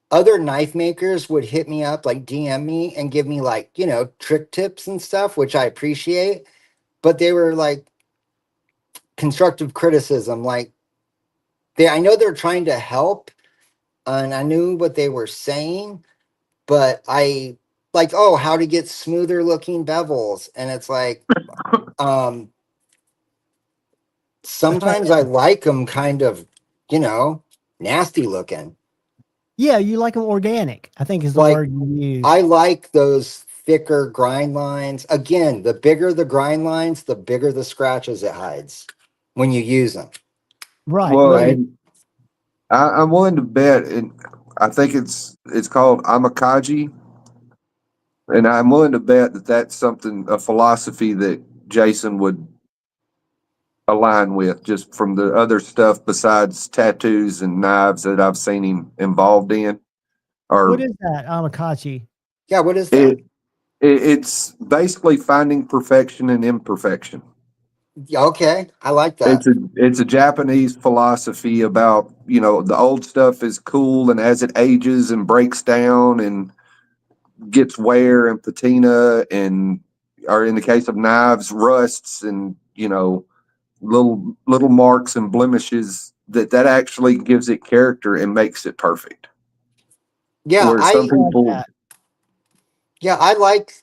S18: other knife makers would hit me up, like DM me and give me like, trick tips and stuff, which I appreciate. But they were like constructive criticism. Like I know they're trying to help and I knew what they were saying, but I like, oh, how to get smoother looking bevels. And it's like, sometimes I like them kind of, nasty looking.
S8: Yeah, you like them organic, I think is the word you use.
S18: I like those thicker grind lines. Again, the bigger the grind lines, the bigger the scratches it hides when you use them.
S8: Right.
S14: Well,
S8: Right.
S14: and I'm willing to bet, and I think it's called Amakaji, and I'm willing to bet that that's a philosophy that Jason would align with, just from the other stuff besides tattoos and knives that I've seen him involved in. Or
S8: What is that, Amakachi?
S18: Yeah, what is that?
S14: It's basically finding perfection and imperfection.
S18: Okay, I like that.
S14: It's a Japanese philosophy about, the old stuff is cool, and as it ages and breaks down and gets wear and patina, and or in the case of knives, rusts and little marks and blemishes, that actually gives it character and makes it perfect.
S18: Yeah,
S14: Where some people,
S18: I like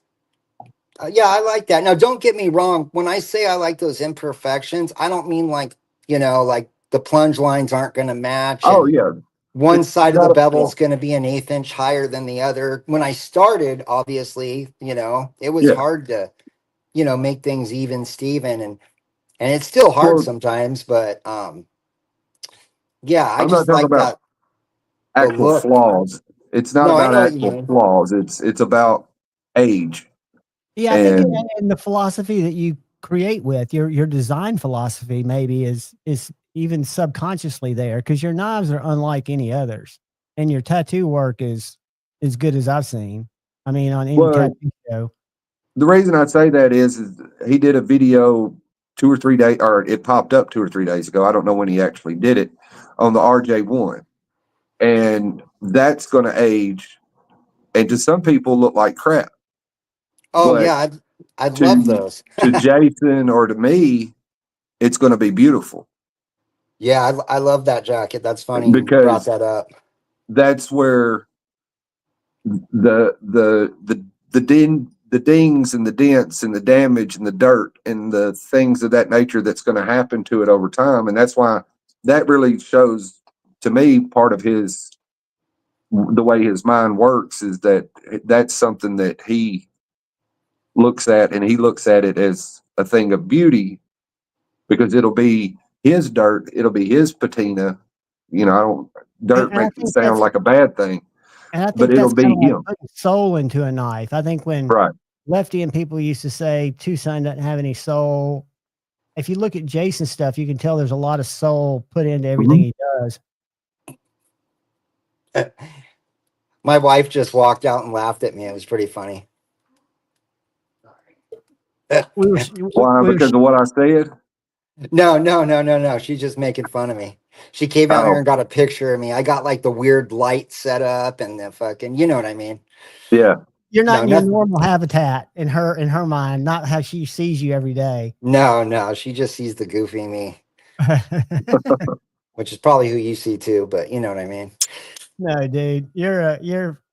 S18: that. Now, don't get me wrong. When I say I like those imperfections, I don't mean like, like the plunge lines aren't going to match.
S14: oh
S18: And
S14: yeah,
S18: one
S14: it's
S18: side of the
S14: not a
S18: bevel is
S14: flaw.
S18: going to be an 1/8 inch higher than the other. When I started, obviously, it was
S14: Yeah.
S18: hard to, make things even, Steven. And it's still hard
S14: Well,
S18: sometimes, but yeah, I
S14: I'm not
S18: just
S14: talking
S18: like
S14: about
S18: that. The
S14: actual
S18: look.
S14: flaws. It's not
S18: No, I
S14: about
S18: know what you
S14: actual
S18: mean.
S14: flaws. It's about age.
S8: Yeah, I think
S14: And
S8: in the philosophy that you create with your design philosophy maybe is even subconsciously there, because your knives are unlike any others, and your tattoo work is as good as I've seen. I mean, on any
S14: well,
S8: tattoo show.
S14: the reason I say that is he did a video 2 or 3 days, or it popped up 2 or 3 days ago. I don't know when he actually did it, on the RJ1, and that's going to age, and to some people look like crap.
S18: Oh
S14: But
S18: yeah, I love
S14: to
S18: those.
S14: Jason or to me, it's going to be beautiful,
S18: Yeah, I love that jacket. That's funny you brought
S14: because
S18: that up.
S14: that's where the dings and the dents and the damage and the dirt and the things of that nature that's going to happen to it over time. And that's why that really shows to me part of the way his mind works, is that that's something that he looks at, and he looks at it as a thing of beauty, because it'll be his dirt, it'll be his patina. Dirt
S8: And I
S14: makes it
S8: think
S14: sound like a bad thing,
S8: I
S14: but
S8: think
S14: it'll
S8: that's kind
S14: be
S8: of like
S14: him.
S8: putting soul into a knife. I think when
S14: Right.
S8: Lefty and people used to say Tucson doesn't have any soul, if you look at Jason's stuff, you can tell there's a lot of soul put into everything he does.
S18: My wife just walked out and laughed at me. It was pretty funny.
S8: We were,
S14: Why?
S8: we were
S14: Because of what I said?
S18: No. She's just making fun of me. She came out here
S14: Oh,
S18: and got a picture of me. I got like the weird light set up and the fucking, you know what I mean?
S14: yeah.
S8: you're not
S18: No,
S8: in your
S18: nothing.
S8: normal habitat in her mind, not how she sees you every day.
S18: No. She just sees the goofy me, which is probably who you see too, but you know what I mean?
S8: No, dude,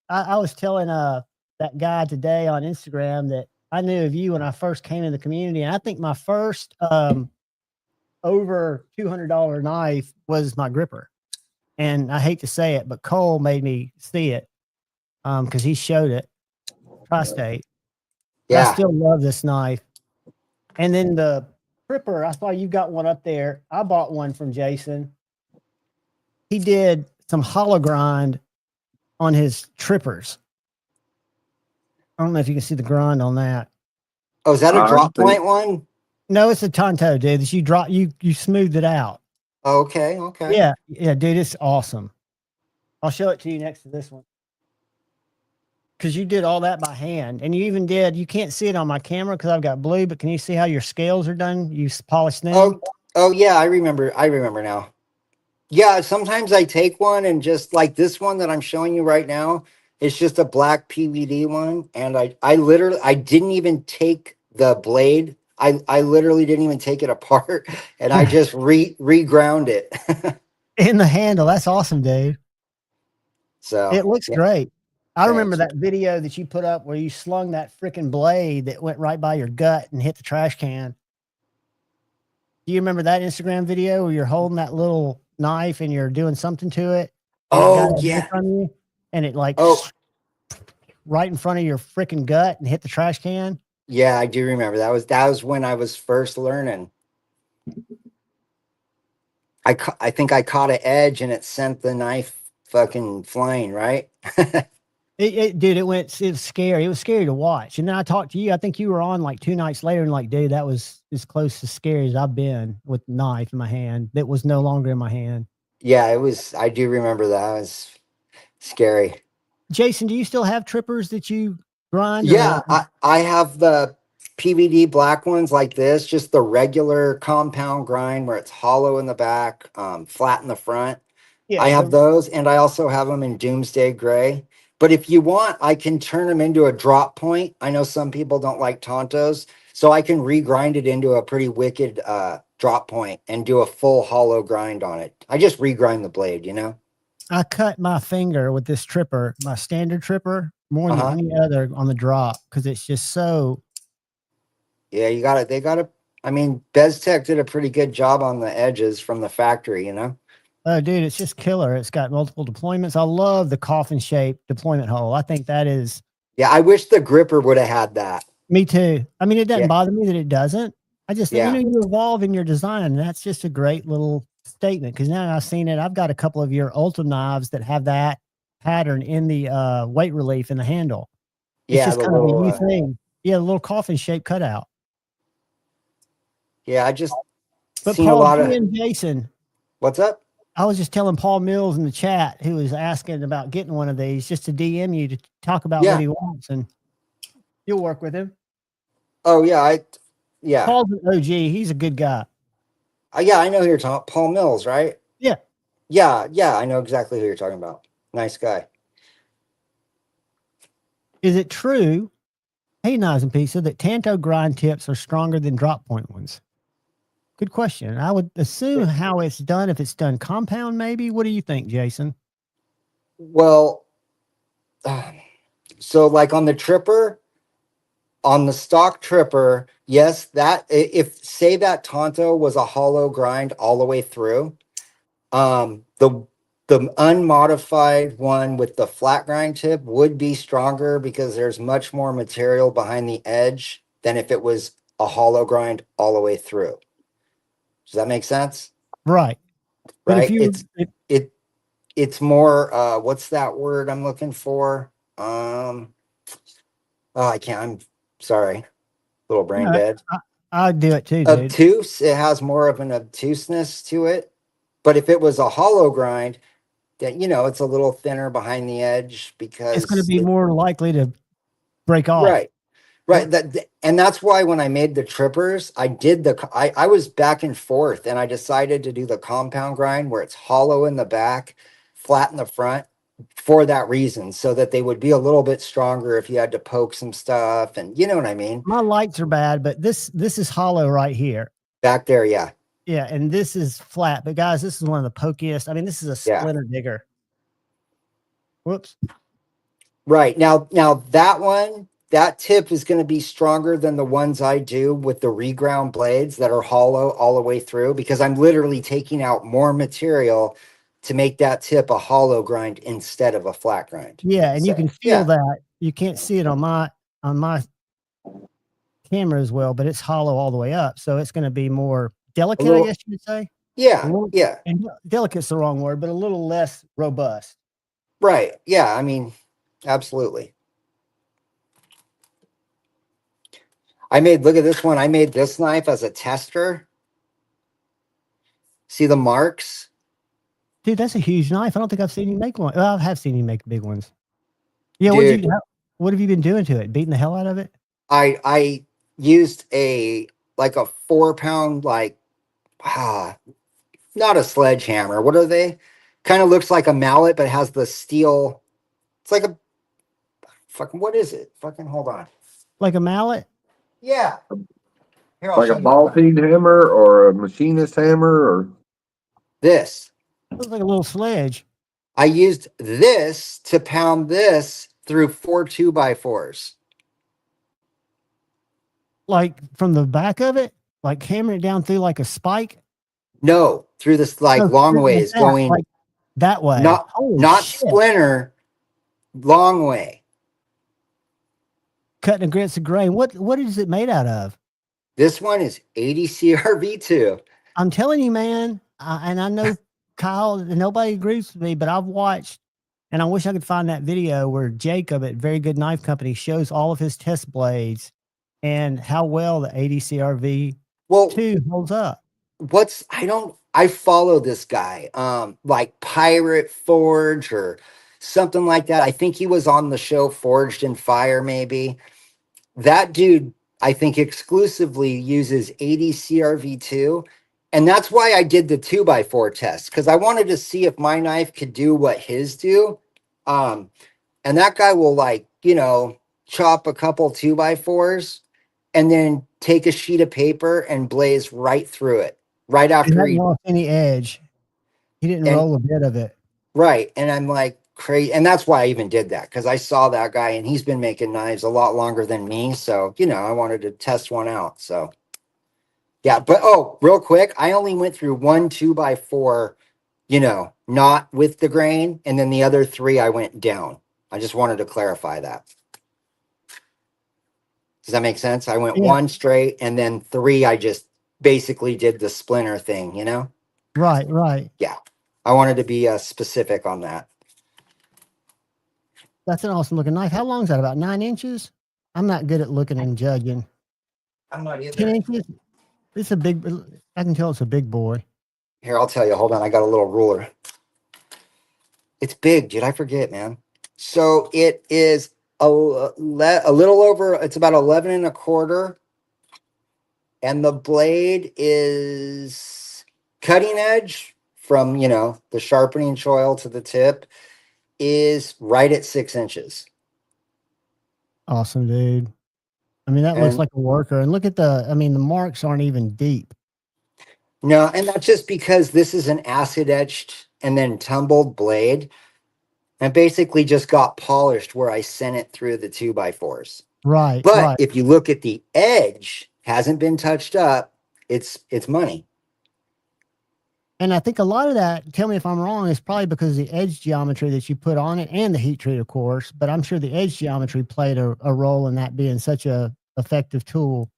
S8: I was telling that guy today on Instagram that I knew of you when I first came in the community, and I think my first over $200 knife was my gripper. And I hate to say it, but Cole made me see it because he showed it, Tri-State. But I
S18: Yeah.
S8: still love this knife. And then the gripper, I saw you got one up there. I bought one from Jason. He did some hollow grind on his trippers. I don't know if you can see the grind on that.
S18: Oh, is that a
S14: All right,
S18: drop point one?
S8: No, it's a Tonto, dude. That you smoothed it out.
S18: Okay.
S8: Yeah, dude, it's awesome. I'll show it to you next to this one. Because you did all that by hand, and you even did. You can't see it on my camera because I've got blue, but can you see how your scales are done? You polished them.
S18: Oh yeah, I remember now. Yeah, sometimes I take one and just like this one that I'm showing you right now, it's just a black PVD one. And I literally, I didn't even take the blade. I literally didn't even take it apart and I just reground it.
S8: In the handle. That's awesome, dude.
S18: So
S8: It looks
S18: yeah,
S8: great. I remember
S18: thanks.
S8: that video that you put up where you slung that freaking blade that went right by your gut and hit the trash can. Do you remember that Instagram video where you're holding that little knife and you're doing something to it? And it got
S18: Oh
S8: away
S18: yeah.
S8: from you and it like
S18: Oh
S8: right in front of your freaking gut and hit the trash can?
S18: yeah, I do remember. That was when I was first learning. I think I caught an edge and it sent the knife fucking flying, right?
S8: Dude, it was scary. It was scary to watch. And then I talked to you. I think you were on like 2 nights later and like, dude, that was as close to scary as I've been with the knife in my hand that was no longer in my hand.
S18: Yeah, it was. I do remember that. It was scary.
S8: Jason, do you still have trippers that you grind
S18: Yeah,
S8: or
S18: I have the PVD black ones like this, just the regular compound grind where it's hollow in the back, flat in the front.
S8: yeah,
S18: I have those, and I also have them in Doomsday Gray. But if you want, I can turn them into a drop point. I know some people don't like Tontos, so I can regrind it into a pretty wicked drop point and do a full hollow grind on it. I just regrind the blade, you know?
S8: I cut my finger with this tripper, my standard tripper, more than
S18: Uh-huh.
S8: any other on the drop because it's just so.
S18: Yeah, you got it. They got it. I mean, BezTech did a pretty good job on the edges from the factory, you know?
S8: Oh, dude, it's just killer. It's got multiple deployments. I love the coffin shaped deployment hole. I think that is.
S18: Yeah, I wish the gripper would have had that.
S8: Me too. I mean, it doesn't
S18: Yeah.
S8: bother me that it doesn't. I just think,
S18: Yeah.
S8: you evolve in your design. And that's just a great little statement because now I've seen it. I've got a couple of your Ultra knives that have that pattern in the weight relief in the handle. It's
S18: Yeah,
S8: just
S18: the
S8: kind of a
S18: little,
S8: new thing. Yeah, a little coffin shaped cutout.
S18: yeah, I just
S8: But
S18: seen a
S8: Paul,
S18: lot of.
S8: DM Jason,
S18: What's up?
S8: I was just telling Paul Mills in the chat who was asking about getting one of these just to DM you to talk about
S18: Yeah.
S8: what he wants and you'll work with him.
S18: Oh yeah, yeah.
S8: Paul's an OG. He's a good guy.
S18: Yeah, I know who you're talking. Paul Mills, right?
S8: Yeah.
S18: Yeah, I know exactly who you're talking about. Nice guy.
S8: Is it true, hey Knives and Pizza, that Tanto grind tips are stronger than drop point ones? Good question. I would assume how it's done, if it's done compound, maybe. What do you think, Jason?
S18: Well, so like on the tripper, on the stock tripper, yes, that if say that Tonto was a hollow grind all the way through, the unmodified one with the flat grind tip would be stronger because there's much more material behind the edge than if it was a hollow grind all the way through. Does that make sense?
S8: Right. But
S18: Right?
S8: if you
S18: It's more what's that word I'm looking for? Oh, I can't. I'm sorry. Little brain dead.
S8: I'd do it too, dude.
S18: Obtuse. It has more of an obtuseness to it. But if it was a hollow grind, then it's a little thinner behind the edge because
S8: It's going to be more likely to break off.
S18: right. Right. And that's why when I made the trippers, I was back and forth, and I decided to do the compound grind where it's hollow in the back, flat in the front for that reason, so that they would be a little bit stronger if you had to poke some stuff, and you know what I mean?
S8: My lights are bad, but this is hollow right here.
S18: Back there, yeah.
S8: Yeah, and this is flat. But guys, this is one of the pokiest. I mean, this is a
S18: Yeah.
S8: splinter digger. Whoops.
S18: Right. Now that tip is going to be stronger than the ones I do with the reground blades that are hollow all the way through, because I'm literally taking out more material to make that tip a hollow grind instead of a flat grind.
S8: Yeah, and you
S18: So,
S8: can feel that. You can't see it on my camera as well, but it's hollow all the way up. So it's going to be more delicate, I guess you would say.
S18: Yeah. Yeah.
S8: And delicate's the wrong word, but a little less robust.
S18: Right. Yeah. I mean, absolutely. Look at this one. I made this knife as a tester. See the marks?
S8: Dude, that's a huge knife. I don't think I've seen you make one. Well, I have seen you make big ones. Yeah. What have you been doing to it? Beating the hell out of it?
S18: I used a 4-pound, not a sledgehammer. What are they? Kind of looks like a mallet, but has the steel. It's like what is it? Hold on.
S8: Like a mallet?
S18: Yeah.
S14: Here, like a ball peen hammer or a machinist hammer or
S18: this.
S8: Looks like a little sledge.
S18: I used this to pound this through 4 2x4s.
S8: Like from the back of it? Like hammering it down through like a spike?
S18: No, through this long ways going
S8: like that way.
S18: Not splinter, long way.
S8: Cutting a grits of grain. What is it made out of?
S18: This one is 80 CRV2.
S8: I'm telling you, man. And I know Kyle, nobody agrees with me, but I've watched, and I wish I could find that video where Jacob at Very Good Knife Company shows all of his test blades and how well the 80 CRV 2 holds up.
S18: I follow this guy, like Pirate Forge or something like that. I think he was on the show Forged in Fire, maybe. That dude, I think, exclusively uses 80 CRV2. And that's why I did the 2x4 test, because I wanted to see if my knife could do what his do. And that guy will chop a couple 2x4s and then take a sheet of paper and blaze right through it. Right after
S8: he lost any edge. He didn't roll a bit of it.
S18: Right. And I'm like, crazy. And that's why I even did that, because I saw that guy and he's been making knives a lot longer than me. So, I wanted to test one out. So, yeah. But, real quick, I only went through 1 2x4, not with the grain. And then the other 3, I went down. I just wanted to clarify that. Does that make sense? I went 1 straight, and then 3, I just basically did the splinter thing,
S8: Right.
S18: Yeah. I wanted to be specific on that.
S8: That's an awesome looking knife. How long is that? About 9 inches? I'm not good at looking and judging.
S18: I'm not either.
S8: 10 inches? It's a big, I can tell it's a big boy.
S18: Here, I'll tell you. Hold on. I got a little ruler. It's big, dude. I forget, man. So it is a little over, it's about 11 1/4. And the blade is cutting edge from, the sharpening choil to the tip is right at 6 inches.
S8: Awesome, dude. I mean, that looks like a worker. And look at the marks aren't even deep.
S18: No, and that's just because this is an acid etched and then tumbled blade. And basically just got polished where I sent it through the 2x4s.
S8: Right.
S18: But if you look at the edge, hasn't been touched up, it's money.
S8: And I think a lot of that, tell me if I'm wrong, is probably because of the edge geometry that you put on it and the heat treat, of course. But I'm sure the edge geometry played a role in that being such a effective tool.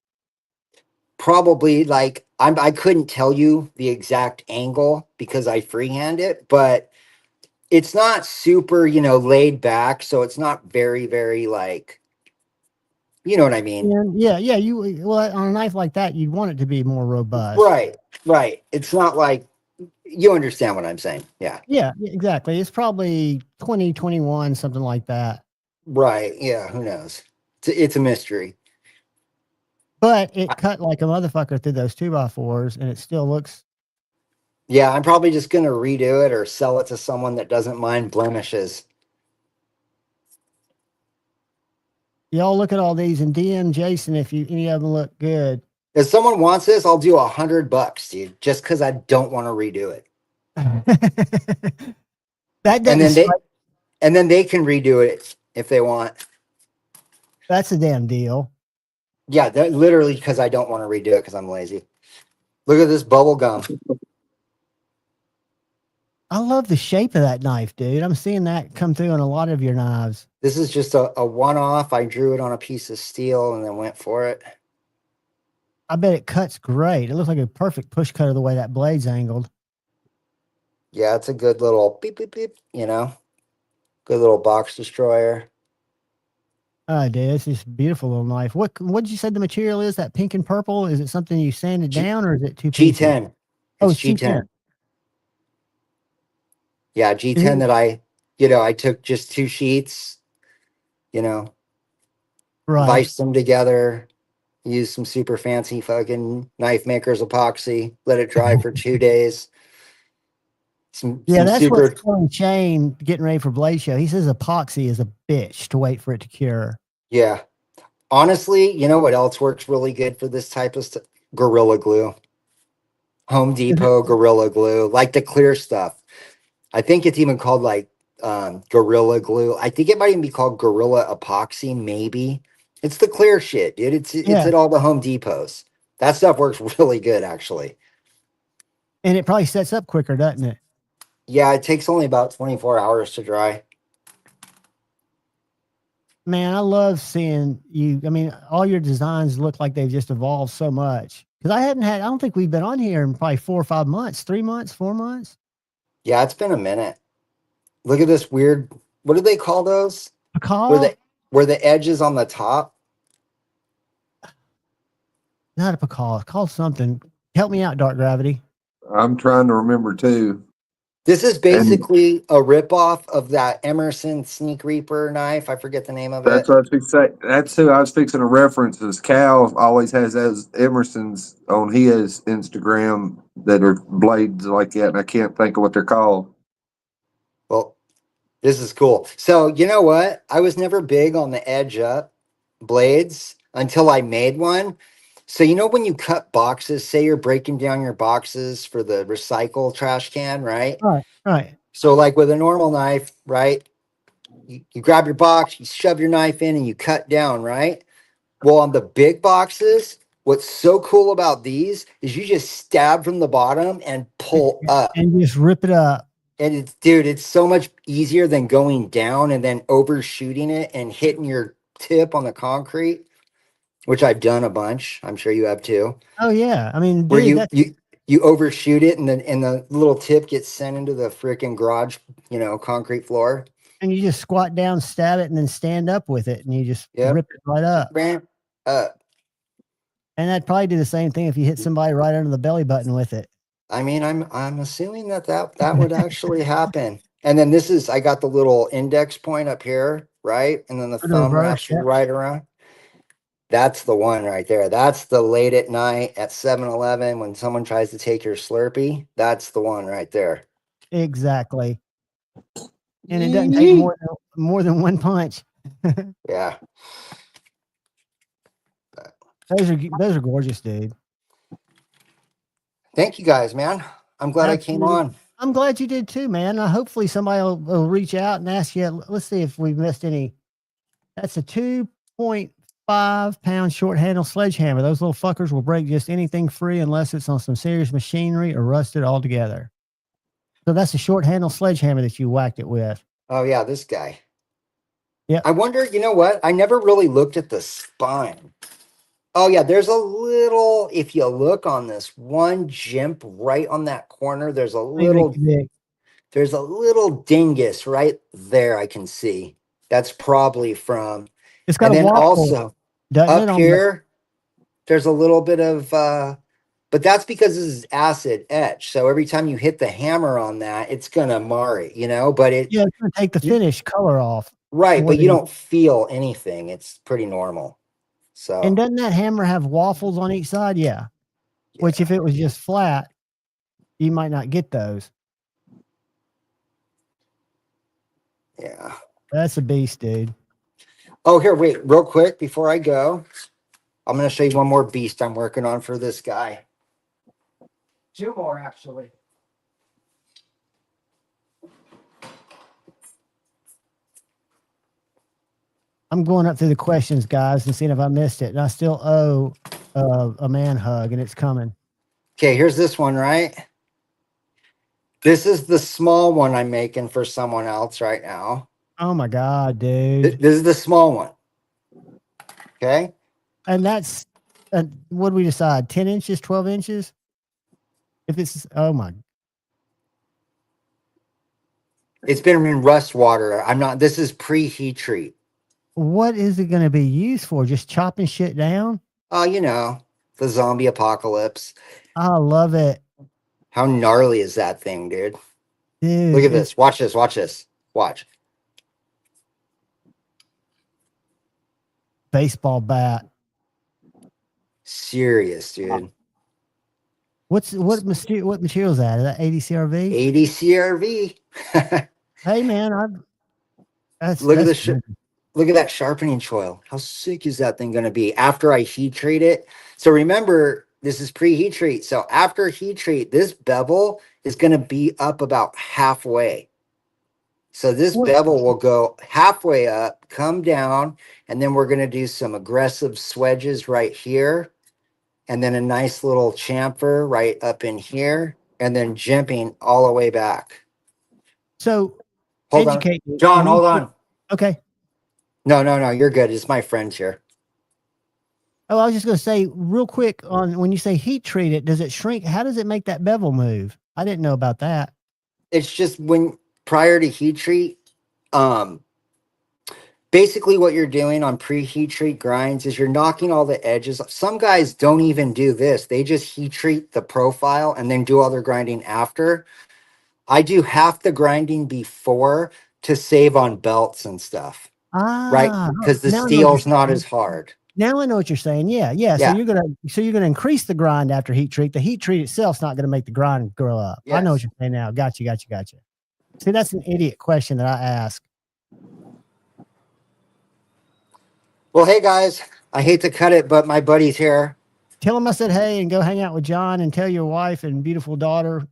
S18: Probably, I couldn't tell you the exact angle because I freehand it, but it's not super, laid back. So it's not very, very you know what I mean?
S8: Yeah. On a knife like that, you'd want it to be more robust.
S18: Right. It's not like, you understand what I'm saying. Yeah.
S8: Yeah, exactly. It's probably 2021, something like that.
S18: Right. Yeah. Who knows? It's a mystery.
S8: But it cut like a motherfucker through those 2x4s, and it still looks.
S18: Yeah, I'm probably just gonna redo it or sell it to someone that doesn't mind blemishes.
S8: Y'all look at all these and DM Jason if any of them look good.
S18: If someone wants this, I'll do $100, dude, just because I don't want to redo it.
S8: That
S18: and
S8: doesn't.
S18: then they can redo it if they want.
S8: That's a damn deal.
S18: Yeah, literally because I don't want to redo it because I'm lazy. Look at this bubble gum.
S8: I love the shape of that knife, dude. I'm seeing that come through on a lot of your knives.
S18: This is just a one-off. I drew it on a piece of steel and then went for it.
S8: I bet it cuts great. It looks like a perfect push cutter the way that blade's angled.
S18: Yeah, it's a good little beep, beep, beep, you know? Good little box destroyer.
S8: Oh, dude, it's just beautiful little knife. What did you say the material is? That pink and purple? Is it something you sanded down, or is it two pieces?
S18: G10.
S8: Oh,
S18: it's G10. Yeah, G10
S8: Mm-hmm.
S18: that I took just 2 sheets,
S8: right,
S18: viced them together, used some super fancy fucking knife maker's epoxy, let it dry for 2 days.
S8: That's what's telling Shayne getting ready for Blade Show. He says epoxy is a bitch to wait for it to cure.
S18: Yeah. Honestly, you know what else works really good for this type of stuff? Gorilla Glue. Home Depot Gorilla Glue, like the clear stuff. I think it's even called like Gorilla Glue. I think it might even be called Gorilla Epoxy, maybe. It's the clear shit, dude. It's at all the Home Depots. That stuff works really good, actually.
S8: And it probably sets up quicker, doesn't it?
S18: Yeah, it takes only about 24 hours to dry.
S8: Man, I love seeing you. I mean, all your designs look like they've just evolved so much. Because I don't think we've been on here in probably 4 or 5 months, 3 months, 4 months.
S18: Yeah, it's been a minute. Look at this weird, what do they call those? Where the edge is on the top?
S8: Not a pecal. It's called something. Help me out, Dark Gravity.
S14: I'm trying to remember too.
S18: This is basically a ripoff of that Emerson Sneak Reaper knife. I forget the name of
S14: That's
S18: it.
S14: what I was fixing to say. That's who I was fixing to reference. Is Cal always has those Emersons on his Instagram that are blades like that, and I can't think of what they're called.
S18: Well, this is cool. So you know what? I was never big on the edge up blades until I made one. So you know when you cut boxes, say you're breaking down your boxes for the recycle trash can, right?
S8: Right.
S18: So like with a normal knife, right? You grab your box, you shove your knife in, and you cut down, right? Well, on the big boxes, what's so cool about these is you just stab from the bottom and pull up.
S8: And just rip it up.
S18: And it's so much easier than going down and then overshooting it and hitting your tip on the concrete, which I've done a bunch. I'm sure you have too.
S8: Oh yeah. I mean,
S18: Where
S8: dude,
S18: you overshoot it and the little tip gets sent into the freaking garage, concrete floor.
S8: And you just squat down, stab it, and then stand up with it, and you just rip it right up.
S18: Ramp up.
S8: And that'd probably do the same thing if you hit somebody right under the belly button with it.
S18: I mean, I'm assuming that would actually happen. And then I got the little index point up here, right? And then the thumb wraps right around. That's the one right there. That's the late at night at 7-Eleven when someone tries to take your Slurpee. That's the one right there.
S8: Exactly. And it doesn't take more than one punch.
S18: Yeah.
S8: Those are gorgeous, dude.
S18: Thank you guys, man. I'm glad I came on.
S8: I'm glad you did too, man. Hopefully somebody will reach out and ask you. Let's see if we've missed any. That's a 2.5-pound short handle sledgehammer. Those little fuckers will break just anything free unless it's on some serious machinery or rusted altogether. So that's a short handle sledgehammer that you whacked it with.
S18: Oh yeah, this guy.
S8: Yeah.
S18: I wonder, you know what? I never really looked at the spine. Oh yeah, there's a little, if you look on this one jimp right on that corner, there's a little dingus right there I can see. That's probably from,
S8: it's got
S18: and
S8: a
S18: then
S8: waffle,
S18: also up here, there's a little bit of, but that's because this is acid etch. So every time you hit the hammer on that, it's going to mar it, but it's
S8: going to take the finished color off.
S18: Right. But you don't feel anything. It's pretty normal. So
S8: And doesn't that hammer have waffles on each side? Yeah. Which if it was just flat, you might not get those.
S18: Yeah.
S8: That's a beast, dude.
S18: Oh, here, wait, real quick before I go, I'm going to show you one more beast I'm working on for this guy. Two more, actually.
S8: I'm going up through the questions, guys, and seeing if I missed it. And I still owe a man hug, and it's coming.
S18: Okay, here's this one, right? This is the small one I'm making for someone else right now.
S8: Oh my God, dude.
S18: This is the small one. Okay.
S8: And that's, what do we decide? 10 inches, 12 inches? If it's, oh my.
S18: It's been in rust water. This is pre-heat treat.
S8: What is it going to be used for? Just chopping shit down?
S18: Oh, the zombie apocalypse.
S8: I love it.
S18: How gnarly is that thing, dude?
S8: Dude,
S18: look at this. Watch this. Watch this. Watch.
S8: Baseball bat.
S18: Serious, dude.
S8: What material is that? Is that 80 CRV?
S18: 80 CRV.
S8: Hey man,
S18: look at that sharpening choil. How sick is that thing going to be after I heat treat it? So remember, this is pre-heat treat. So after heat treat, this bevel is going to be up about halfway. So this bevel will go halfway up, come down, and then we're going to do some aggressive swedges right here. And then a nice little chamfer right up in here. And then jimping all the way back.
S8: So
S18: hold on. John, hold on.
S8: Okay.
S18: No. You're good. It's my friends here.
S8: Oh, I was just going to say real quick on when you say heat treat it, does it shrink? How does it make that bevel move? I didn't know about that.
S18: It's just prior to heat treat, basically what you're doing on pre-heat treat grinds is you're knocking all the edges. Some guys don't even do this. They just heat treat the profile and then do all their grinding after. I do half the grinding before to save on belts and stuff. Right? Because the steel's not as hard.
S8: Now I know what you're saying. Yeah. So you're gonna increase the grind after heat treat. The heat treat itself's not gonna make the grind grow up. Yes. I know what you're saying now. Got you. See, that's an idiot question that I ask.
S18: Well, hey guys, I hate to cut it, but my buddy's here.
S8: Tell him I said hey and go hang out with John and tell your wife and beautiful daughter,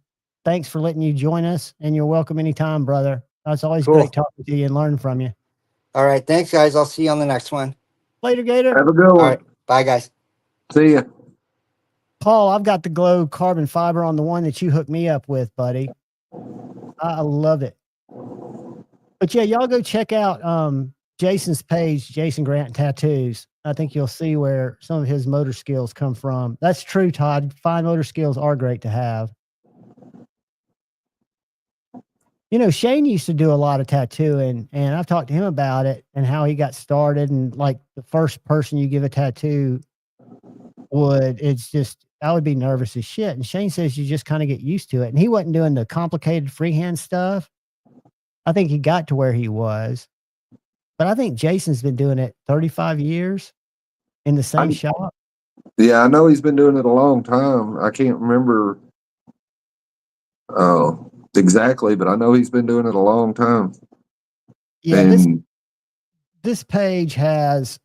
S8: thanks for letting you join us, and you're welcome anytime, brother. It's always great talking to you and learning from you.
S18: All right. Thanks, guys. I'll see you on the next one.
S8: Later, Gator.
S14: Have a good one.
S18: All right. Bye, guys.
S14: See ya.
S8: Paul, I've got the glow carbon fiber on the one that you hooked me up with, buddy. I love it. But yeah, y'all go check out Jason's page, Jason Grant Tattoos. I think you'll see where some of his motor skills come from. That's true, Todd. Fine motor skills are great to have. Shayne used to do a lot of tattooing, and I've talked to him about it and how he got started. And like the first person you give a tattoo I would be nervous as shit. And Shayne says you just kind of get used to it. And he wasn't doing the complicated freehand stuff. I think he got to where he was. But I think Jason's been doing it 35 years in the same shop.
S14: Yeah, I know he's been doing it a long time. I can't remember exactly, but I know he's been doing it a long time.
S8: Yeah, and this page has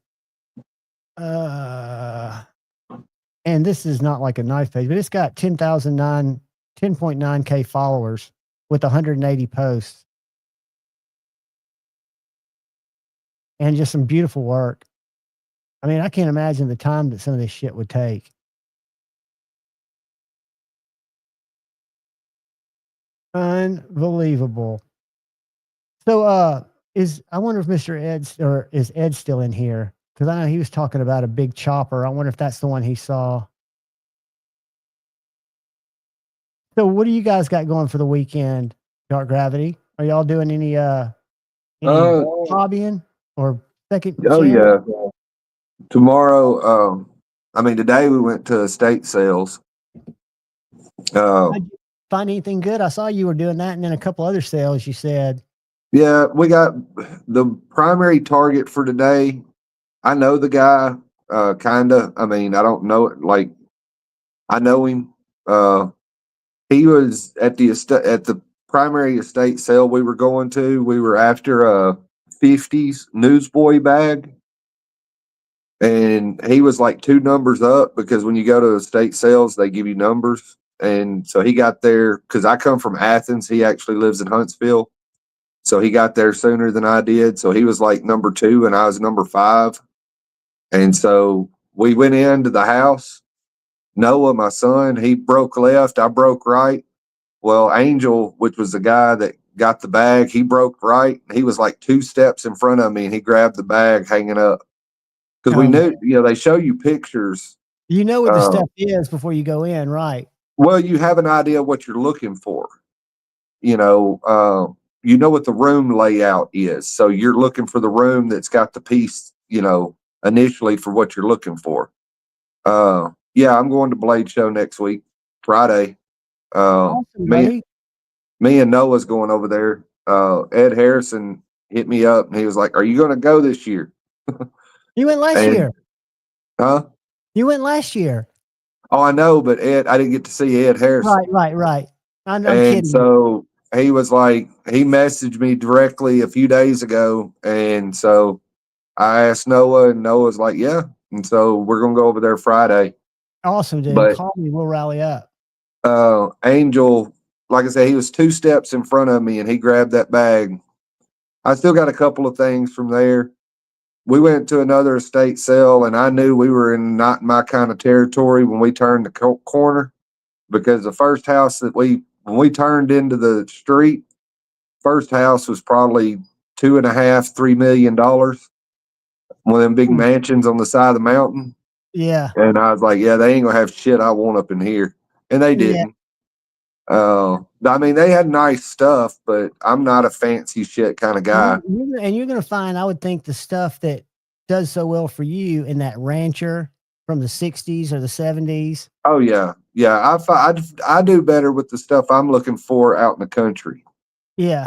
S8: and this is not like a knife page, but it's got 10.9K followers with 180 posts. And just some beautiful work. I mean, I can't imagine the time that some of this shit would take. Unbelievable. So, I wonder if Mr. is Ed still in here? Because I know he was talking about a big chopper. I wonder if that's the one he saw. So, what do you guys got going for the weekend? Dark Gravity? Are y'all doing any hobbying or second?
S14: Oh yeah. Tomorrow, today we went to estate sales.
S8: Did you find anything good? I saw you were doing that, and then a couple other sales. You said.
S14: Yeah, we got the primary target for today. I know the guy. kinda. I mean, I don't know it. Like, I know him. He was at the primary estate sale we were going to. We were after a '50s newsboy bag, and he was like 2 numbers up because when you go to estate sales, they give you numbers. And so he got there because I come from Athens. He actually lives in Huntsville. So he got there sooner than I did. So he was like number 2 and I was number 5. And so we went into the house. Noah, my son, he broke left. I broke right. Well, Angel, which was the guy that got the bag, he broke right. He was like 2 steps in front of me and he grabbed the bag hanging up. Because we knew, they show you pictures.
S8: You know what the stuff is before you go in, right?
S14: Well, you have an idea what you're looking for. You know what the room layout is. So you're looking for the room that's got the piece, initially for what you're looking for. Yeah, I'm going to Blade Show next week, Friday.
S8: Awesome, buddy.
S14: Me and Noah's going over there. Ed Harrison hit me up and he was like, "Are you going to go this year?"
S8: You went last year.
S14: Huh?
S8: You went last year.
S14: Oh, I know, but I didn't get to see Ed Harrison.
S8: Right. I'm
S14: and
S8: kidding.
S14: So he was like, he messaged me directly a few days ago. And so I asked Noah, and Noah's like, yeah. And so we're going to go over there Friday.
S8: Awesome, dude.
S14: But,
S8: call me. We'll rally up.
S14: Angel, like I said, he was 2 steps in front of me and he grabbed that bag. I still got a couple of things from there. We went to another estate sale and I knew we were in not my kind of territory when we turned the corner, because the first house when we turned into the street, first house was probably $2.5–3 million. One of them big mansions on the side of the mountain.
S8: Yeah.
S14: And I was like, yeah, they ain't gonna have shit I want up in here. And they didn't. I mean, they had nice stuff, but I'm not a fancy shit kind of guy.
S8: And you're going to find, I would think, the stuff that does so well for you in that rancher from the 60s or the 70s.
S14: Oh, yeah. Yeah, I do better with the stuff I'm looking for out in the country.
S8: Yeah.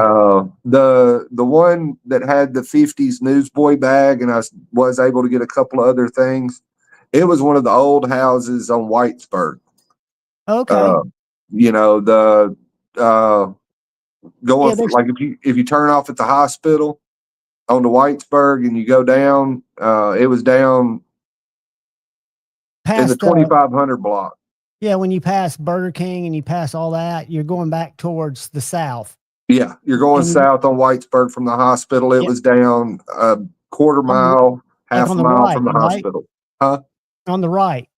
S14: The one that had the '50s newsboy bag, and I was able to get a couple of other things. It was one of the old houses on Whitesburg.
S8: Okay.
S14: Like if you turn off at the hospital on the Whitesburg and you go down, it was down in the 2500 block.
S8: Yeah, when you pass Burger King and you pass all that, you're going back towards the south.
S14: Yeah, you're going south on Whitesburg from the hospital. It was down a quarter mile, half a mile from the hospital. Huh?
S8: On the right.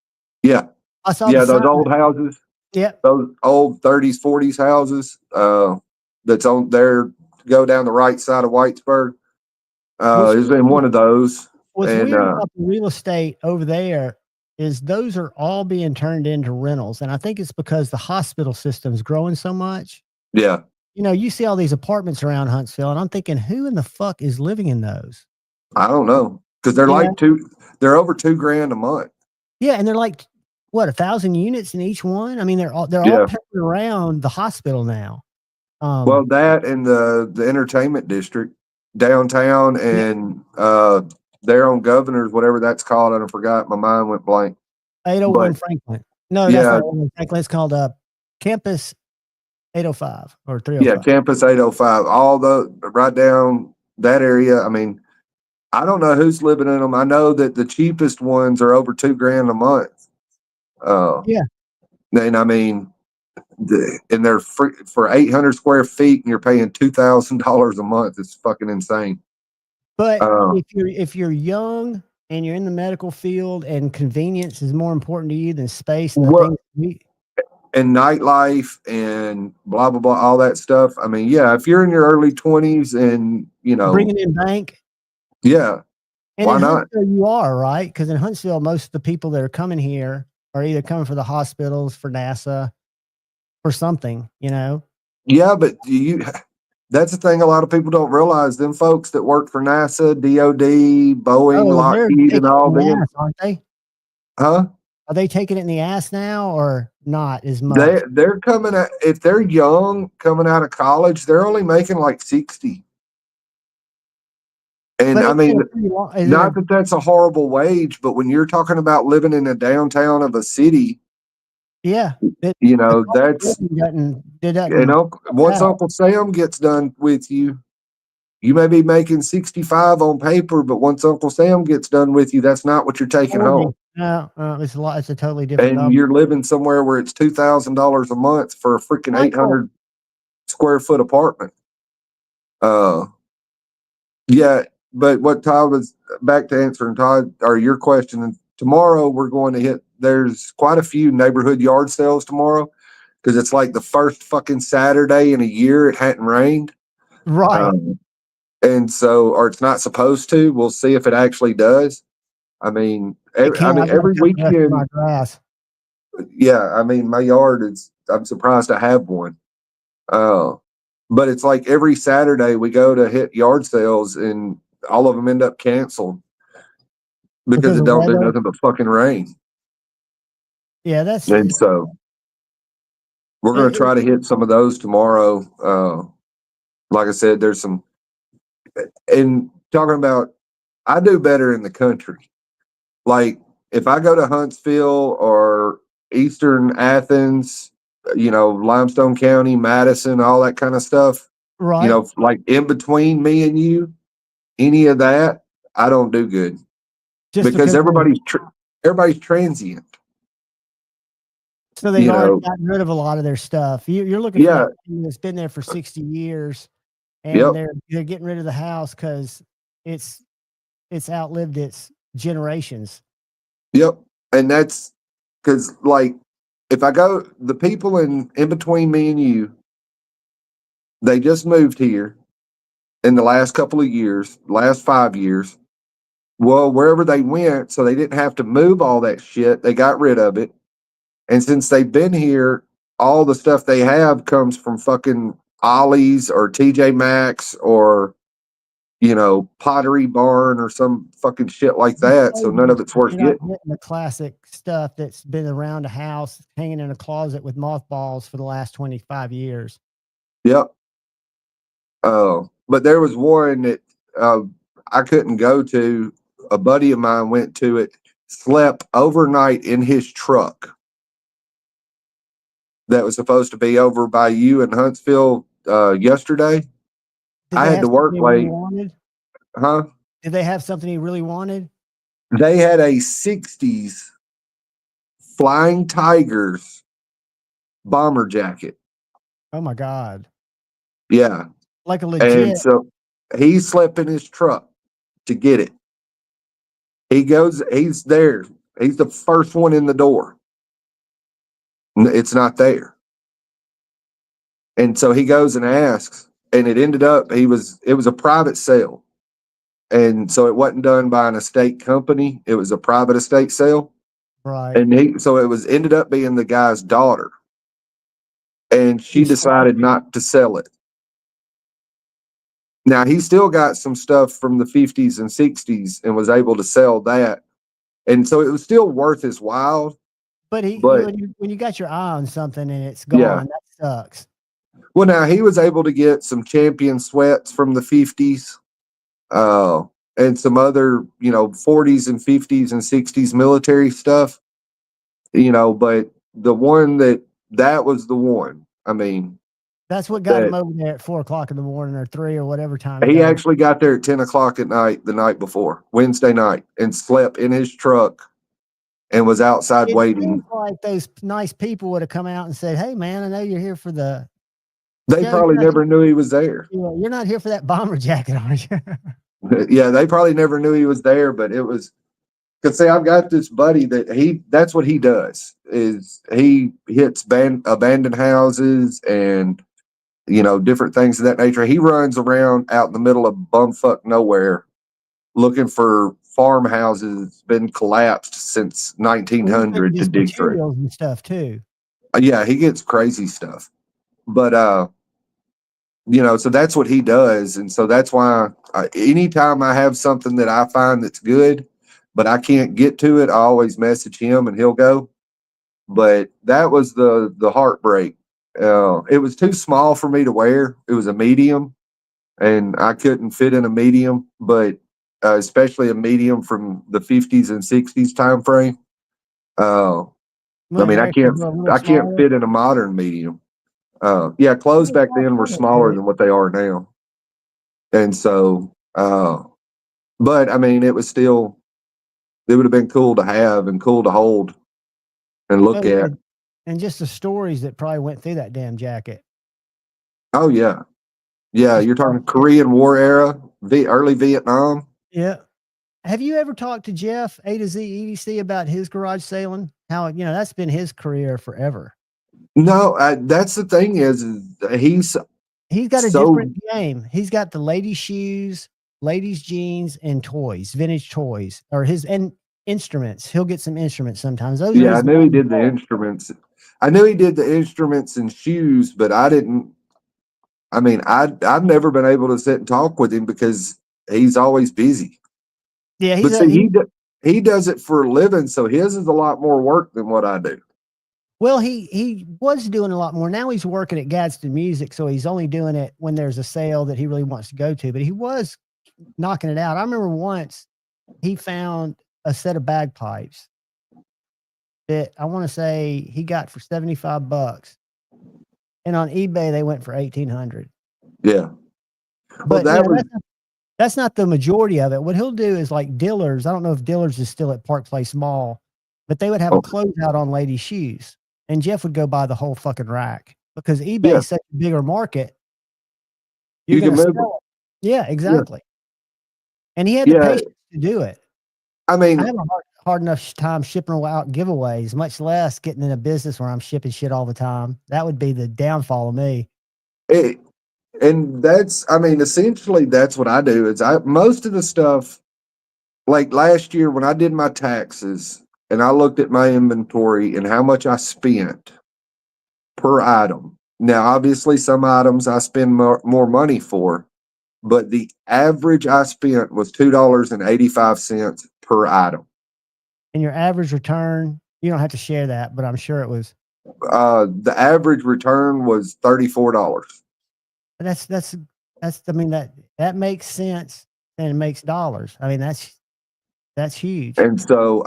S14: Yeah.
S8: I saw
S14: those old houses.
S8: Yeah.
S14: Those old 30s, 40s houses that's on there, go down the right side of Whitesburg. It's in one of those.
S8: What's weird about the real estate over there is those are all being turned into rentals. And I think it's because the hospital system's growing so much.
S14: Yeah.
S8: You see all these apartments around Huntsville, and I'm thinking, who in the fuck is living in those?
S14: I don't know. Because they're they're over $2,000 a month.
S8: Yeah, and they're like, what, 1,000 units in each one? I mean, they're all peppered around the hospital now.
S14: Well, that and the entertainment district downtown, and they're on Governor's, whatever that's called. I forgot. My mind went blank.
S8: 801 Franklin. No, that's not 801 Franklin. It's called Campus 805 or 305.
S14: Yeah, Campus 805. All right down that area. I mean, I don't know who's living in them. I know that the cheapest ones are over $2,000 a month.
S8: Yeah.
S14: And I mean, and they're free for 800 square feet, and you're paying $2,000 a month. It's fucking insane.
S8: But if you're young and you're in the medical field, and convenience is more important to you than space and
S14: and nightlife and blah blah blah, all that stuff. I mean, yeah, if you're in your early 20s and
S8: bringing in bank,
S14: yeah,
S8: and
S14: why
S8: in
S14: not?
S8: Huntsville you are, right? Because in Huntsville, most of the people that are coming here are either coming for the hospitals, for NASA, for something,
S14: Yeah, but that's the thing a lot of people don't realize. Them folks that work for NASA, DOD, Boeing, Lockheed, and all them,
S8: aren't they?
S14: Huh?
S8: Are they taking it in the ass now, or not as much?
S14: They're coming at, if they're young, coming out of college, they're only making like 60. And
S8: But
S14: I
S8: it's been
S14: mean,
S8: a pretty long, is it
S14: not
S8: a,
S14: that that's a horrible wage, but when you're talking about living in the downtown of a city,
S8: yeah,
S14: you
S8: the
S14: know,
S8: cost of
S14: that's,
S8: living
S14: you
S8: doesn't
S14: know,
S8: work
S14: once
S8: out.
S14: Uncle Sam gets done with you, you may be making 65 on paper, but once Uncle Sam gets done with you, that's not what you're taking
S8: 40.
S14: home.
S8: No, it's a lot. It's a totally different
S14: And
S8: number.
S14: you're living somewhere where it's $2,000 a month for a freaking
S8: Michael,
S14: 800 square foot apartment. Yeah, but what Todd was back to answering Todd or your question. And tomorrow we're going to hit. There's quite a few neighborhood yard sales tomorrow because it's like the first fucking Saturday in a year it hadn't rained.
S8: Right.
S14: And so, or it's not supposed to. We'll see if it actually does. I mean,
S8: I can't. I gotta
S14: every
S8: cut the rest of my
S14: weekend.
S8: grass.
S14: Yeah, I mean, my yard is. I'm surprised I have one. Uh, but it's like every Saturday we go to hit yard sales and all of them end up canceled because
S8: Because
S14: it
S8: of
S14: don't do
S8: weather.
S14: nothing but fucking rain.
S8: Yeah, that's
S14: And so we're going to try to hit some of those tomorrow. Like I said, there's some, and talking about, I do better in the country. Like if I go to Huntsville or Eastern Athens, you know, Limestone County, Madison, all that kind of stuff, you
S8: right.
S14: know, like in between me and you, any of that, I don't do good
S8: Just
S14: because
S8: because
S14: everybody's transient.
S8: so they've
S14: You
S8: already
S14: know,
S8: gotten rid of a lot of their stuff. You're looking for
S14: yeah,
S8: that thing that's been there for 60 years, and
S14: yep,
S8: they're getting rid of the house because it's outlived its generations.
S14: yep. And that's because, like, if I go, the people in between me and you, they just moved here in the last couple of years, last 5 years. Well, wherever they went, so they didn't have to move all that shit. They got rid of it. And since they've been here, all the stuff they have comes from fucking Ollie's or TJ Maxx or, you know, Pottery Barn or some fucking shit like that. So none of it's worth
S8: You're not
S14: getting.
S8: getting the classic stuff that's been around a house, hanging in a closet with mothballs for the last 25 years.
S14: Yep. But there was one that I couldn't go to. A buddy of mine went to it, slept overnight in his truck that was supposed to be over by you in Huntsville yesterday.
S8: Did
S14: I
S8: they
S14: had
S8: have
S14: to
S8: something
S14: work
S8: he really
S14: late.
S8: wanted?
S14: Huh?
S8: Did they have something he really wanted?
S14: They had a 60s Flying Tigers bomber jacket.
S8: Oh my God.
S14: Yeah.
S8: Like a
S14: And
S8: legit.
S14: so he slept in his truck to get it. He's there. He's the first one in the door. It's not there. And so he goes and asks, and it ended up, it was a private sale. And so it wasn't done by an estate company. It was a private estate sale.
S8: Right.
S14: And so it was ended up being the guy's daughter. And she decided not to sell it. Now he still got some stuff from the 50s and 60s and was able to sell that. And so it was still worth his while.
S8: But
S14: But
S8: when you got your eye on something and it's
S14: yeah.
S8: gone, that sucks.
S14: Well, now he was able to get some champion sweats from the 50s, and some other, you know, 40s and 50s and 60s military stuff, you know, but the one that was the one. I mean,
S8: That's what got him over there at 4 o'clock in the morning or 3 or whatever time.
S14: he actually got there at 10 o'clock at night, the night before, Wednesday night, and slept in his truck and was outside
S8: It
S14: waiting.
S8: seems like those nice people would have come out and said, "Hey, man, I know you're here for the."
S14: They probably never knew he was there.
S8: You're not here for that bomber jacket, are you?
S14: Yeah, they probably never knew he was there, but it was. Cause see, I've got this buddy that's what he does is he hits abandoned houses and, you know, different things of that nature. He runs around out in the middle of bumfuck nowhere looking for farmhouses been collapsed since 1900 to dig through.
S8: Materials and stuff too.
S14: Yeah, he gets crazy stuff, but you know, so that's what he does, and so that's why anytime I have something that I find that's good, but I can't get to it, I always message him and he'll go. But that was the heartbreak. It was too small for me to wear. It was a medium, and I couldn't fit in a medium. But especially a medium from the 50s and 60s time frame. I mean, I can't fit in a modern medium. Yeah, clothes back then were smaller than what they are now. And so, but I mean, it would have been cool to have and cool to hold and look at.
S8: And just the stories that probably went through that damn jacket.
S14: Oh, yeah. Yeah, you're talking Korean War era, early Vietnam.
S8: Yeah. Have you ever talked to Jeff A to Z EDC about his garage sailing? How, that's been his career forever.
S14: No, that's the thing is he's
S8: got a different game. He's got the ladies' shoes, ladies' jeans, and toys, vintage toys, and instruments. He'll get some instruments sometimes.
S14: I knew he did the instruments. I knew he did the instruments and shoes, but I didn't. I mean, I've never been able to sit and talk with him because he's always busy.
S8: Yeah,
S14: he does it for a living, so his is a lot more work than what I do.
S8: Well, he was doing a lot more. Now he's working at Gadsden Music, so he's only doing it when there's a sale that he really wants to go to. But he was knocking it out. I remember once he found a set of bagpipes that I want to say he got for $75, and on eBay they went for $1,800.
S14: Yeah,
S8: but that's not the majority of it. What he'll do is like Dillard's. I don't know if Dillard's is still at Park Place Mall, but they would have a closeout on ladies' shoes. And Jeff would go buy the whole fucking rack because eBay is such a bigger market.
S14: You can move it.
S8: Yeah, exactly. Yeah. And he had the patience to do it.
S14: I mean,
S8: I have a hard enough time shipping out giveaways, much less getting in a business where I'm shipping shit all the time. That would be the downfall of me.
S14: And essentially that's what I do is most of the stuff, like last year when I did my taxes, and I looked at my inventory and how much I spent per item. Now, obviously, some items I spend more money for, but the average I spent was $2.85 per item.
S8: And your average return, you don't have to share that, but I'm sure it was.
S14: The average return was $34.
S8: I mean, that makes sense and it makes dollars. I mean, that's huge.
S14: And so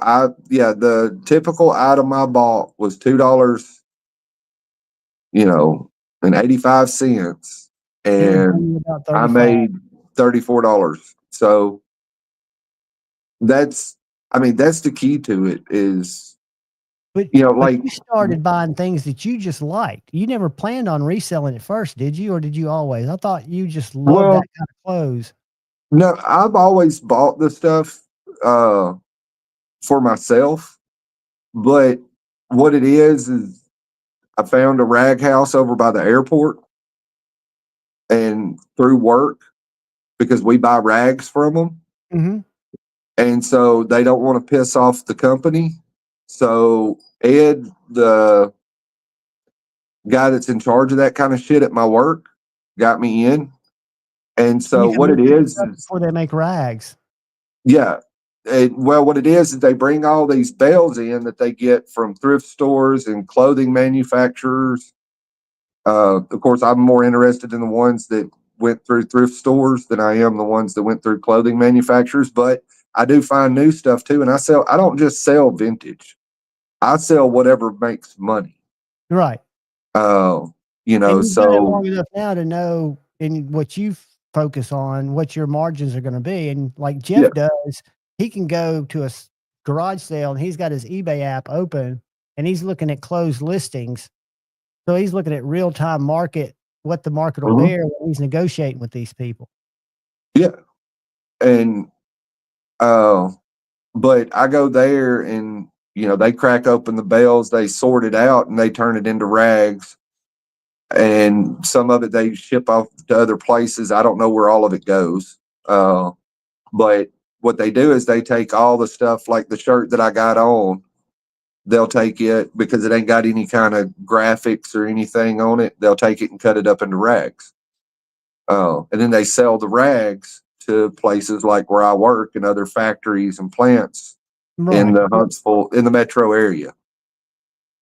S14: the typical item I bought was $2.85, and I made $34. So that's the key to it is,
S8: but you started buying things that you just liked. You never planned on reselling it first, did you? Or did you always? I thought you just loved that kind of clothes.
S14: No, I've always bought the stuff for myself, but what it is I found a rag house over by the airport, and through work, because we buy rags from them.
S8: Mm-hmm.
S14: And so they don't want to piss off the company. So Ed, the guy that's in charge of that kind of shit at my work, got me in. And so what it is
S8: before they make rags.
S14: Yeah. What it is they bring all these bales in that they get from thrift stores and clothing manufacturers. Of course, I'm more interested in the ones that went through thrift stores than I am the ones that went through clothing manufacturers. But I do find new stuff too, and I don't just sell vintage. I sell whatever makes money.
S8: Right.
S14: And
S8: you've done it long enough now to know in what you focus on what your margins are going to be. And like Jeff does, he can go to a garage sale and he's got his eBay app open and he's looking at closed listings. So he's looking at real time market, what the market will bear when he's negotiating with these people.
S14: Yeah. And, but I go there and, they crack open the bales, they sort it out and they turn it into rags. And some of it they ship off to other places. I don't know where all of it goes. But what they do is they take all the stuff, like the shirt that I got on, they'll take it because it ain't got any kind of graphics or anything on it. They'll take it and cut it up into rags. And then they sell the rags to places like where I work and other factories and plants in the Huntsville, in the metro area.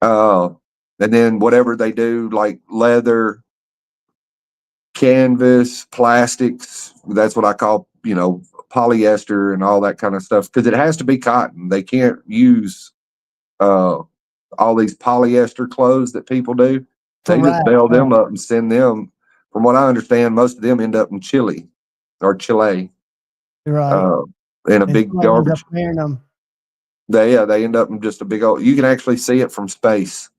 S14: And then whatever they do, like leather, canvas, plastics, that's what I call, polyester and all that kind of stuff because it has to be cotton. They can't use all these polyester clothes that people do. They just bail them up and send them. From what I understand, most of them end up in Chile or Chile.
S8: Right.
S14: In a big garbage. They end up in just a big old. You can actually see it from space.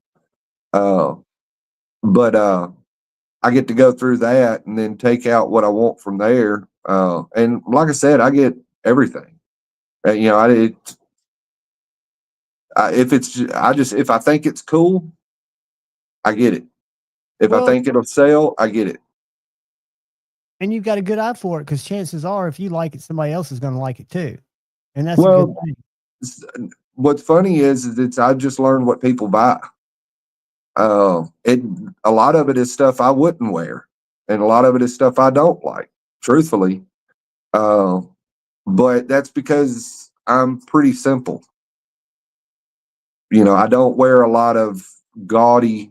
S14: But I get to go through that and then take out what I want from there. And like I said, I get everything. You know, if I think it's cool, I get it. If I think it'll sell, I get it.
S8: And you've got a good eye for it because chances are, if you like it, somebody else is going to like it too. And that's a good thing.
S14: What's funny is I just learned what people buy. A lot of it is stuff I wouldn't wear, and a lot of it is stuff I don't like, truthfully. But that's because I'm pretty simple. You know, I don't wear a lot of gaudy,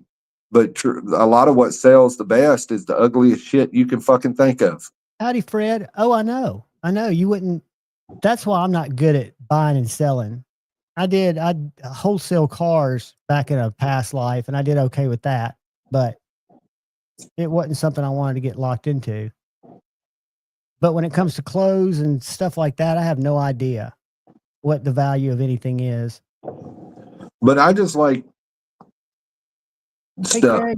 S14: but a lot of what sells the best is the ugliest shit you can fucking think of.
S8: Howdy, Fred. Oh, I know you wouldn't. That's why I'm not good at buying and selling. I wholesale cars back in a past life, and I did okay with that, but it wasn't something I wanted to get locked into. But when it comes to clothes and stuff like that, I have no idea what the value of anything is.
S14: But I just like stuff.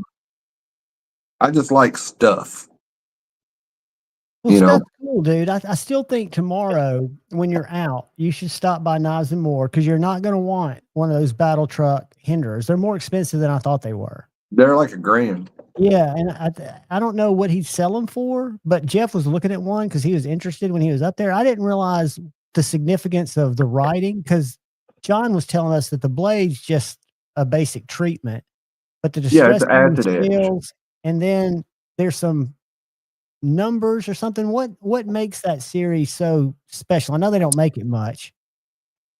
S14: I just like stuff.
S8: Well, stuff's cool, dude. I still think tomorrow when you're out, you should stop by Knives and More because you're not going to want one of those battle truck hinderers. They're more expensive than I thought they were.
S14: They're like $1,000.
S8: Yeah, and I don't know what he'd sell them for, but Jeff was looking at one because he was interested when he was up there. I didn't realize the significance of the writing because John was telling us that the blade's just a basic treatment, but the distress skills, and then there's some numbers or something. What makes that series so special? I know they don't make it much.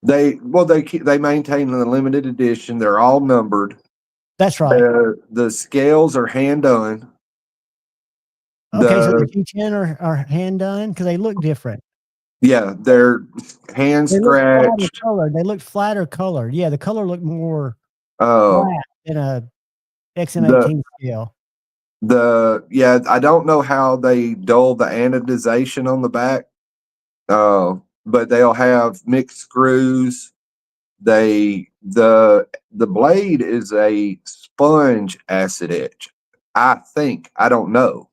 S14: They maintain the limited edition. They're all numbered.
S8: That's right.
S14: The scales are hand done.
S8: Okay, so the G10 are hand done because they look different.
S14: Yeah, they're hand scratched.
S8: They look flatter colored. Yeah, the color looked more flat in a XM18 scale.
S14: I don't know how they dull the anodization on the back, but they'll have mixed screws. The blade is a sponge acid etch. I think. I don't know.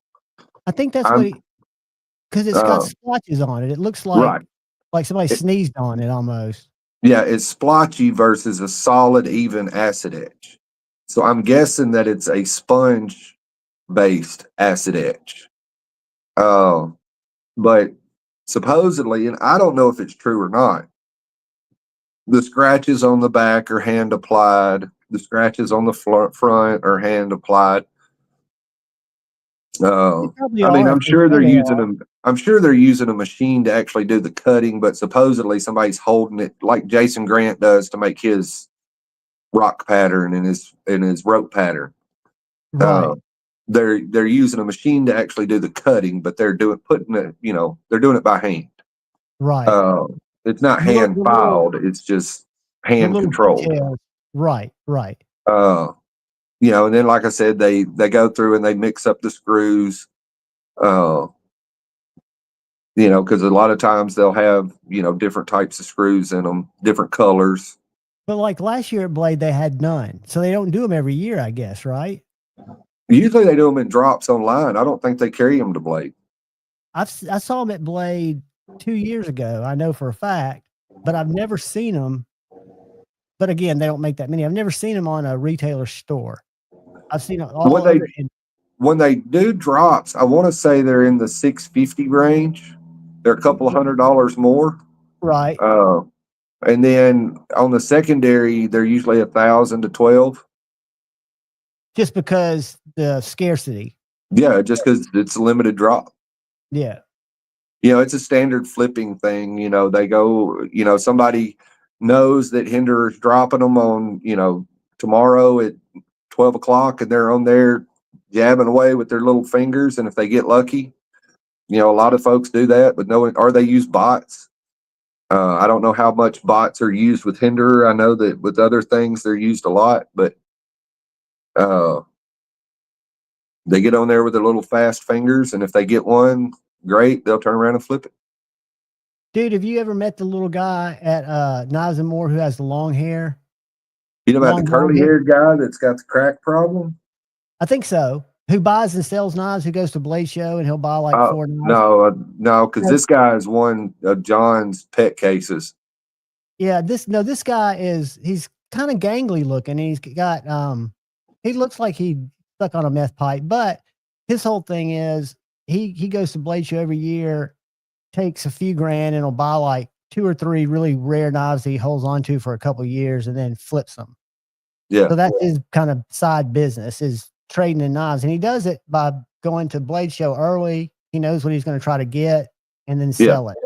S8: I think that's because it's got splotches on it. It looks like somebody sneezed on it almost.
S14: Yeah, it's splotchy versus a solid, even acid etch. So I'm guessing that it's a sponge based acid etch. But supposedly, and I don't know if it's true or not, the scratches on the back are hand applied. The scratches on the front are hand applied. I mean, I'm sure they're using them. I'm sure they're using a machine to actually do the cutting, but supposedly somebody's holding it like Jason Grant does to make his rock pattern and his rope pattern.
S8: Right.
S14: They're using a machine to actually do the cutting, but they're doing it by hand.
S8: Right.
S14: It's not hand filed. It's just hand controlled.
S8: Details. Right.
S14: And then like I said, they go through and they mix up the screws. Because a lot of times they'll have different types of screws in them, different colors.
S8: But like last year at Blade, they had none, so they don't do them every year, I guess, right?
S14: Usually they do them in drops online. I don't think they carry them to Blade.
S8: I saw them at Blade 2 years ago. I know for a fact, but I've never seen them. But again, they don't make that many. I've never seen them on a retailer store. I've seen them all over.
S14: When they do drops, I want to say they're in the $650 range. They're a couple of $100 more.
S8: Right.
S14: And then on the secondary, they're usually $1,000 to $1,200.
S8: Just because the scarcity.
S14: Yeah, just because it's a limited drop.
S8: Yeah.
S14: It's a standard flipping thing. They go, somebody knows that Hinderer's dropping them on, tomorrow at 12 o'clock, and they're on there jabbing away with their little fingers. And if they get lucky, a lot of folks do that, but or they use bots. I don't know how much bots are used with Hinderer. I know that with other things they're used a lot, but they get on there with their little fast fingers, and if they get one, great, they'll turn around and flip it.
S8: Dude, have you ever met the little guy at Knives and More who has the long hair?
S14: You know about the curly-haired guy that's got the crack problem?
S8: I think so. Who buys and sells knives? Who goes to Blade Show and he'll buy like 4 knives?
S14: No, because this guy is one of John's pet cases.
S8: Yeah, this guy he's kind of gangly looking. He's got he looks like he stuck on a meth pipe, but his whole thing is he goes to Blade Show every year, takes a few grand, and he'll buy like 2 or 3 really rare knives that he holds on to for a couple of years and then flips them.
S14: Yeah.
S8: So that's his kind of side business, is trading in knives. And he does it by going to Blade Show early. He knows what he's going to try to get and then sell it.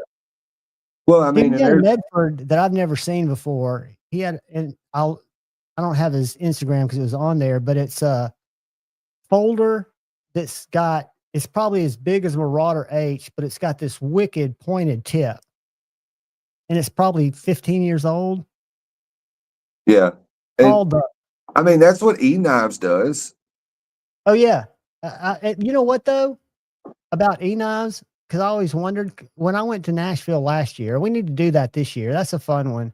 S14: Well, I mean,
S8: he had a Medford that I've never seen before. He had, and I don't have his Instagram because it was on there, but it's a folder it's probably as big as a Marauder H, but it's got this wicked pointed tip. And it's probably 15 years old.
S14: Yeah.
S8: I
S14: mean, that's what E-Knives does.
S8: Oh, yeah. You know what, though, about E-Knives? Because I always wondered, when I went to Nashville last year, we need to do that this year. That's a fun one.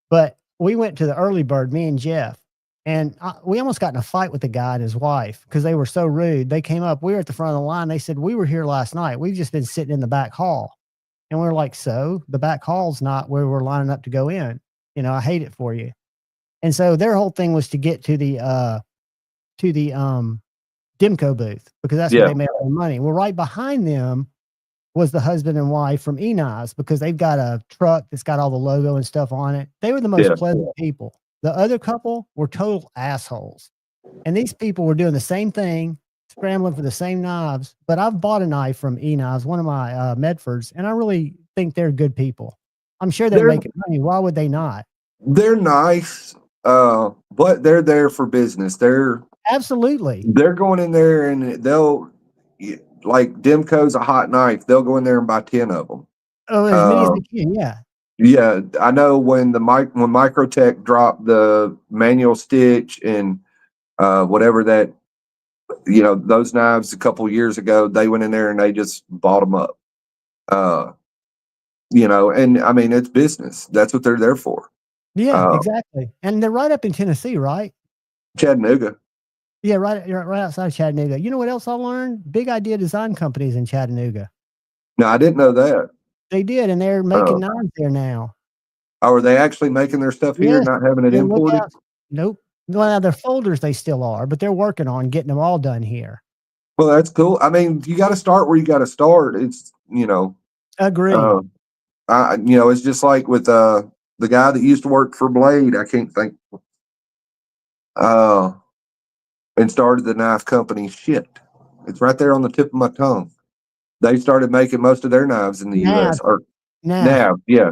S8: But we went to the early bird, me and Jeff, and we almost got in a fight with the guy and his wife because they were so rude. They came up, we were at the front of the line. They said, we were here last night. We've just been sitting in the back hall. And we were like, so the back hall's not where we're lining up to go in. I hate it for you. And so their whole thing was to get to the Dimco booth because that's where they made all the money. Well, right behind them was the husband and wife from E-Knives because they've got a truck that's got all the logo and stuff on it. They were the most pleasant people. The other couple were total assholes. And these people were doing the same thing, scrambling for the same knives. But I've bought a knife from E-Knives, one of my Medfords, and I really think they're good people. I'm sure they're making money. Why would they not?
S14: They're nice, but they're there for business. They're going in there and they'll, like Dimco's a hot knife. They'll go in there and buy 10 of them.
S8: Oh, as many as they can, yeah.
S14: Yeah, I know when when Microtech dropped the manual stitch and whatever that, those knives a couple years ago, they went in there and they just bought them up. And I mean, it's business. That's what they're there for.
S8: Yeah, exactly. And they're right up in Tennessee, right?
S14: Chattanooga.
S8: Yeah, right outside of Chattanooga. You know what else I learned? Big Idea Design Companies in Chattanooga.
S14: No, I didn't know that.
S8: They did, and they're making knives there now.
S14: Oh, are they actually making their stuff here, not having it imported?
S8: Nope. Well, their folders, they still are, but they're working on getting them all done here.
S14: Well, that's cool. I mean, you got to start where you got to start. It's,
S8: Agree.
S14: It's just like with the guy that used to work for Blade. I can't think. And started the knife company. Shit, it's right there on the tip of my tongue. They started making most of their knives in the U.S. Or Nav, yeah.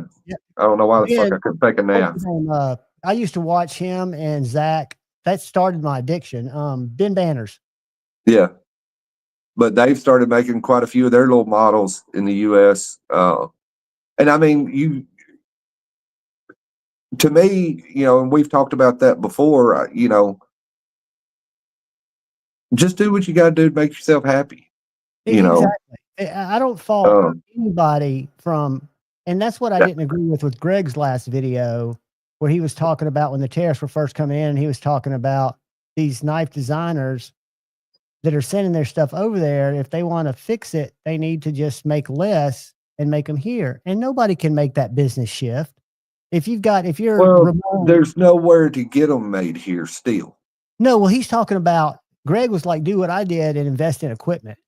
S14: I don't know why the fuck I couldn't think of Nav.
S8: I used to watch him and Zach. That started my addiction. Ben Banners.
S14: Yeah, but they've started making quite a few of their little models in the U.S. And I mean, to me, and we've talked about that before. Just do what you got to do to make yourself happy.
S8: Exactly. I don't fault anybody and that's what I didn't agree with Greg's last video, where he was talking about when the tariffs were first coming in, and he was talking about these knife designers that are sending their stuff over there. If they want to fix it, they need to just make less and make them here. And nobody can make that business shift.
S14: There's nowhere to get them made here still.
S8: No, well, he's talking about, Greg was like, do what I did and invest in equipment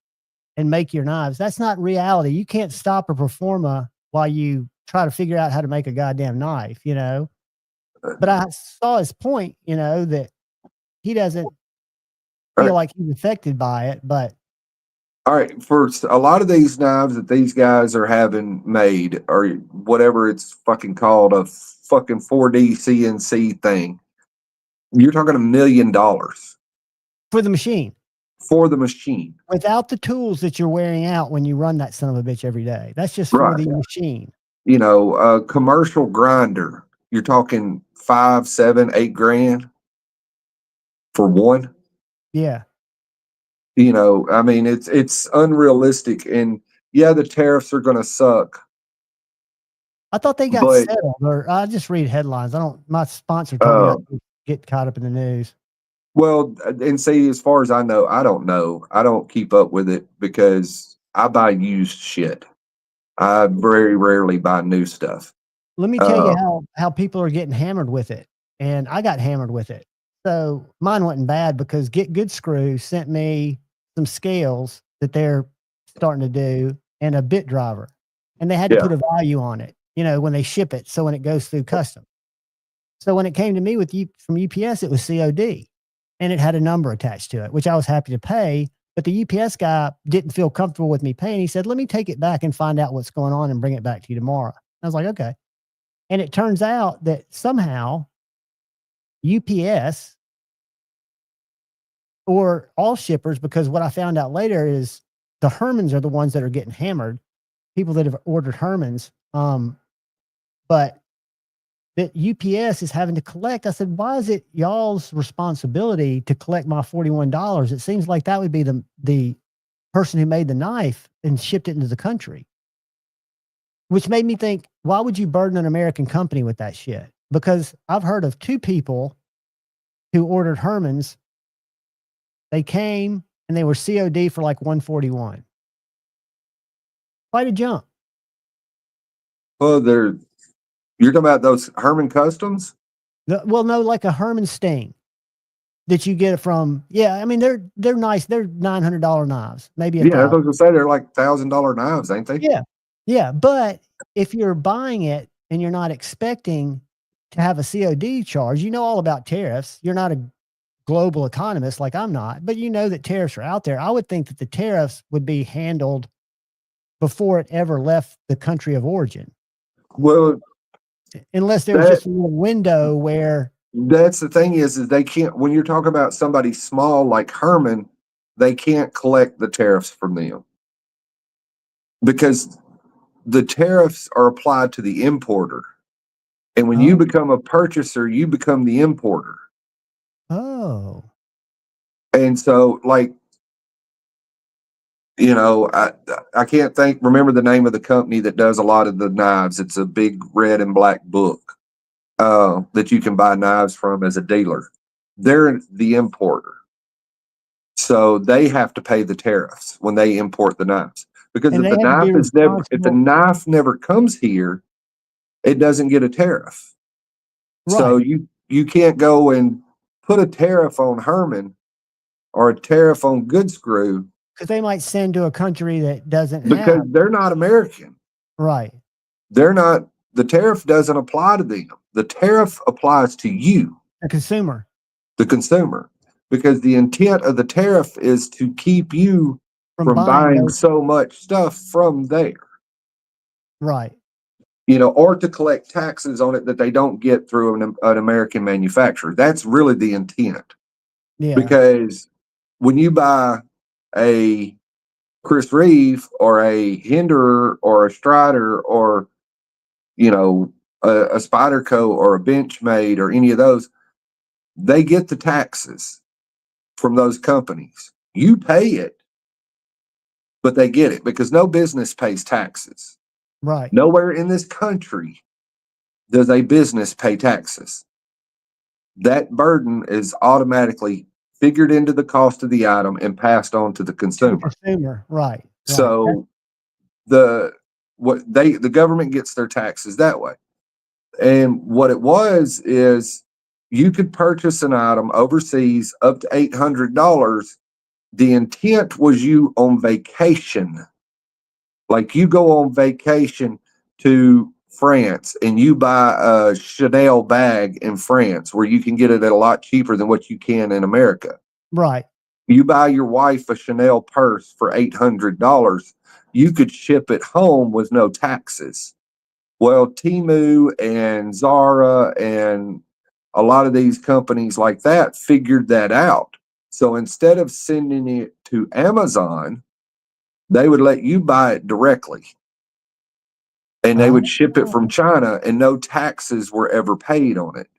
S8: and make your knives. That's not reality. You can't stop a performa while you try to figure out how to make a goddamn knife, But I saw his point, that he doesn't feel like he's affected by it, but.
S14: All right, for a lot of these knives that these guys are having made, or whatever it's fucking called, a fucking 4D CNC thing, you're talking $1 million.
S8: For the machine.
S14: for the machine.
S8: Without the tools that you're wearing out when you run that son of a bitch every day. That's just for
S14: Right.
S8: the machine.
S14: You know, a commercial grinder, you're talking 5, 7, 8 grand for one.
S8: Yeah.
S14: You know, I mean, it's unrealistic, and yeah, the tariffs are going to suck.
S8: I thought they got
S14: But
S8: settled, or I just read headlines. My sponsor told me not to get caught up in the news.
S14: well, and see, as far as I know, I don't know. I don't keep up with it because I buy used shit. I very rarely buy new stuff.
S8: Let me tell you how people are getting hammered with it. And I got hammered with it. So mine wasn't bad because Get Good Screw sent me some scales that they're starting to do and a bit driver. And they had to
S14: Yeah.
S8: put a value on it, you know, when they ship it. So when it goes through custom. So when it came to me from UPS, it was COD and it had a number attached to it, which I was happy to pay. But the UPS guy didn't feel comfortable with me paying. He said, let me take it back and find out what's going on and bring it back to you tomorrow. I was like, okay. And it turns out that somehow UPS or all shippers, because what I found out later is the Hermans are the ones that are getting hammered, people that have ordered Hermans. But that UPS is having to collect. I said, why is it y'all's responsibility to collect my $41? It seems like that would be the person who made the knife and shipped it into the country. Which made me think, why would you burden an American company with that shit? Because I've heard of 2 people who ordered Hermans. They came and they were COD for like $141. Quite a jump.
S14: Well, you're talking about those Herman Customs?
S8: Well, no, like a Herman Sting that you get from. Yeah, I mean they're nice. They're $900 knives, maybe
S14: Yeah, I was
S8: $1,000.
S14: going to say they're like $1,000 knives, ain't they?
S8: Yeah, yeah. But if you're buying it and you're not expecting to have a COD charge, you know all about tariffs. You're not a global economist like I'm not, but you know that tariffs are out there. I would think that the tariffs would be handled before it ever left the country of origin.
S14: Well,
S8: unless there was just a little window where.
S14: That's the thing is they can't, when you're talking about somebody small like Herman, they can't collect the tariffs from them because the tariffs are applied to the importer. And when you become a purchaser, you become the importer.
S8: Oh.
S14: And so, like, you know, I can't remember the name of the company that does a lot of the knives. It's a big red and black book that you can buy knives from as a dealer. They're the importer. So they have to pay the tariffs when they import the knives. Because if the knife never comes here, it doesn't get a tariff. Right. So you can't go and put a tariff on Herman or a tariff on Good Screw.
S8: Because they might send to a country that doesn't
S14: because they're not American.
S8: Right.
S14: They're not, the tariff doesn't apply to them. The tariff applies to you.
S8: The consumer.
S14: The consumer. Because the intent of the tariff is to keep you from buying so much stuff from there.
S8: Right.
S14: You know, or to collect taxes on it that they don't get through an American manufacturer. That's really the intent.
S8: Yeah.
S14: Because when you buy a Chris Reeve or a Hinderer or a Strider or, you know, a Spyderco or a Benchmade or any of those, they get the taxes from those companies. You pay it, but they get it because no business pays taxes.
S8: Right.
S14: Nowhere in this country does a business pay taxes. That burden is automatically figured into the cost of the item and passed on to the consumer.
S8: Right.
S14: So the government gets their taxes that way. And what it was is you could purchase an item overseas up to $800. The intent was you on vacation. Like you go on vacation to France and you buy a Chanel bag in France where you can get it at a lot cheaper than what you can in America.
S8: Right.
S14: You buy your wife a Chanel purse for $800. You could ship it home with no taxes. Well, Temu and Zara and a lot of these companies like that figured that out. So instead of sending it to Amazon, they would let you buy it directly. And they would ship it from China, and no taxes were ever paid on it.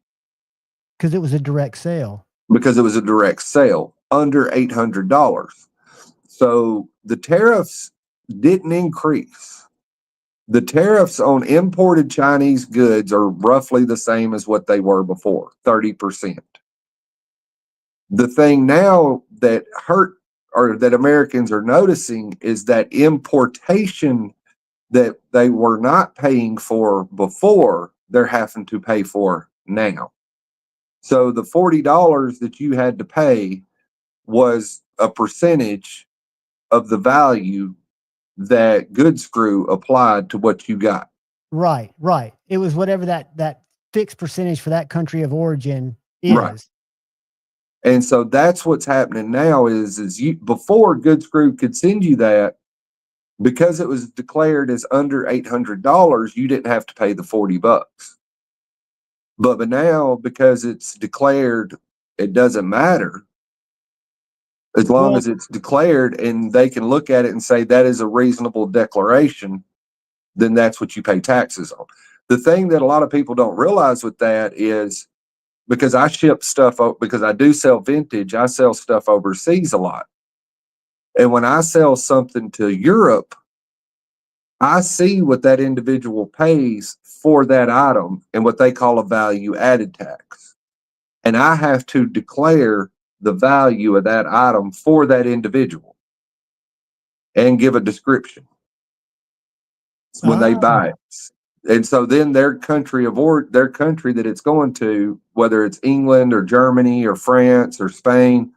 S8: Because it was a direct sale.
S14: Because it was a direct sale under $800. So the tariffs didn't increase. The tariffs on imported Chinese goods are roughly the same as what they were before, 30%. The thing now that hurt or that Americans are noticing is that importation that they were not paying for before, they're having to pay for now. So the $40 that you had to pay was a percentage of the value that Good Screw applied to what you got.
S8: Right, right. It was whatever that fixed percentage for that country of origin is.
S14: Right. And so that's what's happening now is you before Good Screw could send you that, because it was declared as under $800, you didn't have to pay the $40. But now, because it's declared, it doesn't matter. As long as it's declared and they can look at it and say that is a reasonable declaration, then that's what you pay taxes on. The thing that a lot of people don't realize with that is, because I ship stuff, because I do sell vintage, I sell stuff overseas a lot. And when I sell something to Europe, I see what that individual pays for that item and what they call a value added tax. And I have to declare the value of that item for that individual and give a description when they buy it. And so then their country that it's going to, whether it's England or Germany or France or Spain,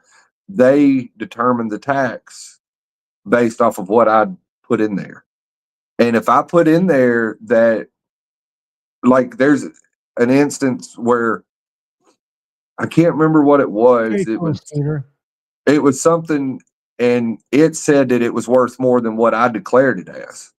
S14: they determine the tax based off of what I put in there. And if I put in there that, like, there's an instance where I can't remember what it was. It was something, and it said that it was worth more than what I declared it as.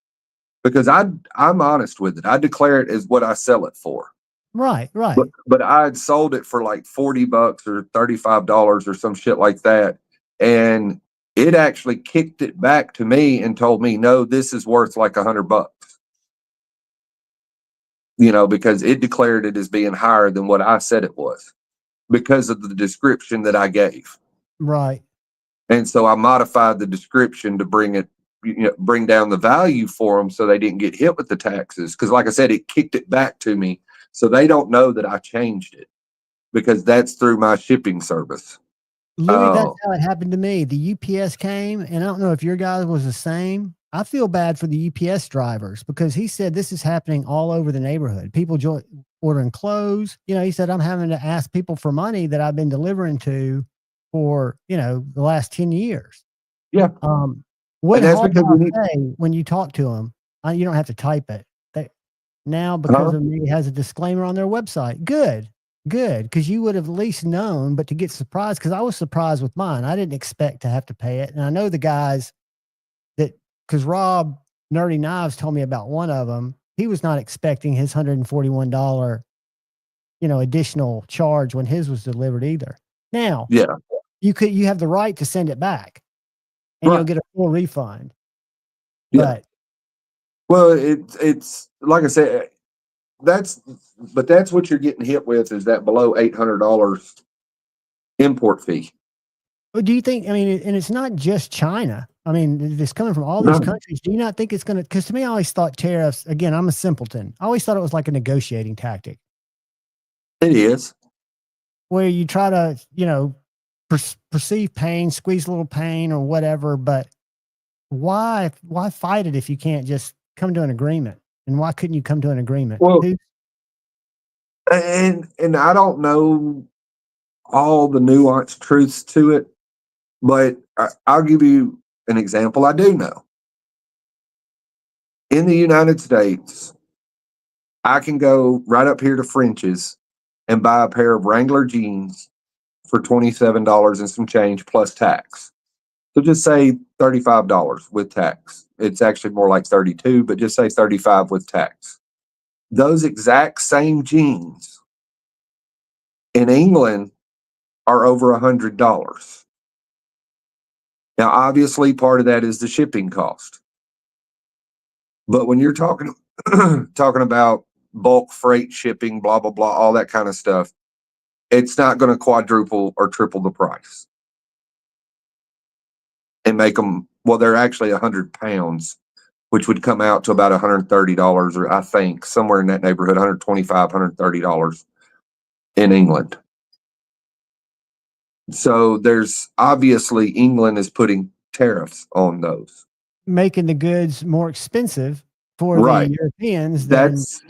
S14: Because I'm honest with it. I declare it as what I sell it for.
S8: Right, right.
S14: But I had sold it for like $40 or $35 or some shit like that. And it actually kicked it back to me and told me, no, this is worth like $100. You know, because it declared it as being higher than what I said it was because of the description that I gave.
S8: Right.
S14: And so I modified the description to bring down the value for them so they didn't get hit with the taxes. Because like I said, it kicked it back to me. So they don't know that I changed it because that's through my shipping service.
S8: Louis, that's how it happened to me. The UPS came, and I don't know if your guy was the same. I feel bad for the UPS drivers because he said this is happening all over the neighborhood. People ordering clothes. You know, he said, I'm having to ask people for money that I've been delivering to for, the last 10 years.
S14: Yeah.
S8: What Hall say when you talk to them? You don't have to type it. Now, because of me, it has a disclaimer on their website. Good, because you would have at least known, but to get surprised, because I was surprised with mine. I didn't expect to have to pay it. And I know the guys because Rob Nerdy Knives told me about one of them. He was not expecting his $141, additional charge when his was delivered either. Now, you have the right to send it back and you'll get a full refund.
S14: Yeah. Well, it's like I said, that's what you're getting hit with is that below $800 import fee.
S8: Well, do you think, and it's not just China. It's coming from all these countries. Do you not think it's going to, because to me, I always thought tariffs, again, I'm a simpleton. I always thought it was like a negotiating tactic.
S14: It is.
S8: Where you try to, perceive pain, squeeze a little pain or whatever, but why fight it if you can't just come to an agreement? And why couldn't you come to an agreement?
S14: Well, and I don't know all the nuanced truths to it, but I'll give you an example I do know. In the United States, I can go right up here to French's and buy a pair of Wrangler jeans for $27 and some change plus tax. So just say $35 with tax. It's actually more like 32, but just say 35 with tax. Those exact same jeans in England are over $100. Now, obviously, part of that is the shipping cost. But when you're talking talking about bulk freight shipping, blah, blah, blah, all that kind of stuff, it's not going to quadruple or triple the price and make them, well, they're actually 100 pounds, which would come out to about $130, or I think somewhere in that neighborhood, $125, $130 in England. So there's obviously England is putting tariffs on those,
S8: making the goods more expensive for
S14: right?
S8: the Europeans.
S14: That's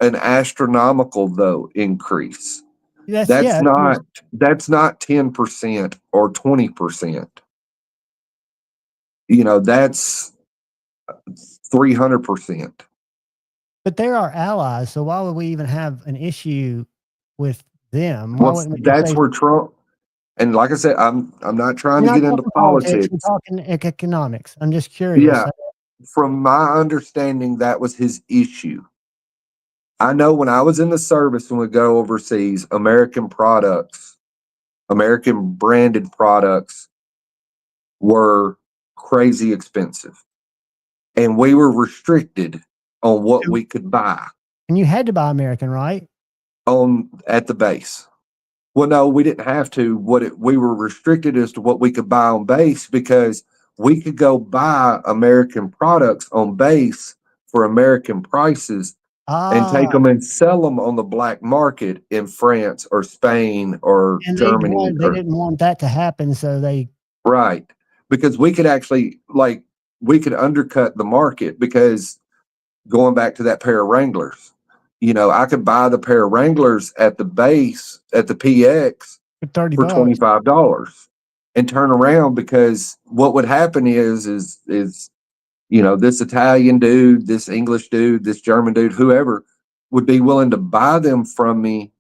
S14: an astronomical though increase.
S8: That's
S14: That's
S8: yeah.
S14: not 10% or 20%. You know, that's 300%.
S8: But they're our allies, so why would we even have an issue with them? Why
S14: Well,
S8: wouldn't we
S14: that's
S8: say,
S14: where Trump, and like I said, I'm not trying
S8: we're
S14: to
S8: not
S14: get into
S8: talking
S14: politics.
S8: we're talking economics. I'm just curious.
S14: Yeah, from my understanding, that was his issue. I know when I was in the service and would go overseas, American products, American branded products were crazy expensive. And we were restricted on what we could buy.
S8: And you had to buy American, right?
S14: At the base. Well, no, we didn't have to. We were restricted as to what we could buy on base, because we could go buy American products on base for American prices and take them and sell them on the black market in France or Spain or
S8: And
S14: Germany.
S8: they didn't want that to happen, so they
S14: Right. Because we could actually, like, we could undercut the market, because going back to that pair of Wranglers, you know, I could buy the pair of Wranglers at the base, at the PX
S8: for $30
S14: for $25 and turn around, because what would happen is, you know, this Italian dude, this English dude, this German dude, whoever would be willing to buy them from me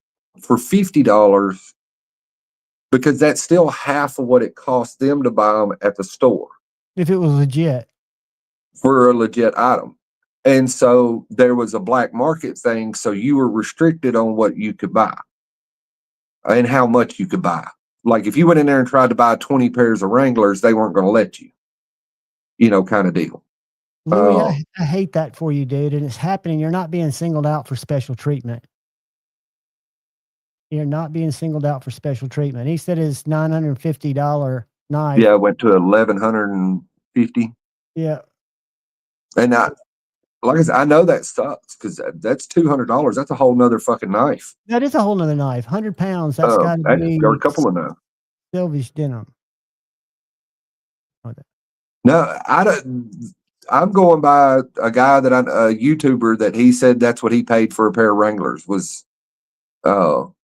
S14: for $50, because that's still half of what it costs them to buy them at the store.
S8: If it was legit.
S14: For a legit item. And so there was a black market thing. So you were restricted on what you could buy and how much you could buy. Like if you went in there and tried to buy 20 pairs of Wranglers, they weren't going to let you, you know, kind of deal.
S8: Louis, I hate that for you, dude. And it's happening. You're not being singled out for special treatment. You're not being singled out for special treatment. He said his $950 knife.
S14: Yeah, it went to $1,150.
S8: Yeah.
S14: And like I said, I know that sucks, because that's $200. That's a whole nother fucking knife.
S8: That is a whole nother knife. 100 pounds. That's got to be
S14: or a couple of knives.
S8: Silvish denim.
S14: No, I'm going by a guy that a YouTuber that he said that's what he paid for a pair of Wranglers was 100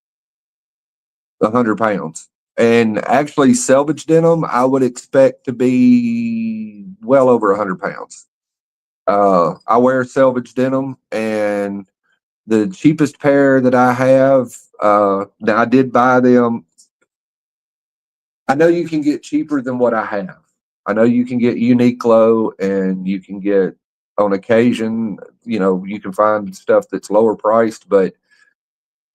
S14: pounds. And actually selvage denim, I would expect to be well over 100 pounds. I wear selvage denim, and the cheapest pair that I have, now I did buy them. I know you can get cheaper than what I have. I know you can get Uniqlo, and you can get, on occasion, you know, you can find stuff that's lower priced, but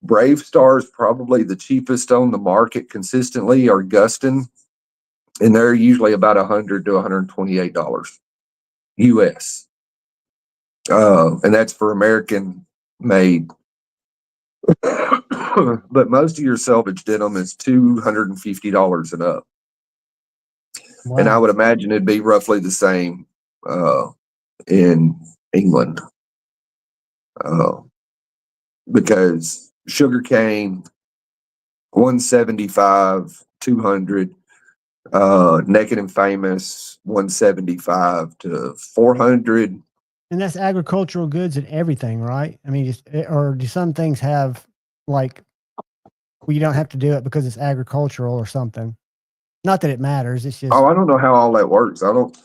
S14: Brave Star is probably the cheapest on the market consistently, or Gustin, and they're usually about $100 to $128 US. And that's for American made. But most of your selvage denim is $250 and up. Wow. And I would imagine it'd be roughly the same in England. Because sugarcane, 175, 200, Naked and Famous, 175 to 400.
S8: And that's agricultural goods and everything, right? I mean, or do some things have, like, well, you don't have to do it because it's agricultural or something? Not that it matters. It's just.
S14: Oh, I don't know how all that works. I don't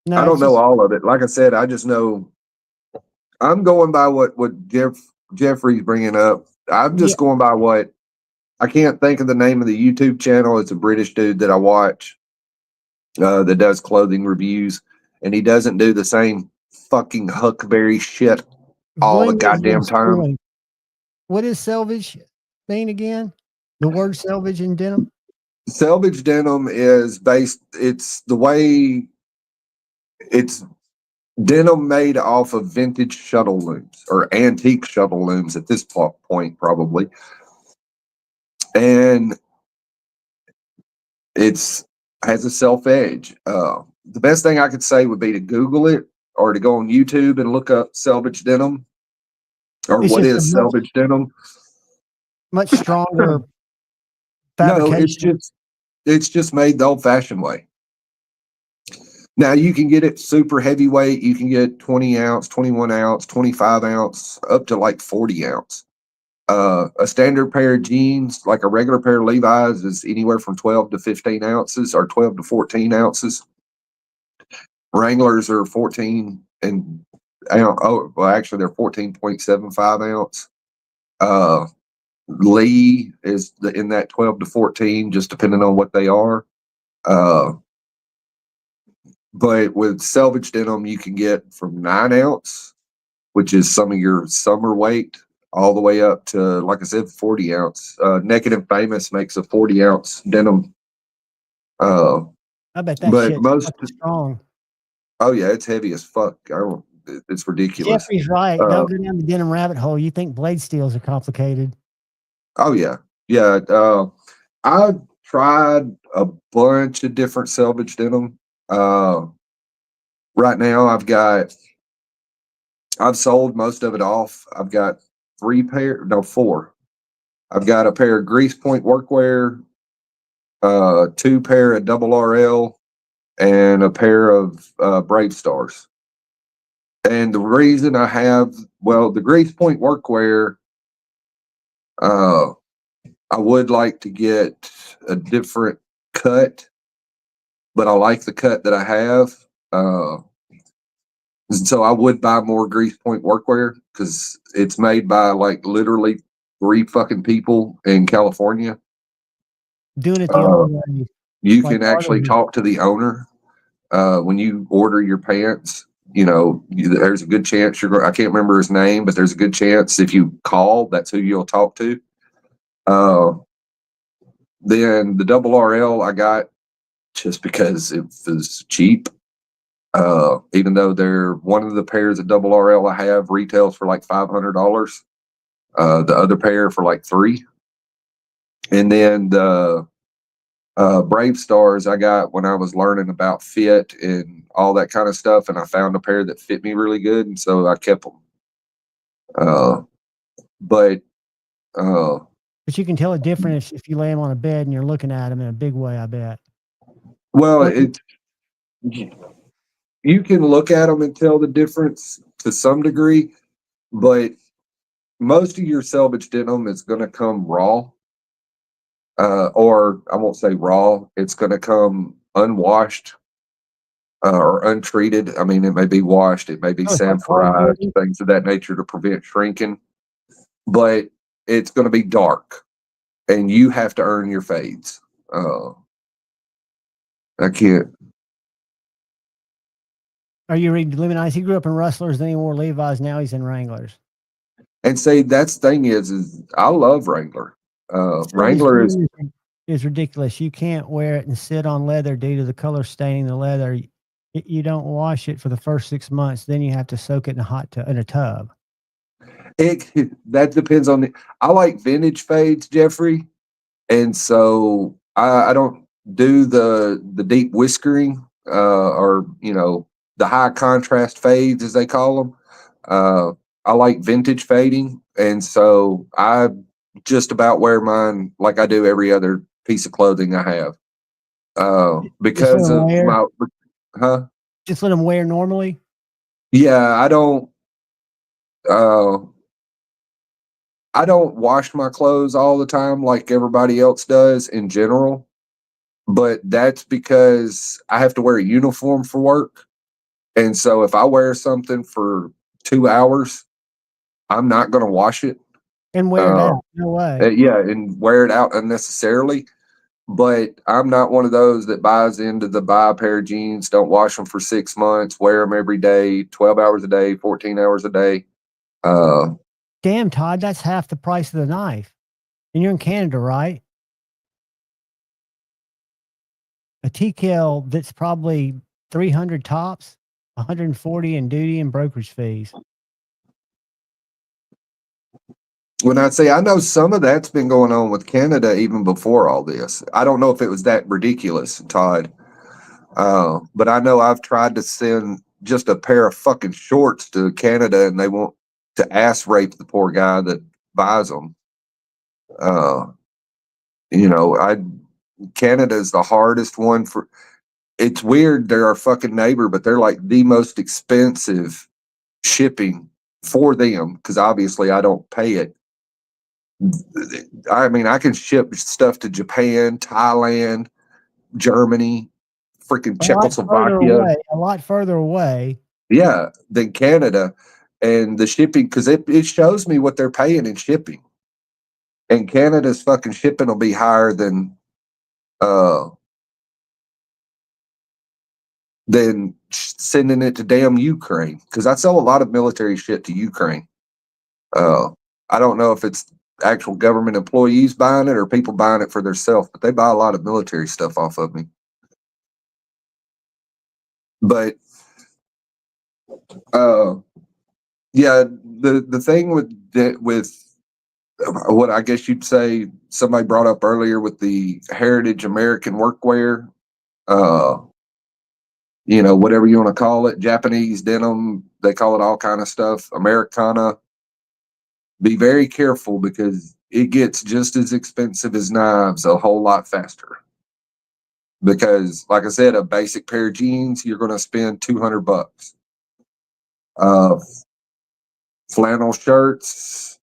S14: know all of it. Like I said, I just know I'm going by what Jeffrey's bringing up. I'm just going by what I can't think of the name of the YouTube channel. It's a British dude that I watch that does clothing reviews, and he doesn't do the same fucking huckberry shit all the goddamn time.
S8: What is selvage mean again? The word selvage in denim?
S14: Selvage denim is based. It's the way it's denim made off of vintage shuttle looms or antique shuttle looms at this point, probably, and it's has a self edge. The best thing I could say would be to Google it or to go on YouTube and look up selvage denim or
S8: It's
S14: what
S8: just a
S14: is selvage denim.
S8: much stronger
S14: No,
S8: fabrication.
S14: it's just made the old fashioned way. Now you can get it super heavyweight. You can get 20 ounce, 21 ounce, 25 ounce, up to like 40 ounce. A standard pair of jeans, like a regular pair of Levi's, is anywhere from 12 to 15 ounces or 12 to 14 ounces. Wranglers are 14 and oh, well, actually they're 14.75 ounce. Lee is in that 12 to 14, just depending on what they are. But with selvage denim, you can get from 9 ounce, which is some of your summer weight, all the way up to, like I said, 40 ounce. Naked and Famous makes a 40 ounce denim.
S8: I bet that
S14: But
S8: shit's
S14: most
S8: strong.
S14: Oh yeah, it's heavy as fuck. It's ridiculous.
S8: Jeffrey's right. Don't go down the denim rabbit hole. You think blade steels are complicated.
S14: Oh yeah. Yeah. I tried a bunch of different selvage denim. Right now I've sold most of it off. I've got 4. I've got a pair of grease point workwear, 2 pair of double RL, and a pair of Brave Stars. And the reason I have, the grease point workwear, I would like to get a different cut, but I like the cut that I have. So I would buy more grease point workwear because it's made by like literally 3 fucking people in California.
S8: Doing it the old way.
S14: You
S8: Like
S14: can actually
S8: artists.
S14: talk to the owner when you order your pants. You know, there's a good chance I can't remember his name, but there's a good chance if you call, that's who you'll talk to. Then the double RL I got just because it was cheap. Even though they're one of the pairs of double RL I have retails for like $500. The other pair for like $3. And then the Brave Stars I got when I was learning about fit and all that kind of stuff, and I found a pair that fit me really good, and so I kept them. But
S8: you can tell a difference if you lay them on a bed and you're looking at them in a big way, I bet.
S14: Well, you can look at them and tell the difference to some degree, but most of your selvage denim is going to come raw. Or I won't say raw, it's going to come unwashed or untreated. I mean, it may be washed, it may be sanforized, things of that nature to prevent shrinking, but it's going to be dark and you have to earn your fades. I can't.
S8: Are you reading Luminize? He grew up in Rustlers, then he wore Levi's, now he's in Wranglers.
S14: And see, that's the thing is I love Wrangler. Wrangler
S8: is ridiculous. You can't wear it and sit on leather due to the color staining the leather. You don't wash it for the first 6 months, then you have to soak it in a tub.
S14: That depends on I like vintage fades, Jeffrey, and so I don't do the deep whiskering or the high contrast fades as they call them. I like vintage fading, and so I just about wear mine like I do every other piece of clothing I have. Because of my
S8: Just let them wear normally?
S14: Yeah, I don't wash my clothes all the time like everybody else does in general, but that's because I have to wear a uniform for work. And so if I wear something for 2 hours, I'm not going to wash it.
S8: And wear it out. No way.
S14: Yeah, and wear it out unnecessarily. But I'm not one of those that buys into buy a pair of jeans, don't wash them for 6 months, wear them every day, 12 hours a day, 14 hours a day.
S8: Damn, Todd, that's half the price of the knife. And you're in Canada, right? a TKL that's probably 300 tops, 140 in duty and brokerage fees.
S14: When I say I know some of that's been going on with Canada even before all this. I don't know if it was that ridiculous, Todd. But I know I've tried to send just a pair of fucking shorts to Canada and they want to ass rape the poor guy that buys them. Canada is the hardest one for. It's weird. They're our fucking neighbor, but they're like the most expensive shipping for them because obviously I don't pay it. I mean, I can ship stuff to Japan, Thailand, Germany, freaking Czechoslovakia.
S8: A lot further away.
S14: Yeah, than Canada. And the shipping, because it shows me what they're paying in shipping. And Canada's fucking shipping will be higher than sending it to damn Ukraine. Because I sell a lot of military shit to Ukraine. I don't know if it's actual government employees buying it or people buying it for themselves, but they buy a lot of military stuff off of me. But yeah, the thing with what I guess you'd say somebody brought up earlier with the heritage American workwear, whatever you want to call it, Japanese denim, they call it all kind of stuff, Americana. Be very careful because it gets just as expensive as knives a whole lot faster. Because, like I said, a basic pair of jeans, you're going to spend $200. Flannel shirts,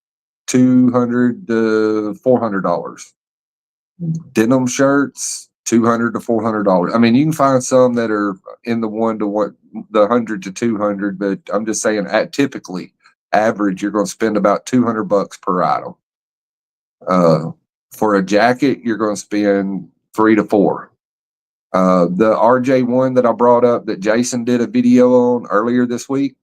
S14: $200 to $400. Denim shirts, $200 to $400. I mean, you can find some that are in the $100 to $200, but I'm just saying, typically, average, you're going to spend about $200 per item. For a jacket, you're going to spend $3 to $4. The RJ1 that I brought up that Jason did a video on earlier this week,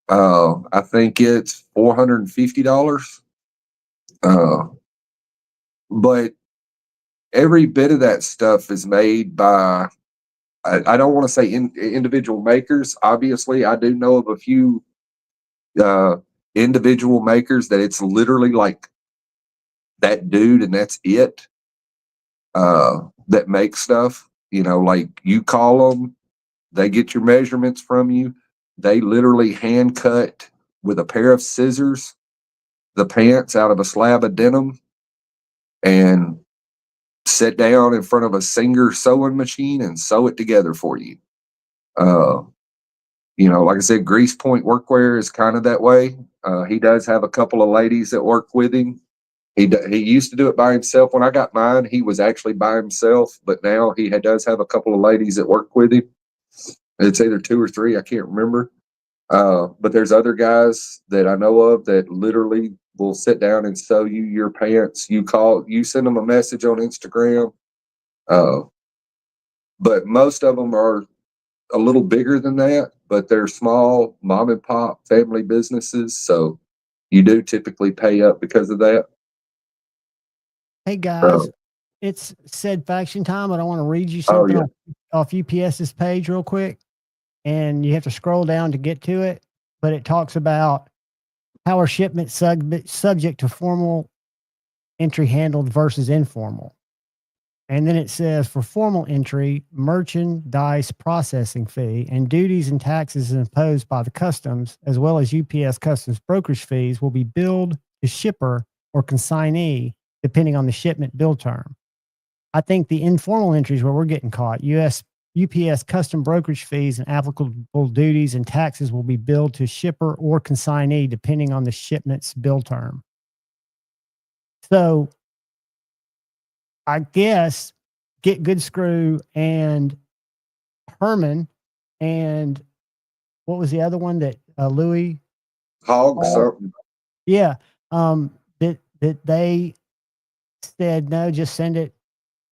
S14: I think it's $450. But every bit of that stuff is made by, I don't want to say individual makers. Obviously, I do know of a few individual makers that it's literally like that dude and that's it that makes stuff. Like you call them, they get your measurements from you. They literally hand cut with a pair of scissors the pants out of a slab of denim and sit down in front of a Singer sewing machine and sew it together for you. Like I said, Grease Point Workwear is kind of that way. He does have a couple of ladies that work with him. He used to do it by himself. When I got mine, he was actually by himself, but now he does have a couple of ladies that work with him. It's either 2 or 3, I can't remember. But there's other guys that I know of that literally will sit down and sew you your pants. You send them a message on Instagram. But most of them are a little bigger than that, but they're small mom and pop family businesses. So you do typically pay up because of that.
S8: Hey guys, it's said faction time. I want to read you something off UPS's page real quick. And you have to scroll down to get to it, but it talks about how are shipments subject to formal entry handled versus informal. And then it says for formal entry, merchandise processing fee and duties and taxes imposed by the customs, as well as UPS customs brokerage fees, will be billed to shipper or consignee, depending on the shipment bill term. I think the informal entries where we're getting caught, UPS custom brokerage fees and applicable duties and taxes will be billed to shipper or consignee, depending on the shipment's bill term. So I guess Get Good Screw and Herman and what was the other one that Louis
S14: Hog something.
S8: Yeah. That they said no, just send it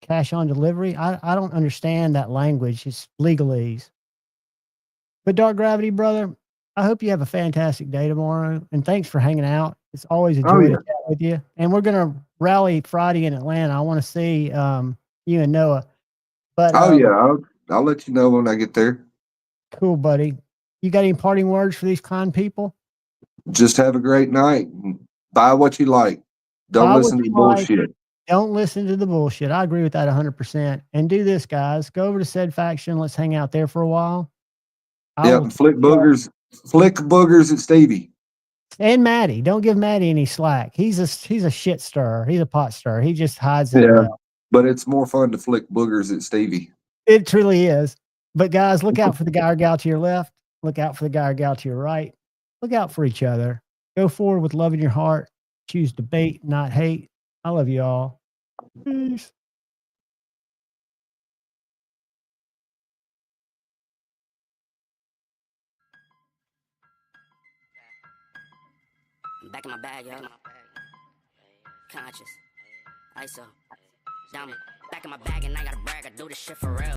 S8: cash on delivery. I don't understand that language. It's legalese. But Dark Gravity, brother, I hope you have a fantastic day tomorrow. And thanks for hanging out. It's always a joy to chat with you. And we're going to rally Friday in Atlanta. I want to see you and Noah. But
S14: Oh yeah, I'll let you know when I get there.
S8: cool, buddy. You got any parting words for these kind people?
S14: Just have a great night. Buy what you like. Don't
S8: Buy what
S14: listen to
S8: you
S14: the
S8: like.
S14: bullshit.
S8: Don't listen to the bullshit. I agree with that 100%. And do this, guys. Go over to said faction. Let's hang out there for a while.
S14: Yep, and flick boogers at Stevie.
S8: And Maddie. Don't give Maddie any slack. He's a shit stirrer. He's a pot stirrer. He just hides it
S14: Yeah,
S8: well.
S14: but it's more fun to flick boogers at Stevie.
S8: It truly is. But guys, look out for the guy or gal to your left. Look out for the guy or gal to your right. Look out for each other. Go forward with love in your heart. Choose debate, not hate. I love you all. Peace.
S1: Back in my bag, yo. Conscious. ISO. Diamond. Back in my bag and I gotta brag. I do this shit for real.